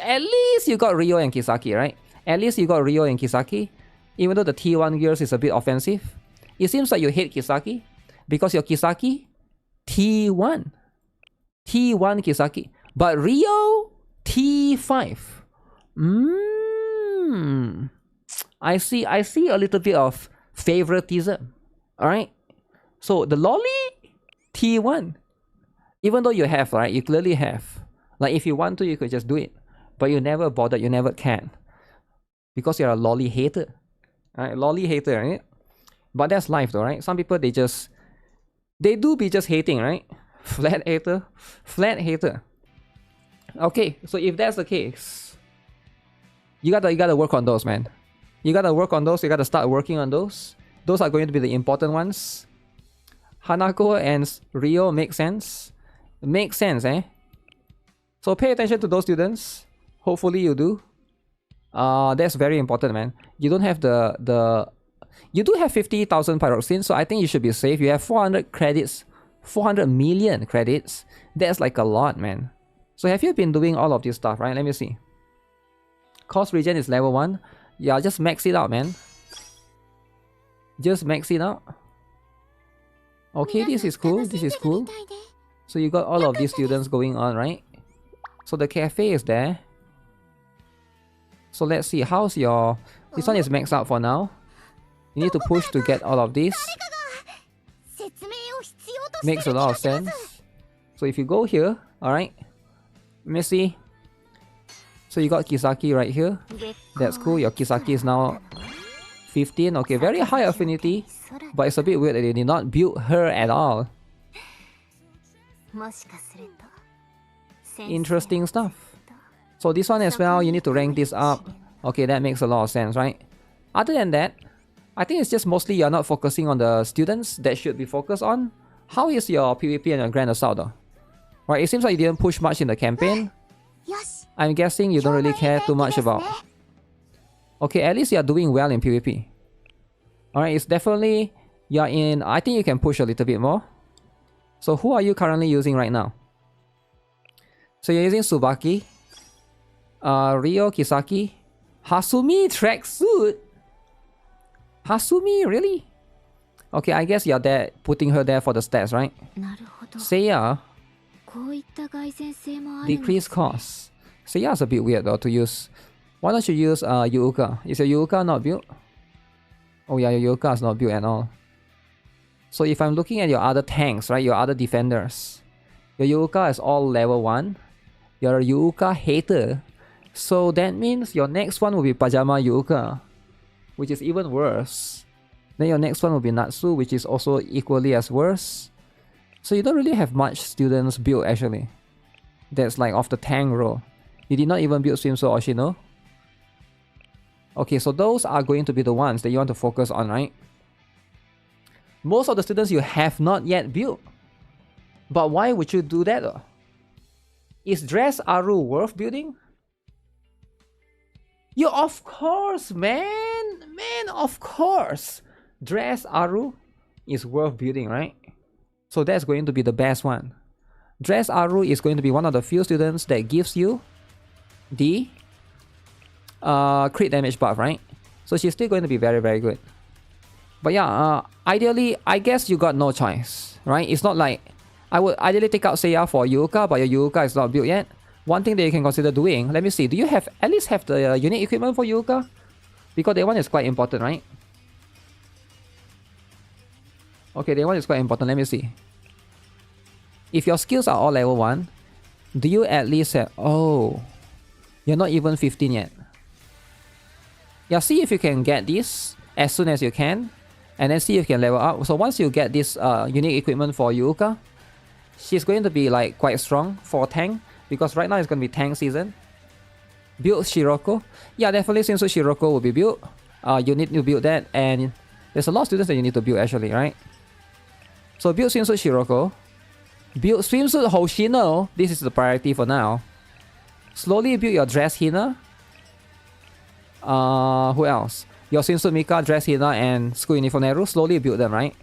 you got Ryo and Kisaki, right? At least you got Ryo and Kisaki. Even though the T1 girls is a bit offensive. It seems like you hate Kisaki because your Kisaki T1. T1 Kisaki. But Ryo T5. I see a little bit of favoritism. Alright? So the lolly T1. Even though you have, right? You clearly have. Like if you want to, you could just do it. But you never bothered, you never can. Because you're a lolly hater. Alright? Lolly hater, right? But that's life though, right? Some people they do be just hating, right? Flat hater. Flat hater. Okay, so if that's the case, you gotta work on those, man. You gotta work on those, you gotta start working on those. Those are going to be the important ones. Hanako and Ryo make sense. Makes sense, eh? So pay attention to those students. Hopefully you do. That's very important, man. You don't have you do have 50,000 pyroxene, so I think you should be safe. You have 400 credits. 400 million credits. That's like a lot, man. So have you been doing all of this stuff, right? Let me see. Cost regen is level 1. Yeah, just max it out, man. Just max it out. Okay, this is cool. This is cool. So you got all of these students going on, right? So the cafe is there. So let's see. How's your... This one is maxed out for now. You need to push to get all of this. Makes a lot of sense. So if you go here, alright. Let me see. So you got Kisaki right here. That's cool. Your Kisaki is now 15. Okay, very high affinity. But it's a bit weird that they did not build her at all. Interesting stuff. So this one as well, you need to rank this up. Okay, that makes a lot of sense, right? Other than that, I think it's just mostly you're not focusing on the students that should be focused on. How is your PvP and your Grand Assault though? Right, it seems like you didn't push much in the campaign. I'm guessing you don't really care too much about... Okay, at least you're doing well in PvP. Alright, it's definitely... You're in... I think you can push a little bit more. So who are you currently using right now? So you're using Tsubaki, Ryo, Kisaki, Hasumi tracksuit. Hasumi, really? Okay, I guess you're there, putting her there for the stats, right? Seiya, decrease cost. Seiya's a bit weird though to use. Why don't you use Yuuka? Is your Yuuka not built? Oh yeah, your Yuuka is not built at all. So if I'm looking at your other tanks, right, your other defenders, your Yuuka is all level 1. You're a Yuuka hater. So that means your next one will be Pajama Yuuka, which is even worse. Then your next one will be Natsu, which is also equally as worse. So you don't really have much students built actually. That's like off the tank row. You did not even build Swimsuit Oshino. Okay, so those are going to be the ones that you want to focus on, right? Most of the students you have not yet built. But why would you do that though? Is Dress Aru worth building? You, of course, man! Man, of course! Dress Aru is worth building, right? So that's going to be the best one. Dress Aru is going to be one of the few students that gives you the crit damage buff, right? So she's still going to be very, very good. But yeah, ideally, I guess you got no choice, right? It's not like... I would ideally take out Seiya for Yuuka, but your Yuuka is not built yet. One thing that you can consider doing, let me see, do you have at least have the unique equipment for Yuuka? Because that one is quite important, right? Okay, that one is quite important, let me see. If your skills are all level 1, do you at least have... Oh, you're not even 15 yet. Yeah, see if you can get this. as soon as you can, and then see if you can level up. So once you get this unique equipment for Yuuka, she's going to be like quite strong for tank, because right now it's going to be tank season. Build Shiroko. Yeah, definitely swimsuit Shiroko will be built. You need to build that, and there's a lot of students that you need to build actually, right? So build swimsuit Shiroko. Build swimsuit Hoshino. This is the priority for now. Slowly build your dress Hina. Who else? Your swimsuit Mika, dress Hina, and school uniform Neru. Slowly build them, right?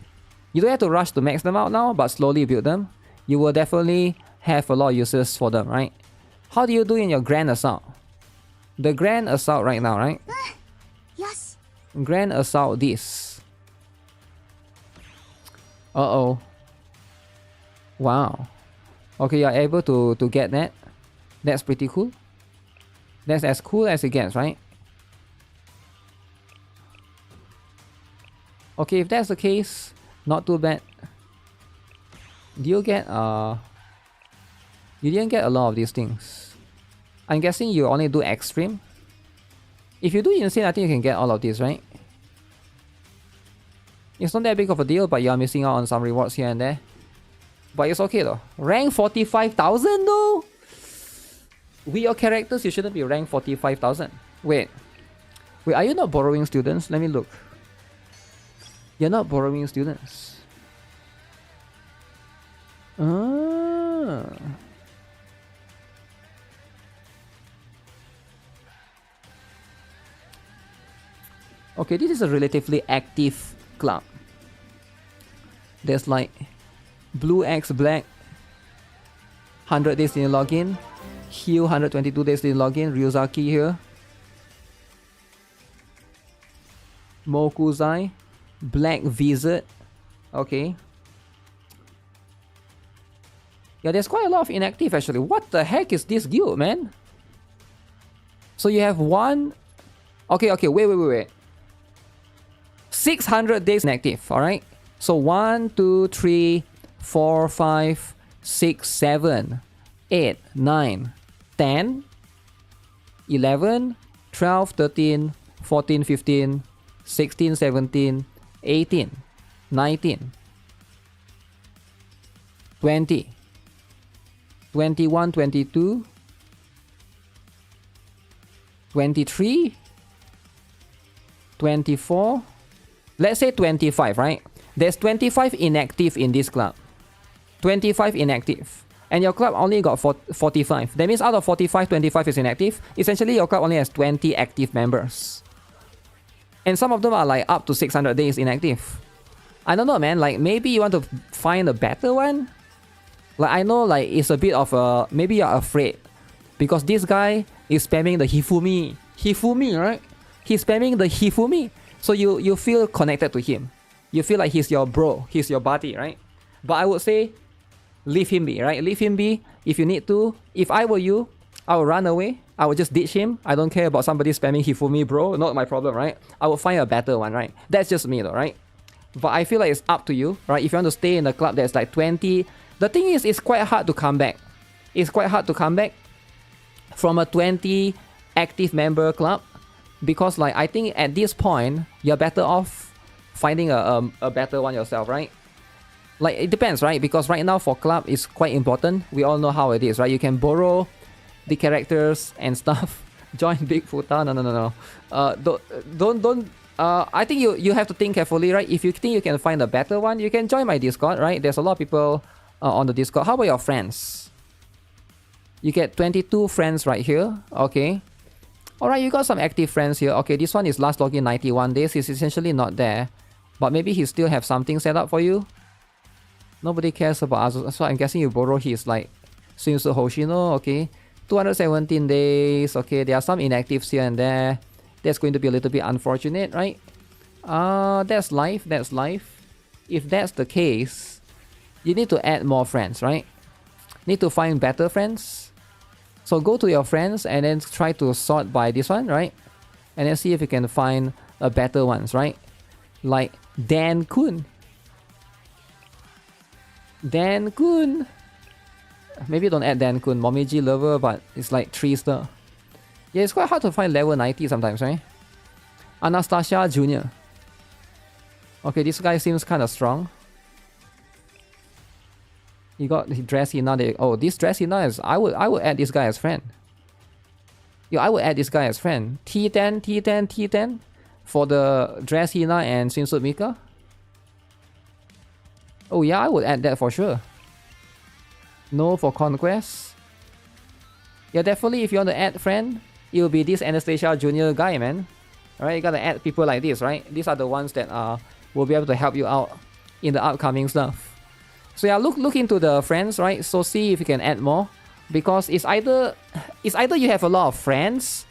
You don't have to rush to max them out now, but slowly build them. You will definitely have a lot of uses for them, right? How do you do in your Grand Assault? The Grand Assault right now, right? Yes. Grand Assault this. Uh-oh. Wow. Okay, you're able to get that. That's pretty cool. That's as cool as it gets, right? Okay, if that's the case, not too bad. Do you get you didn't get a lot of these things. I'm guessing you only do extreme. If you do insane, I think you can get all of these, right? It's not that big of a deal, but you're missing out on some rewards here and there. But it's okay though. Rank 45,000 though? With your characters, you shouldn't be rank 45,000. Wait, are you not borrowing students? Let me look. You're not borrowing students. Ah. Okay, this is a relatively active club. There's like Blue X Black, 100 days in login. Heal, 122 days in login. Ryuzaki here. Mokuzai. Black Visit. Okay. Yeah, there's quite a lot of inactive actually. What the heck is this guild, man? So you have one... Okay, wait. 600 days inactive, alright? So 1, 2, 3, 4, 5, 6, 7, 8, 9, 10, 11, 12, 13, 14, 15, 16, 17, 18, 19, 20, 21, 22, 23, 24, let's say 25, right? There's 25 inactive in this club. 25 inactive. And your club only got 45. That means out of 45, 25 is inactive. Essentially, your club only has 20 active members. And some of them are like up to 600 days inactive. I don't know, man. Like, maybe you want to find a better one? Like, I know, like, it's a bit of a... Maybe you're afraid. Because this guy is spamming the Hifumi. Hifumi, right? He's spamming the Hifumi. So you feel connected to him. You feel like he's your bro. He's your buddy, right? But I would say, leave him be, right? Leave him be if you need to. If I were you, I would run away. I would just ditch him. I don't care about somebody spamming Hifumi, bro. Not my problem, right? I would find a better one, right? That's just me though, right? But I feel like it's up to you, right? If you want to stay in a club that's like 20... The thing is, it's quite hard to come back. It's quite hard to come back from a 20 active member club. Because like, I think at this point, you're better off finding a better one yourself, right? Like, it depends, right? Because right now for club, it's quite important. We all know how it is, right? You can borrow the characters and stuff. Join Big Futa. No. Don't. I think you have to think carefully, right? If you think you can find a better one, you can join my Discord, right? There's a lot of people on the Discord. How about your friends? You get 22 friends right here. Okay. Alright, you got some active friends here. Okay, this one is last login 91 days. He's essentially not there. But maybe he still have something set up for you. Nobody cares about us. So I'm guessing you borrow his like Swimsuit Hoshino. Okay. 217 days. Okay, there are some inactives here and there. That's going to be a little bit unfortunate, right? That's life. That's life. If that's the case, you need to add more friends, right? Need to find better friends. So go to your friends and then try to sort by this one, right? And then see if you can find a better ones, right? Like Dan Kun. Dan Kun. Maybe don't add Dan Kun. Momiji Lover, but it's like 3 star. Yeah, it's quite hard to find level 90 sometimes, right? Anastasia Jr. Okay, this guy seems kind of strong. You got dress Hina. Oh, this dress Hina is. I would add this guy as friend. Yeah, I would add this guy as friend. T10, T10, T10 for the dress Hina and swimsuit Mika. Oh yeah, I would add that for sure. No for Conquest. Yeah, definitely if you want to add friend, it will be this Anastasia Junior guy, man. Alright, you gotta add people like this, right? These are the ones that will be able to help you out in the upcoming stuff. So yeah, look into the friends, right? So see if you can add more. Because it's either you have a lot of friends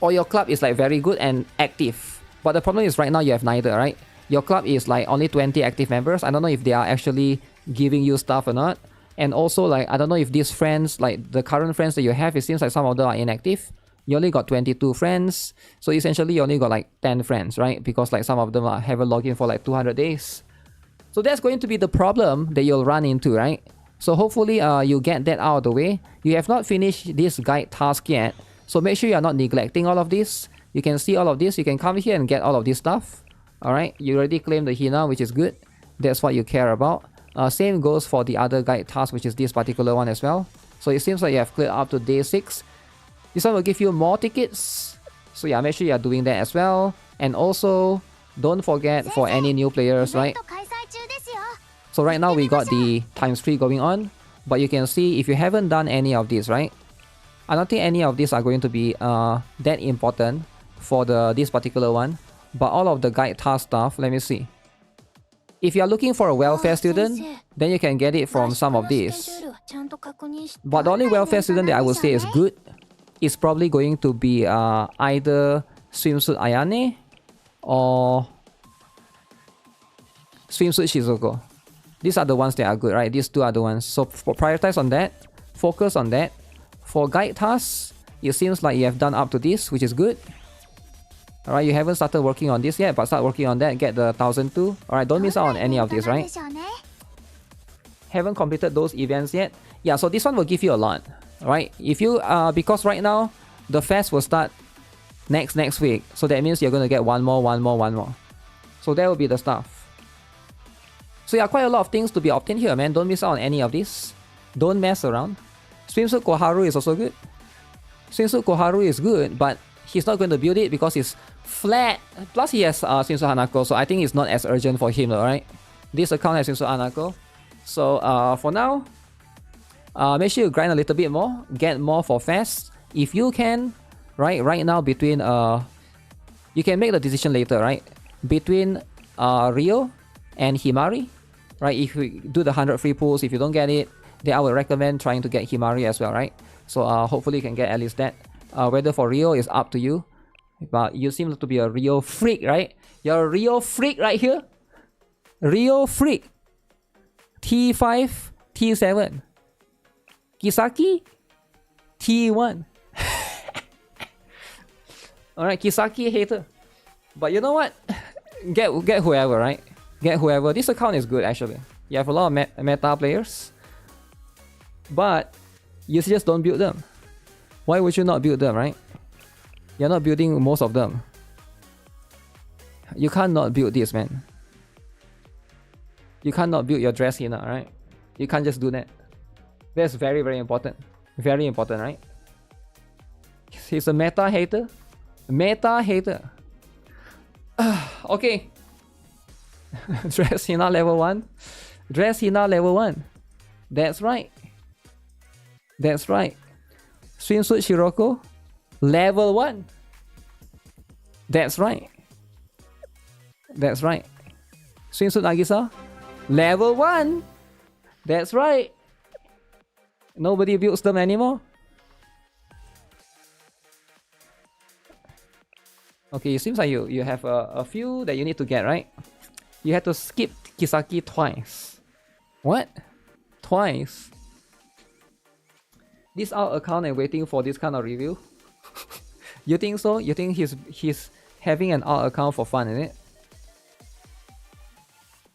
or your club is like very good and active. But the problem is right now you have neither, right? Your club is like only 20 active members. I don't know if they are actually giving you stuff or not. And also like I don't know if these friends, like the current friends that you have, it seems like some of them are inactive. You only got 22 friends. So essentially you only got like 10 friends, right? Because like some of them haven't logged in for like 200 days. So that's going to be the problem that you'll run into, right? So hopefully you get that out of the way. You have not finished this guide task yet. So make sure you're not neglecting all of this. You can see all of this. You can come here and get all of this stuff. Alright, you already claimed the Hina, which is good. That's what you care about. Same goes for the other guide task, which is this particular one as well. So it seems like you have cleared up to day 6. This one will give you more tickets. So yeah, make sure you're doing that as well. And also, don't forget for any new players, right? So right now we got the ×3 going on. But you can see if you haven't done any of these, right? I don't think any of these are going to be that important for this particular one. But all of the guide task stuff, let me see. If you are looking for a welfare student, then you can get it from some of these. But the only welfare student that I would say is good is probably going to be either Swimsuit Ayane or Swimsuit Shizuko. These are the ones that are good, right? These two are the ones. So prioritize on that. Focus on that. For guide tasks, it seems like you have done up to this, which is good. Alright, you haven't started working on this yet, but start working on that. Get the 1002. Alright, don't miss out on any of this, right? Haven't completed those events yet. Yeah, so this one will give you a lot. Alright, if you because right now the fest will start next week. So that means you're gonna get one more. So that will be the stuff. So yeah, quite a lot of things to be obtained here, man. Don't miss out on any of this. Don't mess around. Swimsuit Koharu is also good. Swimsuit Koharu is good, but he's not going to build it because it's flat. Plus he has Swimsuit Hanako, so I think it's not as urgent for him, right? This account has Swimsuit Hanako. So for now, make sure you grind a little bit more. Get more for fast. If you can, right now between you can make the decision later, right? Between Rio and Himari, right? If we do the 100 free pulls, if you don't get it, then I would recommend trying to get Himari as well, right? So hopefully you can get at least that. Whether for Rio is up to you. But you seem to be a Rio freak, right? You're a Rio freak right here. Rio freak. T5, T7. Kisaki, T1. Alright, Kisaki hater. But you know what? Get whoever, right? Get whoever. This account is good actually. You have a lot of meta players. But you just don't build them. Why would you not build them, right? You're not building most of them. You can't not build this, man. You can't not build your dress Hina, right? You can't just do that. That's very, very important. Very important, right? He's a meta hater. Meta hater. Okay. Dress Hina level 1. Dress Hina level 1. That's right. That's right. Swimsuit Shiroko, level 1. That's right. That's right. Swimsuit Nagisa, level 1. That's right. Nobody builds them anymore. Okay, it seems like you have a few that you need to get, right? You had to skip Kisaki twice. What? Twice? This alt account and waiting for this kind of review? You think so? You think he's having an alt account for fun, is it?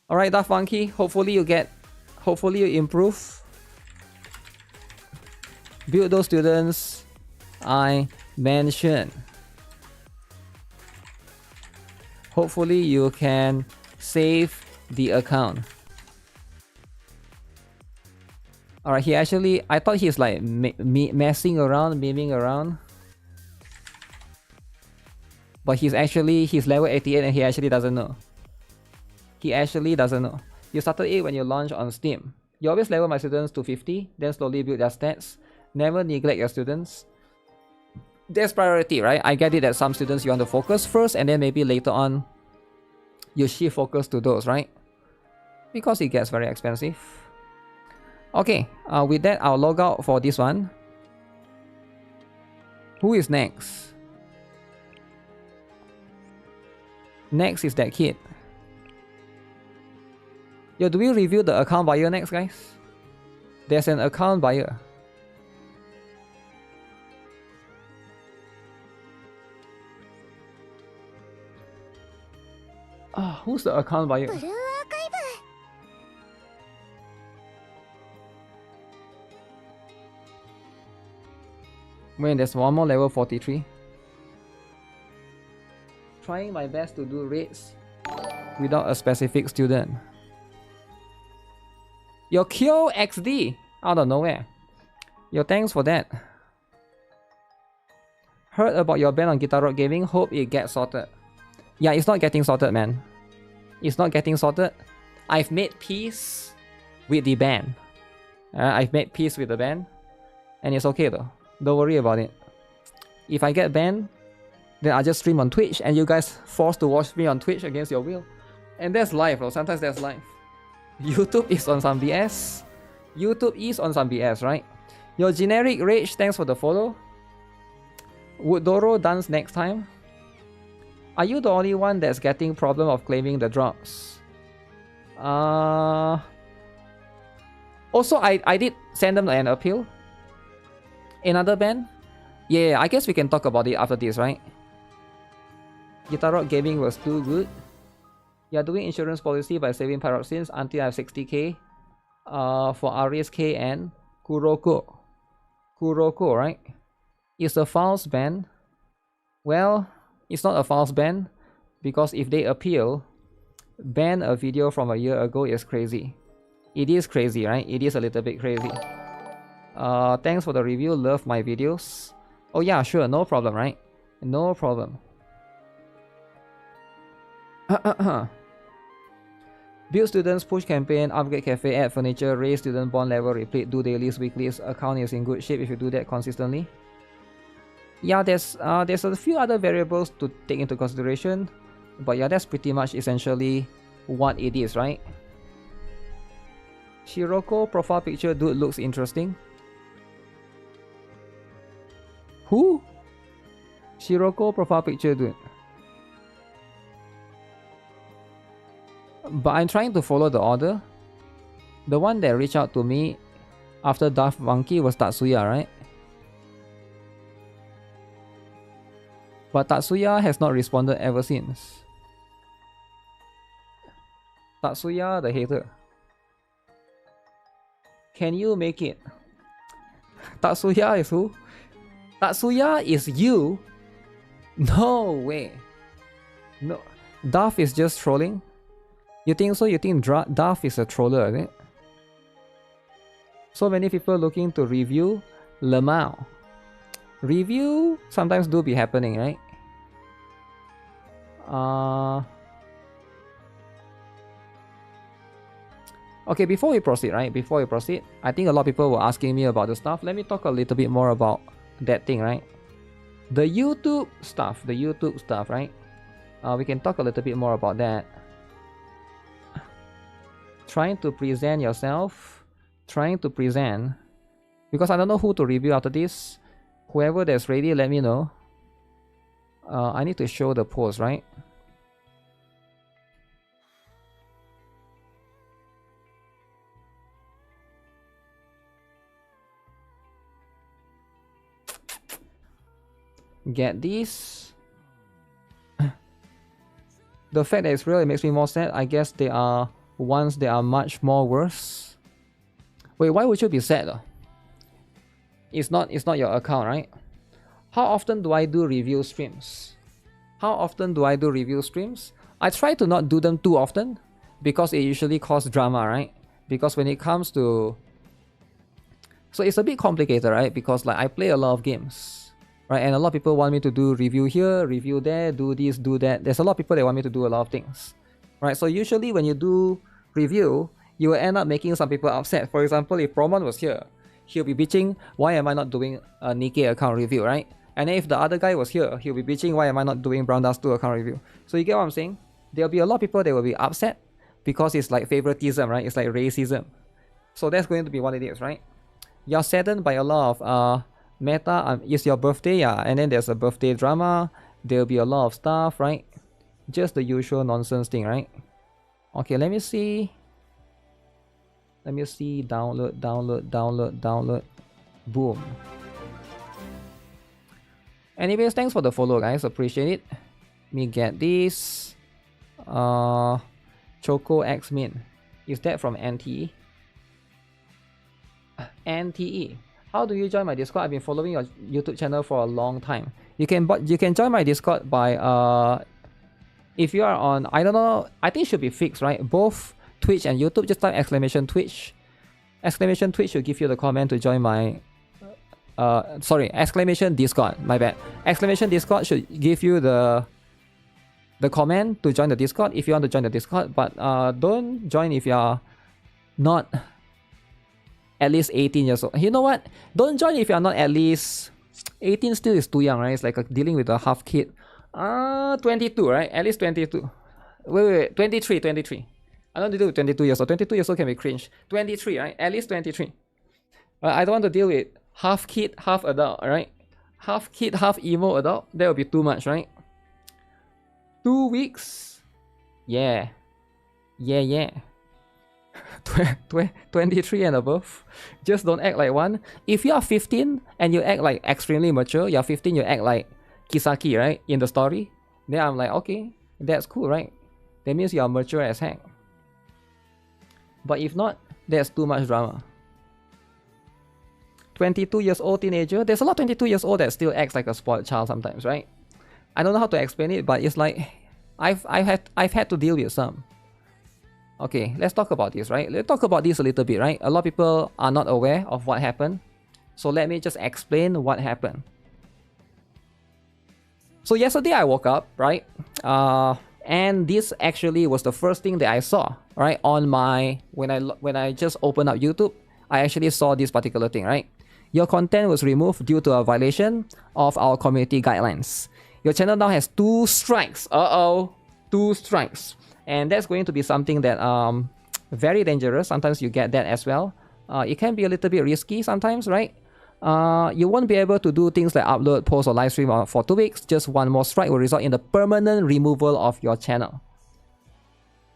Alright, Daft Funky, hopefully you improve. Build those students I mentioned. Hopefully you can save the account. Alright, he actually, I thought he's like messing around, memeing around. But he's level 88 and he actually doesn't know. He actually doesn't know. You started it when you launch on Steam. You always level my students to 50, then slowly build their stats. Never neglect your students. There's priority, right? I get it that some students you want to focus first and then maybe later on you shift focus to those, right? Because it gets very expensive. Okay, with that I'll log out for this one. Who is next? Next is that kid. Yo, do we review the account buyer next, guys? There's an account buyer. Who's the account buyer? Wait, there's one more level 43. Trying my best to do raids without a specific student. Yo, Kyo XD out of nowhere. Yo, thanks for that. Heard about your ban on GuitarRock Gaming. Hope it gets sorted. Yeah, it's not getting sorted, man. It's not getting sorted. I've made peace with the ban. I've made peace with the ban. And it's okay though. Don't worry about it. If I get banned, then I just stream on Twitch and you guys forced to watch me on Twitch against your will. And that's life, bro. Sometimes that's life. YouTube is on some BS. YouTube is on some BS, right? Your generic rage, thanks for the follow. Would Doro dance next time? Are you the only one that's getting problem of claiming the drops? Also, I did send them an appeal. Another ban? Yeah, I guess we can talk about it after this, right? GuitarRock Gaming was too good. You're doing insurance policy by saving pyroxenes until I have 60k for RSK and Kuroko. Kuroko, right? It's a false ban. Well, it's not a false ban because if they appeal, ban a video from a year ago is crazy. It is crazy, right? It is a little bit crazy. Thanks for the review. Love my videos. Oh yeah, sure, no problem, right? No problem. Build students, push campaign, upgrade cafe, add furniture, raise student bond level, replete, do dailies, weeklies. Account is in good shape if you do that consistently. Yeah, there's a few other variables to take into consideration, but yeah, that's pretty much essentially what it is, right? Shiroko profile picture dude looks interesting. Who? Shiroko profile picture dude. But I'm trying to follow the order. The one that reached out to me after Daft Monkey was Tatsuya, right? But Tatsuya has not responded ever since. Tatsuya the hater. Can you make it? Tatsuya is who? Tatsuya is you? No way. No. Daft is just trolling? You think so? You think Daft is a troller, is it? So many people looking to review Lemao. Review sometimes do be happening, right? Okay, before we proceed, right? Before we proceed, I think a lot of people were asking me about the stuff. Let me talk a little bit more about that thing, right? The YouTube stuff, right? We can talk a little bit more about that. Trying to present yourself, because I don't know who to review after this. Whoever that's ready, let me know. I need to show the post, right? Get this. The fact that it's real, it makes me more sad. I guess there are ones that are much more worse. Wait, why would you be sad though? It's not your account, right? How often do I do review streams? I try to not do them too often because it usually causes drama, right? Because when it comes to... So it's a bit complicated, right? Because like I play a lot of games, right? And a lot of people want me to do review here, review there, do this, do that. There's a lot of people that want me to do a lot of things, right? So usually when you do review, you will end up making some people upset. For example, if Promon was here, he'll be bitching, why am I not doing a NIKKE account review, right? And then if the other guy was here, he'll be bitching, why am I not doing Brown Dust 2 account review? So you get what I'm saying? There'll be a lot of people that will be upset because it's like favoritism, right? It's like racism. So that's going to be what it is, right? You're saddened by a lot of meta. It's your birthday, yeah, and then there's a birthday drama. There'll be a lot of stuff, right? Just the usual nonsense thing, right? Okay, let me see. Download, download, download, download. Boom. Anyways, thanks for the follow, guys. Appreciate it. Let me get this. Choco X Min. Is that from NTE? NTE. How do you join my Discord? I've been following your YouTube channel for a long time. You can join my Discord by if you are on, I don't know, I think it should be fixed, right? Both Twitch and YouTube, just type exclamation Twitch. Exclamation Twitch should give you the comment to join my sorry, exclamation Discord, my bad. Exclamation Discord should give you the comment to join the Discord if you want to join the Discord, but don't join if you are not at least 18 years old. You know what? Don't join if you are not at least 18. Still is too young, right? It's like dealing with a half kid. 22, right? At least 22. Wait, 23. I don't want to deal with 22 years old. 22 years old can be cringe. 23, right? At least 23. I don't want to deal with half kid, half adult, right? Half kid, half emo adult. That would be too much, right? 2 weeks? Yeah. 23 and above. Just don't act like one. If you are 15 and you act like extremely mature, you're 15, you act like Kisaki, right? In the story. Then I'm like, okay, that's cool, right? That means you are mature as heck. But if not, there's too much drama. 22 years old teenager. There's a lot of 22 years old that still acts like a spoiled child sometimes, right? I don't know how to explain it, but it's like I've had to deal with some. Okay, let's talk about this, right? Let's talk about this a little bit, right? A lot of people are not aware of what happened. So let me just explain what happened. So yesterday I woke up, right? And this actually was the first thing that I saw, right? On my when I just opened up YouTube, I actually saw this particular thing, right? Your content was removed due to a violation of our community guidelines. Your channel now has 2 strikes. 2 strikes. And that's going to be something that very dangerous. Sometimes you get that as well. It can be a little bit risky sometimes, right? You won't be able to do things like upload, post, or live stream for 2 weeks. Just one more strike will result in the permanent removal of your channel.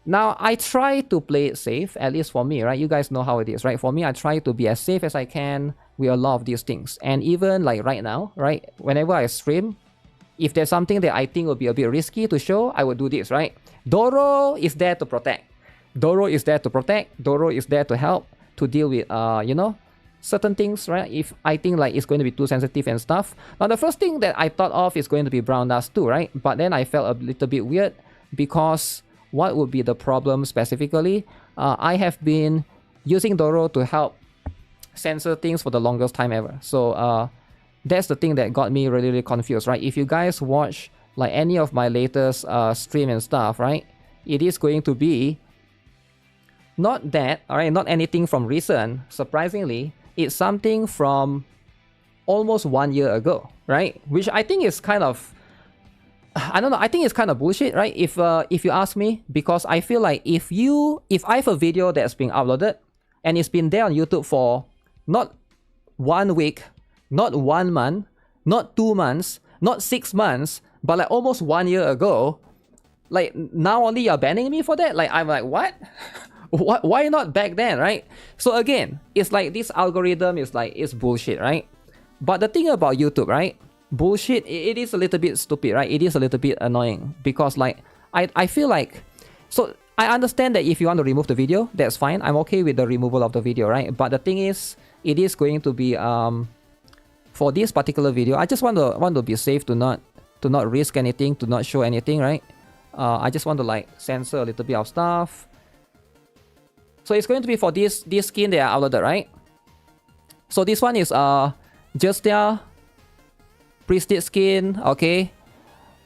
Now, I try to play it safe, at least for me, right? You guys know how it is, right? For me, I try to be as safe as I can with a lot of these things. And even like right now, right? Whenever I stream, if there's something that I think would be a bit risky to show, I would do this, right? Doro is there to protect. Doro is there to protect. Doro is there to help, to deal with, you know, certain things, right? If I think like it's going to be too sensitive and stuff. Now, the first thing that I thought of is going to be Brown Dust 2, right? But then I felt a little bit weird because what would be the problem specifically? I have been using Doro to help censor things for the longest time ever. So that's the thing that got me really, really confused, right? If you guys watch like any of my latest stream and stuff, right? It is going to be not that, all right? Not anything from recent. Surprisingly, it's something from almost 1 year ago, right? Which I think is kind of, I don't know, I think it's kind of bullshit, right? If you ask me, because I feel like if I have a video that's being uploaded and it's been there on YouTube for not 1 week, not 1 month, not 2 months, not 6 months, but like almost 1 year ago, like now only you're banning me for that? Like I'm like, what? Why not back then, right? So again, it's like this algorithm is like, it's bullshit, right? But the thing about YouTube, right? Bullshit, it is a little bit stupid, right? It is a little bit annoying because like, I feel like, so I understand that if you want to remove the video, that's fine. I'm okay with the removal of the video, right? But the thing is, it is going to be, for this particular video, I just want to be safe to not risk anything, to not show anything, right? I just want to like censor a little bit of stuff. So it's going to be for this skin that I uploaded, right? So this one is Justia Priestess skin, okay?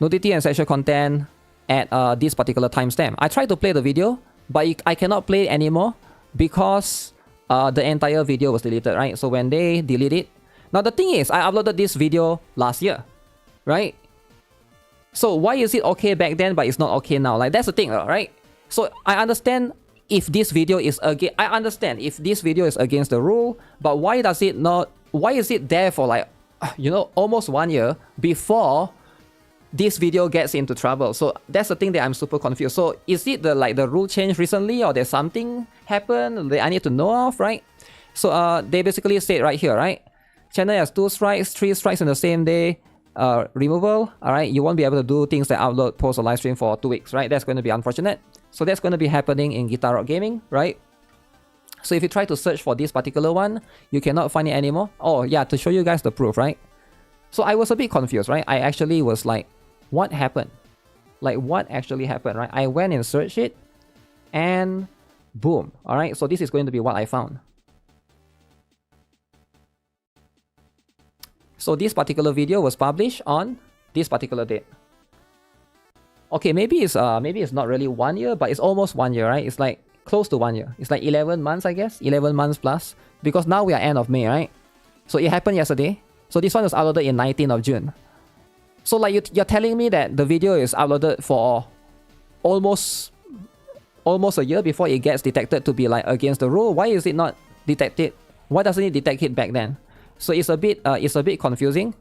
Nudity and sexual content at this particular timestamp. I tried to play the video, but I cannot play it anymore because the entire video was deleted, right? So when they delete it, now the thing is, I uploaded this video last year, right? So why is it okay back then, but it's not okay now? Like that's the thing, right? So I understand if this video is against. I understand if this video is against the rule, but why does it not? Why is it there for like, you know, almost 1 year before this video gets into trouble? So that's the thing that I'm super confused. So is it the rule change recently, or there's something happened that I need to know of, right? So they basically said right here, right? Channel has 2 strikes, 3 strikes in the same day. Removal, all right? You won't be able to do things like upload, post, or live stream for 2 weeks, right? That's going to be unfortunate. So that's going to be happening in GuitarRock Gaming, right? So if you try to search for this particular one, you cannot find it anymore. Oh yeah, to show you guys the proof, right? So I was a bit confused, right? I actually was like, what happened? Like what actually happened, right? I went and searched it and boom, all right? So this is going to be what I found. So this particular video was published on this particular date. Okay, maybe it's not really 1 year, but it's almost 1 year, right? It's like close to 1 year. It's like 11 months, I guess. 11 months plus. Because now we are end of May, right? So it happened yesterday. So this one was uploaded in 19th of June. So like you're telling me that the video is uploaded for almost a year before it gets detected to be like against the rule. Why is it not detected? Why doesn't it detect it back then? So it's a bit confusing.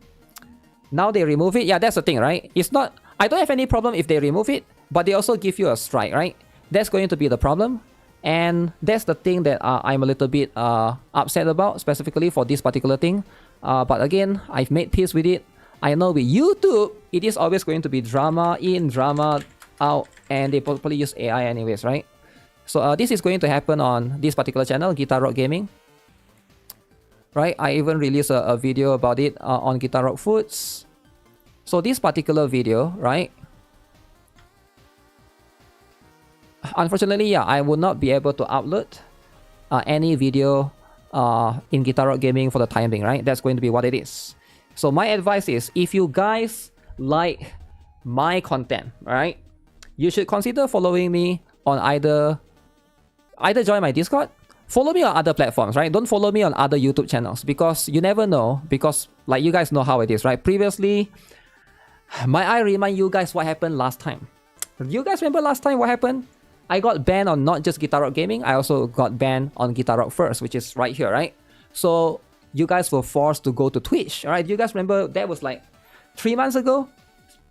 Now they remove it. Yeah, that's the thing, right? It's not. I don't have any problem if they remove it, but they also give you a strike, right? That's going to be the problem, and that's the thing that I'm a little bit upset about, specifically for this particular thing. But again, I've made peace with it. I know with YouTube, it is always going to be drama in, drama out, and they probably use AI anyways, right? So this is going to happen on this particular channel, GuitarRock Gaming. Right, I even released a video about it on GuitarRock Foods. So this particular video, right? Unfortunately, yeah, I will not be able to upload any video in GuitarRock Gaming for the time being, right? That's going to be what it is. So my advice is, if you guys like my content, right, you should consider following me on either join my Discord. Follow me on other platforms, right? Don't follow me on other YouTube channels because you never know. Because like you guys know how it is, right? Previously, I remind you guys what happened last time. You guys remember last time what happened? I got banned on not just GuitarRock Gaming. I also got banned on GuitarRock First, which is right here, right? So you guys were forced to go to Twitch, right? You guys remember that was like 3 months ago?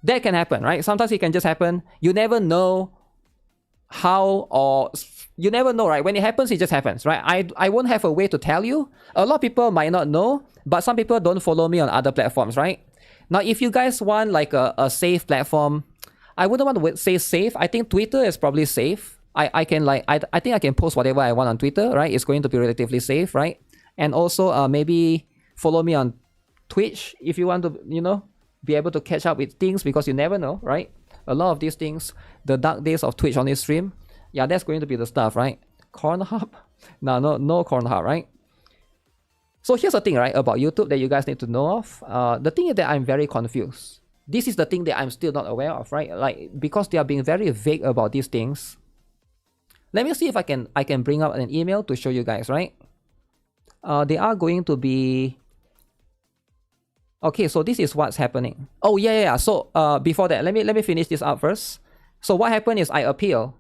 That can happen, right? Sometimes it can just happen. You never know how, or you never know, right? When it happens, it just happens, right? I won't have a way to tell you. A lot of people might not know, but some people don't follow me on other platforms, right? Now, if you guys want like a safe platform, I wouldn't want to say safe. I think Twitter is probably safe. I think I can post whatever I want on Twitter, right? It's going to be relatively safe, right? And also maybe follow me on Twitch if you want to, you know, be able to catch up with things, because you never know, right? A lot of these things, the dark days of Twitch on this stream, yeah, that's going to be the stuff, right? Corn Hub? No Corn Hub, right? So here's the thing, right, about YouTube that you guys need to know of. The thing is that I'm very confused. This is the thing that I'm still not aware of, right? Like, because they are being very vague about these things. Let me see if I can bring up an email to show you guys, right? They are going to be... Okay, so this is what's happening. Oh, yeah. So before that, let me finish this up first. So what happened is I appeal.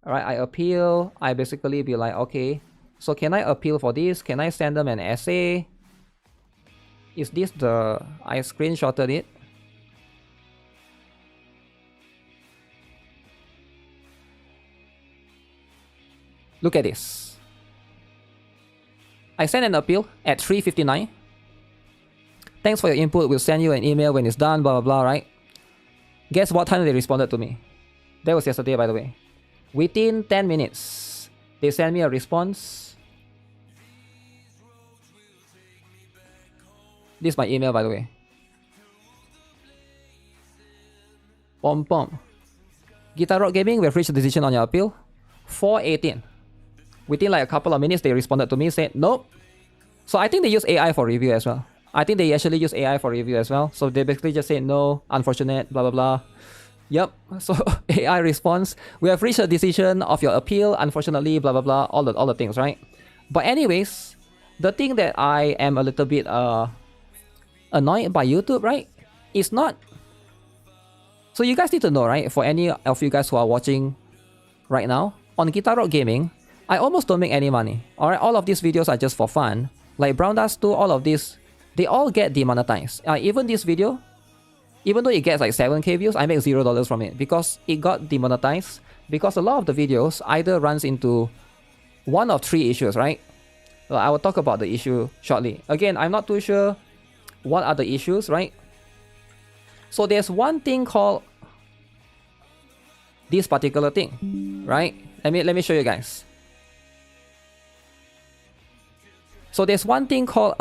All right, I appeal. I basically be like, okay, so can I appeal for this? Can I send them an essay? Is this the... I screenshotted it. Look at this. I sent an appeal at 3:59. Thanks for your input. We'll send you an email when it's done, blah, blah, blah, right? Guess what time they responded to me? That was yesterday, by the way. Within 10 minutes, they sent me a response. This is my email, by the way. Pom pom. GuitarRock Gaming, we've reached a decision on your appeal. 4:18. Within like a couple of minutes, they responded to me, said nope. So I think they use AI for review as well. I think they actually use AI for review as well. So they basically just say no, unfortunate, blah blah blah. Yep. So AI response, we have reached a decision of your appeal, unfortunately, blah blah blah, all the things, right? But anyways, the thing that I am a little bit annoyed by YouTube, right? It's not. So you guys need to know, right? For any of you guys who are watching right now, on GuitarRock Gaming, I almost don't make any money. Alright, all of these videos are just for fun. Like Brown Dust 2, all of this, they all get demonetized. Even this video, even though it gets like 7k views, I make $0 from it because it got demonetized. Because a lot of the videos either runs into one of three issues, right? Well, I will talk about the issue shortly. Again, I'm not too sure what are the issues, right? So there's one thing called this particular thing, right? Let me show you guys. So there's one thing called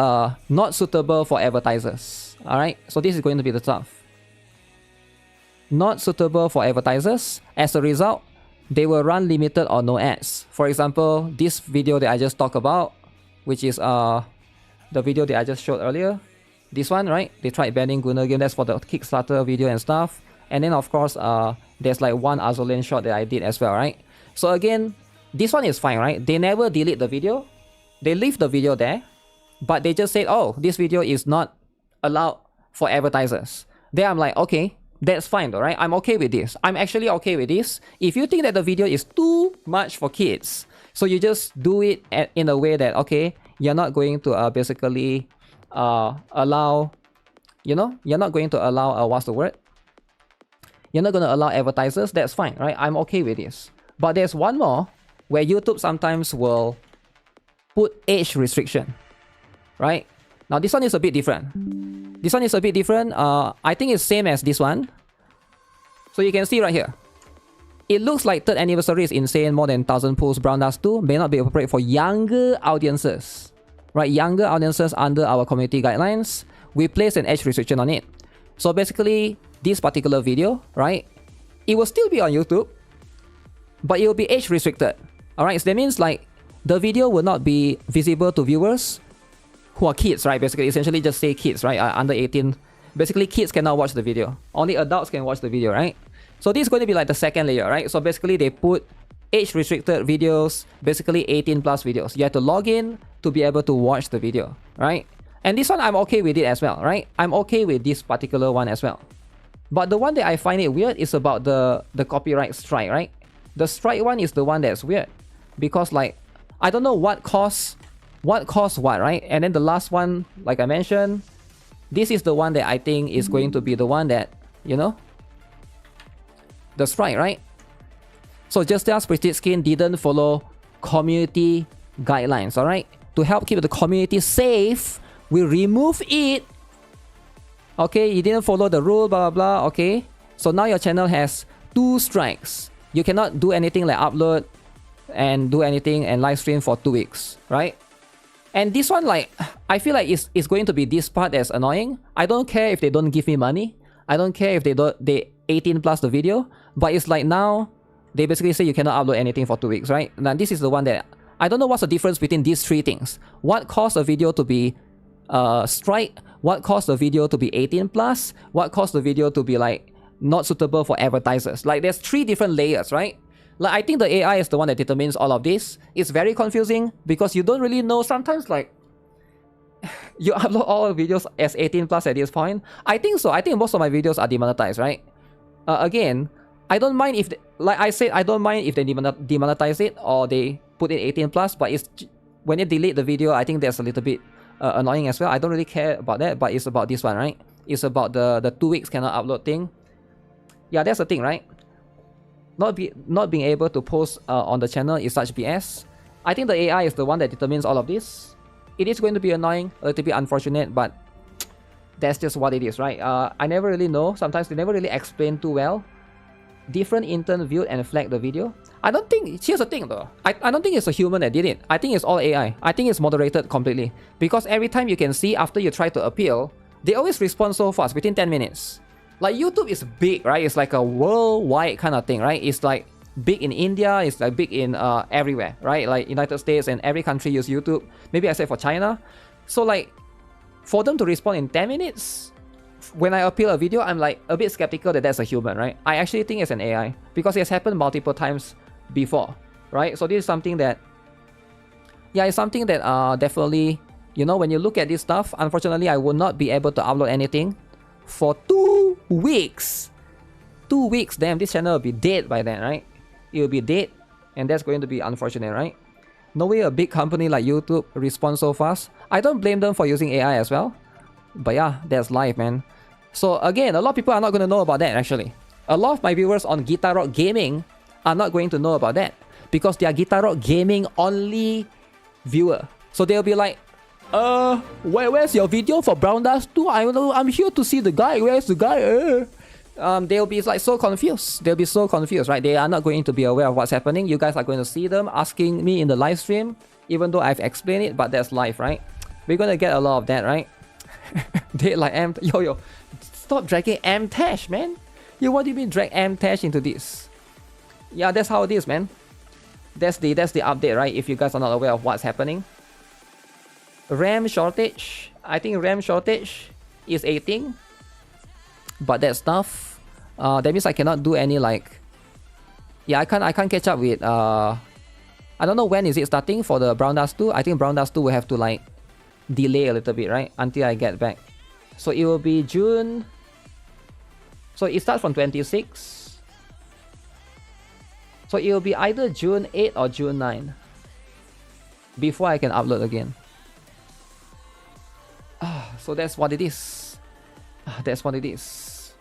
not suitable for advertisers. Alright, so this is going to be the stuff. Not suitable for advertisers. As a result, they will run limited or no ads. For example, this video that I just talked about, which is the video that I just showed earlier. This one, right? They tried banning Gunner Game. That's for the Kickstarter video and stuff. And then of course, there's like one Azolian shot that I did as well, right? So again, this one is fine, right? They never delete the video. They leave the video there, but they just said, oh, this video is not allowed for advertisers. Then I'm like, okay, that's fine, alright? I'm okay with this. I'm actually okay with this. If you think that the video is too much for kids, so you just do it in a way that, okay, you're not going to basically allow, you know, you're not going to allow, what's the word? You're not going to allow advertisers, that's fine, right? I'm okay with this. But there's one more where YouTube sometimes will put age restriction, right? Now this one is a bit different. This one is a bit different. I think it's same as this one. So you can see right here. It looks like 3rd anniversary is insane, more than 1,000 pulls. Brown Dust 2 may not be appropriate for younger audiences, right? Younger audiences under our community guidelines. We place an age restriction on it. So basically, this particular video, right? It will still be on YouTube, but it will be age restricted. Alright, so that means like the video will not be visible to viewers who are kids, right? Basically, essentially just say kids, right? Under 18. Basically, kids cannot watch the video. Only adults can watch the video, right? So this is going to be like the second layer, right? So basically, they put age-restricted videos, basically 18 plus videos. You have to log in to be able to watch the video, right? And this one, I'm okay with it as well, right? I'm okay with this particular one as well. But the one that I find it weird is about the copyright strike, right? The strike one is the one that's weird. Because like, I don't know what caused what, right? And then the last one, like I mentioned, this is the one that I think is going to be the one that, you know, the strike, right? So Just Dance Prestige Skin didn't follow community guidelines, alright? To help keep the community safe, we remove it. Okay, you didn't follow the rule, blah blah blah, okay? So now your channel has 2 strikes. You cannot do anything like upload and do anything and live stream for 2 weeks, right? And this one, like, I feel like it's going to be this part that's annoying. I don't care if they don't give me money. I don't care if they 18 plus the video. But it's like now, they basically say you cannot upload anything for 2 weeks, right? Now this is the one that, I don't know what's the difference between these 3 things. What caused a video to be strike? What caused the video to be 18 plus? What caused the video to be like not suitable for advertisers? Like there's 3 different layers, right? Like I think the AI is the one that determines all of this. It's very confusing because you don't really know. Sometimes like you upload all the videos as 18 plus at this point. I think so. I think most of my videos are demonetized, right? Again, I don't mind if, like I said, I don't mind if they demonetize it or they put it 18 plus. But it's when they delete the video, I think that's a little bit annoying as well. I don't really care about that, but it's about this one, right? It's about the 2 weeks cannot upload thing. Yeah, that's the thing, right? Not being able to post on the channel is such BS. I think the AI is the one that determines all of this. It is going to be annoying, a little bit unfortunate, but that's just what it is, right? I never really know. Sometimes they never really explain too well. Different intern viewed and flagged the video. I don't think, here's the thing though. I don't think it's a human that did it. I think it's all AI. I think it's moderated completely. Because every time you can see after you try to appeal, they always respond so fast, within 10 minutes. Like YouTube is big, right? It's like a worldwide kind of thing, right? It's like big in India, it's like big in everywhere, right? Like United States and every country use YouTube. Maybe I say for China. So like, for them to respond in 10 minutes, when I upload a video, I'm like a bit skeptical that that's a human, right? I actually think it's an AI because it has happened multiple times before, right? So this is something that, yeah, it's something that definitely, you know, when you look at this stuff, unfortunately, I will not be able to upload anything for 2 weeks. 2 weeks, damn, this channel will be dead by then, right? It will be dead, and that's going to be unfortunate, right? No way a big company like YouTube responds so fast. I don't blame them for using AI as well. But yeah, that's life, man. So again, a lot of people are not going to know about that, actually. A lot of my viewers on GuitarRock Gaming are not going to know about that because they are GuitarRock Gaming only viewer. So they'll be like, where's your video for Brown Dust 2? I'm here to see the guy. Where's the guy? They'll be like so confused. They'll be so confused, right? They are not going to be aware of what's happening. You guys are going to see them asking me in the live stream, even though I've explained it, but that's life, right? We're going to get a lot of that, right? They like yo, stop dragging Amtash, man. What do you mean drag Amtash into this? Yeah, that's how it is, man. That's the update, right? If you guys are not aware of what's happening. RAM shortage. I think RAM shortage is a thing. But that stuff, that means I cannot do any like, yeah, I can't catch up with I don't know when is it starting for the Brown Dust 2. I think Brown Dust 2 will have to like delay a little bit, right? Until I get back. So it will be June. So it starts from 26. So it will be either June 8 or June 9 before I can upload again. So that's what it is. That's what it is.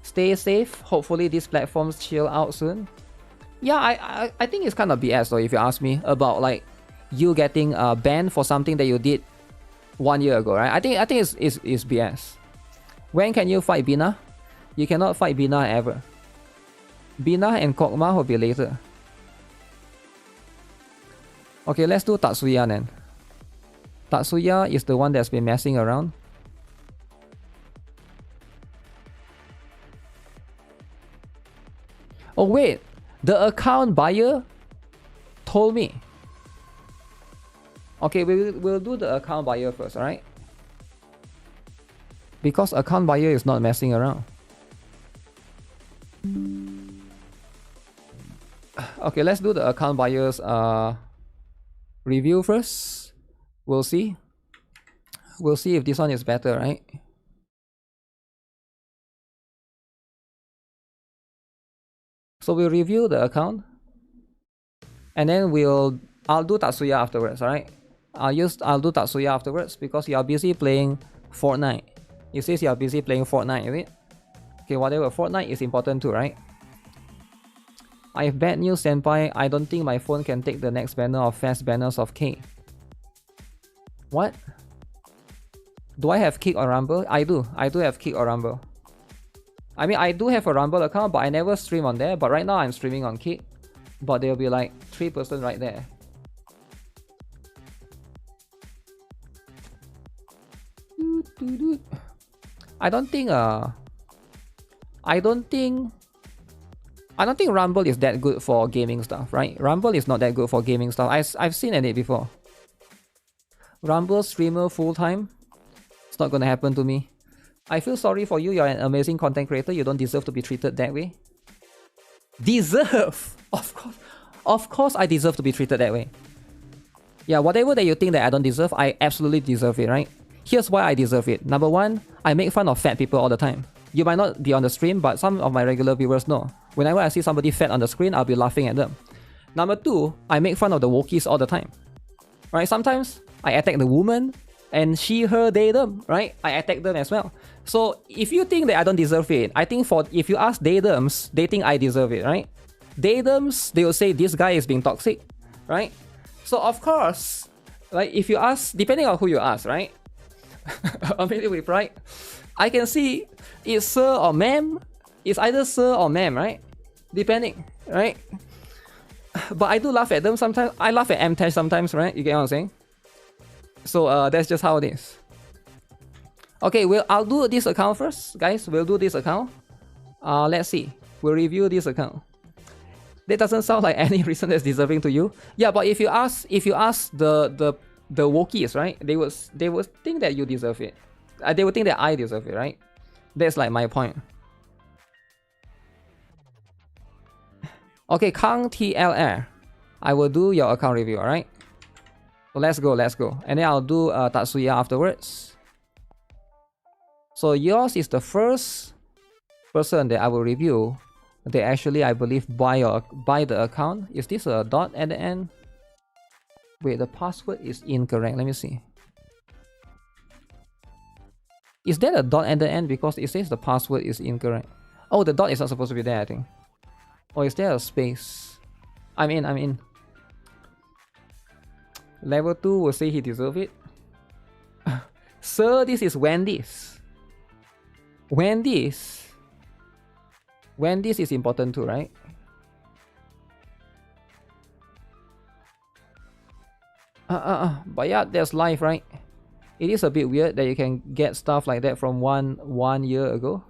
Stay safe. Hopefully these platforms chill out soon. Yeah, I think it's kind of BS though, if you ask me, about like you getting banned for something that you did 1 year ago, right? I think it's BS. When can you fight Bina? You cannot fight Bina ever. Bina and Kokma will be later. Okay, let's do Tatsuya then. Tatsuya is the one that's been messing around. Oh wait, the account buyer told me. Okay, we'll do the account buyer first, alright? Because account buyer is not messing around. Okay, let's do the account buyer's review first. We'll see. We'll see if this one is better, right? So we'll review the account. And then I'll do Tatsuya afterwards, alright? I'll do Tatsuya afterwards because you are busy playing Fortnite. It says you are busy playing Fortnite, is it? Okay, whatever. Fortnite is important too, right? I have bad news, senpai. I don't think my phone can take the next banner of fast banners of K. What? Do I have Kick or Rumble? I do. I do have Kick or Rumble. I mean, I do have a Rumble account, but I never stream on there. But right now, I'm streaming on Kick. But there'll be like 3% right there. I don't think Rumble is that good for gaming stuff, right? Rumble is not that good for gaming stuff. I've seen it before. Rumble streamer full time. It's not gonna happen to me. I feel sorry for you. You're an amazing content creator. You don't deserve to be treated that way. Deserve? Of course I deserve to be treated that way. Yeah, whatever that you think that I don't deserve, I absolutely deserve it, right? Here's why I deserve it. Number one, I make fun of fat people all the time. You might not be on the stream, but some of my regular viewers know. Whenever I see somebody fat on the screen, I'll be laughing at them. Number two, I make fun of the wokies all the time. Right? Sometimes I attack the woman and she, her, they, them, right? I attack them as well. So if you think that I don't deserve it, I think if you ask they-thems, they think I deserve it, right? They-thems, they will say this guy is being toxic, right? So of course, like if you ask, depending on who you ask, right? With right? I can see it's sir or ma'am. It's either sir or ma'am, right? Depending, right? But I do laugh at them sometimes. I laugh at Amtash sometimes, right? You get what I'm saying? So that's just how it is. Okay, I'll do this account first, guys. We'll do this account. Let's see. We'll review this account. That doesn't sound like any reason that's deserving to you. Yeah, but if you ask the Wokies, right? They would think that you deserve it. They would think that I deserve it, right? That's like my point. Okay, Kang TLR. I will do your account review, alright? So let's go. And then I'll do Tatsuya afterwards. So yours is the first person that I will review. They actually, I believe, buy the account. Is this a dot at the end? Wait, the password is incorrect. Let me see. Is there a dot at the end? Because it says the password is incorrect. Oh, the dot is not supposed to be there, I think. Or is there a space? I'm in. Level 2 will say he deserves it. Sir, this is Wendy's. Wendy's is important too, right? But yeah, there's life, right? It is a bit weird that you can get stuff like that from one year ago.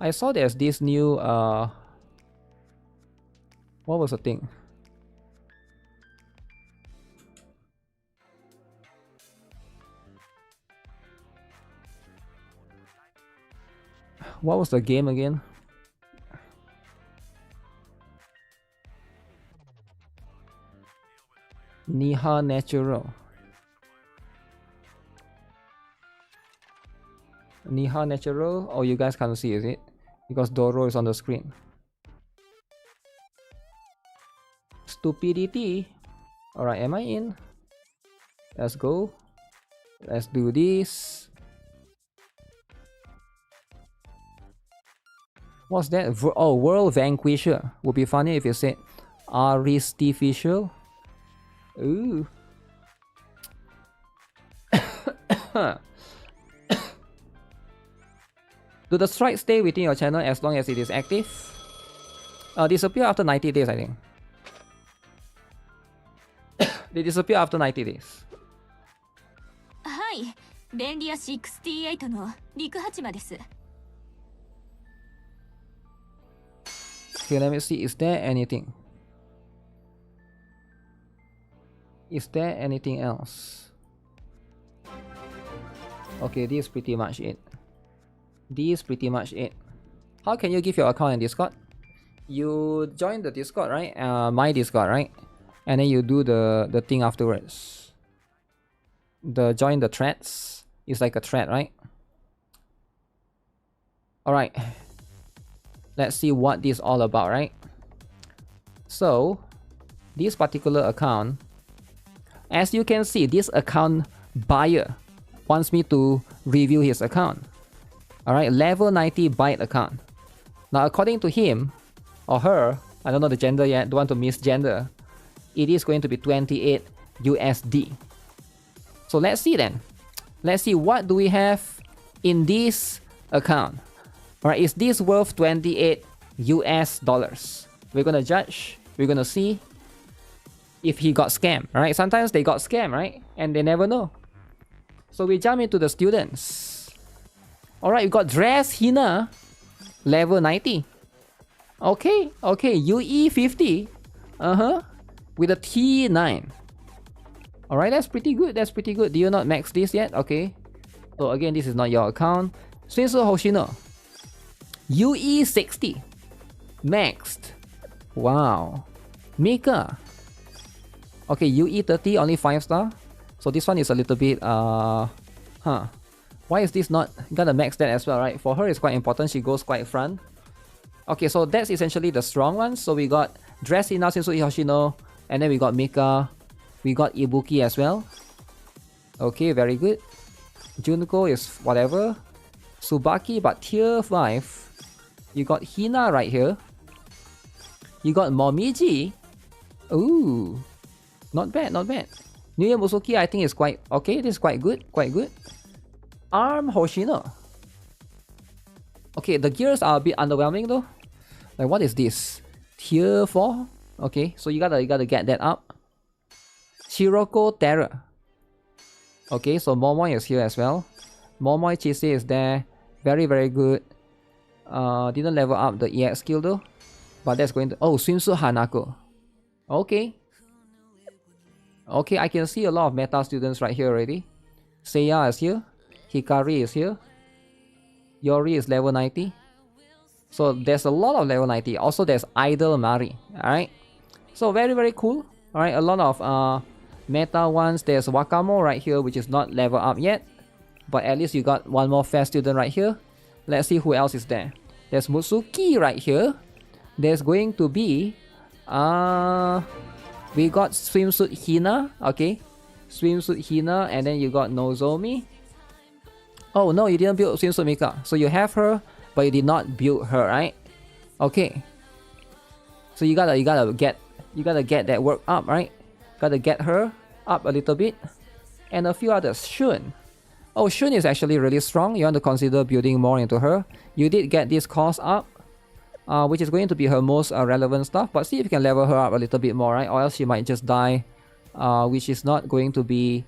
I saw there's this new what was the thing? What was the game again? Niha Natural. Niha Natural? Oh, you guys can't see, is it? Because Doro is on the screen. Stupidity. Alright, am I in? Let's go. Let's do this. What's that? Oh, World Vanquisher. Would be funny if you said Aristificial. Ooh. Do the strikes stay within your channel as long as it is active? Disappear after 90 days, I think. They disappear after 90 days. Hi, 便利屋68の陸八間です。 Okay, let me see. Is there anything? Is there anything else? Okay, this is pretty much it. How can you give your account in Discord? You join the Discord, right? My Discord, right? And then you do the thing afterwards. Join the threads. It's like a thread, right? Alright. Let's see what this is all about, right? So, this particular account, as you can see, this account buyer wants me to review his account. Alright, level 90 byte account. Now, according to him or her, I don't know the gender yet, don't want to misgender, it is going to be 28 USD. So let's see then. Let's see what do we have in this account. Alright, is this worth 28 US dollars? We're gonna judge, we're gonna see if he got scammed. Alright, sometimes they got scammed, right? And they never know. So we jump into the students. Alright, we got Dress Hina, level 90. Okay, UE 50. With a T9. Alright, that's pretty good. Do you not max this yet? Okay. So again, this is not your account. Suisu Hoshino. UE 60. Maxed. Wow. Mika. Okay, UE 30, only 5 star. So this one is a little bit why is this not gonna max that as well, right? For her it's quite important, she goes quite front. Okay, so that's essentially the strong ones. So we got Dress Hina, Suisu Hoshino, and then we got Mika. We got Ibuki as well. Okay, very good. Junko is whatever. Tsubaki, but tier 5. You got Hina right here. You got Momiji. Ooh. Not bad. Nuya Musuki, I think is quite okay. This is quite good. Arm Hoshino. Okay, the gears are a bit underwhelming though. Like, what is this? Tier 4? Okay, so you gotta get that up. Shiroko Terror. Okay, so Momoi is here as well. Momoi Chise is there. Very, very good. Didn't level up the EX skill though. But that's going to... Oh, Swimsuit Hanako. Okay. Okay, I can see a lot of meta students right here already. Seiya is here. Hikari is here. Yori is level 90. So there's a lot of level 90. Also there's Idol Mari. Alright. So very, very cool. Alright, a lot of meta ones. There's Wakamo right here, which is not level up yet. But at least you got one more fast student right here. Let's see who else is there. There's Mutsuki right here. There's going to be... we got Swimsuit Hina. Okay. Swimsuit Hina. And then you got Nozomi. Oh no, you didn't build Swimsuit Mika. So you have her, but you did not build her, right? Okay. So you gotta get that work up, right? Gotta get her up a little bit. And a few others. Shun. Oh, Shun is actually really strong. You want to consider building more into her. You did get this cost up, which is going to be her most relevant stuff. But see if you can level her up a little bit more, right? Or else she might just die, which is not going to be...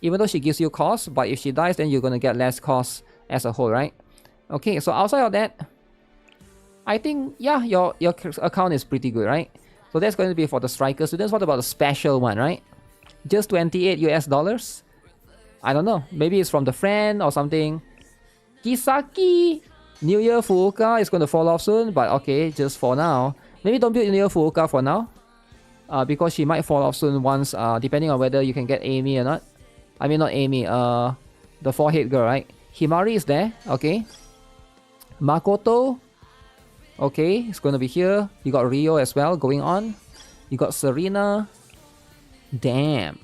Even though she gives you cost, but if she dies, then you're going to get less cost as a whole, right? Okay, so outside of that, I think, yeah, your account is pretty good, right? So that's going to be for the striker students. What about the special one, right? Just 28 US dollars? I don't know. Maybe it's from the friend or something. Kisaki New Year Fuuka is going to fall off soon, but okay, just for now. Maybe don't build New Year Fuuka for now. Because she might fall off soon once, depending on whether you can get Amy or not. I mean, not Amy, the forehead girl, right? Himari is there, okay. Makoto, okay, it's going to be here. You got Rio as well going on. You got Serena. Damn.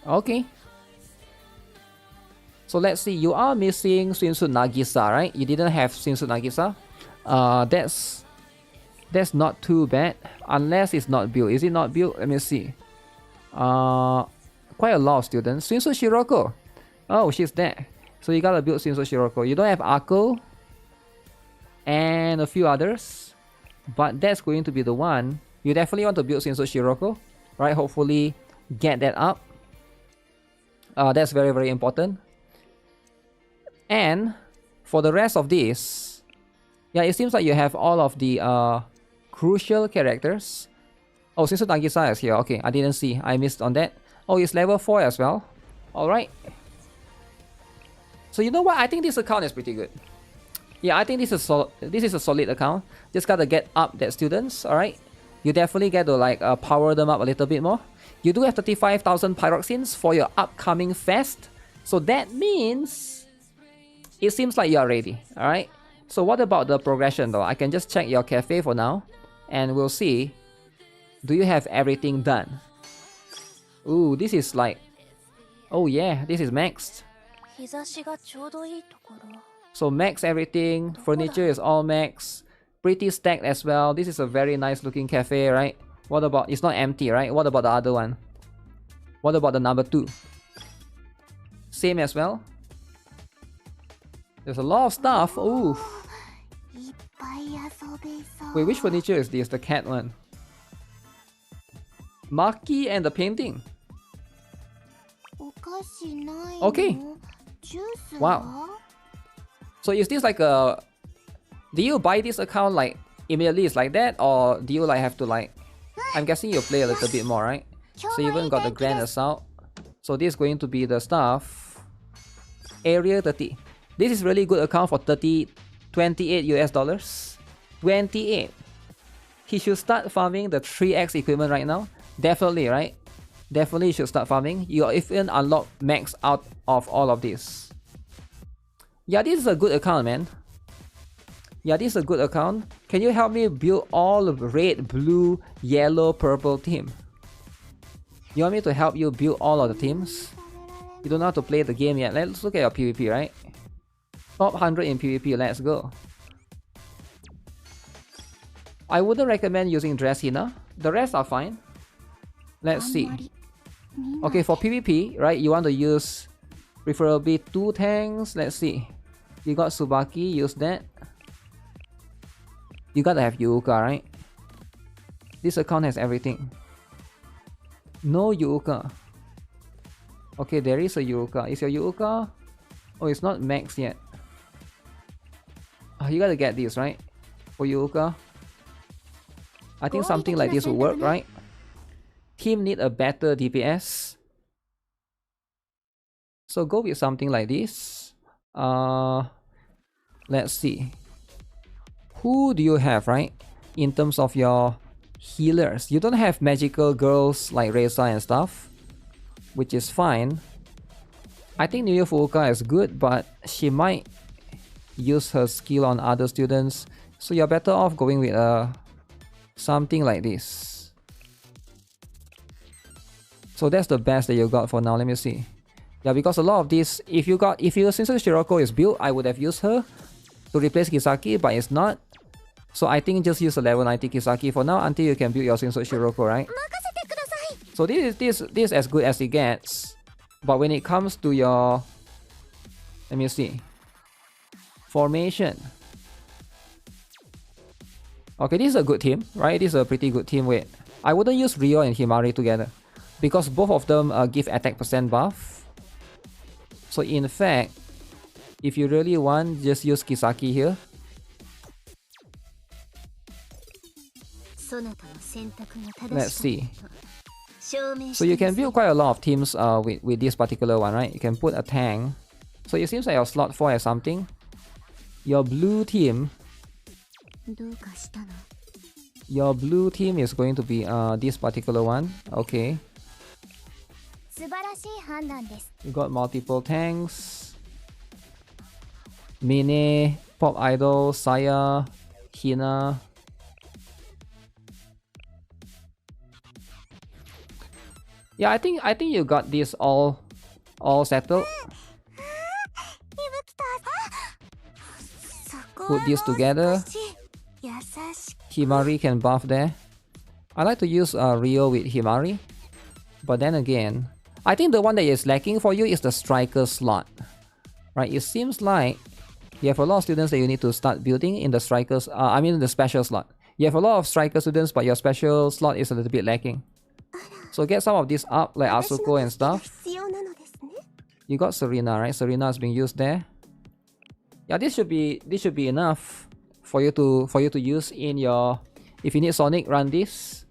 Okay. So let's see, you are missing Swimsuit Nagisa, right? You didn't have Swimsuit Nagisa. That's not too bad. Unless it's not built. Is it not built? Let me see. Quite a lot of students. Swimsuit Shiroko. Oh, she's there. So you gotta build Swimsuit Shiroko. You don't have Akko. And a few others. But that's going to be the one. You definitely want to build Swimsuit Shiroko. Right? Hopefully get that up. That's very, very important. And for the rest of this, yeah, it seems like you have all of the crucial characters. Oh, Swimsuit Nagisa is here. Okay, I didn't see. I missed on that. Oh, it's level 4 as well. Alright. So you know what? I think this account is pretty good. Yeah, I think this is a solid account. Just gotta get up that students, alright? You definitely get to like power them up a little bit more. You do have 35,000 pyroxenes for your upcoming fest. So that means it seems like you're ready, alright? So what about the progression though? I can just check your cafe for now. And we'll see. Do you have everything done? Ooh, this is like... Oh yeah, this is maxed. So max everything. Furniture is all max. Pretty stacked as well. This is a very nice looking cafe, right? What about... It's not empty, right? What about the other one? What about the number 2? Same as well. There's a lot of stuff. Ooh. Wait, which furniture is this? The cat one. Maki and the painting. Okay. Wow. So is this like a... Do you buy this account like immediately it's like that? Or do you like have to like... I'm guessing you play a little bit more, right? So you even got the Grand Assault. So this is going to be the stuff. Area 30. This is really good account for 28 US dollars. 28. He should start farming the 3x equipment right now. Definitely, right? Definitely you should start farming. You even unlock max out of all of this. Yeah, this is a good account, man. Yeah, this is a good account. Can you help me build all of red, blue, yellow, purple team? You want me to help you build all of the teams? You don't know how to play the game yet. Let's look at your PvP, right? Top 100 in PvP, let's go. I wouldn't recommend using Dress Hina. The rest are fine. Let's see. Okay, for PvP, right, you want to use preferably 2 tanks. Let's see. You got Tsubaki, use that. You gotta have Yuuka, right? This account has everything. No Yuuka. Okay, there is a Yuuka. Is your Yuuka? Oh, it's not max yet. You gotta get this, right? For Yuuka. I think something like this will work, right? Team need a better DPS. So go with something like this. Let's see. Who do you have, right? In terms of your healers. You don't have magical girls like Reza and stuff, which is fine. I think New Year Fuuka is good, but she might use her skill on other students. So you're better off going with something like this. So that's the best that you got for now. Let me see. Yeah, because a lot of these, if your Sensei Shiroko is built, I would have used her to replace Kisaki, but it's not. So I think just use a level 90 Kisaki for now until you can build your Sensei Shiroko, right? So this is as good as it gets. But when it comes to your, let me see, formation. Okay, this is a good team, right? This is a pretty good team. Wait, I wouldn't use Ryo and Himari together because both of them give attack percent buff. So in fact, if you really want, just use Kisaki here. Let's see. So you can build quite a lot of teams with this particular one, right? You can put a tank. So it seems like your slot 4 has something. Your blue team. Your blue team is going to be this particular one. Okay. You got multiple tanks. Mine, Pop Idol, Saya, Hina. Yeah, I think you got this all settled. Put this together. Himari can buff there. I like to use Ryo with Himari. But then again, I think the one that is lacking for you is the striker slot. Right? It seems like you have a lot of students that you need to start building in the strikers. I mean the special slot. You have a lot of striker students, but your special slot is a little bit lacking. So get some of these up, like Asuko and stuff. You got Serena, right? Serena is being used there. Yeah, this should be enough for you to use in your. If you need Sonic, run this.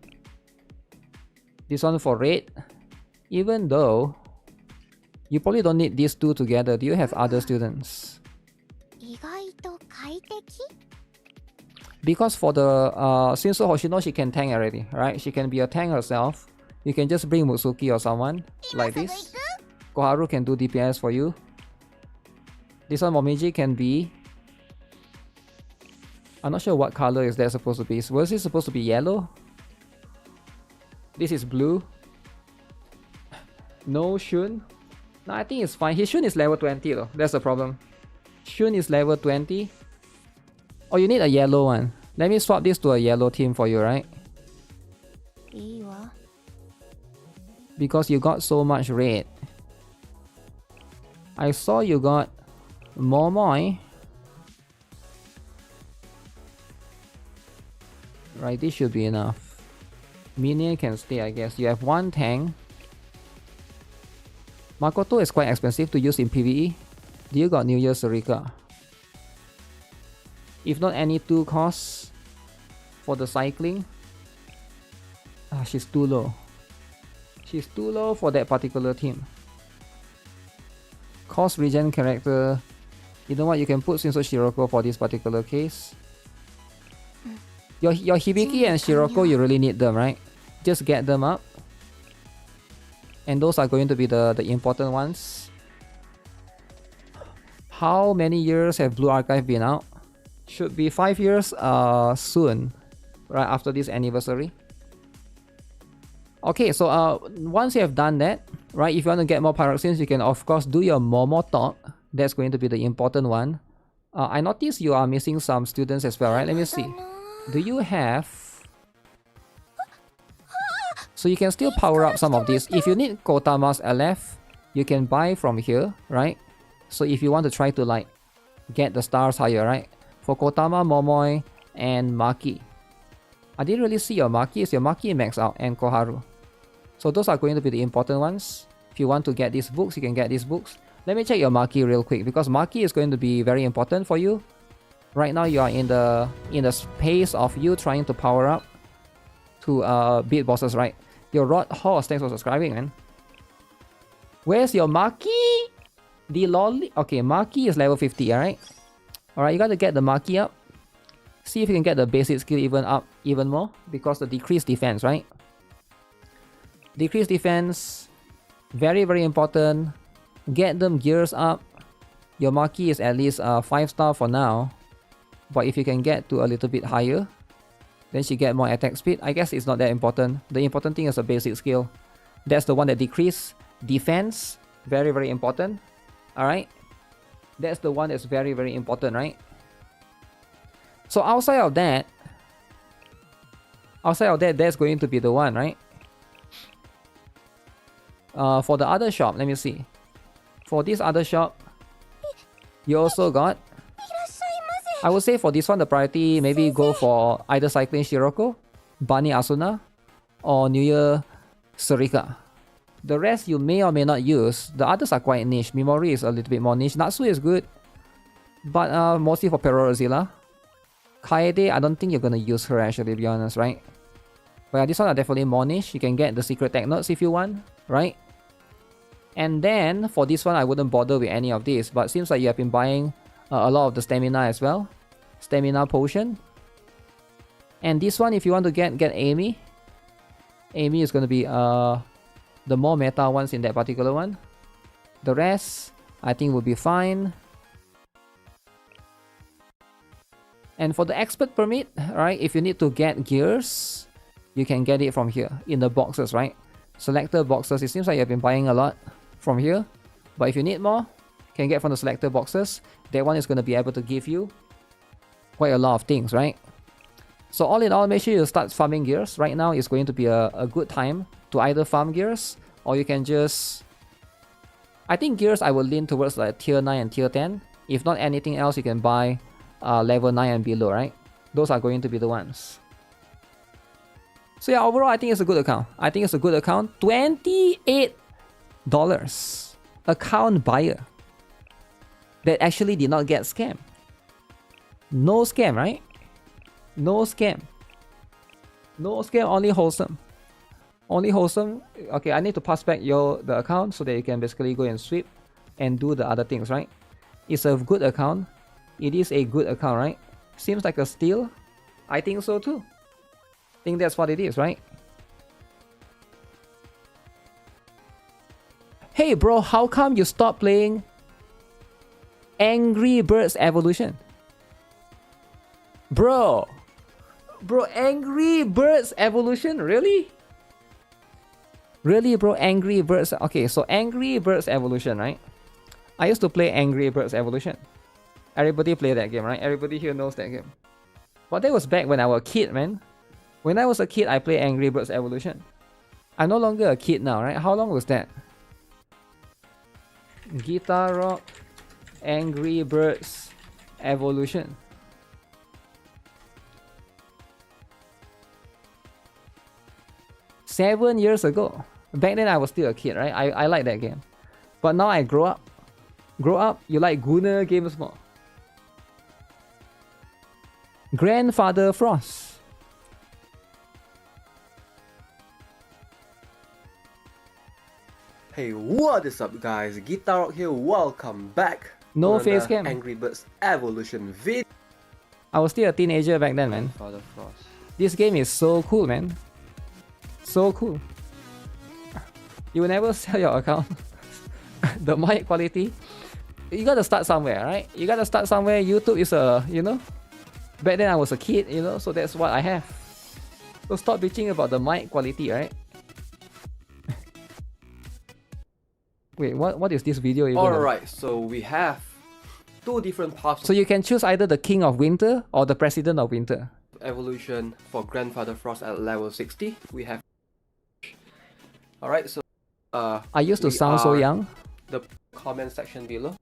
This one for Raid. Even though you probably don't need these two together. Do you have other students? Because for the Shinso Hoshino, she can tank already, right? She can be a tank herself. You can just bring Mutsuki or someone like this. Koharu can do DPS for you. This one Momiji can be. I'm not sure what color is that supposed to be. Was it supposed to be yellow? This is blue. No Shun. No, I think it's fine. His Shun is level 20 though. That's the problem. Shun is level 20. Oh, you need a yellow one. Let me swap this to a yellow team for you, right? Because you got so much red. I saw you got Momoi. Right, this should be enough. Minion can stay, I guess. You have one tank. Makoto is quite expensive to use in PvE. Do you got New Year Surika? If not any 2 costs for the cycling. She's too low. She's too low for that particular team. Cost regen character. You know what? You can put Shinso Shiroko for this particular case. Your Hibiki and Shiroko, you really need them, right? Just get them up. And those are going to be the important ones. How many years have Blue Archive been out? Should be 5 years soon, right after this anniversary. Okay, so once you have done that, right, if you want to get more pyroxenes, you can of course do your Momo talk. That's going to be the important one. I noticed you are missing some students as well, right? Let me see. Do you have... So you can still power up some of these. If you need Kotama's LF, you can buy from here, right? So if you want to try to like get the stars higher, right? For Kotama, Momoi, and Maki. I didn't really see your Maki. Your Maki max out and Koharu. So those are going to be the important ones. If you want to get these books, you can get these books. Let me check your Maki real quick because Maki is going to be very important for you. Right now you are in the space of you trying to power up to beat bosses, right? Your Rod Horse, thanks for subscribing, man. Where's your Maki? The lolly. Okay, Maki is level 50, alright? Alright, you gotta get the Maki up. See if you can get the basic skill even up even more because the decreased defense, right? Decreased defense, very, very important. Get them gears up. Your Maki is at least 5-star for now. But if you can get to a little bit higher, then she get more attack speed. I guess it's not that important. The important thing is a basic skill. That's the one that decrease defense. Very, very important. Alright? That's the one that's very, very important, right? So outside of that, that's going to be the one, right? For the other shop, let me see. For this other shop, you also got... I would say for this one, the priority maybe go for either Cycling Shiroko, Bunny Asuna, or New Year Surika. The rest you may or may not use. The others are quite niche. Mimori is a little bit more niche. Natsu is good, but mostly for Perorozilla. Kaede, I don't think you're gonna use her actually, to be honest, right? But yeah, this one are definitely more niche. You can get the secret tech notes if you want, right? And then for this one, I wouldn't bother with any of this. But seems like you have been buying a lot of the stamina as well. Stamina potion. And this one, if you want to get Amy. Amy is going to be the more meta ones in that particular one. The rest, I think will be fine. And for the expert permit, right? If you need to get gears, you can get it from here in the boxes, right? Selector boxes. It seems like you've been buying a lot from here. But if you need more, can get from the selector boxes. That one is going to be able to give you quite a lot of things, right? So all in all, make sure you start farming gears. Right now is going to be a good time to either farm gears or you can just... I think gears I will lean towards like tier 9 and tier 10. If not anything else, you can buy level 9 and below, right? Those are going to be the ones. So yeah, overall, I think it's a good account. I think it's a good account. $28 account buyer that actually did not get scammed. No scam, right? No scam. No scam, only wholesome. Only wholesome. Okay, I need to pass back the account so that you can basically go and sweep and do the other things, right? It's a good account. It is a good account, right? Seems like a steal. I think so too. I think that's what it is, right? Hey bro, how come you stopped playing Angry Birds Evolution? Bro, Angry Birds Evolution? Really? Really, bro? Angry Birds? Okay, so Angry Birds Evolution, right? I used to play Angry Birds Evolution. Everybody play that game, right? Everybody here knows that game. But that was back when I was a kid, man. When I was a kid, I played Angry Birds Evolution. I'm no longer a kid now, right? How long was that? GuitarRock Angry Birds Evolution. Seven years ago. Back then I was still a kid, right? I like that game. But now I grow up. Grow up, you like Gunner games more. Grandfather Frost. Hey, what is up guys? GuitarRock here, welcome back. No face cam. Angry Birds Evolution video. I was still a teenager back then, man. Father Frost. This game is so cool, man. So cool. You will never sell your account. The mic quality. You gotta start somewhere, right? You gotta start somewhere. YouTube is a, you know. Back then I was a kid, you know, so that's what I have. So stop bitching about the mic quality, right? Wait, what is this video even? Alright, so we have two different paths So you can choose either the King of Winter or the President of Winter. of evolution for Grandfather Frost at level 60. We have... Alright, so... I used to sound so young. The comment section below.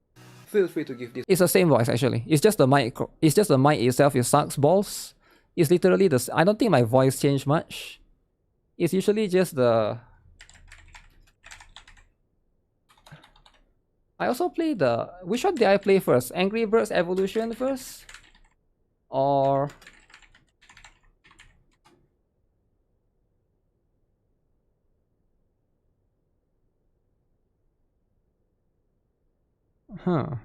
Feel free to give this... It's the same voice actually. It's just the mic. It's just the mic itself. It sucks balls. It's literally the. I don't think my voice changed much. It's usually just the. I also play the. Which one did I play first? Angry Birds Evolution first, or huh?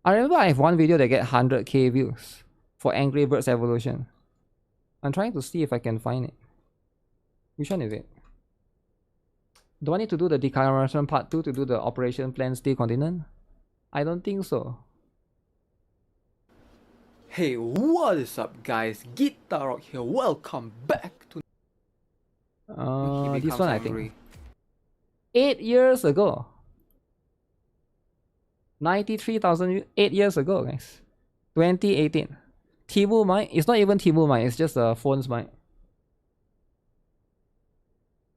I remember I have one video that get 100k views for Angry Birds Evolution. I'm trying to see if I can find it. Which one is it? Do I need to do the decoloration part 2 to do the Operation Plan Steel Continent? I don't think so. Hey, what is up guys? GuitarRock here. Welcome back to This one I think. 8 years ago. 93,000 8 years ago, guys. 2018. Timu mic. It's not even Timu mic. It's just a phone's mic.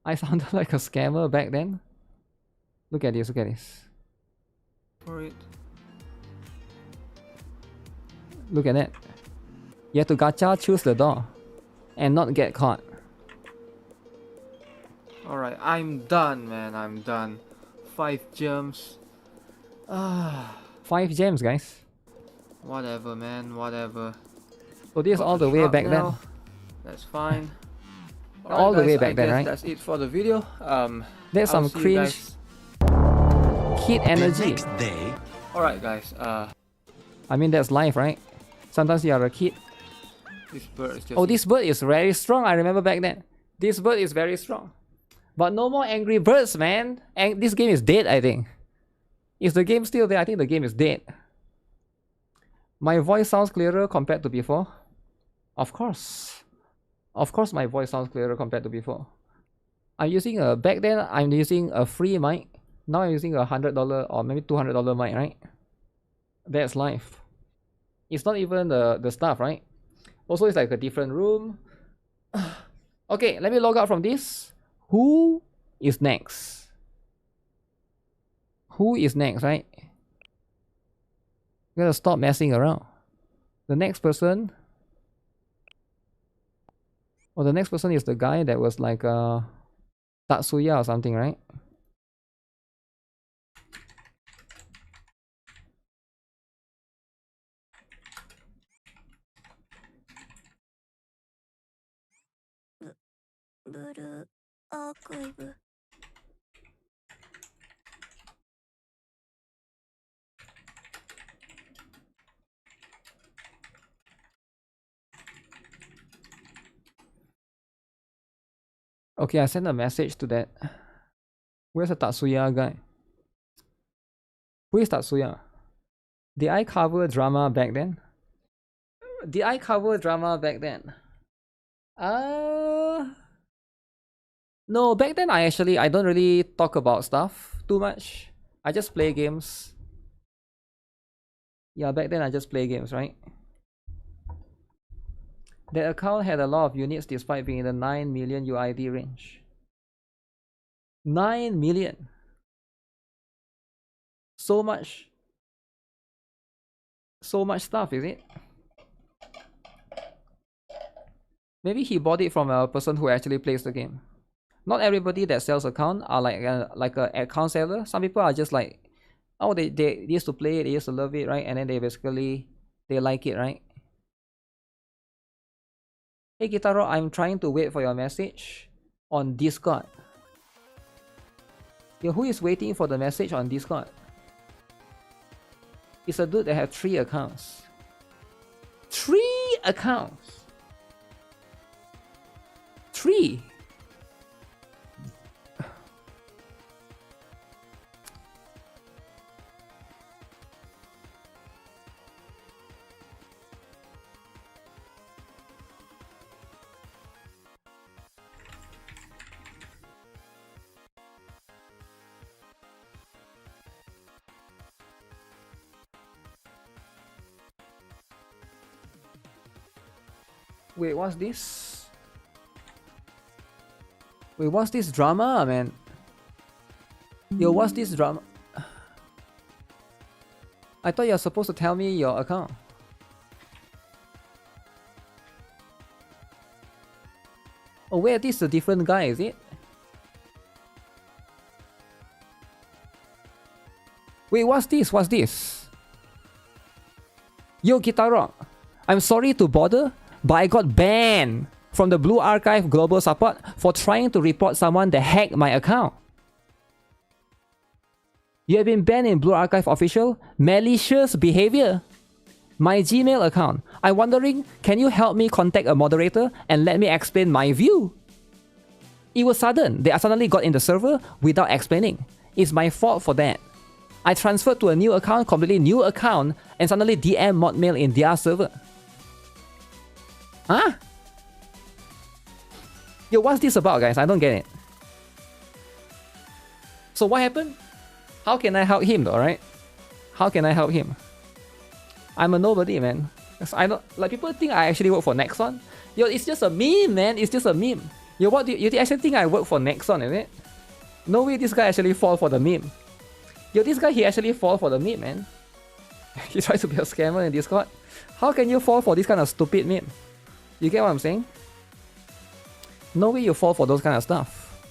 I sounded like a scammer back then. Look at this. Look at this. For it. Look at that. You have to gacha choose the door and not get caught. Alright, I'm done, man. I'm done. 5 gems. 5 gems, guys. Whatever, man. Whatever. So this is all the way back then. That's fine. All the way back then, right? That's it for the video. There's some cringe kid energy. Alright, guys. I mean, that's life, right? Sometimes you are a kid. This bird is just. Oh, this bird is very strong. I remember back then. This bird is very strong. But no more Angry Birds, man. And this game is dead, I think. Is the game still there? I think the game is dead. My voice sounds clearer compared to before. Of course. Of course my voice sounds clearer compared to before. I'm using a... Back then, I'm using a free mic. Now I'm using a $100 or maybe $200 mic, right? That's life. It's not even the stuff, right? Also, it's like a different room. Okay, let me log out from this. Who is next? Who is next, right? You gotta stop messing around. The next person... Oh, the next person is the guy that was like Tatsuya or something, right? Okay, I sent a message to that. Where's the Tatsuya guy? Who is Tatsuya? Did I cover drama back then? Did I cover drama back then? No, back then I don't really talk about stuff too much. I just play games. Yeah, back then I just play games, right? That account had a lot of units despite being in the 9 million UID range. 9 million. So much stuff, is it? Maybe he bought it from a person who actually plays the game. Not everybody that sells account are like a account seller. Some people are just like, oh, they used to play it, they used to love it, right? And then they basically like it, right? Hey GuitarRock, I'm trying to wait for your message on Discord. Yo, who is waiting for the message on Discord? It's a dude that has 3 accounts. 3 accounts! 3! Wait, what's this? Wait, what's this drama, man? Yo, what's this drama? I thought you're supposed to tell me your account. Oh wait, this is a different guy, is it? Wait, what's this? What's this? Yo, GuitarRock. I'm sorry to bother, but I got banned from the Blue Archive Global Support for trying to report someone that hacked my account. You have been banned in Blue Archive Official. Malicious behavior. My Gmail account. I'm wondering, can you help me contact a moderator and let me explain my view? It was sudden. They suddenly got in the server without explaining. It's my fault for that. I transferred to a new account, completely new account, and suddenly DM modmail in their server. Huh? Yo, what's this about, guys? I don't get it. So what happened? How can I help him though, right? How can I help him? I'm a nobody, man. I don't like people think I actually work for Nexon. Yo, it's just a meme, man. It's just a meme. Yo, what do you actually think I work for Nexon, is it? No way this guy actually fall for the meme. Yo, this guy, he actually fall for the meme, man. He tries to be a scammer in Discord. How can you fall for this kind of stupid meme? You get what I'm saying? No way you fall for those kind of stuff.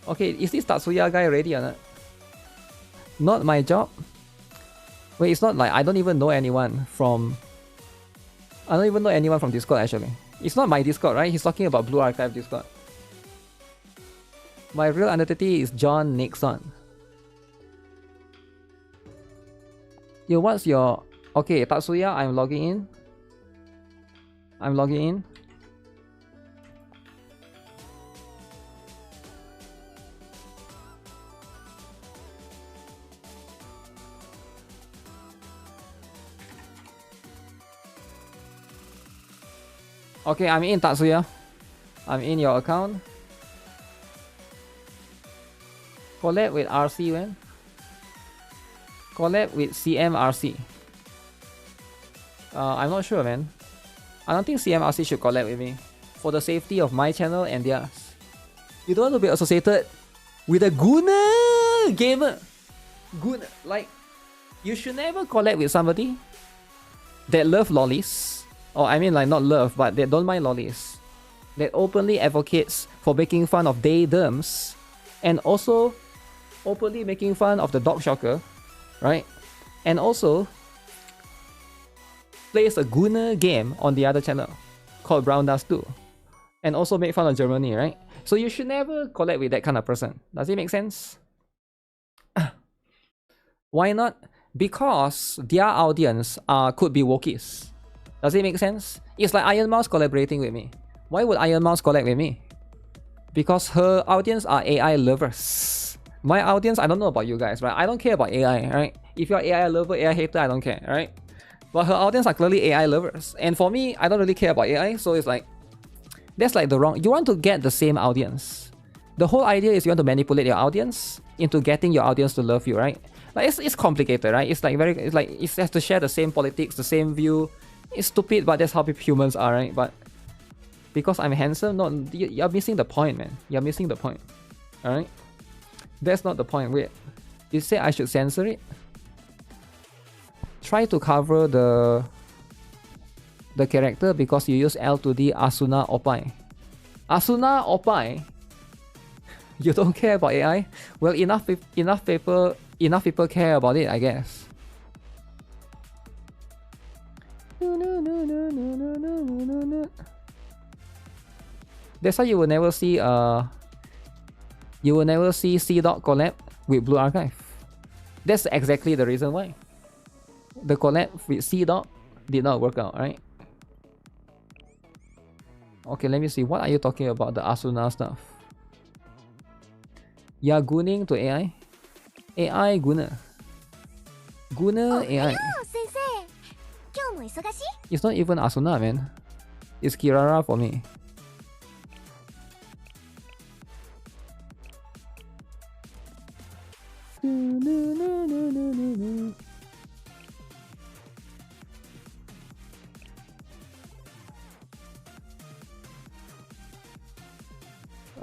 Okay, is this Tatsuya guy ready or not? Not my job? Wait, it's not like I don't even know anyone from... I don't even know anyone from Discord actually. It's not my Discord, right? He's talking about Blue Archive Discord. My real identity is John Nixon. Yo, what's your... Okay, Tatsuya, I'm logging in. I'm logging in. Okay, I'm in, Tatsuya. I'm in your account. Collab with RC, man. Collab with CMRC. I'm not sure, man. I don't think CMRC should collab with me. For the safety of my channel and theirs. You don't want to be associated with a Gooner gamer. Gooner, like, you should never collab with somebody that love lollies. Or I mean like not love, but they don't mind lollies. That openly advocates for making fun of they-thems. And also openly making fun of the dog shocker. Right? And also plays a Gooner game on the other channel called Brown Dust 2. And also make fun of Germany, right? So you should never collab with that kind of person. Does it make sense? Why not? Because their audience could be wokies. Does it make sense? It's like Iron Mouse collaborating with me. Why would Iron Mouse collab with me? Because her audience are AI lovers. My audience, I don't know about you guys, right? I don't care about AI, right? If you're AI lover, AI hater, I don't care, right? But her audience are clearly AI lovers. And for me, I don't really care about AI, so it's like... That's like the wrong... You want to get the same audience. The whole idea is you want to manipulate your audience into getting your audience to love you, right? Like it's complicated, right? It's like it has to share the same politics, the same view. It's stupid, but that's how humans are, right? But because I'm handsome, no, you're missing the point, man. You're missing the point. Alright? That's not the point. Wait. You say I should censor it? Try to cover the character because you use L to D Asuna Opai. Asuna Opai? You don't care about AI? Well, enough people care about it, I guess. That's why you will never see C-Dog collab with Blue Archive. That's exactly the reason why. The collab with C-Dog did not work out, right? Okay, let me see. What are you talking about? The Asuna stuff. You're gooning to AI? AI Gooner. Gooner AI. It's not even Asuna, man. It's Kirara for me.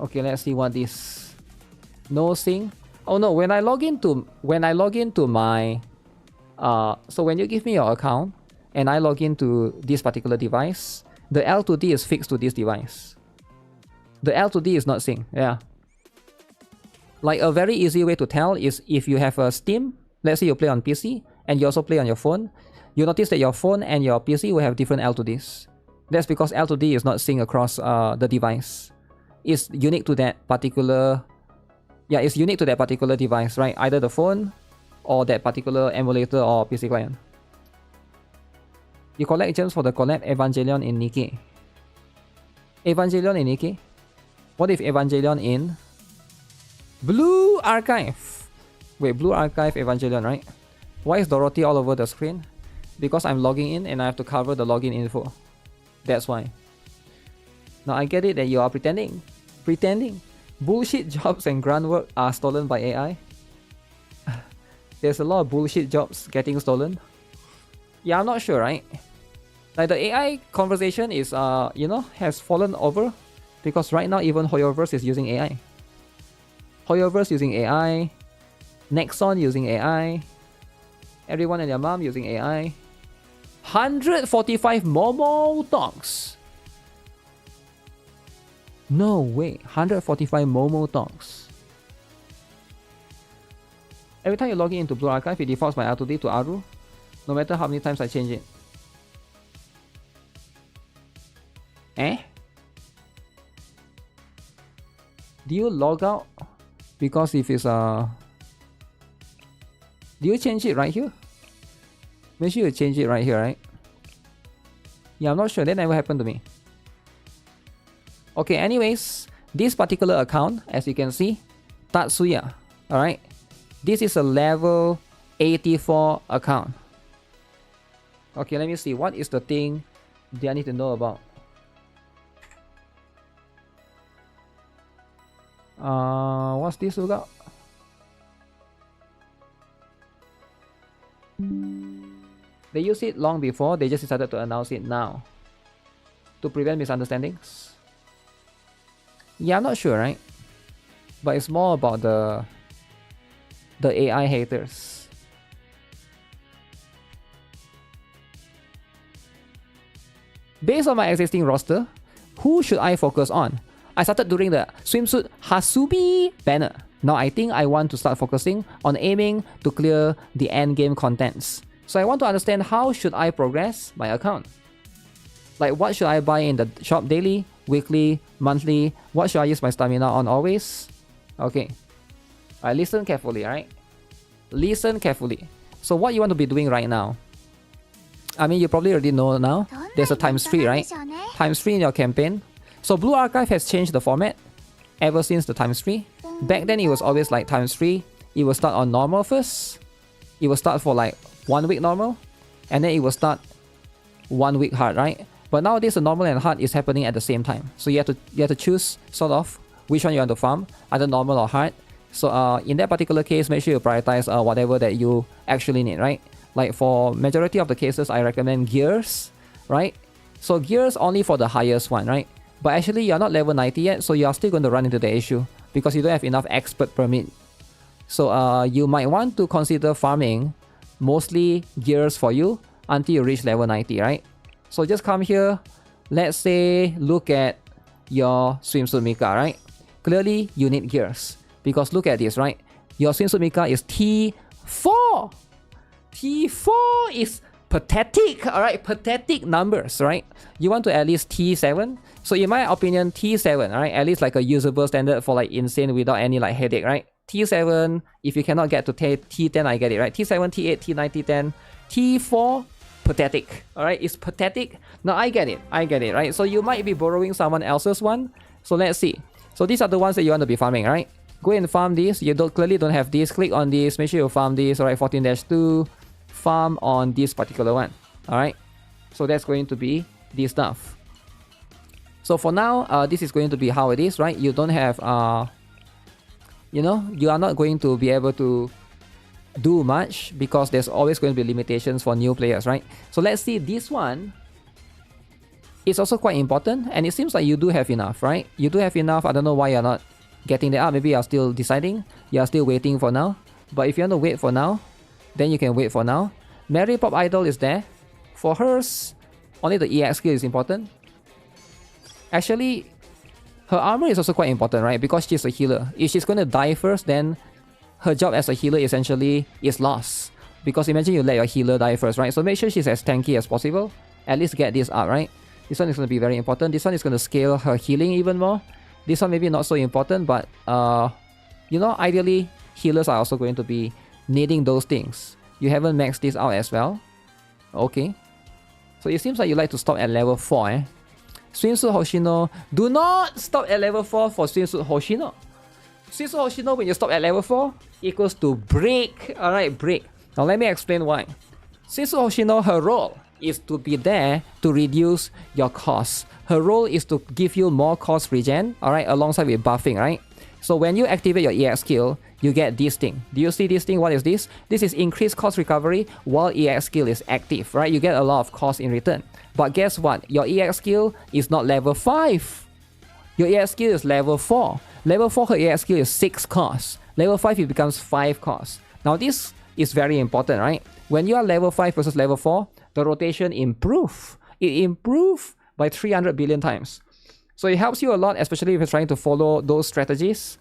Okay, let's see what this. No sync. Oh no, when I log into my so when you give me your account and I log into this particular device, the L to D is fixed to this device. The L to D is not sync. Yeah. Like a very easy way to tell is if you have a Steam, let's say you play on PC and you also play on your phone, you notice that your phone and your PC will have different L to Ds. That's because L to D is not synced across the device. It's unique to that particular... Yeah, it's unique to that particular device, right? Either the phone or that particular emulator or PC client. You collect gems for the collab Evangelion in NIKKE. Evangelion in NIKKE? What if Evangelion in Blue Archive? Wait, Blue Archive Evangelion, right? Why is Dorothy all over the screen? Because I'm logging in and I have to cover the login info. That's why. Now I get it that you are pretending. Pretending. Bullshit jobs and grunt work are stolen by AI. There's a lot of bullshit jobs getting stolen. Yeah, I'm not sure, right? Like the AI conversation is, you know, has fallen over. Because right now even Hoyoverse is using AI. Hoyoverse using AI. Nexon using AI. Everyone and their mom using AI. 145 Momo dogs. No way, 145 Momo dogs. Every time you log in into Blue Archive, it defaults my L2D to Aru, no matter how many times I change it. Eh? Do you log out? Because if it's do you change it right here? Make sure you change it right here, right? Yeah, I'm not sure, that never happened to me. Okay, anyways, this particular account, as you can see, Tatsuya, alright? This is a level 84 account. Okay, let me see, what is the thing that I need to know about? What's this about? They used it long before, they just decided to announce it now. To prevent misunderstandings. Yeah, I'm not sure, right? But it's more about the AI haters. Based on my existing roster, who should I focus on? I started doing the swimsuit Hasubi banner. Now I think I want to start focusing on aiming to clear the endgame contents. So I want to understand how should I progress my account. Like what should I buy in the shop daily, weekly, monthly? What should I use my stamina on always? Okay. Alright, listen carefully, alright? Listen carefully. So what you want to be doing right now? I mean, you probably already know now. There's a ×3, right? ×3 in your campaign. So Blue Archive has changed the format ever since the ×3. Back then it was always like ×3. It will start on normal first. It will start for like 1 week normal. And then it will start 1 week hard, right? But nowadays the normal and hard is happening at the same time. So you have to choose sort of which one you want to farm, either normal or hard. So in that particular case, make sure you prioritize whatever that you actually need, right? Like for majority of the cases, I recommend gears, right? So gears only for the highest one, right? But actually you're not level 90 yet, so you are still going to run into the issue because you don't have enough expert permit. So you might want to consider farming mostly gears for you until you reach level 90, right? So just come here, let's say look at your swimsuit Mika, right? Clearly you need gears because look at this, right? Your swimsuit Mika is T4. T4 is pathetic, alright? Pathetic numbers, right? You want to at least T7. So in my opinion, T7, alright? At least like a usable standard for like insane without any like headache, right? T7, if you cannot get to T10, I get it, right? T7, T8, T9, T10, T4, pathetic, alright? It's pathetic. Now I get it, right? So you might be borrowing someone else's one. So let's see. So these are the ones that you want to be farming, right? Go and farm this. You clearly don't have this. Click on this. Make sure you farm this, alright? 14-2. Farm on this particular one, alright? So that's going to be this stuff. So for now, this is going to be how it is, right? You don't have, you know, you are not going to be able to do much because there's always going to be limitations for new players, right? So let's see, this one is also quite important and it seems like you do have enough, right? You do have enough. I don't know why you're not getting that up. Maybe you're still deciding. You're still waiting for now. But if you want to wait for now, then you can wait for now. Mary Pop Idol is there. For hers, only the EX skill is important. Actually, Her armor is also quite important, right? Because she's a healer. If she's going to die first, then her job as a healer essentially is lost. Because imagine you let your healer die first, right? So make sure she's as tanky as possible. At least get this up, right? This one is going to be very important. This one is going to scale her healing even more. This one maybe not so important, but you know, ideally healers are also going to be needing those things. You haven't maxed this out as well. Okay. So it seems like you like to stop at level 4, eh? Swimsuit Hoshino. Do not stop at level 4 for Swimsuit Hoshino. Swimsuit Hoshino, when you stop at level 4, equals to break. Alright, break. Now let me explain why. Swimsuit Hoshino, her role is to be there to reduce your cost. Her role is to give you more cost regen, alright, alongside with buffing, right? So when you activate your EX skill, you get this thing. Do you see this thing? What is this? This is increased cost recovery while EX skill is active, right? You get a lot of cost in return. But guess what? Your EX skill is not level 5. Your EX skill is level 4. Level 4, her EX skill is 6 cost. Level 5, it becomes 5 cost. Now this is very important, right? When you are level 5 versus level 4, the rotation improves. It improves by 300 billion times. So it helps you a lot, especially if you're trying to follow those strategies.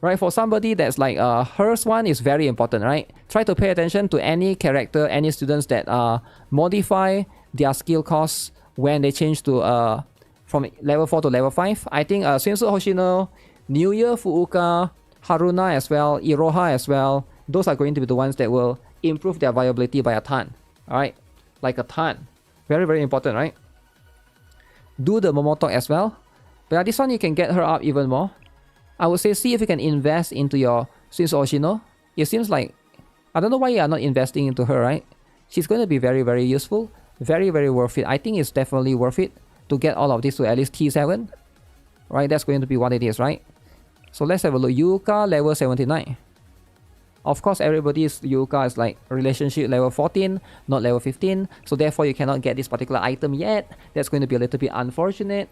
Right, for somebody that's like hers one is very important, right? Try to pay attention to any character, any students that modify their skill costs when they change to from level 4 to level 5. I think Swimsuit Hoshino, New Year Fuuka, Haruna as well, Iroha as well, those are going to be the ones that will improve their viability by a ton. Alright, like a ton. Very, very important, right? Do the Momotok as well. But yeah, this one you can get her up even more. I would say see if you can invest into your Swimsuit Hoshino. It seems like, I don't know why you are not investing into her, right? She's going to be very, very useful. Very, very worth it. I think it's definitely worth it to get all of this to at least T7. Right, that's going to be what it is, right? So let's have a look. Yuka level 79. Of course, everybody's Yuka is like relationship level 14, not level 15. So therefore, you cannot get this particular item yet. That's going to be a little bit unfortunate.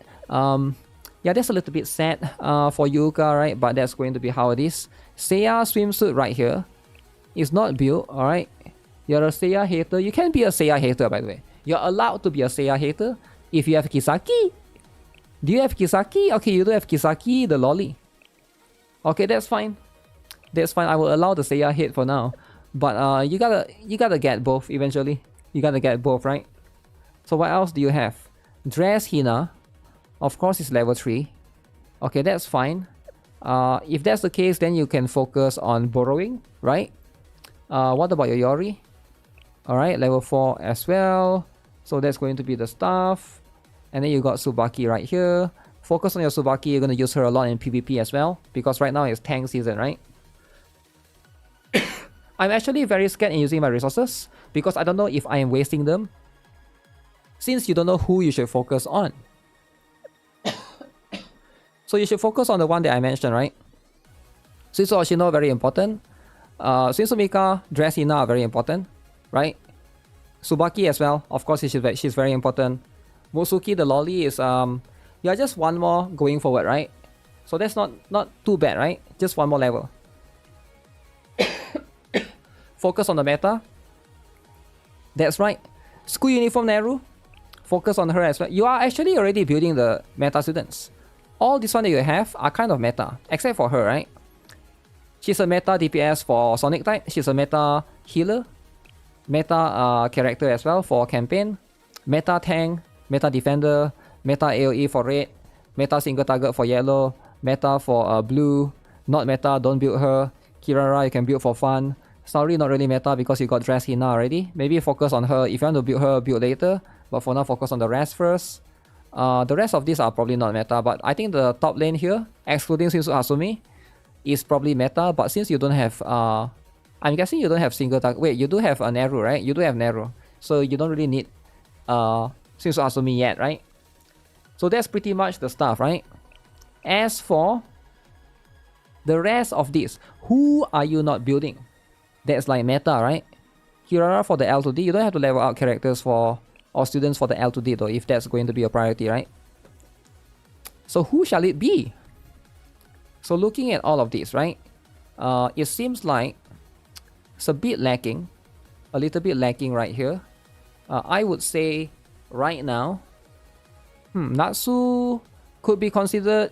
Yeah, that's a little bit sad for Yuka, right? But that's going to be how it is. Seiya swimsuit right here is not built, alright? You're a Seiya hater. You can be a Seiya hater, by the way. You're allowed to be a Seiya hater if you have Kisaki. Do you have Kisaki? Okay, you do have Kisaki, the lolly. Okay, that's fine. That's fine. I will allow the Seiya hate for now. But you gotta get both eventually. You gotta get both, right? So what else do you have? Dress Hina. Of course, it's level 3. Okay, that's fine. If that's the case, then you can focus on borrowing, right? What about your Yori? Alright, level 4 as well. So that's going to be the stuff. And then you got Tsubaki right here. Focus on your Tsubaki. You're going to use her a lot in PvP as well. Because right now it's tank season, right? I'm actually very scared in using my resources. Because I don't know if I am wasting them. Since you don't know who you should focus on. So you should focus on the one that I mentioned, right? Swimsuit Hoshino, very important. Swimsuit Mika, Dress Hina are very important, right? Tsubaki as well, of course she's very important. Musuki, the lolly, is yeah, just one more going forward, right? So that's not too bad, right? Just one more level. Focus on the meta. That's right. School uniform Neru. Focus on her as well. You are actually already building the meta students. All this one that you have are kind of meta, except for her, right? She's a meta DPS for Sonic type. She's a meta healer. Meta character as well for campaign. Meta tank. Meta defender. Meta AoE for red. Meta single target for yellow. Meta for blue. Not meta, don't build her. Kirara, you can build for fun. Sorry, not really meta because you got Dress Hina already. Maybe focus on her. If you want to build her, build later. But for now, focus on the rest first. The rest of these are probably not meta, but I think the top lane here, excluding Swimsuit Hasumi, is probably meta. But since you don't have, I'm guessing you don't have single target. Wait, you do have a Neru, right? You do have Neru, so you don't really need Swimsuit Hasumi yet, right? So that's pretty much the stuff, right? As for the rest of this, who are you not building? That's like meta, right? Kirara for the L2D. You don't have to level out characters for or students for the L2D though, if that's going to be a priority, right? So who shall it be? So looking at all of this, right? It seems like it's a bit lacking. A little bit lacking right here. I would say right now, Natsu could be considered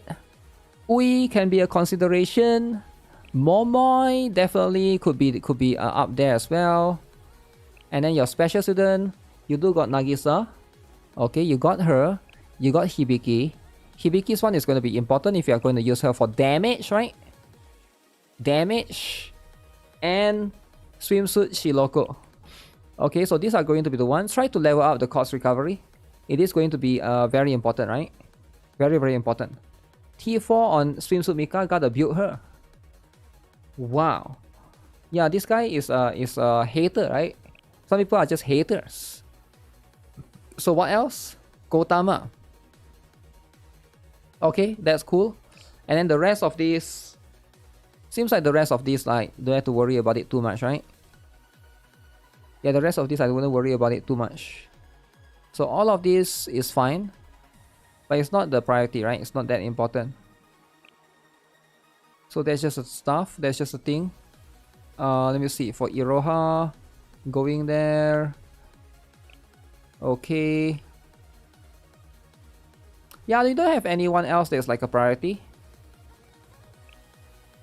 Ui can be a consideration. Momoy definitely could be up there as well. And then your special student, you do got Nagisa. Okay, you got her. You got Hibiki. Hibiki's one is going to be important if you are going to use her for damage, right? Damage. And swimsuit Shiroko. Okay, so these are going to be the ones. Try to level up the cost recovery. It is going to be very important, right? Very, very important. T4 on swimsuit Mika, gotta build her. Wow. Yeah, this guy is a hater, right? Some people are just haters. So what else? Gotama. Okay, that's cool. And then the rest of these... Seems like the rest of these, like, don't have to worry about it too much, right? Yeah, the rest of this I wouldn't worry about it too much. So all of this is fine. But it's not the priority, right? It's not that important. So that's just a stuff. That's just a thing. Let me see. For Iroha, going there. Okay. Yeah, you don't have anyone else that's like a priority.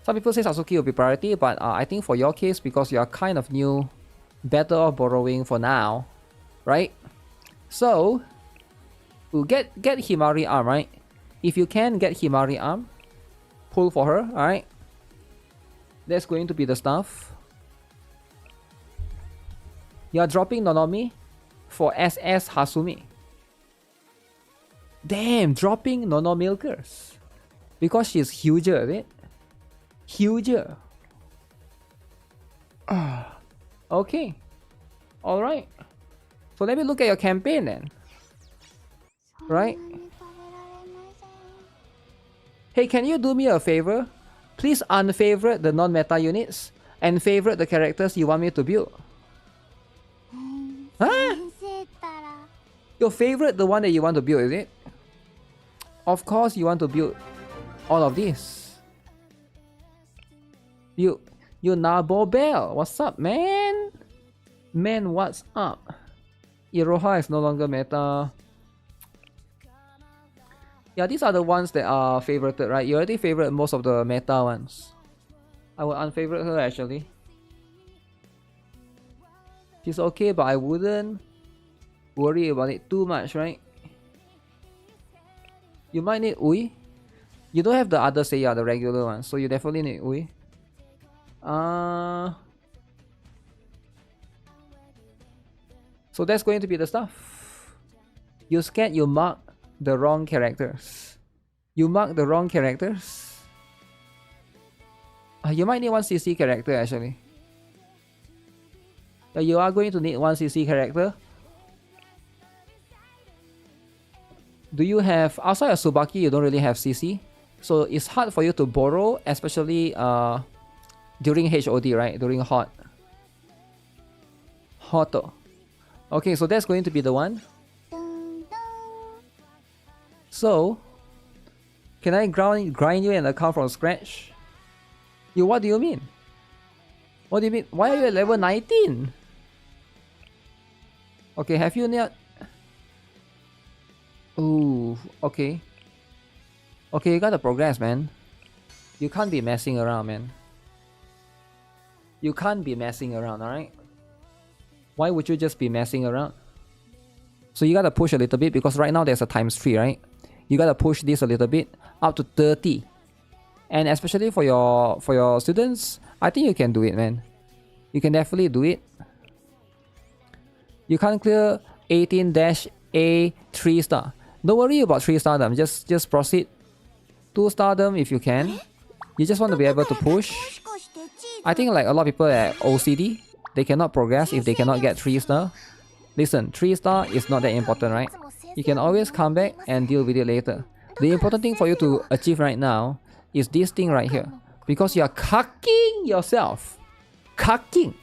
Some people say Sasuke will be priority, but I think for your case, because you are kind of new, better off borrowing for now, right? So, we'll get Himari arm, right? If you can get Himari arm, pull for her, alright? That's going to be the stuff. You are dropping Nonomi for SS Hasumi. Damn, dropping Nono Milkers. Because she's huger, is it? Huger. Okay. Alright. So let me look at your campaign then. Right? Hey, can you do me a favor? Please unfavorite the non-meta units and favorite the characters you want me to build. Huh? Your favorite the one that you want to build, is it? Of course you want to build all of this. You Nabo Bell, what's up, man? Man, what's up? Iroha is no longer meta. Yeah, these are the ones that are favorited, right? You already favorite most of the meta ones. I will unfavorite her actually. She's okay, but I wouldn't worry about it too much, right? You might need Ui. You don't have the other Seiya, the regular one, so you definitely need Ui. So that's going to be the stuff. You scared you mark the wrong characters. You mark the wrong characters. You might need one CC character actually. You are going to need one CC character. Do you have, outside of Tsubaki, you don't really have CC. So it's hard for you to borrow, especially during HOD, right? During hot. Hoto. Okay, so that's going to be the one. So, can I grind you an account from scratch? What do you mean? What do you mean? Why are you at level 19? Okay, have you not? Ooh, okay. Okay, you gotta progress, man. You can't be messing around, man. You can't be messing around, alright? Why would you just be messing around? So you gotta push a little bit because right now there's a ×3, right? You gotta push this a little bit up to 30. And especially for your students, I think you can do it, man. You can definitely do it. You can't clear 18-A 3-star. Don't worry about 3-stardom. Just proceed 2-stardom if you can. You just want to be able to push. I think like a lot of people at OCD, they cannot progress if they cannot get 3-star. Listen, 3-star is not that important, right? You can always come back and deal with it later. The important thing for you to achieve right now is this thing right here. Because you are cucking yourself. Cucking.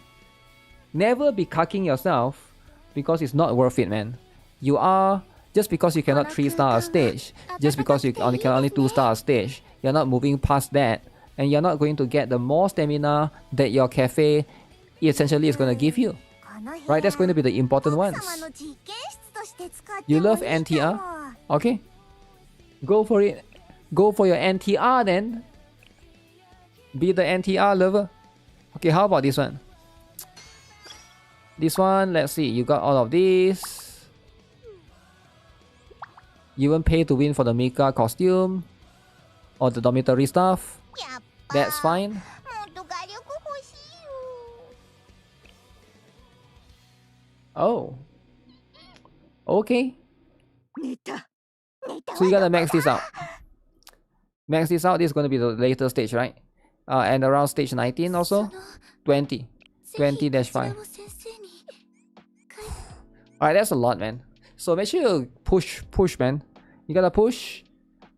Never be cucking yourself because it's not worth it, man. You are, just because you cannot 3-star a stage, just because you can only 2-star a stage, you're not moving past that, and you're not going to get the more stamina that your cafe essentially is going to give you. Right, that's going to be the important ones. You love NTR? Okay, go for it. Go for your NTR then. Be the NTR lover. Okay, how about this one? This one, let's see. You got all of these. You won't pay to win for the Mika costume or the dormitory stuff. やっぱ That's fine. もっと画力欲しいよ Oh. Okay. 寝た So you gotta max this out. Max this out. This is gonna be the later stage, right? And around stage 19 also. 20. 20-5. Alright, that's a lot, man. So make sure you push, man. You gotta push.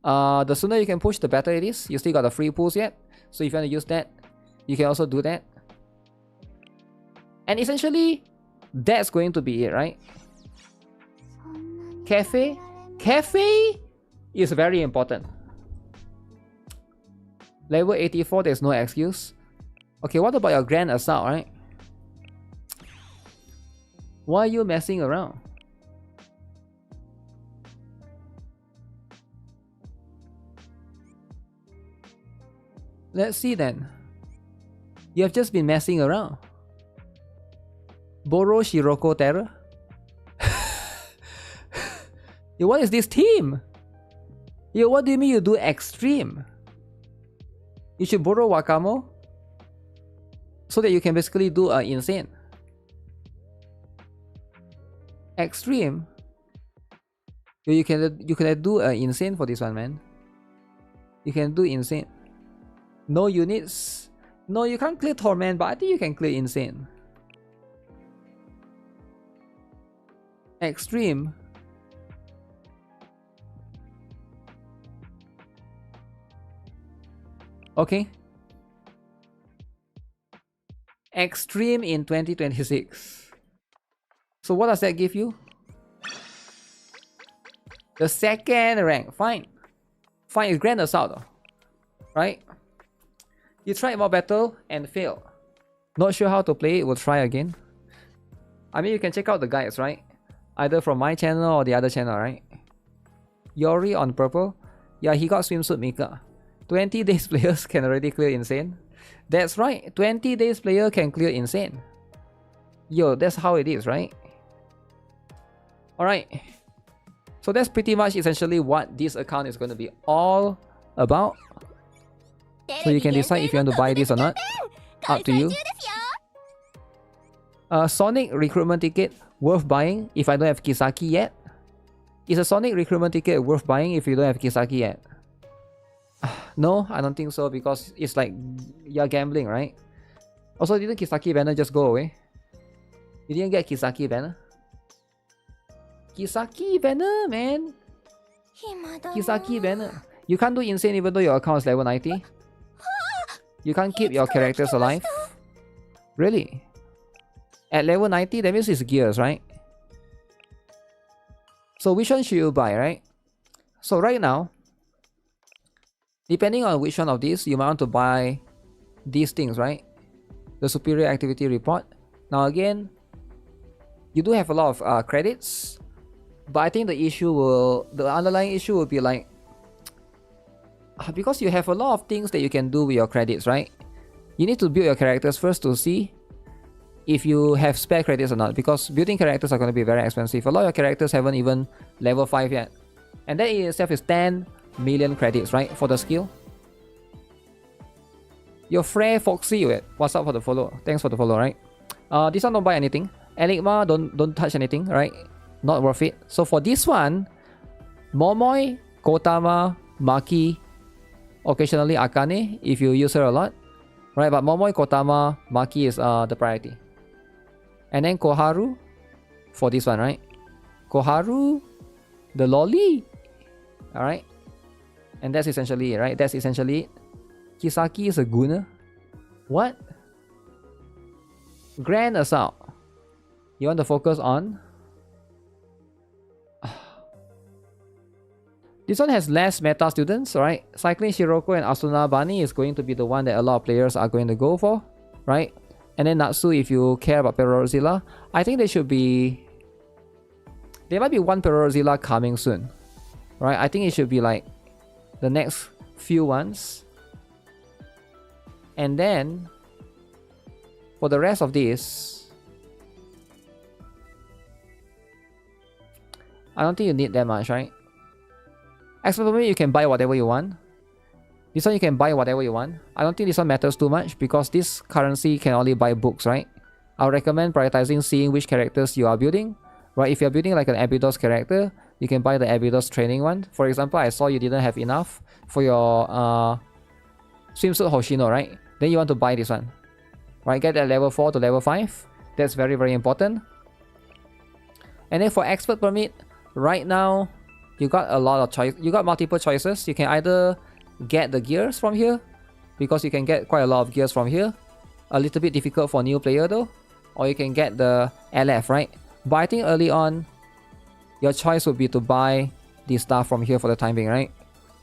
The sooner you can push, the better it is. You still got the free pools yet. So if you want to use that, you can also do that. And essentially, that's going to be it, right? Cafe? Cafe is very important. Level 84, there's no excuse. Okay, what about your Grand Assault, right? Why are you messing around? Let's see then. You have just been messing around. Boro Shiroko Terror? Yo, what is this team? Yo, what do you mean you do extreme? You should borrow Wakamo so that you can basically do insane. Extreme? Yo, you can do insane for this one, man. You can do insane. No units. No, you can't clear Torment, but I think you can clear insane. Extreme. Okay. Extreme in 2026. So what does that give you? The second rank. Fine. Fine, it's Grand Assault though. Right? You tried more battle and failed. Not sure how to play it, we'll try again. I mean, you can check out the guides, right? Either from my channel or the other channel, right? Yori on purple. Yeah, he got swimsuit Mika. 20 days players can already clear insane. That's right, 20 days player can clear insane. Yo, that's how it is, right? Alright. So that's pretty much essentially what this account is going to be all about. So you can decide if you want to buy this or not. Up to you. Sonic recruitment ticket worth buying if I don't have Kisaki yet. Is a Sonic recruitment ticket worth buying if you don't have Kisaki yet? No, I don't think so because it's like you're gambling, right? Also, didn't Kisaki banner just go away? You didn't get Kisaki banner? Kisaki banner, man! Kisaki banner. You can't do insane even though your account is level 90? You can't keep your characters alive? Really? At level 90, that means it's gears, right? So which one should you buy, right? So right now, depending on which one of these, you might want to buy these things, right? The superior activity report. Now again, you do have a lot of credits, but I think the underlying issue will be like, because you have a lot of things that you can do with your credits, right? You need to build your characters first to see if you have spare credits or not, because building characters are going to be very expensive. A lot of your characters haven't even level 5 yet, and that in itself is 10 million credits, right, for the skill. Your Frey Foxy, what's up for the follow? Thanks for the follow, right? This one don't buy anything. Enigma, don't touch anything, right? Not worth it. So for this one, Momoi, Kotama, Maki, occasionally Akane if you use her a lot, right? But Momoi, Kotama, Maki is the priority. And then Koharu for this one, right? Koharu, the lolly, alright? And that's essentially it, right? That's essentially it. Kisaki is a Gunner. What? Grand Assault. You want to focus on? This one has less meta students, right? Cycling Shiroko and Asuna Bani is going to be the one that a lot of players are going to go for, right? And then Natsu, if you care about Perorozilla, I think there might be one Perorozilla coming soon, right? I think it should be like the next few ones. And then for the rest of this, I don't think you need that much, right? Expert permit, you can buy whatever you want. This one you can buy whatever you want. I don't think this one matters too much because this currency can only buy books, right? I would recommend prioritizing seeing which characters you are building. Right, if you're building like an Abydos character, you can buy the Abydos training one. For example, I saw you didn't have enough for your swimsuit Hoshino, right? Then you want to buy this one. Right, get that level 4 to level 5. That's very, very important. And then for expert permit, right now, you got a lot of choice. You got multiple choices. You can either get the gears from here, because you can get quite a lot of gears from here. A little bit difficult for new player though. Or you can get the LF, right? But I think early on, your choice would be to buy this stuff from here for the time being, right?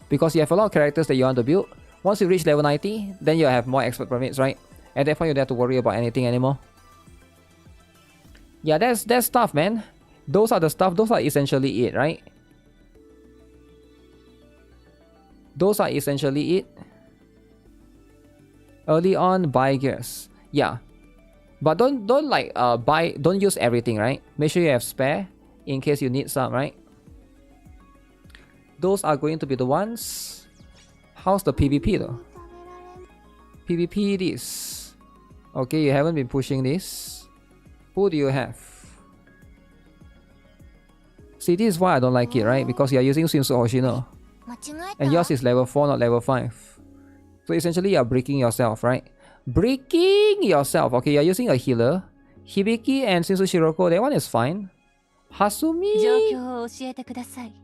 Because you have a lot of characters that you want to build. Once you reach level 90, then you have more expert permits, right? At that point, you don't have to worry about anything anymore. Yeah, that's stuff, man. Those are the stuff. Those are essentially it, right? Those are essentially it. Early on, buy gears. Yeah. But don't use everything, right? Make sure you have spare in case you need some, right? Those are going to be the ones. How's the PvP though? PvP this. Okay, you haven't been pushing this. Who do you have? See, this is why I don't like it, right? Because you are using Swimsuit Hoshino. And yours is level 4, not level 5. So essentially, you are breaking yourself, right? Breaking yourself. Okay, you're using a healer. Hibiki and Shinsu Shiroko, that one is fine. Hasumi.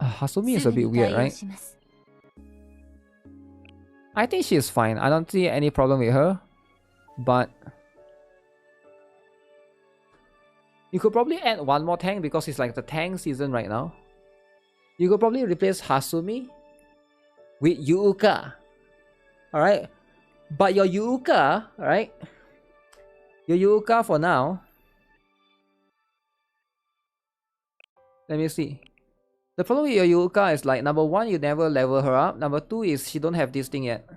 Hasumi is a bit weird, right? I think she is fine. I don't see any problem with her. But you could probably add one more tank because it's like the tank season right now. You could probably replace Hasumi with Yuuka. Alright? But your Yuuka, right? Your Yuuka for now. Let me see. The problem with your Yuuka is like, number 1, you never level her up. Number 2 is she don't have this thing yet.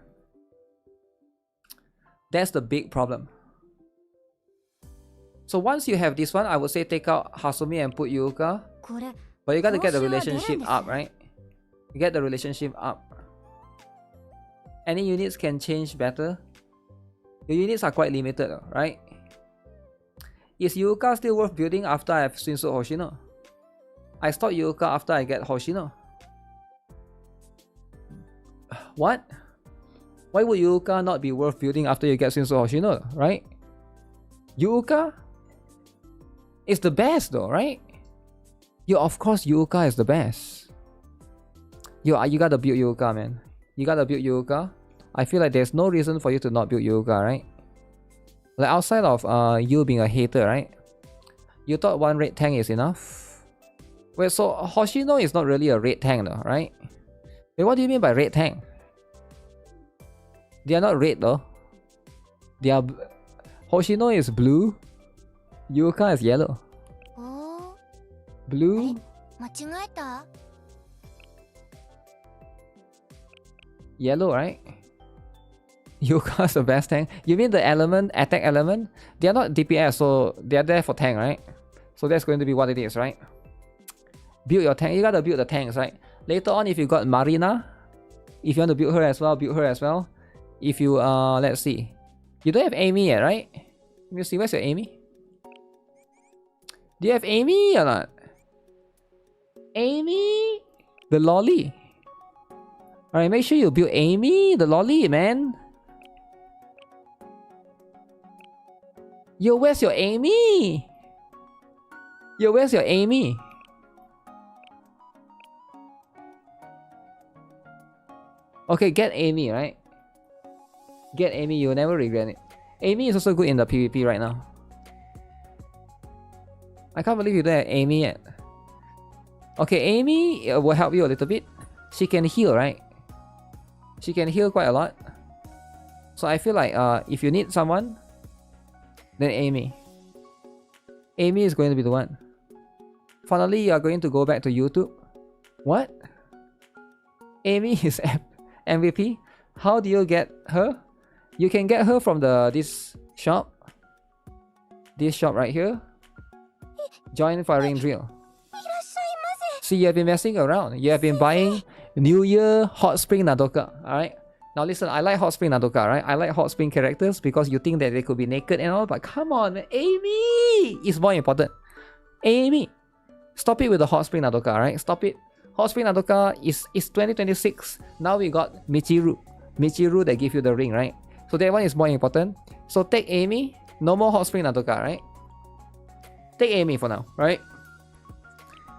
That's the big problem. So once you have this one, I would say take out Hasumi and put Yuuka. But you gotta get the relationship up, right? You get the relationship up. Any units can change better. Your units are quite limited, right? Is Yuuka still worth building after I have Swimsuit Hoshino? I stop Yuuka after I get Hoshino. What? Why would Yuuka not be worth building after you get Swimsuit Hoshino, right? Yuuka is the best though, right? Yeah, of course Yuuka is the best. You gotta build Yuuka, man. You gotta build Yuuka. I feel like there's no reason for you to not build Yuuka, right? Like outside of you being a hater, right? You thought one red tank is enough? Wait, so Hoshino is not really a red tank though, right? Wait, what do you mean by red tank? They are not red though. They are... Hoshino is blue. Yuuka is yellow. Blue. Yellow, right? Yuuka is the best tank. You mean the element, attack element? They are not DPS, so they are there for tank, right? So that's going to be what it is, right? Build your tank. You gotta build the tanks, right? Later on, if you got Marina, if you want to build her as well, build her as well. If you, let's see. You don't have Amy yet, right? Let me see, where's your Amy? Do you have Amy or not? Amy? The lolly. Alright, make sure you build Amy, the lolly, man. Yo, where's your Amy? Yo, where's your Amy? Okay, get Amy, right? Get Amy, you'll never regret it. Amy is also good in the PvP right now. I can't believe you don't have Amy yet. Okay, Amy will help you a little bit. She can heal, right? She can heal quite a lot. So I feel like if you need someone, then Amy. Amy is going to be the one. Finally, you are going to go back to YouTube. What? Amy is MVP. How do you get her? You can get her from this shop. This shop right here. Join firing drill. See, you have been messing around. You have been buying New Year Hot Spring Nadoka. Alright? Now listen, I like Hot Spring Nadoka, right? I like Hot Spring characters because you think that they could be naked and all, but come on, man. Amy is more important. Amy. Stop it with the Hot Spring Nadoka, right? Stop it. Hot Spring Nadoka is 2026. Now we got Michiru. Michiru that give you the ring, right? So that one is more important. So take Amy. No more Hot Spring Nadoka, right? Take Amy for now, right?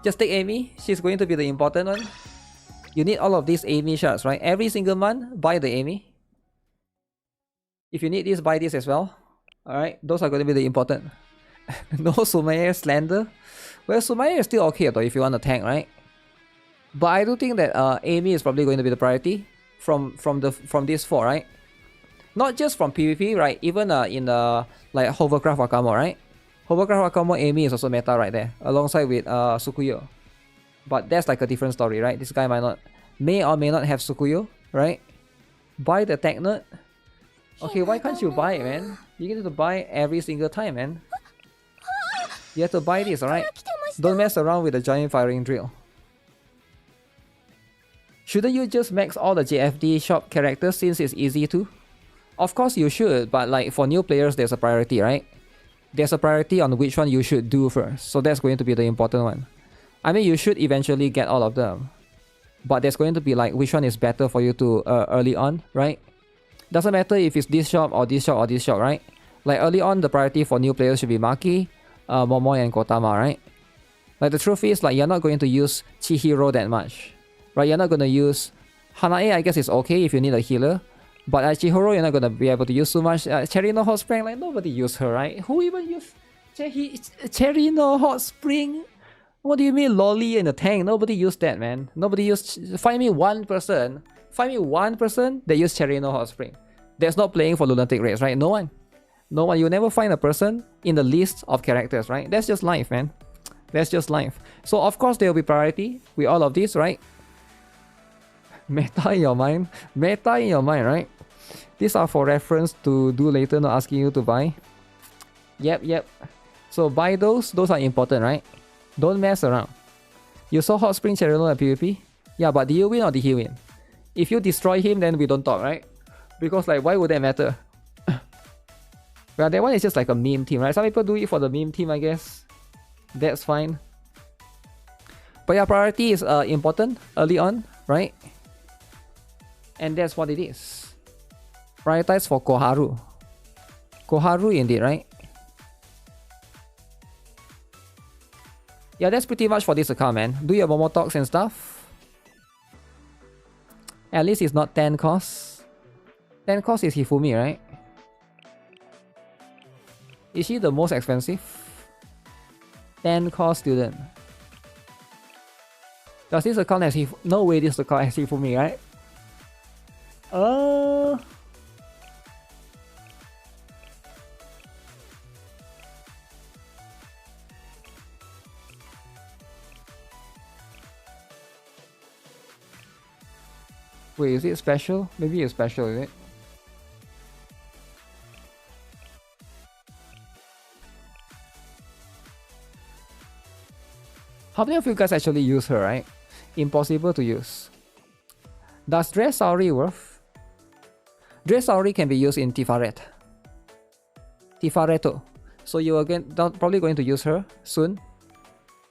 Just take Amy. She's going to be the important one. You need all of these Amy shards, right? Every single month, buy the Amy. If you need this, buy this as well. Alright, those are going to be the important. No Sumaya Slender. Well, Sumaya is still okay though if you want to tank, right? But I do think that Amy is probably going to be the priority from these four, right? Not just from PvP, right? Even in like Hovercraft Wakamo, right? Hovercraft Wakamo Amy is also meta right there, alongside with Sukuyo. But that's like a different story, right? This guy may or may not have Sukuyo, right? Buy the tech nut. Okay, why can't you buy it, man? You need to buy every single time, man. You have to buy this, alright? Don't mess around with the giant firing drill. Shouldn't you just max all the JFD shop characters since it's easy to? Of course you should, but like for new players there's a priority, right? There's a priority on which one you should do first. So that's going to be the important one. I mean, you should eventually get all of them. But there's going to be like which one is better for you to early on, right? Doesn't matter if it's this shop or this shop or this shop, right? Like early on, the priority for new players should be Maki, Momoi and Kotama, right? Like the truth is, like you're not going to use Chihiro that much, right? You're not going to use Hanae. I guess it's okay if you need a healer, but Chihiro you're not going to be able to use so much. Cherry no Hot Spring, like nobody use her, right? Who even use Cherry no Hot Spring? What do you mean lolly in the tank? Nobody used that, man. Nobody used. Find me one person that used Cherry no Hot Spring that's not playing for Lunatic Raids, right? No one. No one. You'll never find a person in the list of characters, right? That's just life, man. That's just life. So of course there will be priority with all of this, right? Meta in your mind. Meta in your mind, right? These are for reference to do later, not asking you to buy. Yep. So buy those. Those are important, right? Don't mess around. You saw Hot Spring Cherino at PvP? Yeah, but did you win or did he win? If you destroy him, then we don't talk, right? Because like, why would that matter? Well, that one is just like a meme team, right? Some people do it for the meme team, I guess. That's fine. But yeah, priority is important early on, right? And that's what it is. Prioritize for Koharu. Koharu indeed, right? Yeah, that's pretty much for this account, man. Do your Momo talks and stuff. At least it's not 10 cost. 10 cost is Hifumi, right? Is she the most expensive? 10 cost student. Does this account has Hifumi? No way this account has Hifumi, right? Wait, is it special? Maybe it's special, is it? How many of you guys actually use her, right? Impossible to use. Does Dress Saori worth? Dress Saori can be used in Tifaret. Tifareto. So you are probably going to use her soon.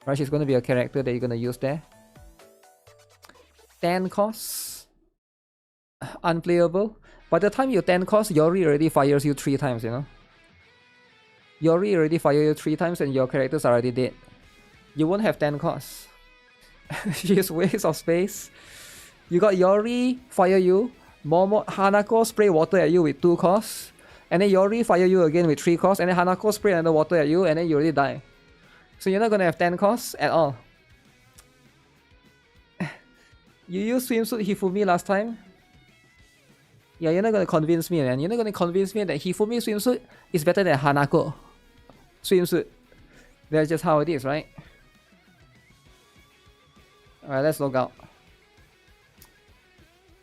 Right, she's going to be a character that you're going to use there. 10 costs. Unplayable. By the time you 10 cost, Yori already fires you 3 times, you know? Yori already fires you 3 times and your characters are already dead. You won't have 10 costs. She's waste of space. You got Yori fire you, Momo Hanako spray water at you with 2 costs, and then Yori fire you again with 3 costs, and then Hanako spray another water at you, and then you already die. So you're not gonna have 10 costs at all. You used swimsuit Hifumi last time. Yeah, you're not gonna convince me, man. You're not gonna convince me that Hifumi swimsuit is better than Hanako swimsuit. That's just how it is, right? Alright, let's log out.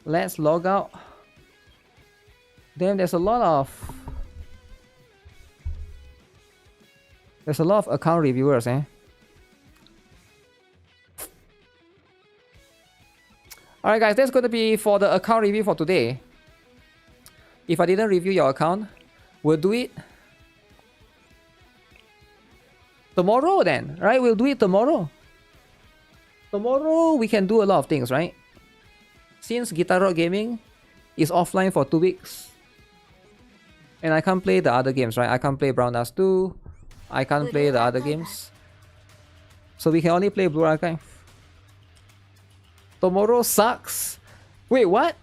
Let's log out. Damn, there's a lot of account reviewers, eh? Alright guys, that's going to be for the account review for today. If I didn't review your account, we'll do it tomorrow then, right? We'll do it tomorrow. Tomorrow we can do a lot of things, right? Since GuitarRock Gaming is offline for 2 weeks, and I can't play the other games, right? I can't play Brown Dust 2, I can't play the other games, so we can only play Blue Archive. Tomorrow sucks. Wait, what?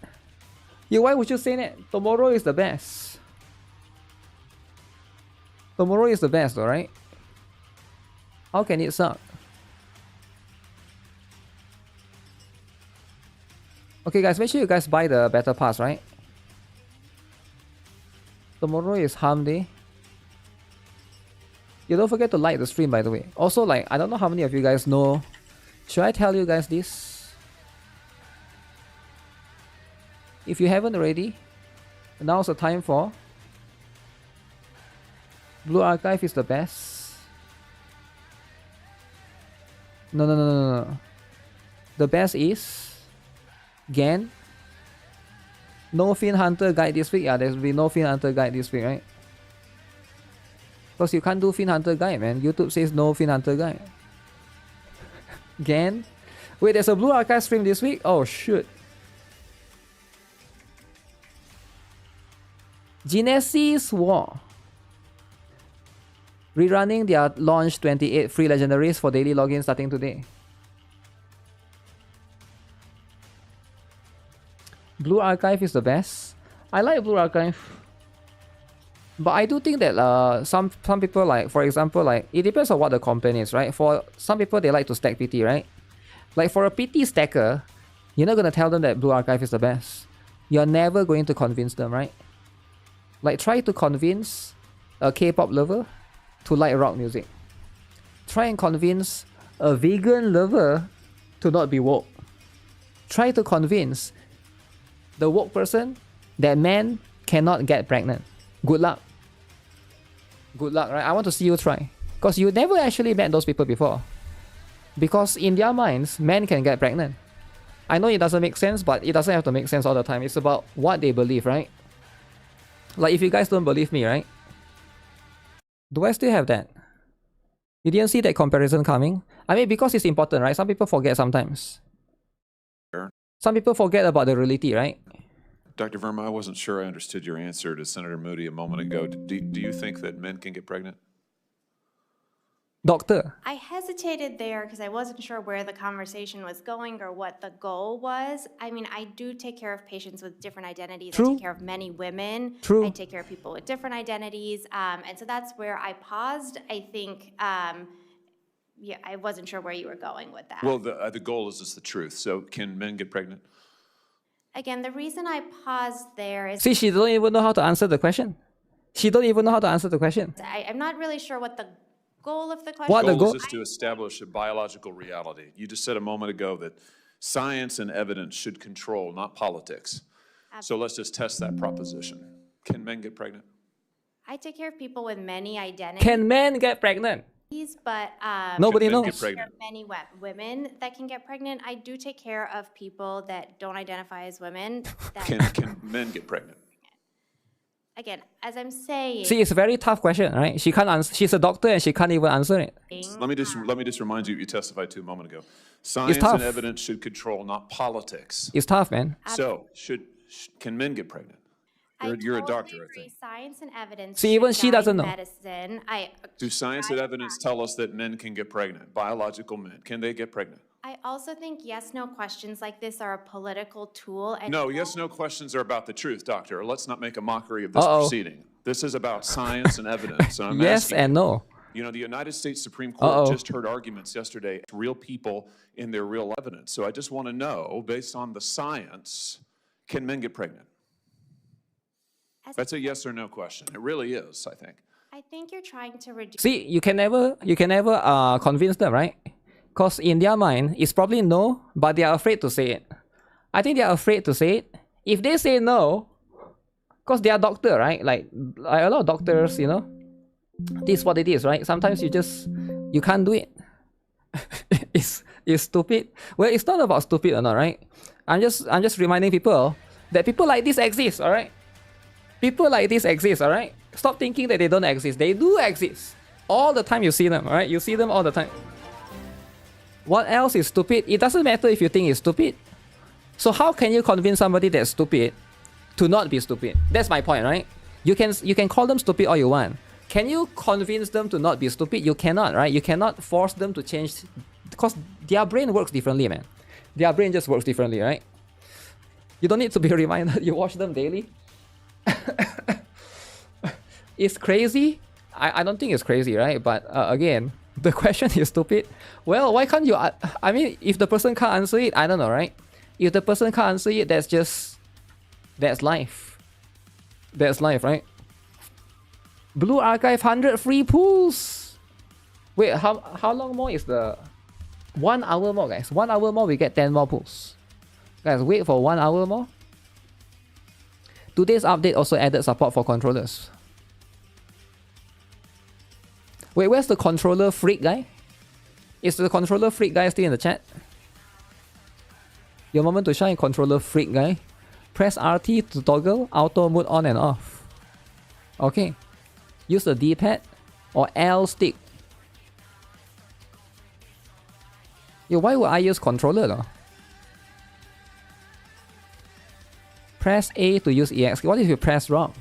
Why would you say that? Tomorrow is the best. Tomorrow is the best, though, right? How can it suck? Okay, guys, make sure you guys buy the Battle Pass, right? Tomorrow is Harm Day. You don't forget to like the stream, by the way. Also, like, I don't know how many of you guys know. Should I tell you guys this? If you haven't already, now's the time for Blue Archive is the best. No. The best is Gan. No Fin Hunter guide this week. Yeah, there'll be no Fin Hunter guide this week, right? Because you can't do Fin Hunter guide, man. YouTube says no Fin Hunter guide. Gan. Wait, there's a Blue Archive stream this week? Oh, shoot. Genesis War. Rerunning their launch 28 free legendaries for daily login starting today. Blue Archive is the best. I like Blue Archive. But I do think that some people, like, for example, like, it depends on what the complaint is, right? For some people, they like to stack PT, right? Like, for a PT stacker, you're not going to tell them that Blue Archive is the best. You're never going to convince them, right? Like, try to convince a K-pop lover to like rock music. Try and convince a vegan lover to not be woke. Try to convince the woke person that men cannot get pregnant. Good luck. Good luck, right? I want to see you try. Because you never actually met those people before. Because in their minds, men can get pregnant. I know it doesn't make sense, but it doesn't have to make sense all the time. It's about what they believe, right? Like, if you guys don't believe me, right? Do I still have that? You didn't see that comparison coming? I mean, because it's important, right? Some people forget sometimes. Some people forget about the reality, right? Dr. Verma, I wasn't sure I understood your answer to Senator Moody a moment ago. Do you think that men can get pregnant? Doctor. I hesitated there because I wasn't sure where the conversation was going or what the goal was. I mean, I do take care of patients with different identities. True. I take care of many women. True. I take care of people with different identities. And so that's where I paused. I think, yeah, I wasn't sure where you were going with that. Well, the goal is just the truth. So can men get pregnant? Again, the reason I paused there is See, she don't even know how to answer the question. She don't even know how to answer the question. I'm not really sure what the goal of the question What The the goal goal? is just to establish a biological reality. You just said a moment ago that science and evidence should control, not politics. So let's just test that proposition. Can men get pregnant? I take care of people with many identities. Can men get pregnant? But Nobody Can men knows. get pregnant? there are many women that can get pregnant. I do take care of people that don't identify as women. That Can men get pregnant? again, as I'm saying, See, it's a very tough question, right? She can't answer. She's a doctor and she can't even answer it. Let me just remind you what you testified to a moment ago. Science tough. and evidence should control, not politics. It's tough, man. So can men get pregnant? You're a doctor, I agree. think. Science and evidence. See, even should she guide doesn't know. Medicine. Do science and evidence tell us that men can get pregnant? Biological men, can they get pregnant? I also think yes/no questions like this are a political tool. And No, yes/no questions are about the truth, doctor. Let's not make a mockery of this Uh-oh. proceeding. This is about science and evidence. And I'm Yes asking, and no. you know, the United States Supreme Court Uh-oh. just heard arguments yesterday, real people in their real evidence. So I just want to know, based on the science, can men get pregnant? That's a yes or no question. It really is, I think. I think you're trying to reduce. See, you can never convince them, right? Because in their mind, it's probably no, but they are afraid to say it. I think they're afraid to say it. If they say no, because they are doctor, right? Like a lot of doctors, you know, this is what it is, right? Sometimes you can't do it. it's stupid. Well, it's not about stupid or not, right? I'm just reminding people that people like this exist, all right? People like this exist, all right? Stop thinking that they don't exist. They do exist. All the time you see them, all right? You see them all the time. What else is stupid? It doesn't matter if you think it's stupid. So how can you convince somebody that's stupid to not be stupid? That's my point, right? You can call them stupid all you want. Can you convince them to not be stupid? You cannot, right? You cannot force them to change, because their brain works differently, man. Their brain just works differently, right? You don't need to be reminded. You watch them daily. It's crazy. I don't think it's crazy, right? But again, the question is stupid. Well, why can't you? I mean, if the person can't answer it, I don't know, right? If the person can't answer it, that's life. That's life, right? Blue Archive 100 free pools. Wait, how long more is the 1 hour more, guys? 1 hour more, we get 10 more pools. Guys, wait for 1 hour more. Today's update also added support for controllers. Wait, where's the controller freak guy? Is the controller freak guy still in the chat? Your moment to shine, controller freak guy. Press RT to toggle auto mode on and off. Okay. Use the D-pad or L stick. Yo, why would I use controller though? Press A to use EX. What if you press wrong?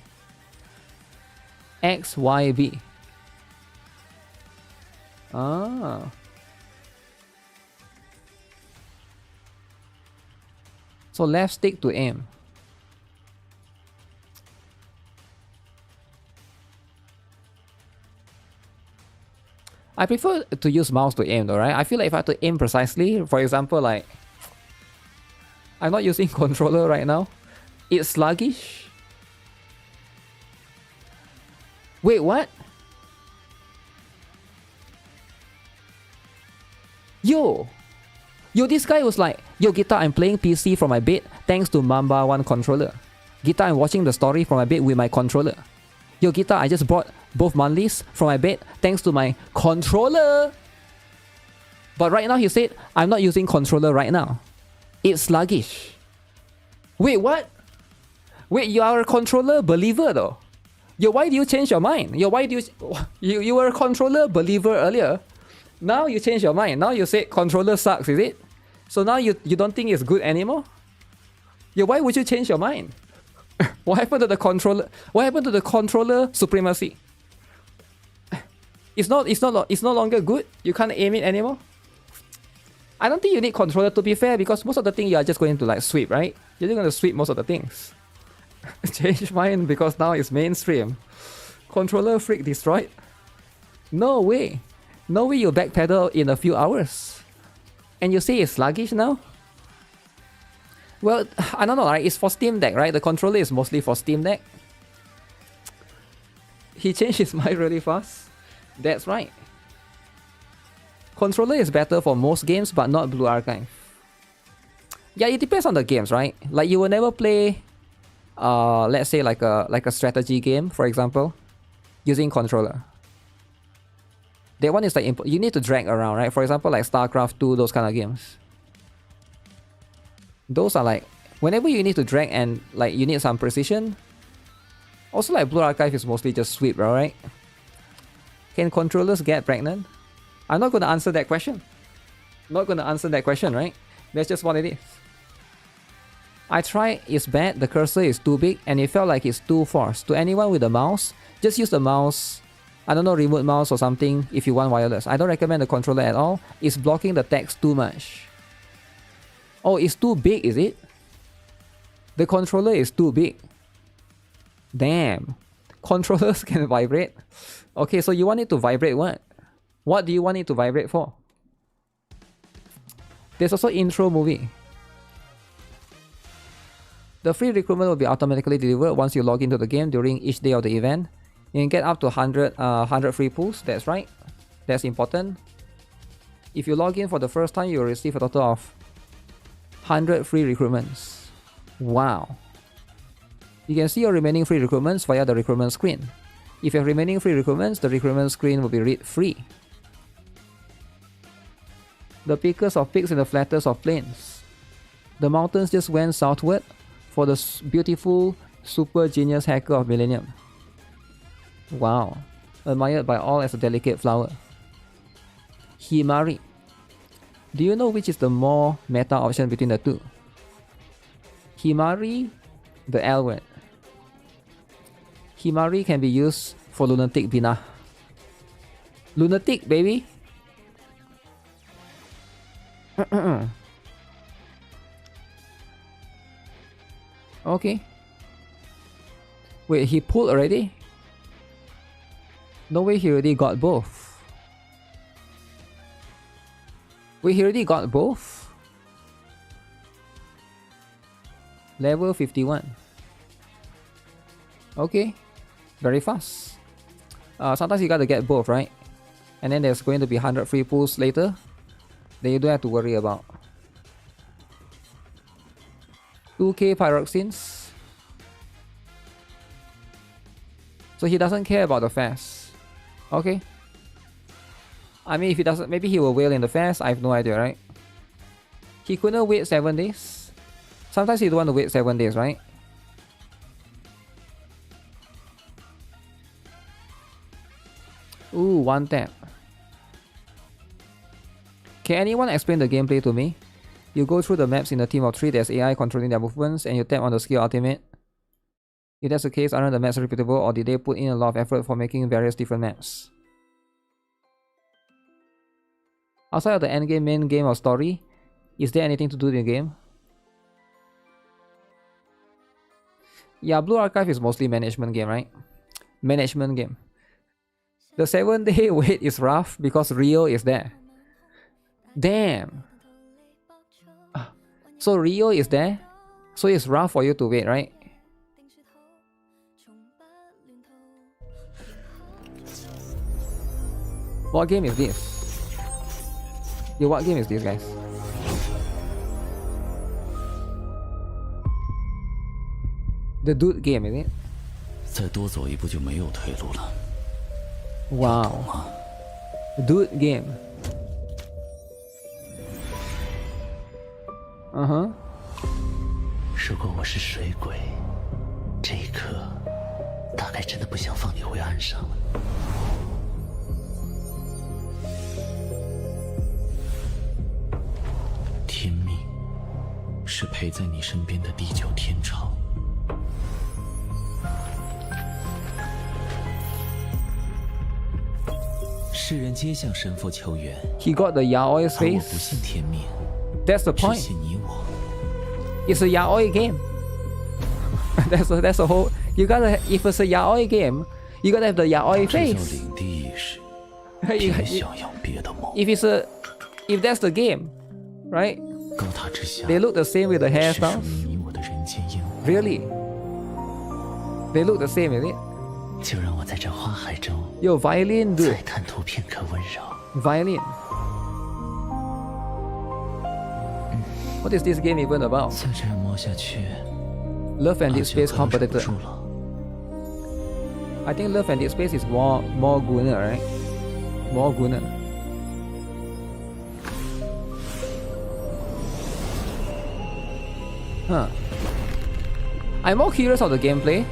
X, Y, B. Ah. So left stick to aim. I prefer to use mouse to aim though, right? I feel like if I have to aim precisely, for example, like I'm not using controller right now. It's sluggish. Wait, what? Yo, this guy was like, yo, Guitar, I'm playing PC from my bed thanks to Mamba 1 controller. Guitar, I'm watching the story from my bed with my controller. Yo, Guitar, I just bought both monthlies from my bed thanks to my controller. But right now he said, I'm not using controller right now. It's sluggish. Wait, what? Wait, you are a controller believer though. Yo, why do you change your mind? Yo, why do you were a controller believer earlier. Now you change your mind. Now you say controller sucks, is it? So now you don't think it's good anymore? Yeah, why would you change your mind? What happened to the controller? What happened to the controller supremacy? It's no longer good. You can't aim it anymore. I don't think you need controller to be fair, because most of the things you are just going to like sweep, right? You're just going to sweep most of the things. Change mine because now it's mainstream. Controller freak destroyed. No way. No way you backpedal in a few hours. And you say it's sluggish now? Well, I don't know, right? It's for Steam Deck, right? The controller is mostly for Steam Deck. He changed his mind really fast. That's right. Controller is better for most games, but not Blue Archive. Yeah, it depends on the games, right? Like you will never play, let's say like a strategy game, for example, using controller. That one is like you need to drag around, right? For example, like StarCraft 2, those kind of games. Those are like whenever you need to drag and like you need some precision. Also, like Blue Archive is mostly just sweep, right? Can controllers get pregnant? I'm not going to answer that question. Not going to answer that question, right? That's just what it is. I tried, it's bad, the cursor is too big and it felt like it's too forced. To anyone with a mouse, just use the mouse, I don't know, remote mouse or something if you want wireless. I don't recommend the controller at all. It's blocking the text too much. Oh, it's too big, is it? The controller is too big. Damn. Controllers can vibrate. Okay, so you want it to vibrate what? What do you want it to vibrate for? There's also intro movie. The free recruitment will be automatically delivered once you log into the game during each day of the event. You can get up to 100 free pools, that's right. That's important. If you log in for the first time, you will receive a total of 100 free recruitments. Wow. You can see your remaining free recruitments via the recruitment screen. If you have remaining free recruitments, the recruitment screen will be read free. The pickers of peaks and the flatters of plains. The mountains just went southward for the beautiful super genius hacker of Millennium. Wow. Admired by all as a delicate flower. Himari. Do you know which is the more meta option between the two? Himari, the L word. Himari can be used for lunatic Bina. Lunatic, baby! Okay. Wait, he pulled already? No way, he already got both. Wait, he already got both? Level 51. Okay. Very fast. Sometimes you gotta get both, right? And then there's going to be 100 free pulls later. Then you don't have to worry about. 2k pyroxenes. So he doesn't care about the fast. Okay. I mean, if he doesn't, maybe he will wail in the fast. I have no idea, right? He couldn't wait 7 days. Sometimes you don't want to wait 7 days, right? Ooh, one tap. Can anyone explain the gameplay to me? You go through the maps in a team of 3, there's AI controlling their movements, and you tap on the skill ultimate. If that's the case, aren't the maps repeatable, or did they put in a lot of effort for making various different maps? Outside of the endgame main game or story, is there anything to do in the game? Yeah, Blue Archive is mostly management game, right? Management game. The 7-day wait is rough because Rio is there. Damn. So Rio is there, so it's rough for you to wait, right? What game is this? Yo, what game is this, guys? The Dude game, is it? 再多走一步就没有退路了。 Wow. Dude game. Uh-huh. 如果我是水鬼，这一刻大概真的不想放你回岸上了。天命是陪在你身边的地久天长。世人皆向神佛求缘， He got the yaoi 而我 face. 不信天命， That's the 只 point. 信你我。 It's a yaoi game. that's a whole. You gotta, if it's a yaoi game, you gotta have the yaoi 这叫 face. 领地意识， You- 别 you- 想要别的梦。 if that's the game, right? 高塔之下， They look the same with the 是属 hairstyles. 于你我的人间烟火。 Really? They look the same, is it? 就让我在这花海中 Yo, violin, 再 dude. 贪图片刻温柔。 Violin. What is this game even about? 再这样摸下去， Love and 那 Dead 就 Space 可忍不 competitor. 住了。 I think Love and Dead Space is more guna, right? More guna. Huh. I'm more curious of the gameplay.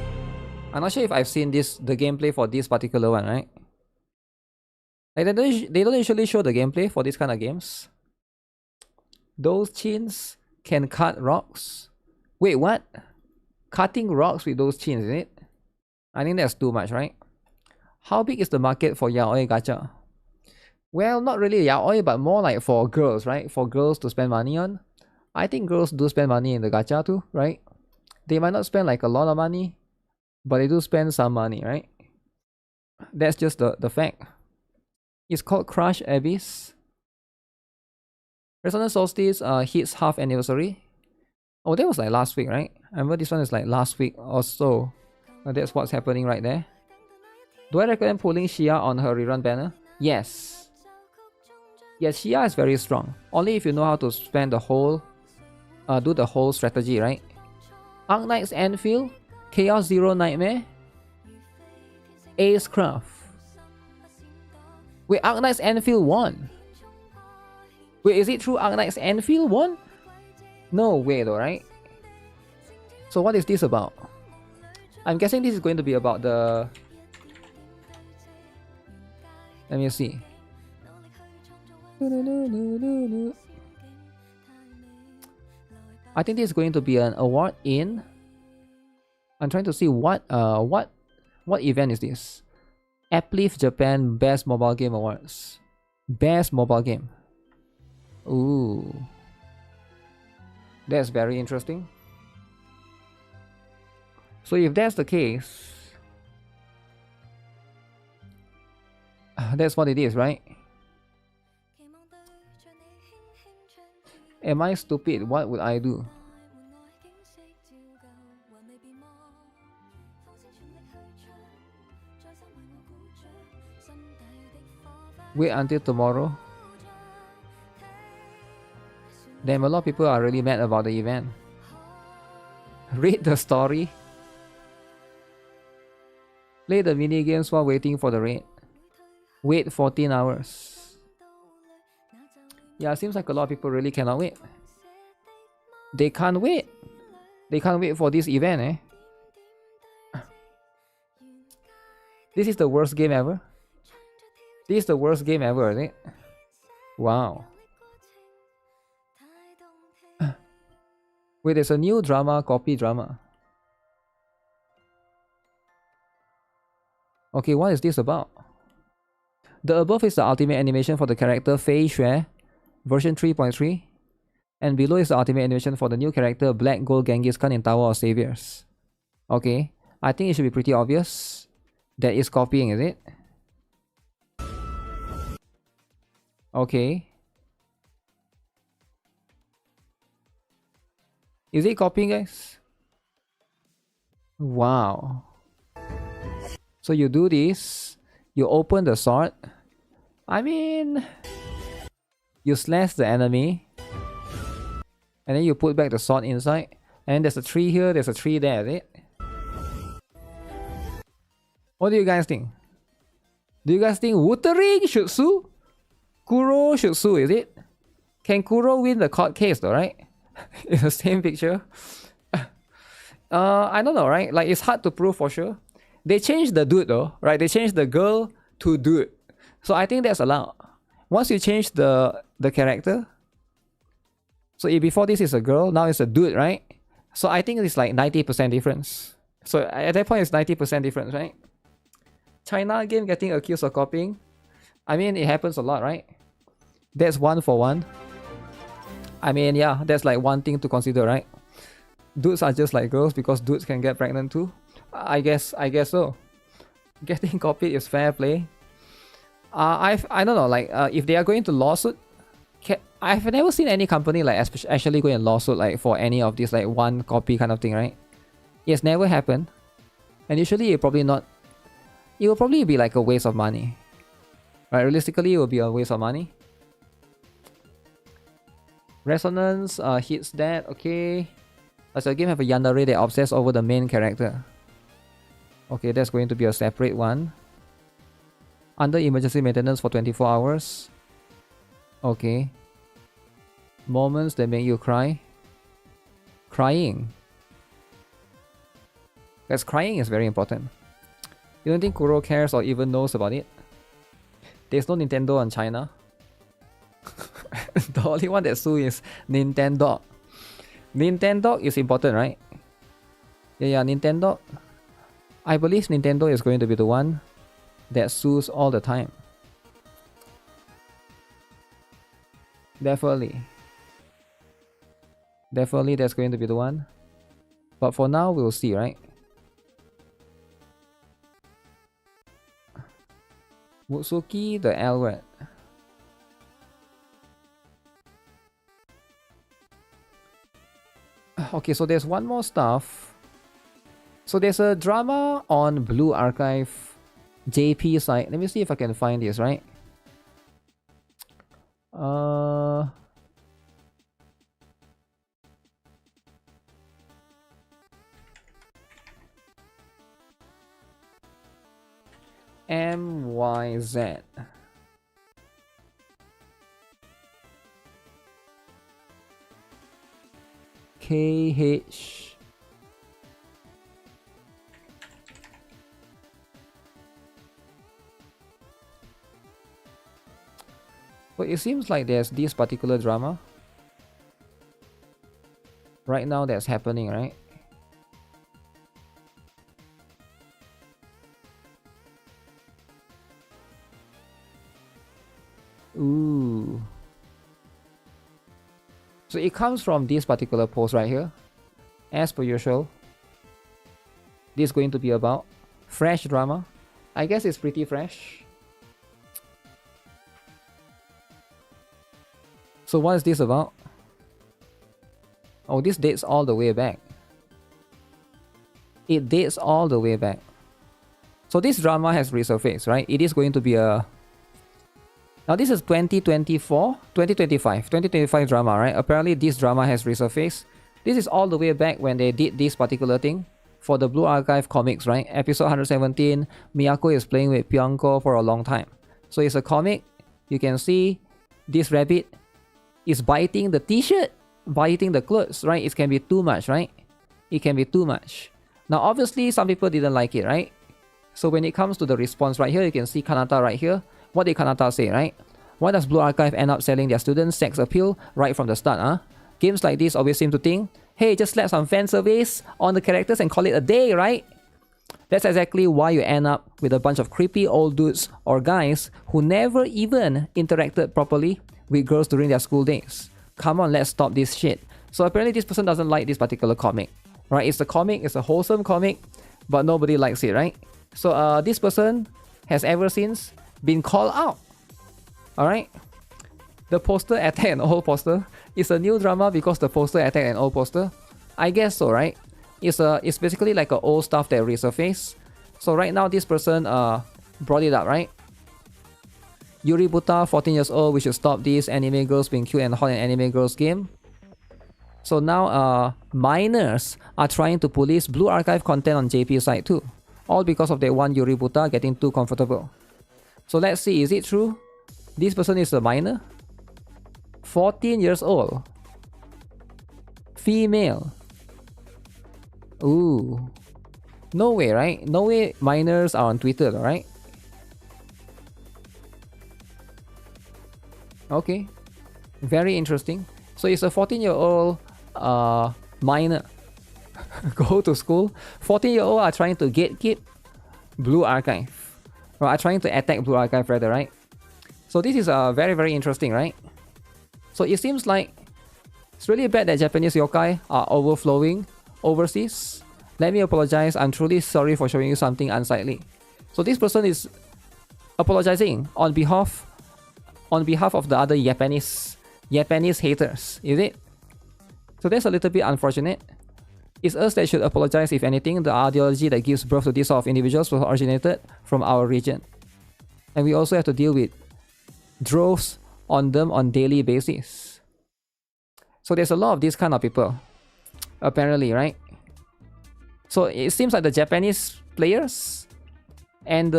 I'm not sure if I've seen the gameplay for this particular one, right? Like they don't usually show the gameplay for these kind of games. Those chins can cut rocks. Wait, what? Cutting rocks with those chins, is it? I think that's too much, right? How big is the market for yaoi gacha? Well, not really yaoi, but more like for girls, right? For girls to spend money on. I think girls do spend money in the gacha too, right? They might not spend like a lot of money, but they do spend some money, right? That's just the fact. It's called Crush Abyss. Resonance Solstice hits half anniversary. Oh, that was like last week, right? I remember this one is like last week or so. That's what's happening right there. Do I recommend pulling Shia on her rerun banner? Yes. Yes, Shia is very strong. Only if you know how to spend the whole do the whole strategy, right? Arknight's Anfield, Chaos Zero Nightmare, Acecraft. Wait, Arknight's Anfield won. Wait, is it true Arknight's Anfield won? No way though, right? So what is this about? I'm guessing this is going to be about the... Let me see. I think this is going to be an award in... I'm trying to see what event is this? Uplift Japan Best Mobile Game Awards. Best Mobile Game. Ooh. That's very interesting. So if that's the case, that's what it is, right? Am I stupid? What would I do? Wait until tomorrow? Damn, a lot of people are really mad about the event. Read the story. Play the mini games while waiting for the raid. Wait 14 hours. Yeah, seems like a lot of people really cannot wait. They can't wait. They can't wait for this event, eh? This is the worst game ever. This is the worst game ever, isn't it? Wow. Wait, there's a new drama, copy drama. Okay, what is this about? The above is the ultimate animation for the character Fei Xue, version 3.3. And below is the ultimate animation for the new character Black Gold Genghis Khan in Tower of Saviors. Okay, I think it should be pretty obvious that it's copying, is it? Okay. Is it copying, guys? Wow. So you do this, you open the sword. I mean, you slash the enemy, and then you put back the sword inside. And there's a tree here, there's a tree there, is it? What do you guys think? Do you guys think Wuthering should sue? Kuro should sue, is it? Can Kuro win the court case though, right? In the same picture. I don't know, right? Like, it's hard to prove for sure. They changed the dude though, right? They changed the girl to dude. So I think that's allowed. Once you change the character, so if before this is a girl, now it's a dude, right? So I think it's like 90% difference. So at that point it's 90% difference, right? China game getting accused of copying. I mean, it happens a lot, right? That's 1 for 1. I mean, yeah, that's like one thing to consider, right? Dudes are just like girls because dudes can get pregnant too. I guess so. Getting copied is fair play. I don't know, like if they are going to lawsuit, I've never seen any company like actually going to lawsuit like for any of these like one copy kind of thing, right? It's never happened, and usually it will probably be like a waste of money, right? Realistically, it will be a waste of money. Resonance hits that, okay. Does your game have a yandere that obsess over the main character? Okay, that's going to be a separate one. Under emergency maintenance for 24 hours. Okay. Moments that make you cry. Crying. Because crying is very important. You don't think Kuro cares or even knows about it? There's no Nintendo in China. The only one that sue is Nintendo. Nintendo is important, right? Yeah, Nintendo. I believe Nintendo is going to be the one that sues all the time. Definitely that's going to be the one. But for now, we'll see, right? Mutsuki, the L word. Okay, so there's one more stuff. So there's a drama on Blue Archive JP site. Let me see if I can find this, right? MYZ. KH. Well, it seems like there's this particular drama right now that's happening, right? Ooh. So it comes from this particular post right here. As per usual, this is going to be about fresh drama. I guess it's pretty fresh. So what is this about? Oh, this dates all the way back. It dates all the way back. So this drama has resurfaced, right? It is going to be a... Now this is 2025 drama, right? Apparently this drama has resurfaced. This is all the way back when they did this particular thing for the Blue Archive comics, right? Episode 117, Miyako is playing with Pyonko for a long time. So it's a comic. You can see this rabbit is biting the t-shirt, biting the clothes, right? It can be too much, right? It can be too much. Now obviously some people didn't like it, right? So when it comes to the response right here, you can see Kanata right here. What did Kanata say, right? Why does Blue Archive end up selling their students sex appeal right from the start, huh? Games like this always seem to think, hey, just slap some fan surveys on the characters and call it a day, right? That's exactly why you end up with a bunch of creepy old dudes or guys who never even interacted properly with girls during their school days. Come on, let's stop this shit. So apparently this person doesn't like this particular comic, right? It's a comic, it's a wholesome comic, but nobody likes it, right? So this person has ever since been called out. Alright? The poster attacked an old poster. It's a new drama because the poster attacked an old poster. I guess so, right? It's basically like an old stuff that resurfaced. So right now this person brought it up, right? Yuri Buta, 14 years old, we should stop this anime girls being cute and hot in anime girls game. So now minors are trying to police Blue Archive content on JP side too. All because of that one Yuri Buta getting too comfortable. So let's see, is it true? This person is a minor? 14 years old. Female. Ooh. No way, right? No way minors are on Twitter, right? Okay. Very interesting. So it's a 14-year-old minor. Go to school. 14-year-old are trying to gatekeep Blue Archive. Or are trying to attack Blue Archive rather, right? So this is very, very interesting, right? So it seems like it's really bad that Japanese yokai are overflowing overseas. Let me apologize. I'm truly sorry for showing you something unsightly. So this person is apologizing on behalf of the other Japanese haters, is it? So that's a little bit unfortunate. It's us that should apologize if anything. The ideology that gives birth to this sort of individuals was originated from our region. And we also have to deal with droves on them on daily basis. So there's a lot of these kind of people, apparently, right? So it seems like the Japanese players and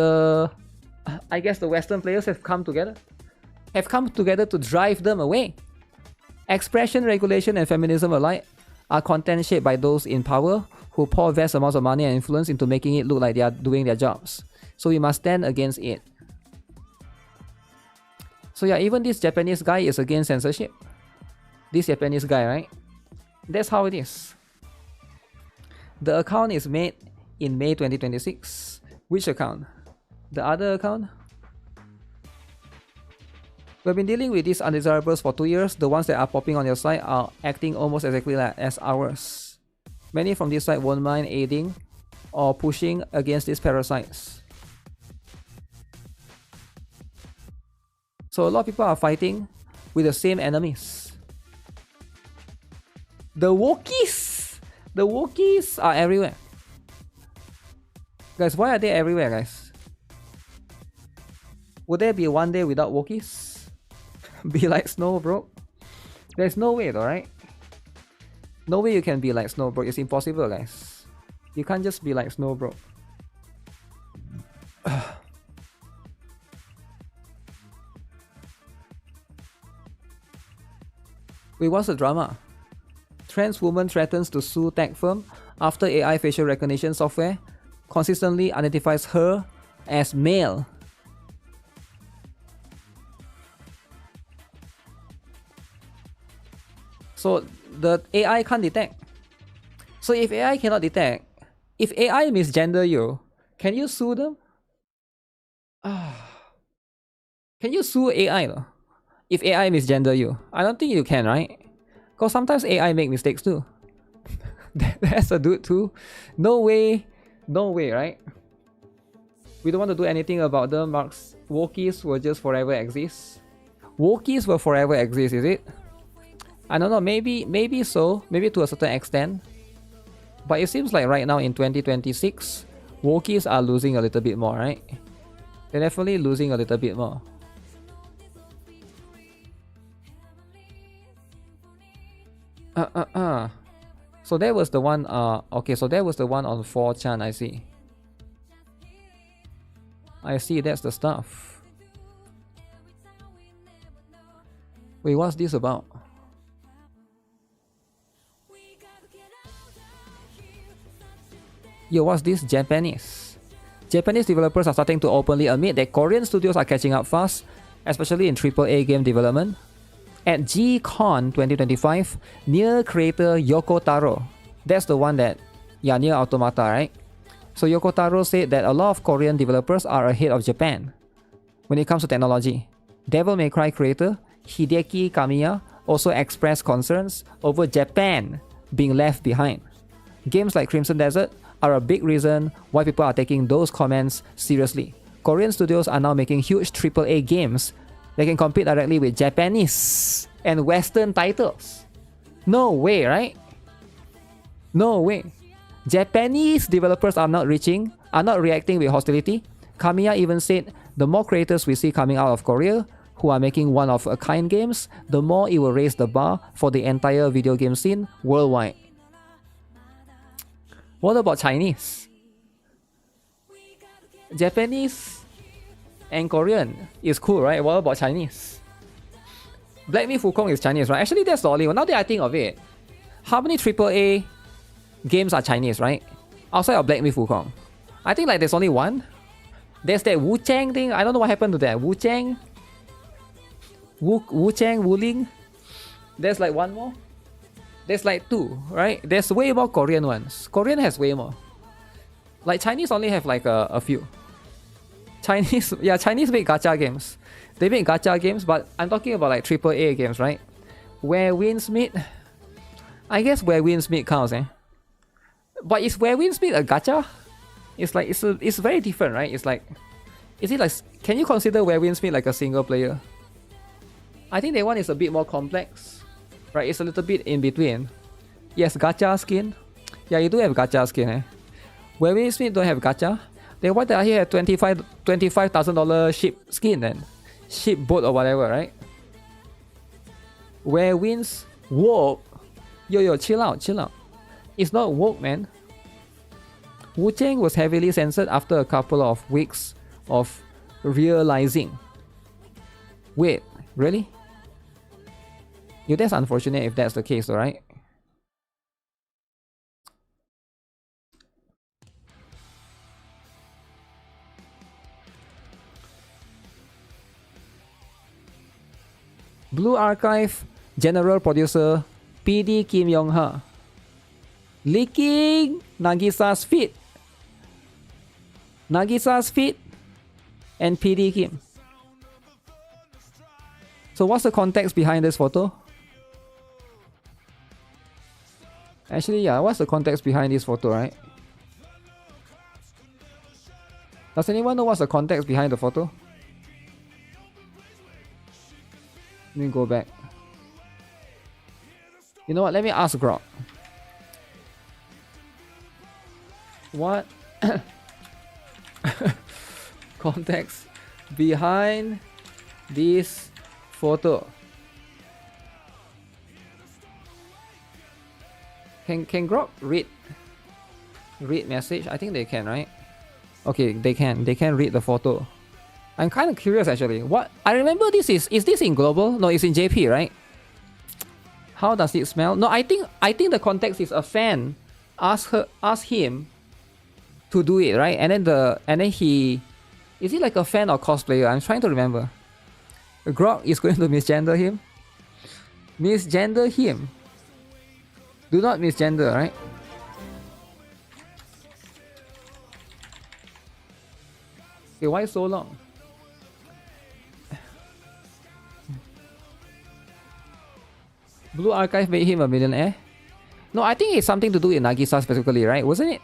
I guess the Western players have come together to drive them away. Expression, regulation, and feminism alike are content shaped by those in power who pour vast amounts of money and influence into making it look like they are doing their jobs. So we must stand against it. So yeah, even this Japanese guy is against censorship. This Japanese guy, right? That's how it is. The account is made in May 2026. Which account? The other account? We've been dealing with these undesirables for 2 years. The ones that are popping on your site are acting almost exactly like as ours. Many from this site won't mind aiding or pushing against these parasites. So a lot of people are fighting with the same enemies. The Wookiees! The Wookiees are everywhere. Guys, why are they everywhere, guys? Would there be one day without Wookiees? Be like Snow, bro? There's no way though, right? No way you can be like Snow, bro. It's impossible, guys. You can't just be like Snow, bro. Wait, what's the drama? Trans woman threatens to sue tech firm after AI facial recognition software consistently identifies her as male. So the AI can't detect. So if AI cannot detect, if AI misgender you, can you sue them? Can you sue AI though? If AI misgender you? I don't think you can, right? Because sometimes AI make mistakes too. That's a dude too. No way, right? We don't want to do anything about them. Marks, Wokies will just forever exist. Wokies will forever exist, is it? I don't know, maybe so, maybe to a certain extent. But it seems like right now in 2026, Wokies are losing a little bit more, right? They're definitely losing a little bit more. So that was the one, okay, so that was the one on 4chan, I see. I see, that's the stuff. Wait, what's this about? Yo, what's this? Japanese. Japanese developers are starting to openly admit that Korean studios are catching up fast, especially in AAA game development. At G-Con 2025, Nier creator Yoko Taro, that's the one that, yeah, Nier Automata, right? So Yoko Taro said that a lot of Korean developers are ahead of Japan when it comes to technology. Devil May Cry creator Hideki Kamiya also expressed concerns over Japan being left behind. Games like Crimson Desert are a big reason why people are taking those comments seriously. Korean studios are now making huge AAA games that can compete directly with Japanese and Western titles. No way, right? No way. Japanese developers are not reacting with hostility. Kamiya even said the more creators we see coming out of Korea who are making one-of-a-kind games, the more it will raise the bar for the entire video game scene worldwide. What about Chinese? Japanese and Korean is cool, right? What about Chinese? Black Myth Wukong is Chinese, right? Actually, that's the only one. Now that I think of it, how many AAA games are Chinese, right? Outside of Black Myth Wukong, I think like there's only one. There's that Wu Chang thing. I don't know what happened to that. Wu Chang, Wuling. There's like one more. There's like two, right? There's way more Korean ones. Korean has way more. Like Chinese only have like a few. Chinese make gacha games. They make gacha games, but I'm talking about like AAA games, right? Where Winds Meet. I guess Where Winds Meet counts, eh? But is Where Winds Meet a gacha? It's like it's very different, right? It's like, is it like, can you consider Where Winds Meet like a single player? I think that one is a bit more complex, right? It's a little bit in between. Yes, gacha skin. Yeah, you do have gacha skin, eh? Where Winds Meet don't have gacha. Then why did I hear $25,000 ship skin then? Ship boat or whatever, right? Where Winds woke. Yo, chill out. It's not woke, man. Wu Chang was heavily censored after a couple of weeks of realizing. Wait, really? Yo, that's unfortunate if that's the case, alright? Blue Archive General Producer PD Kim Yong-ha leaking Nagisa's feet. Nagisa's feet and PD Kim. So what's the context behind this photo? Actually, yeah, what's the context behind this photo, right? Does anyone know what's the context behind the photo? Let me go back. You know what? Let me ask Grok. What context behind this photo? Can Grok read message? I think they can, right? Okay, they can read the photo. I'm kind of curious actually. What I remember this is this in global? No, it's in JP, right? How does it smell? No, I think the context is a fan ask him to do it, right? And then he, is he like a fan or cosplayer? I'm trying to remember. Grok is going to misgender him. Misgender him. Do not misgender, right? Okay, why so long? Blue Archive made him a millionaire? No, I think it's something to do with Nagisa specifically, right? Wasn't it?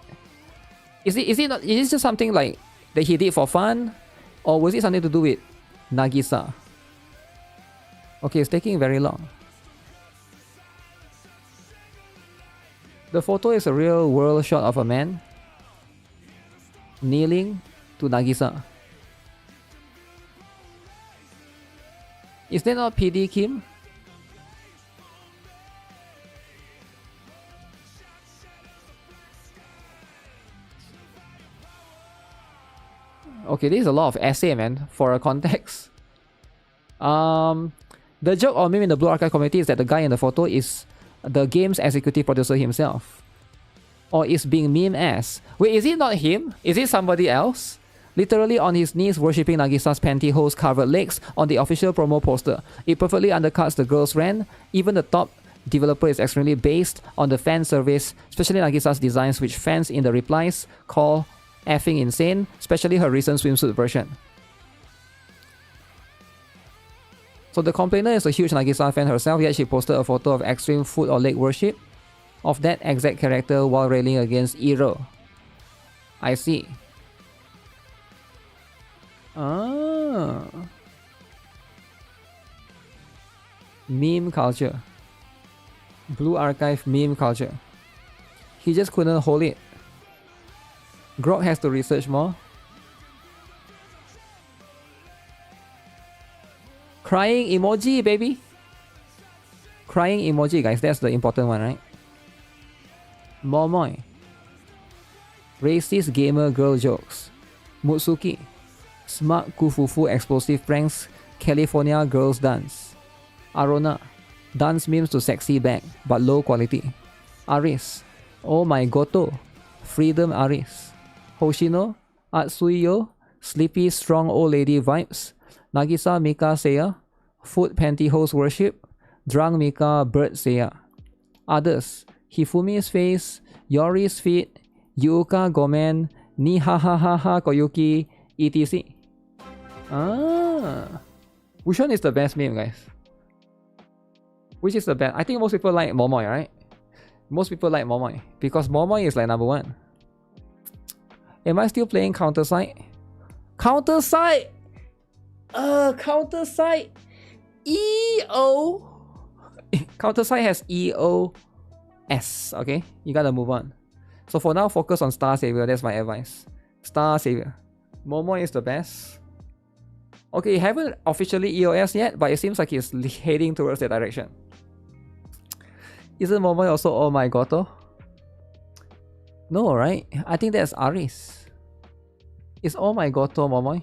Is it just something like that he did for fun? Or was it something to do with Nagisa? Okay, it's taking very long. The photo is a real world shot of a man kneeling to Nagisa. Is that not PD Kim? Okay, this is a lot of essay, man, for a context. The joke or meme in the Blue Archive community is that the guy in the photo is the game's executive producer himself. Or is being meme as. Wait, is it not him? Is it somebody else? Literally on his knees worshipping Nagisa's pantyhose covered legs on the official promo poster. It perfectly undercuts the girl's rant. Even the top developer is extremely based on the fan service, especially Nagisa's designs, which fans in the replies call effing insane, especially her recent swimsuit version. So the complainer is a huge Nagisa fan herself, yet she posted a photo of extreme foot or leg worship of that exact character while railing against Iro. I see. Ah. Meme culture. Blue Archive meme culture. He just couldn't hold it. Grok has to research more. Crying emoji, baby. Crying emoji, guys. That's the important one, right? Momoy. Racist gamer girl jokes. Mutsuki. Smart kufufu explosive pranks. California girls dance. Arona. Dance memes to sexy back, but low quality. Aris. Oh my goto. Freedom Aris. Hoshino. Atsuyo. Sleepy strong old lady vibes. Nagisa Mika Seiya. Foot pantyhose worship. Drunk Mika bird Seiya. Others. Hifumi's face. Yori's feet. Yuka Gomen. Ni ha ha ha ha Koyuki. etc. Ah. Which one is the best meme, guys? Which is the best? I think most people like Momoy, right? Most people like Momoy. Because Momoy is like number one. Am I still playing Counter-Side? Counter-Side! Counter-Side! EO! Counter-Side has EOS, okay? You gotta move on. So for now, focus on Star Savior. That's my advice. Star Savior. Momoy is the best. Okay, you haven't officially EOS yet, but it seems like it's heading towards that direction. Isn't Momoy also Oh My Goto? No, right? I think that's Aris. Is Oh My Goto Momoy?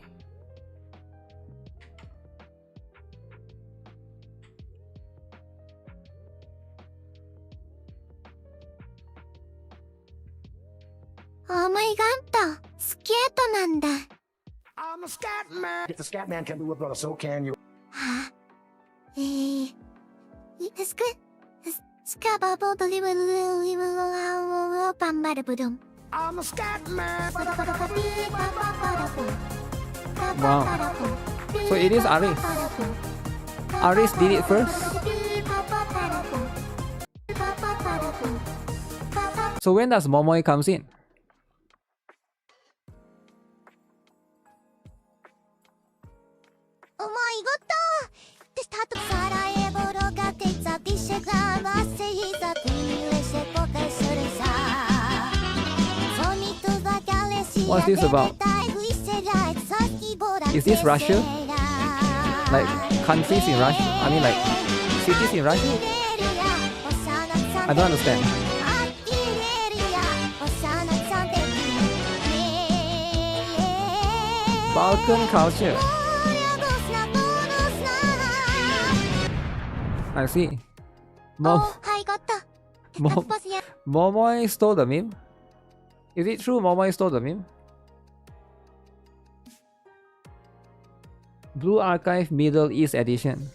Oh my god! スケートなんだ。I'm a scat man. If the scat man can do it, brother, so can you. はぁ、スカバボドリブルバンバルブドン。I'm a scat man. Wow. So it is Aris. Aris did it first. So when does Momoy comes in? Oh my god! The start of Sarajevo got it's a dish What's this about? Is this Russia? Like countries in Russia? I mean like cities in Russia? I don't understand. Balkan culture. I see. Mom, はいゴッド Mom, ボスや Momoy stole the meme? Is it true Momoy stole the meme? Blue Archive Middle East Edition.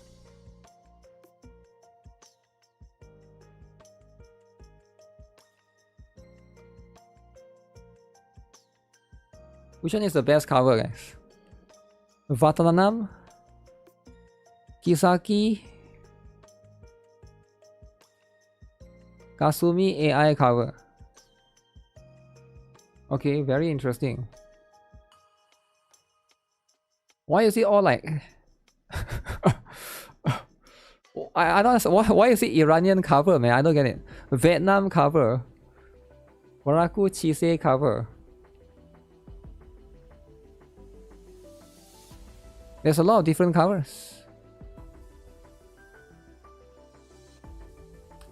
Which one is the best cover, guys? Vatanam? Kisaki? Kasumi AI cover. Okay, very interesting. Why is it all like... I don't understand. Why is it Iranian cover, man? I don't get it. Vietnam cover. Waraku Chise cover. There's a lot of different covers.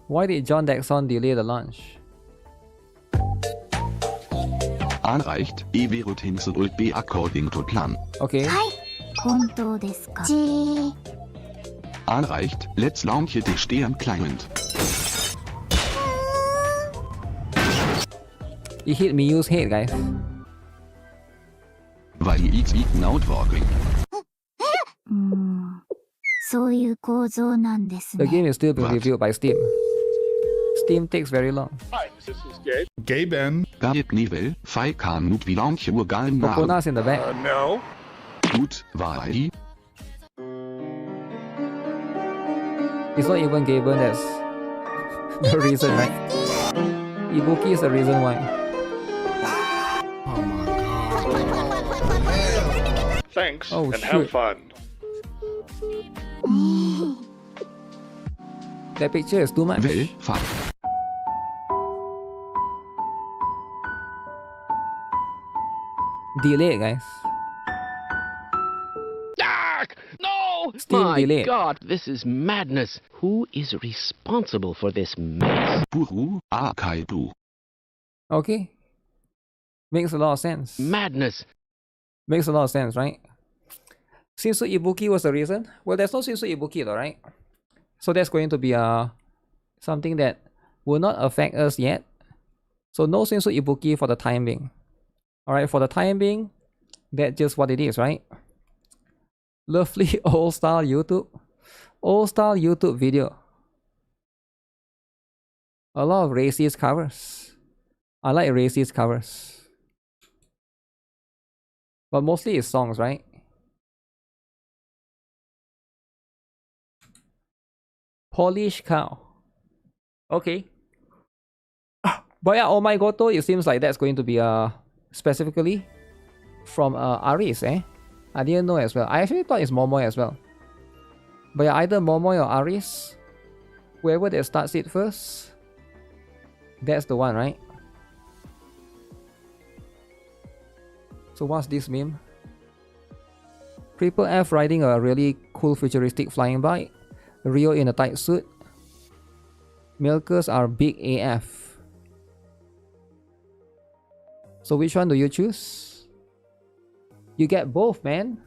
Why did John Dexon delay the launch? Anreicht, E-Routines will be according to plan. Okay. 本当ですか G Anreicht, let's launch the Stern Client. It hit Miyu's head, guys. Weil it's not working. そういう構造なんです The ね game is still being What? reviewed by Steam. Steam takes very long. Gaben. Gaib Nivel, Fai Nut wie launch Urgal nach. Kokona's in the back. No. Gut, war I. It's not even Gaben that's the reason, right? Ibuki is the reason why. Thanks, Oh, and shoot. have fun. That picture is too much. Well, fuck. Delayed, guys. No! Steam My delayed. God, this is madness. Who is responsible for this mess? Buru, Akaibu. Okay. Makes a lot of sense. Madness. Makes a lot of sense, right? Shinsu Ibuki was the reason? Well, there's no Shinsu Ibuki though, right? So that's going to be something that will not affect us yet. So no Shinsu Ibuki for the time being. Alright, for the time being, that's just what it is, right? Lovely old style YouTube. Old style YouTube video. A lot of racist covers. I like racist covers. But mostly it's songs, right? Polish cow. Okay. But yeah, oh my god, it seems like that's going to be specifically from Aris, eh? I didn't know as well. I actually thought it's Momoy as well. But yeah, either Momoy or Aris, whoever that starts it first, that's the one, right? So what's this meme? Triple F riding a really cool futuristic flying bike. Rio in a tight suit. Milkers are big AF. So which one do you choose? You get both, man.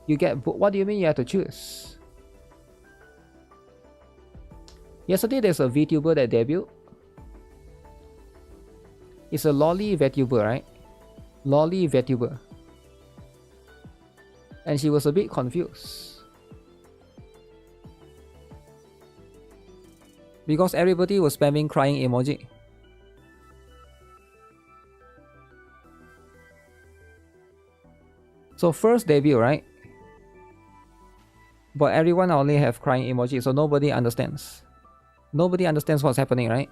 You get both. What do you mean you have to choose? Yesterday there's a VTuber that debuted. It's a lolly VTuber, right? Lolly VTuber. And she was a bit confused. Because everybody was spamming crying emoji. So first debut, right? But everyone only have crying emoji, so nobody understands. Nobody understands what's happening, right?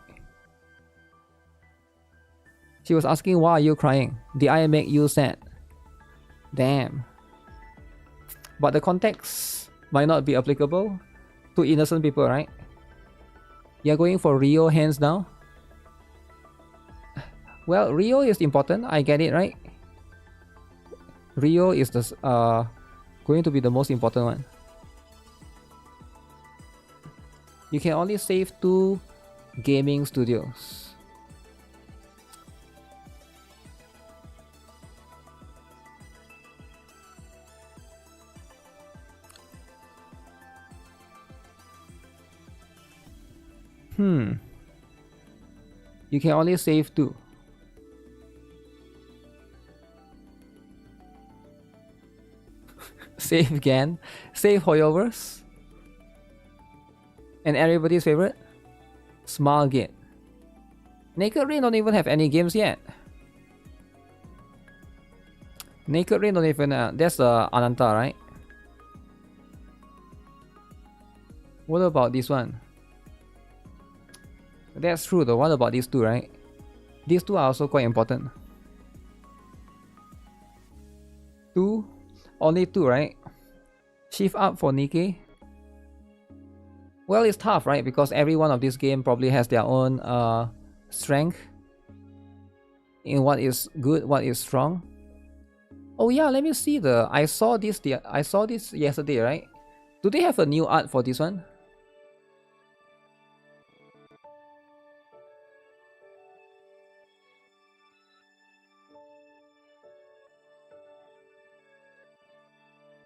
She was asking, why are you crying? Did I make you sad? Damn. But the context might not be applicable to innocent people, right? You're going for Rio hands down? Well, Rio is important, I get it, right? Rio is the going to be the most important one. You can only save 2 gaming studios. You can only save 2. Save again. Save Hoyoverse. And everybody's favorite? Smilegate. Naked Rain don't even have any games yet. Naked Rain don't even... that's Ananta, right? What about this one? That's true though. What about these two, right? These two are also quite important. 2? Only 2, right? Shift up for NIKKE. Well, it's tough, right? Because every one of these games probably has their own strength in what is good, what is strong. Oh yeah, let me see the... I saw this yesterday, right? Do they have a new art for this one?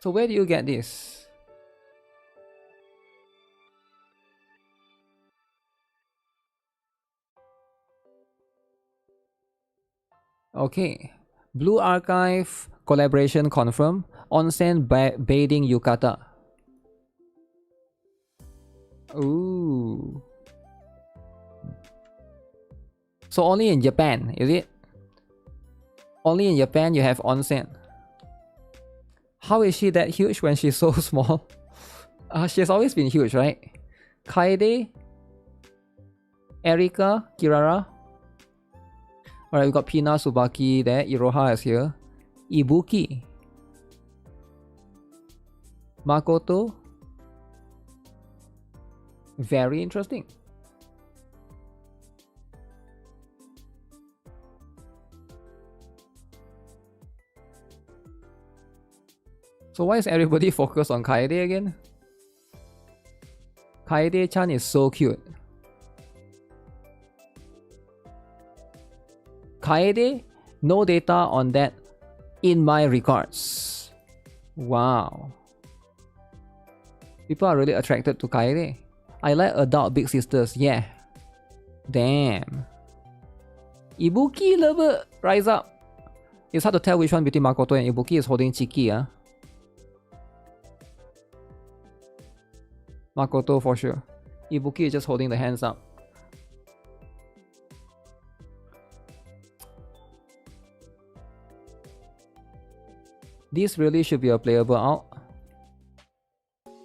So where do you get this? Okay. Blue Archive collaboration confirmed. Onsen bathing yukata. Ooh. So only in Japan, is it? Only in Japan you have onsen. How is she that huge when she's so small? She has always been huge, right? Kaede, Erika, Kirara. Alright, we got Pina, Tsubaki there. Iroha is here. Ibuki. Makoto. Very interesting. So why is everybody focused on Kaede again? Kaede-chan is so cute. Kaede, no data on that in my records. Wow. People are really attracted to Kaede. I like adult big sisters, yeah. Damn. Ibuki lover, rise up. It's hard to tell which one between Makoto and Ibuki is holding Chiki, huh? Makoto for sure. Ibuki is just holding the hands up. This really should be a playable out.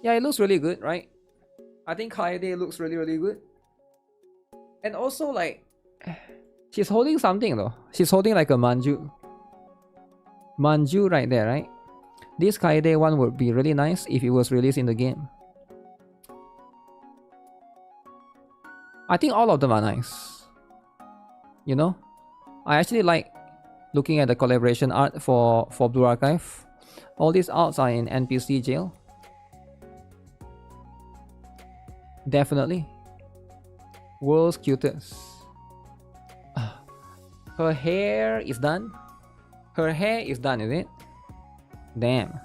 Yeah, it looks really good, right? I think Kaede looks really good. And also like... she's holding something though. She's holding like a manju. Manju right there, right? This Kaede one would be really nice if it was released in the game. I think all of them are nice. You know? I actually like looking at the collaboration art for Blue Archive. All these arts are in NPC jail. Definitely. World's cutest. Her hair is done. Her hair is done, is it? Damn.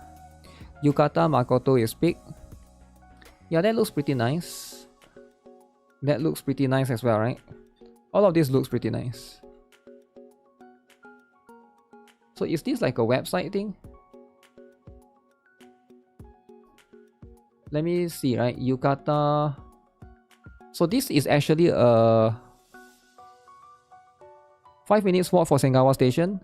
Yukata Makoto is big. Yeah, that looks pretty nice. That looks pretty nice as well, right? All of this looks pretty nice. So is this like a website thing? Let me see, right? Yukata. So this is actually a 5 minutes walk for Sengawa Station.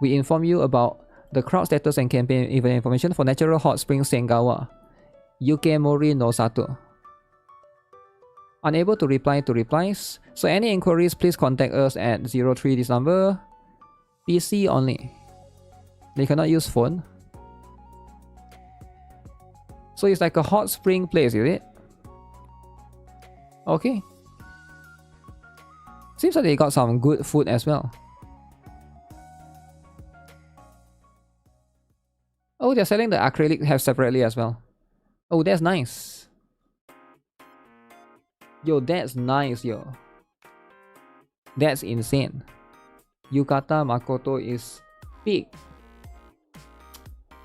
We inform you about the crowd status and campaign event information for Natural Hot Springs Sengawa. Yukemori no Sato. Unable to reply to replies. So any inquiries, please contact us at 03 this number. PC only. They cannot use phone. So it's like a hot spring place, is it? Okay. Seems like they got some good food as well. Oh, they're selling the acrylic have separately as well. Oh, that's nice. Yo, that's nice, yo. That's insane. Yukata Makoto is big.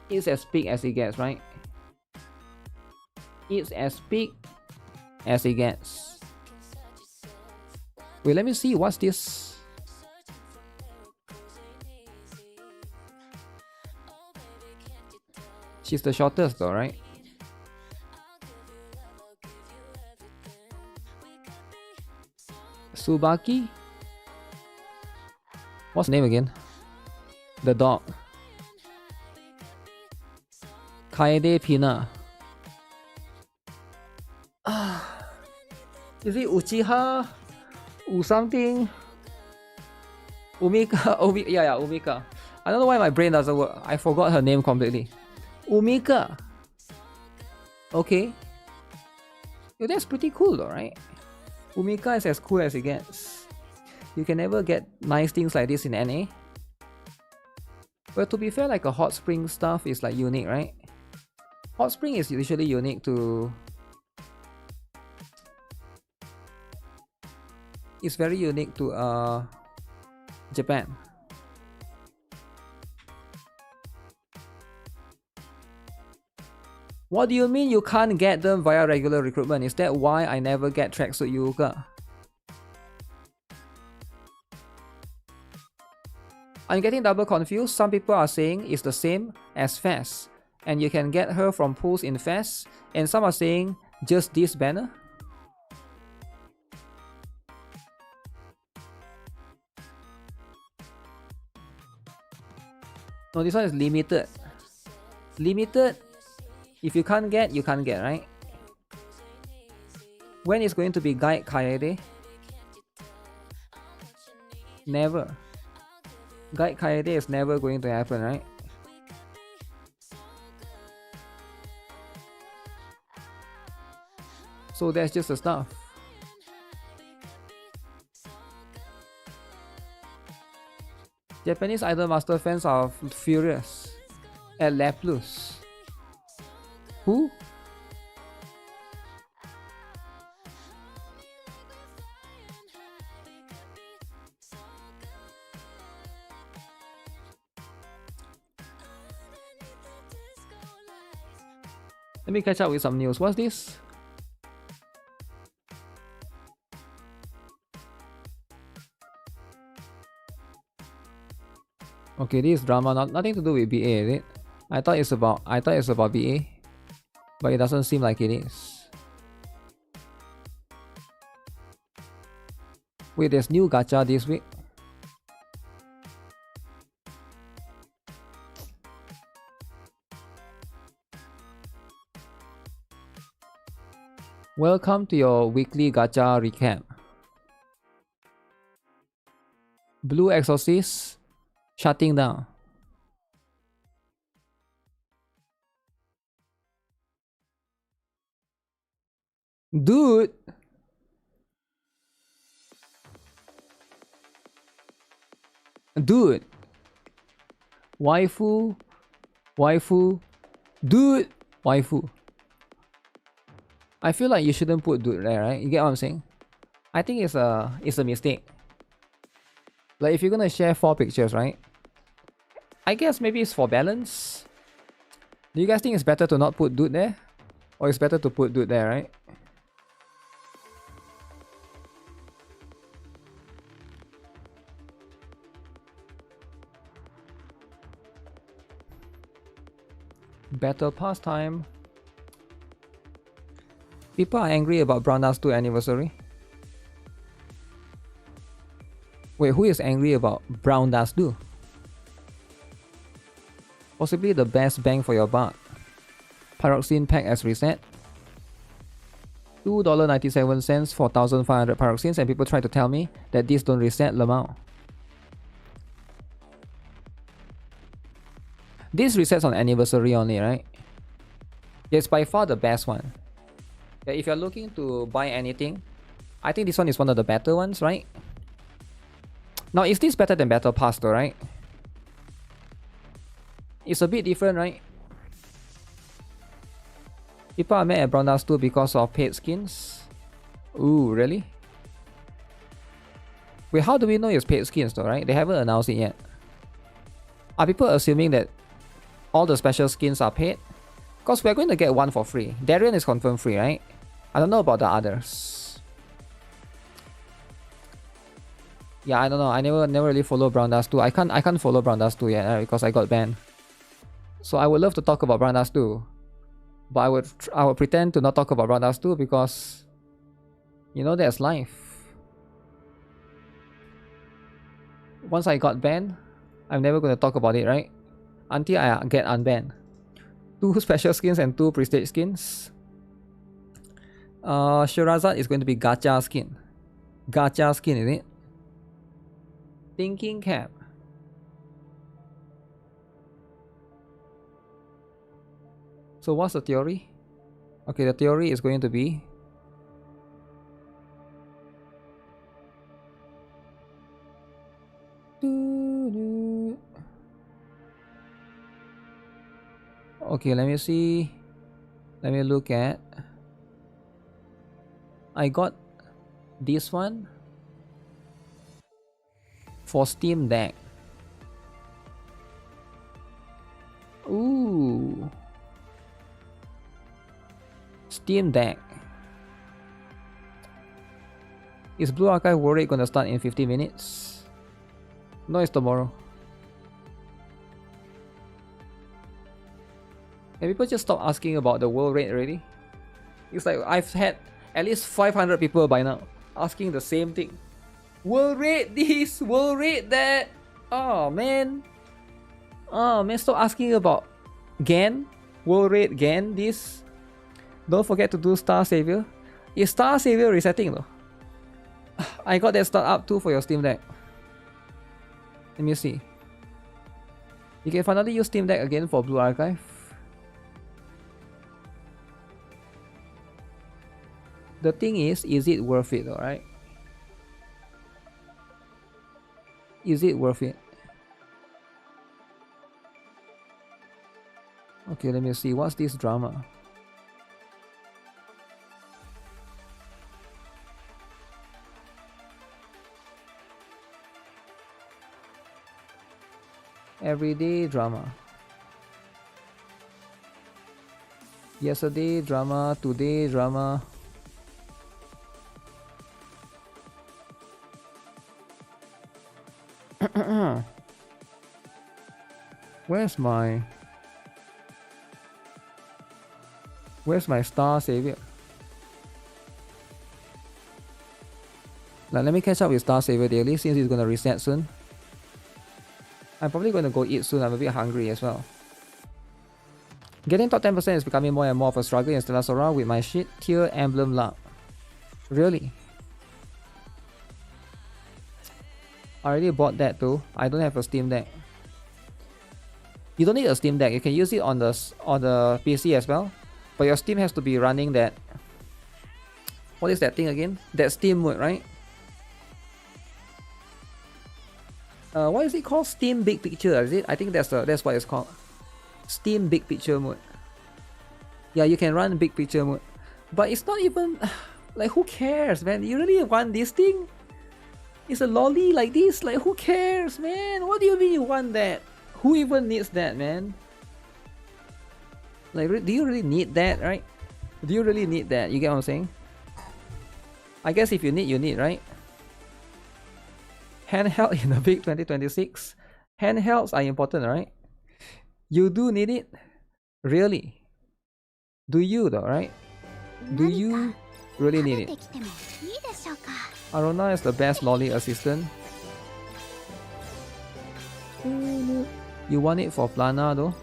It's as big as it gets, right? It's as big as it gets. Wait, let me see. What's this? She's the shortest though, right? Tsubaki? What's the name again? The dog. Kaede Pina. Is it Uchiha? Something? Umika? Yeah, Umika. I don't know why my brain doesn't work. I forgot her name completely. Umika. Okay. Yo, that's pretty cool though, right? Umika is as cool as it gets. You can never get nice things like this in NA. But to be fair, like a hot spring stuff is like unique, right? Hot spring is usually unique to... It's very unique to Japan. What do you mean you can't get them via regular recruitment? Is that why I never get Tracksuit Yuuka? I'm getting double confused. Some people are saying it's the same as Fest, and you can get her from pools in Fest, and some are saying just this banner. No, this one is limited. Limited. If you can't get, you can't get, right? When is going to be Guide Kaede? Never. Guide Kaede is never going to happen, right? So that's just the stuff. Japanese Idol Master fans are furious at Laplus. Who? Let me catch up with some news. What's this? Okay, this drama nothing to do with BA, is it? I thought it's about BA, but it doesn't seem like it is. Wait, there's new gacha this week. Welcome to your weekly gacha recap. Blue Exorcist shutting down. Dude! Dude! Waifu! Waifu! Dude! Waifu! I feel like you shouldn't put dude there, right? You get what I'm saying? I think it's a mistake. Like if you're gonna share 4 pictures, right? I guess maybe it's for balance. Do you guys think it's better to not put dude there? Or it's better to put dude there, right? Better pastime. People are angry about Brown Dust 2 anniversary. Wait, who is angry about Brown Dust 2? Possibly the best bang for your buck. Pyroxene pack as reset. $2.97 for 1,500 pyroxenes, and people try to tell me that these don't reset Lamau. This resets on anniversary only, right? It's by far the best one. Yeah, if you're looking to buy anything, I think this one is one of the better ones, right? Now, is this better than Battle Pass though, right? It's a bit different, right? People are mad at Brown Dust 2 because of paid skins. Ooh, really? Wait, how do we know it's paid skins though, right? They haven't announced it yet. Are people assuming that all the special skins are paid? Because we're going to get one for free. Darien is confirmed free, right? I don't know about the others. Yeah, I don't know. I never really follow Brown Dust 2. I can't follow Brown Dust 2 yet because I got banned. So I would love to talk about Brown Dust 2. But I would pretend to not talk about Brown Dust 2 because you know that's life. Once I got banned, I'm never gonna talk about it, right? Until I get unbanned. 2 special skins and 2 prestige skins. Shirazad is going to be gacha skin. Gacha skin, is it? Thinking cap. So what's the theory? Okay, the theory is going to be okay, let me see. Let me look at. I got this one for Steam Deck. Ooh. Steam Deck. Is Blue Archive World Raid gonna start in 50 minutes? No, it's tomorrow. Can people just stop asking about the World Raid already? It's like I've had at least 500 people by now asking the same thing. World Raid this, World Raid that. Oh man. Oh man, stop asking about Gan. World Raid Gan this. Don't forget to do Star Savior. Is Star Savior resetting though? I got that start up too for your Steam Deck. Let me see. You can finally use Steam Deck again for Blue Archive. The thing is it worth it though, right? Is it worth it? Okay, let me see. What's this drama? Everyday drama. Yesterday drama, today drama. Where's my Star Savior? Now let me catch up with Star Savior daily since it's gonna reset soon. I'm probably gonna go eat soon. I'm a bit hungry as well. Getting top 10% is becoming more and more of a struggle in Stellar Sora with my shit tier emblem luck. Really? I already bought that too. I don't have a Steam Deck. You don't need a Steam Deck. You can use it on the PC as well. But your Steam has to be running that. What is that thing again? That Steam mode, right? What is it called? Steam Big Picture, is it? I think that's what it's called. Steam Big Picture mode. Yeah, you can run Big Picture mode. But it's not even... Like, who cares, man? You really want this thing? It's a lolly like this? Like, who cares, man? What do you mean you want that? Who even needs that, man? Like, do you really need that, right? Do you really need that? You get what I'm saying? I guess if you need, you need, right? Handheld in the big 2026. Handhelds are important, right? You do need it? Really? Do you though, right? Do you really need it? Arona is the best lolly assistant. You want it for Plana though?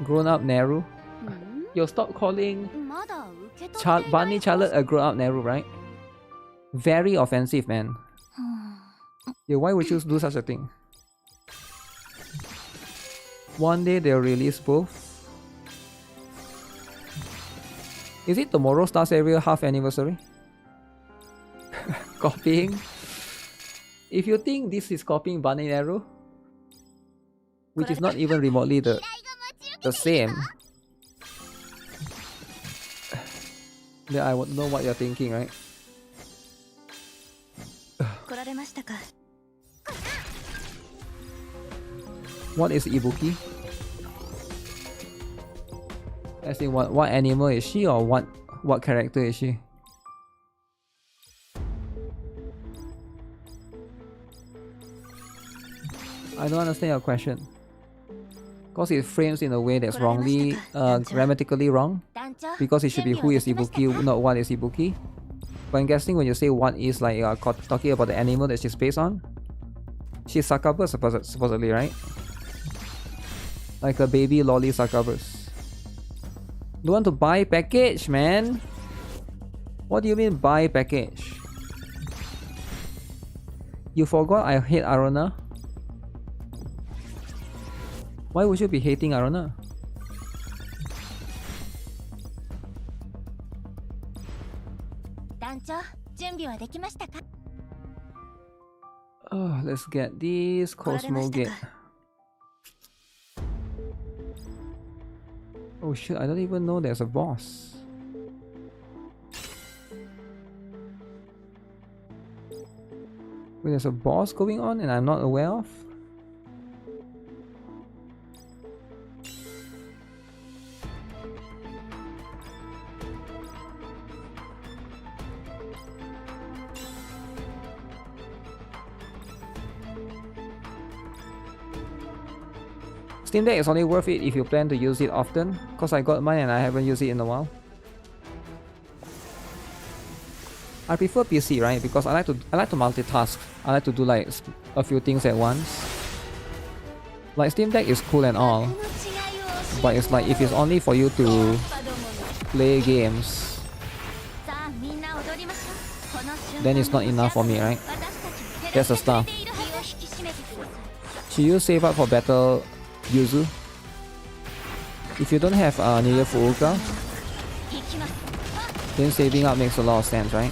Grown up Neru. You'll stop calling Bunny Charlotte a grown up Neru, right? Very offensive, man. Yeah, why would you do such a thing? One day they'll release both. Is it tomorrow Star Savior half anniversary? Copying? If you think this is copying Bunny Neru, which is not even remotely the same, then I would know what you're thinking, right? What is Ibuki? As in what animal is she or what character is she? I don't understand your question. Because it frames in a way that's wrongly, grammatically wrong. Because it should be who is Ibuki, not what is Ibuki. But I'm guessing when you say what is, like, talking about the animal that she's based on. She's succubus, supposedly, right? Like a baby lolly succubus. Don't want to buy package, man. What do you mean buy package? You forgot I hate Arona? Why would you be hating Arona? Oh, let's get this Cosmo Gate. Oh shit, I don't even know there's a boss. Wait, there's a boss going on and I'm not aware of? Steam Deck is only worth it if you plan to use it often, cause I got mine and I haven't used it in a while. I prefer PC, right? Because I like to multitask. I like to do like a few things at once. Like Steam Deck is cool and all, but it's like if it's only for you to play games, then it's not enough for me, right? That's the stuff. Should you save up for Battle Yuzu? If you don't have New Year Fuuka, then saving up makes a lot of sense, right?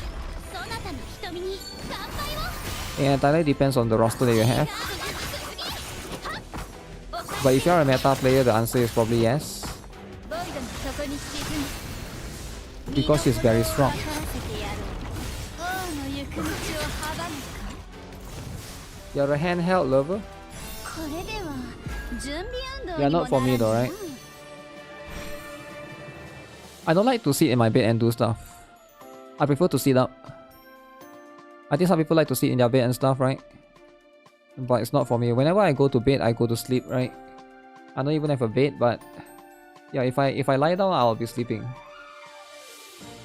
It entirely depends on the roster that you have. But if you're a meta player, the answer is probably yes. Because she's very strong. You're a handheld lover? Yeah, not for me though, right? I don't like to sit in my bed and do stuff. I prefer to sit up. I think some people like to sit in their bed and stuff, right? But it's not for me. Whenever I go to bed, I go to sleep, right? I don't even have a bed, but yeah, if I lie down, I'll be sleeping.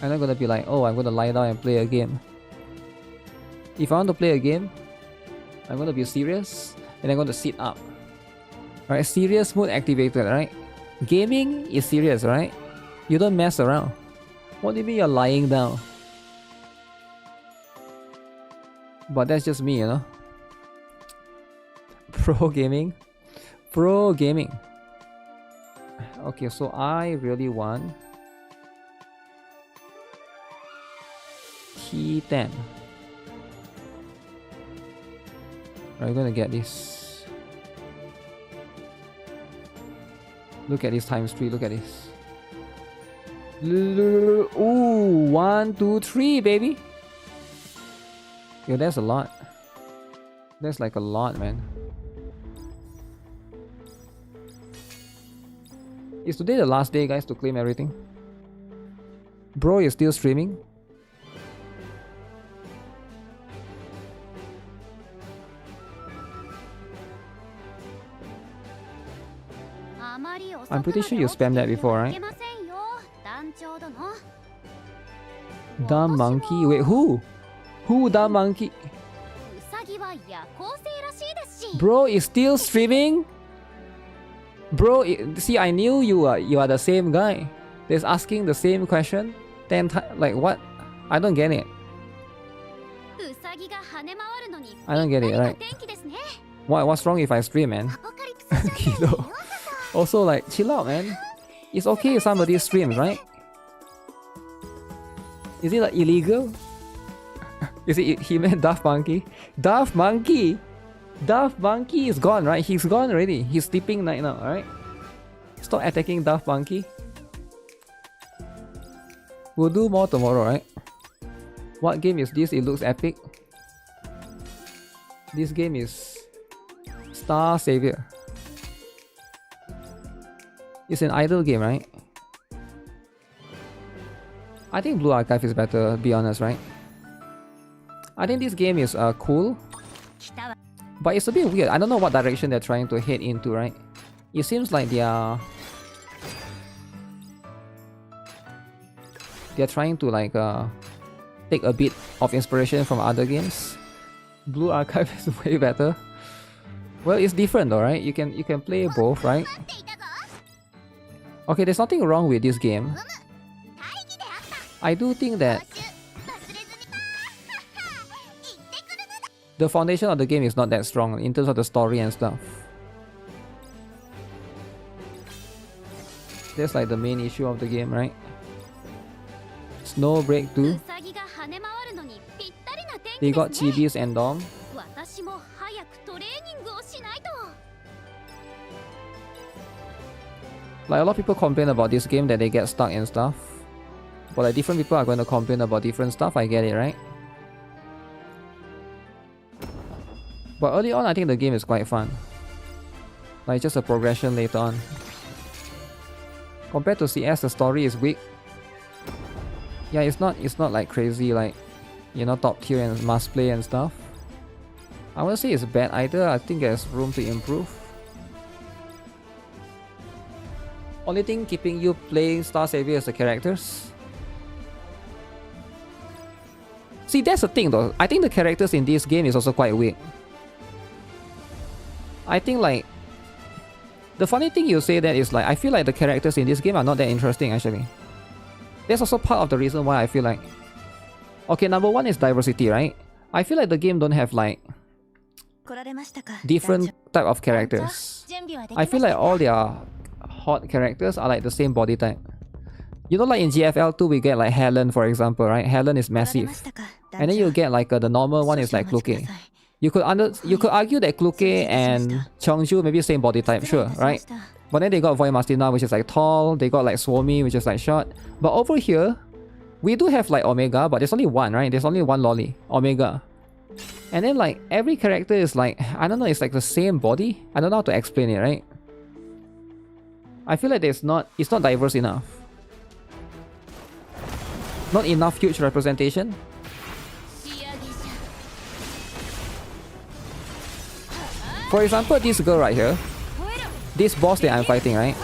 I'm not gonna be like, oh, I'm gonna lie down and play a game. If I want to play a game, I'm gonna be serious and I'm gonna sit up. Right, serious mode activated, right? Gaming is serious, right? You don't mess around. What do you mean you're lying down? But that's just me, you know? Pro gaming? Pro gaming. Okay, so I really want T10. I'm gonna get this. Look at this times 3, look at this. Ooh, 1, 2, 3, baby. Yo, that's a lot. That's like a lot, man. Is today the last day, guys, to claim everything? Bro, you're still streaming? I'm pretty sure you spammed that before, right? Dumb monkey? Wait, who? Who dumb monkey? Bro is still streaming? Bro, see, I knew you are the same guy that's asking the same question 10 times. Like, what? I don't get it. I don't get it, right? What's wrong if I stream, man? Kido. Also, like, chill out, man. It's okay if somebody streams, right? Is it like illegal? Is it he meant Daft Monkey? Daft Monkey! Daft Monkey is gone, right? He's gone already. He's sleeping right now, alright? Stop attacking Daft Monkey. We'll do more tomorrow, right? What game is this? It looks epic. This game is Star Savior. It's an idle game, right? I think Blue Archive is better, be honest, right? I think this game is cool, But it's a bit weird. I don't know what direction they're trying to head into, right? It seems like they're trying to like take a bit of inspiration from other games. Blue Archive is way better. Well, it's different though, right? You can play both, right? Okay, there's nothing wrong with this game. I do think that the foundation of the game is not that strong in terms of the story and stuff. That's like the main issue of the game, right? Snow Break 2. They got Chibis and Dom. Like a lot of people complain about this game that they get stuck and stuff. But like different people are going to complain about different stuff, I get it, right? But early on I think the game is quite fun. Like just a progression later on. Compared to CS, the story is weak. Yeah, it's not like crazy like, you know, top tier and must play and stuff. I wouldn't say it's bad either. I think there's room to improve. Only thing keeping you playing Star Savior is the characters. See, that's the thing though. I think the characters in this game is also quite weak. I think like the funny thing you say that is like I feel like the characters in this game are not that interesting actually. That's also part of the reason why I feel like, okay, number one is diversity, right? I feel like the game don't have like different type of characters. I feel like all their hot characters are like the same body type. You know, like in GFL2 we get like Helen, for example, right? Helen is massive, and then you get like the normal one is like Kluke. You could argue that Kluke and Cheongju maybe same body type, sure, right? But then they got Voimastina, which is like tall. They got like Suomi, which is like short. But over here, we do have like Omega, but there's only one, right? There's only one lolly, Omega. And then like every character is like, I don't know, it's like the same body. I don't know how to explain it, right? I feel like it's not diverse enough. Not enough huge representation. For example, this girl right here, this boss that I'm fighting, right?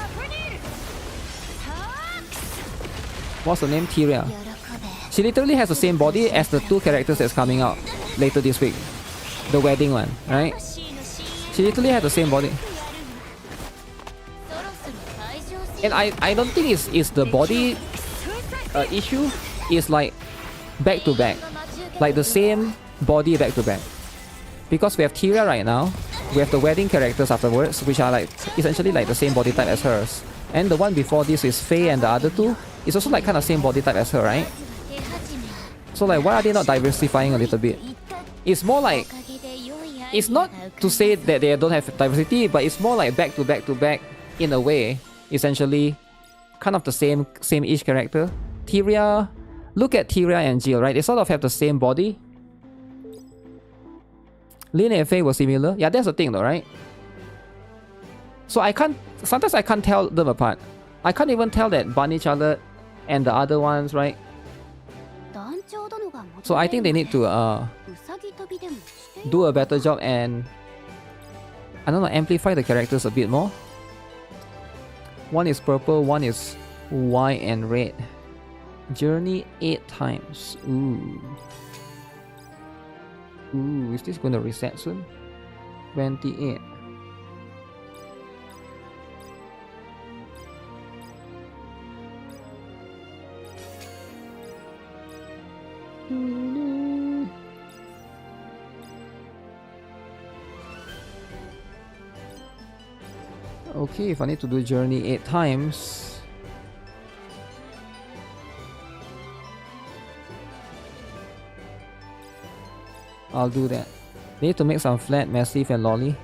What's her name? Tyria. She literally has the same body as the two characters that's coming out later this week. The wedding one, right? She literally has the same body. And I don't think it's the body issue. It's like back to back. Like the same body back to back. Because we have Tyria right now. We have the wedding characters afterwards, which are like essentially like the same body type as hers. And the one before this is Faye, and the other two is also like kind of same body type as her, right? So like why are they not diversifying a little bit? It's more like, it's not to say that they don't have diversity, but it's more like back to back to back in a way. Essentially kind of the same-ish character. Tyria, look at Tyria and Jill, right? They sort of have the same body. Lin and Faye were similar. Yeah, that's the thing though, right? So sometimes I can't tell them apart. I can't even tell that Bunny Charlotte and the other ones, right? So I think they need to do a better job and, I don't know, amplify the characters a bit more. One is purple, one is white and red. Journey 8 times. Ooh, is this going to reset soon? 28. Okay, if I need to do journey 8 times, I'll do that. Need to make some flat, massive, and lolly.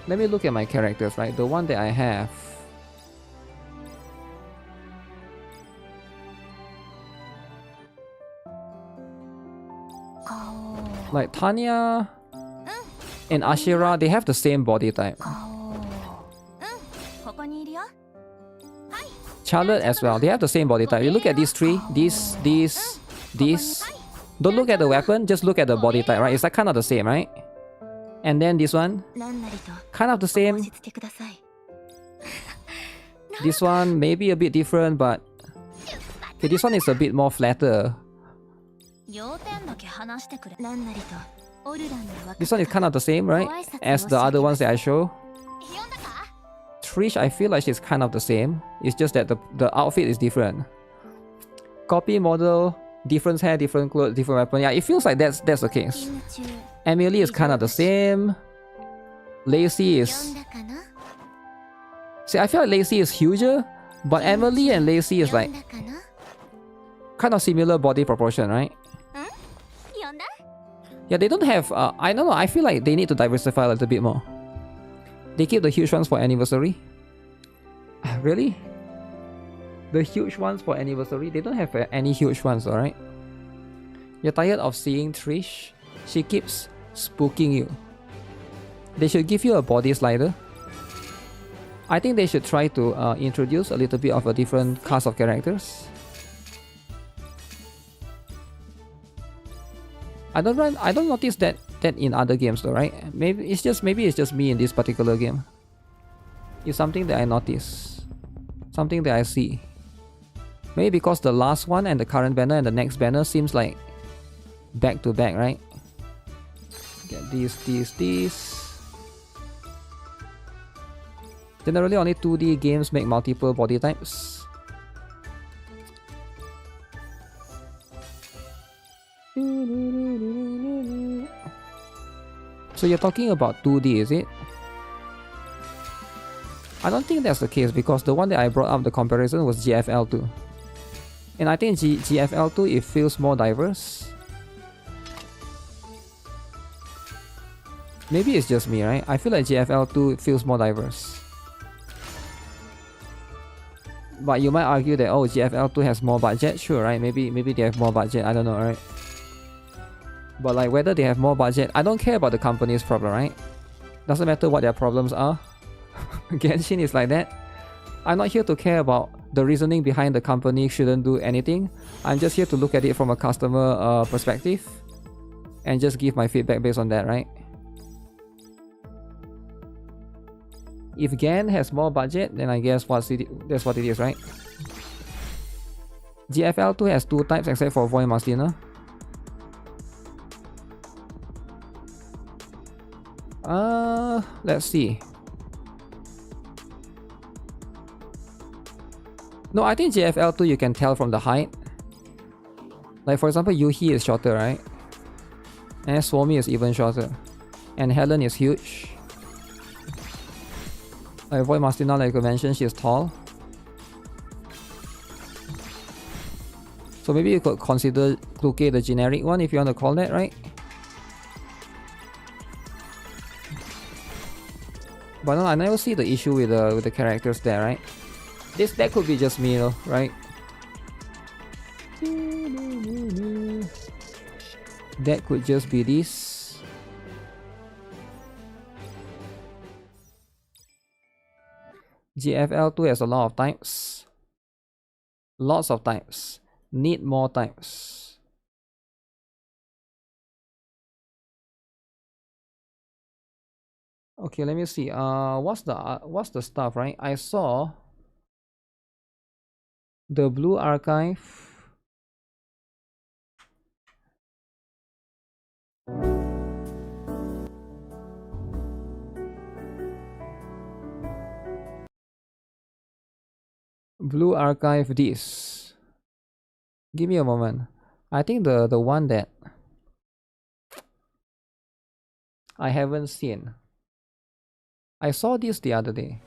Let me look at my characters, right? The one that I have. Like Tanya and Ashira, they have the same body type. Charlotte as well, they have the same body type. You look at these three, these, Don't look at the weapon, just look at the body type, right? It's like kind of the same, right? And then this one, kind of the same. This one maybe a bit different, but okay, this one is a bit more flatter. This one is kind of the same, right? As the other ones that I show. Trish, I feel like she's kind of the same. It's just that the outfit is different. Copy model, different hair, different clothes, different weapon. Yeah, it feels like that's the case. Emily is kind of the same. Lacey is... See, I feel like Lacey is huger, but Emily and Lacey is like kind of similar body proportion, right? Yeah, they don't have... I don't know, I feel like they need to diversify a little bit more. They keep the huge ones for anniversary. Really? The huge ones for anniversary? They don't have any huge ones, alright? You're tired of seeing Trish? She keeps spooking you. They should give you a body slider. I think they should try to introduce a little bit of a different cast of characters. I don't notice that in other games though, right? Maybe it's just me in this particular game. It's something that I notice. Something that I see. Maybe because the last one and the current banner and the next banner seems like back to back, right? Get these. Generally only 2D games make multiple body types. So you're talking about 2D, is it? I don't think that's the case because the one that I brought up the comparison was GFL2. And I think GFL2, it feels more diverse. Maybe it's just me, right? I feel like GFL2 feels more diverse. But you might argue that, oh, GFL2 has more budget. Sure, right? Maybe they have more budget. I don't know, right? But like whether they have more budget, I don't care about the company's problem, right? Doesn't matter what their problems are. Genshin is like that. I'm not here to care about the reasoning behind the company shouldn't do anything. I'm just here to look at it from a customer perspective and just give my feedback based on that, right? If Gan has more budget, then I guess that's what it is, right? GFL2 has 2 types except for Void Mastina. Let's see. No, I think GFL2 you can tell from the height. Like for example, Yuhi is shorter, right? And Suomi is even shorter. And Helen is huge. Like Void Mastina, like I mentioned, she is tall. So maybe you could consider Kluke the generic one if you want to call that, right? But no, I never see the issue with the characters there, right? That could be just me though, right? That could just be this. GFL2 has a lot of types. Lots of types. Need more types. Okay, let me see. What's the stuff, right? I saw the Blue Archive. Blue Archive this. Give me a moment. I think the one that I haven't seen. I saw this the other day.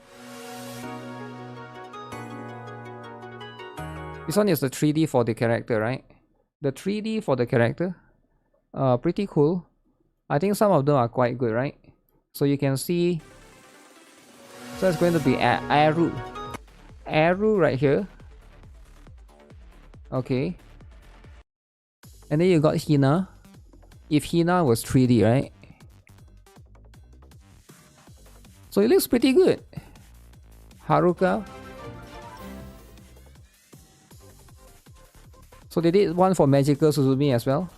This one is the 3D for the character, right? The 3D for the character. Pretty cool. I think some of them are quite good, right? So you can see. So it's going to be Aru. Aru right here. Okay. And then you got Hina. If Hina was 3D, right? So it looks pretty good. Haruka. So they did one for Magical Suzumi as well.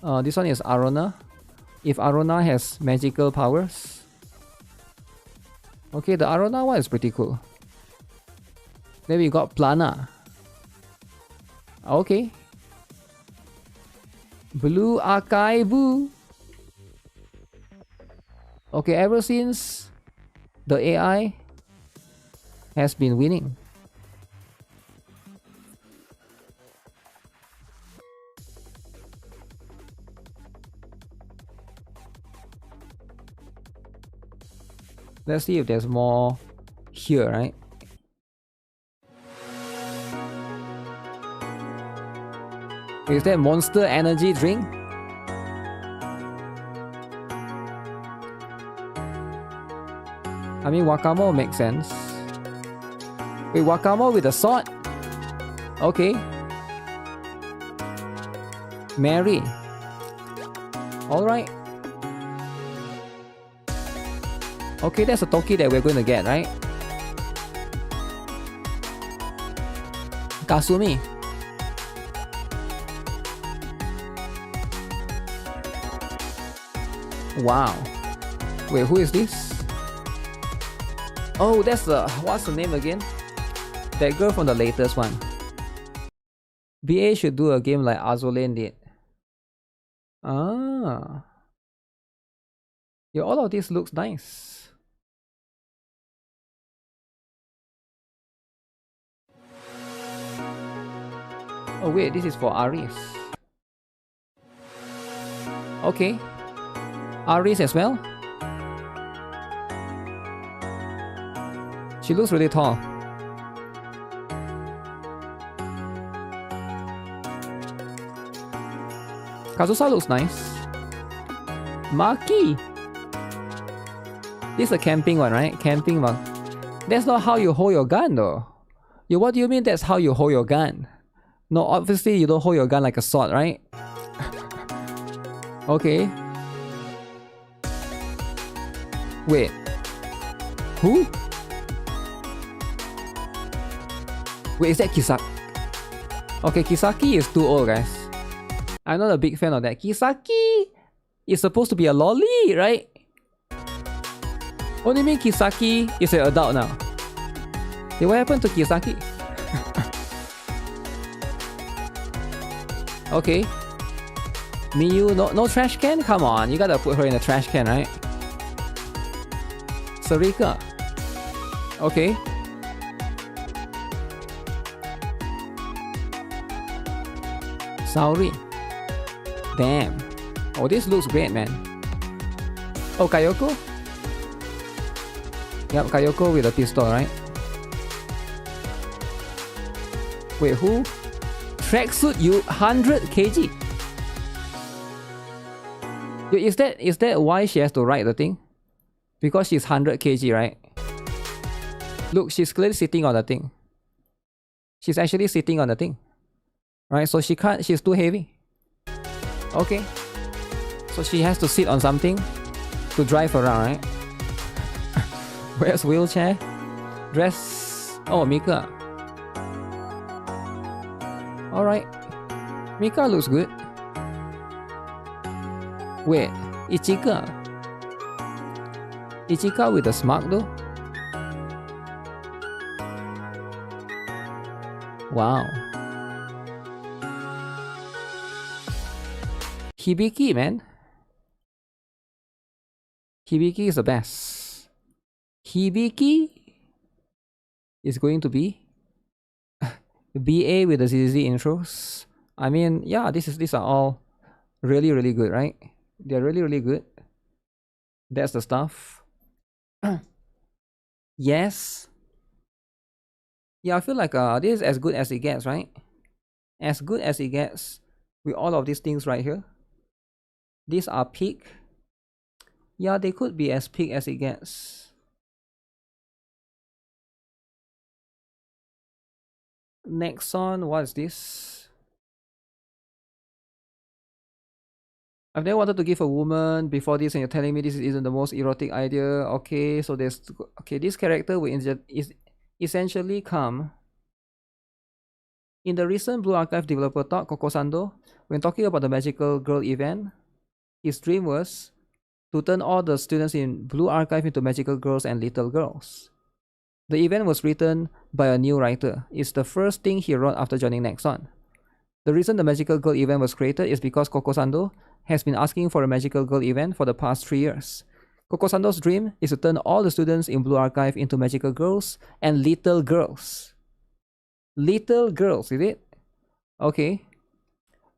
This one is Arona. If Arona has magical powers. Okay, the Arona one is pretty cool. Then we got Plana. Okay. Blue Archive. Okay, ever since the AI has been winning. Let's see if there's more here, right? Is that Monster Energy drink? I mean, Wakamo makes sense. Wait, Wakamo with a sword? Okay. Mary. Alright. Okay, that's a Toki that we're going to get, right? Kasumi. Wow. Wait, who is this? Oh, that's the... What's the name again? That girl from the latest one. BA should do a game like Azulane did. Ah. Yeah, all of this looks nice. Oh wait, this is for Aris. Okay. Aris as well. She looks really tall. Kazusa looks nice. Maki! This is a camping one, right? Camping one. That's not how you hold your gun though. What do you mean that's how you hold your gun? No, obviously you don't hold your gun like a sword, right? Okay. Wait. Who? Wait, is that Kisaki? Okay, Kisaki is too old, guys. I'm not a big fan of that. Kisaki is supposed to be a lolly, right? What do you mean Kisaki is an adult now? Hey, what happened to Kisaki? Okay. Miyu, no trash can? Come on, you gotta put her in a trash can, right? Sarika. Okay. Saori. Damn. Oh, this looks great, man. Oh, Kayoko? Yep, Kayoko with a pistol, right? Wait, who? Tracksuit, you 100 kg. Is that why she has to ride the thing? Because she's 100 kg, right? Look, she's clearly sitting on the thing. She's actually sitting on the thing. Right, so she can't, she's too heavy. Okay. So she has to sit on something to drive around, right? Where's wheelchair? Dress... Oh, Mika. Alright. Mika looks good. Wait, Ichika. Ichika with a smirk though? Wow. Hibiki, man. Hibiki is the best. Hibiki is going to be BA with the ZZ intros. I mean, yeah, these are all really, really good, right? They're really, really good. That's the stuff. Yes. Yeah, I feel like this is as good as it gets, right? As good as it gets with all of these things right here. These are peak. Yeah, they could be as peak as it gets. Nexon, what is this? I've never wanted to give a woman before this and you're telling me this isn't the most erotic idea. Okay, so there's... Okay, this character will essentially come In the recent Blue Archive developer talk, Kokosando, when talking about the Magical Girl event, his dream was to turn all the students in Blue Archive into magical girls and little girls. The event was written by a new writer. It's the first thing he wrote after joining Nexon. The reason the Magical Girl event was created is because Kokosando has been asking for a Magical Girl event for the past 3 years. Kokosando's dream is to turn all the students in Blue Archive into magical girls and little girls. Little girls, is it? Okay.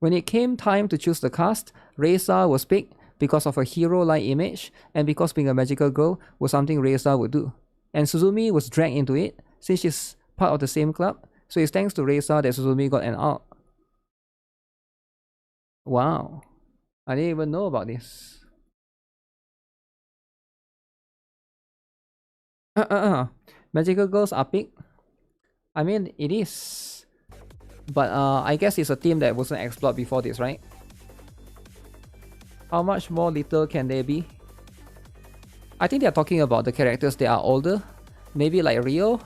When it came time to choose the cast, Reisa was picked because of her hero-like image and because being a magical girl was something Reisa would do. And Suzumi was dragged into it since she's part of the same club, so it's thanks to Reisa that Suzumi got an out. Wow. I didn't even know about this. Magical girls are picked? I mean, it is. But I guess it's a theme that wasn't explored before this, right? How much more little can they be? I think they're talking about the characters that are older. Maybe like Rio.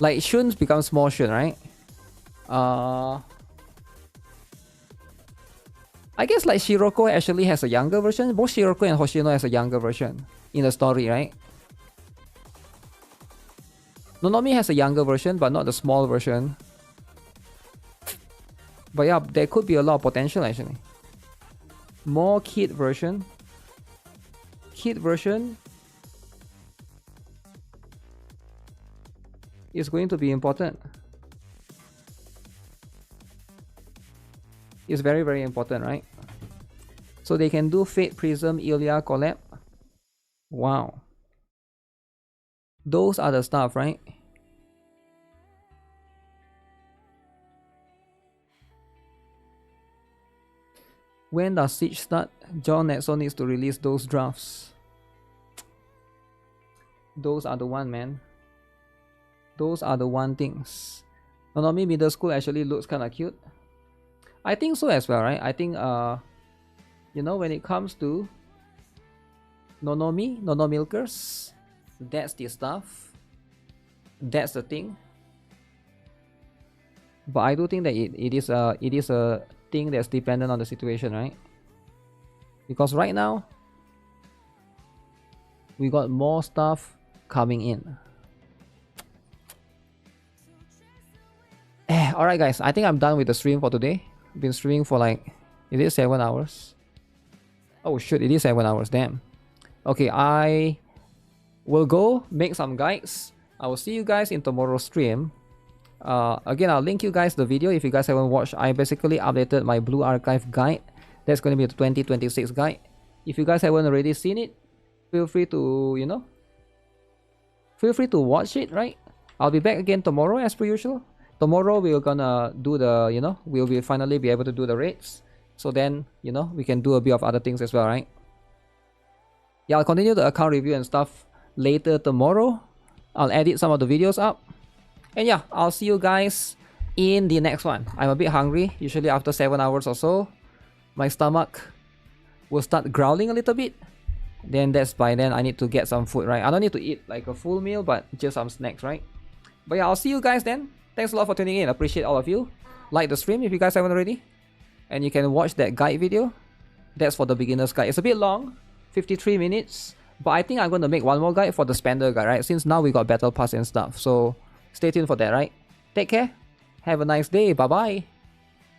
Like Shun's becomes more Shun, right? I guess like Shiroko actually has a younger version. Both Shiroko and Hoshino has a younger version in the story, right? Nonomi has a younger version, but not the small version. But yeah, there could be a lot of potential actually. More kid version. Kid version is going to be important. It's very, very important, right? So they can do Fate Prism Ilya collab. Wow. Those are the stuff, right? When does Siege start? John Netson needs to release those drafts. Those are the one, man. Those are the one things. Nonomi Middle School actually looks kind of cute. I think so as well, right? I think, you know, when it comes to Nonomi, Nonomilkers, that's the stuff. That's the thing. But I do think that it is a thing that's dependent on the situation, right? Because right now we got more stuff coming in. Alright guys, I think I'm done with the stream for today. Been streaming for like, is it 7 hours? Oh shit, it is 7 hours, damn. Okay, I will go make some guides. I will see you guys in tomorrow's stream. Again, I'll link you guys the video if you guys haven't watched. I basically updated my Blue Archive guide. That's going to be the 2026 guide. If you guys haven't already seen it, feel free to, you know, feel free to watch it, right? I'll be back again tomorrow as per usual. Tomorrow we're gonna do the, you know, we'll finally be able to do the raids. So then, you know, we can do a bit of other things as well, right? Yeah, I'll continue the account review and stuff later tomorrow. I'll edit some of the videos up. And yeah, I'll see you guys in the next one. I'm a bit hungry. Usually after 7 hours or so, my stomach will start growling a little bit. Then that's by then I need to get some food, right? I don't need to eat like a full meal, but just some snacks, right? But yeah, I'll see you guys then. Thanks a lot for tuning in. Appreciate all of you. Like the stream if you guys haven't already. And you can watch that guide video. That's for the beginner's guide. It's a bit long, 53 minutes. But I think I'm going to make one more guide for the spender guide, right? Since now we got battle pass and stuff. So stay tuned for that, right? Take care. Have a nice day. Bye-bye.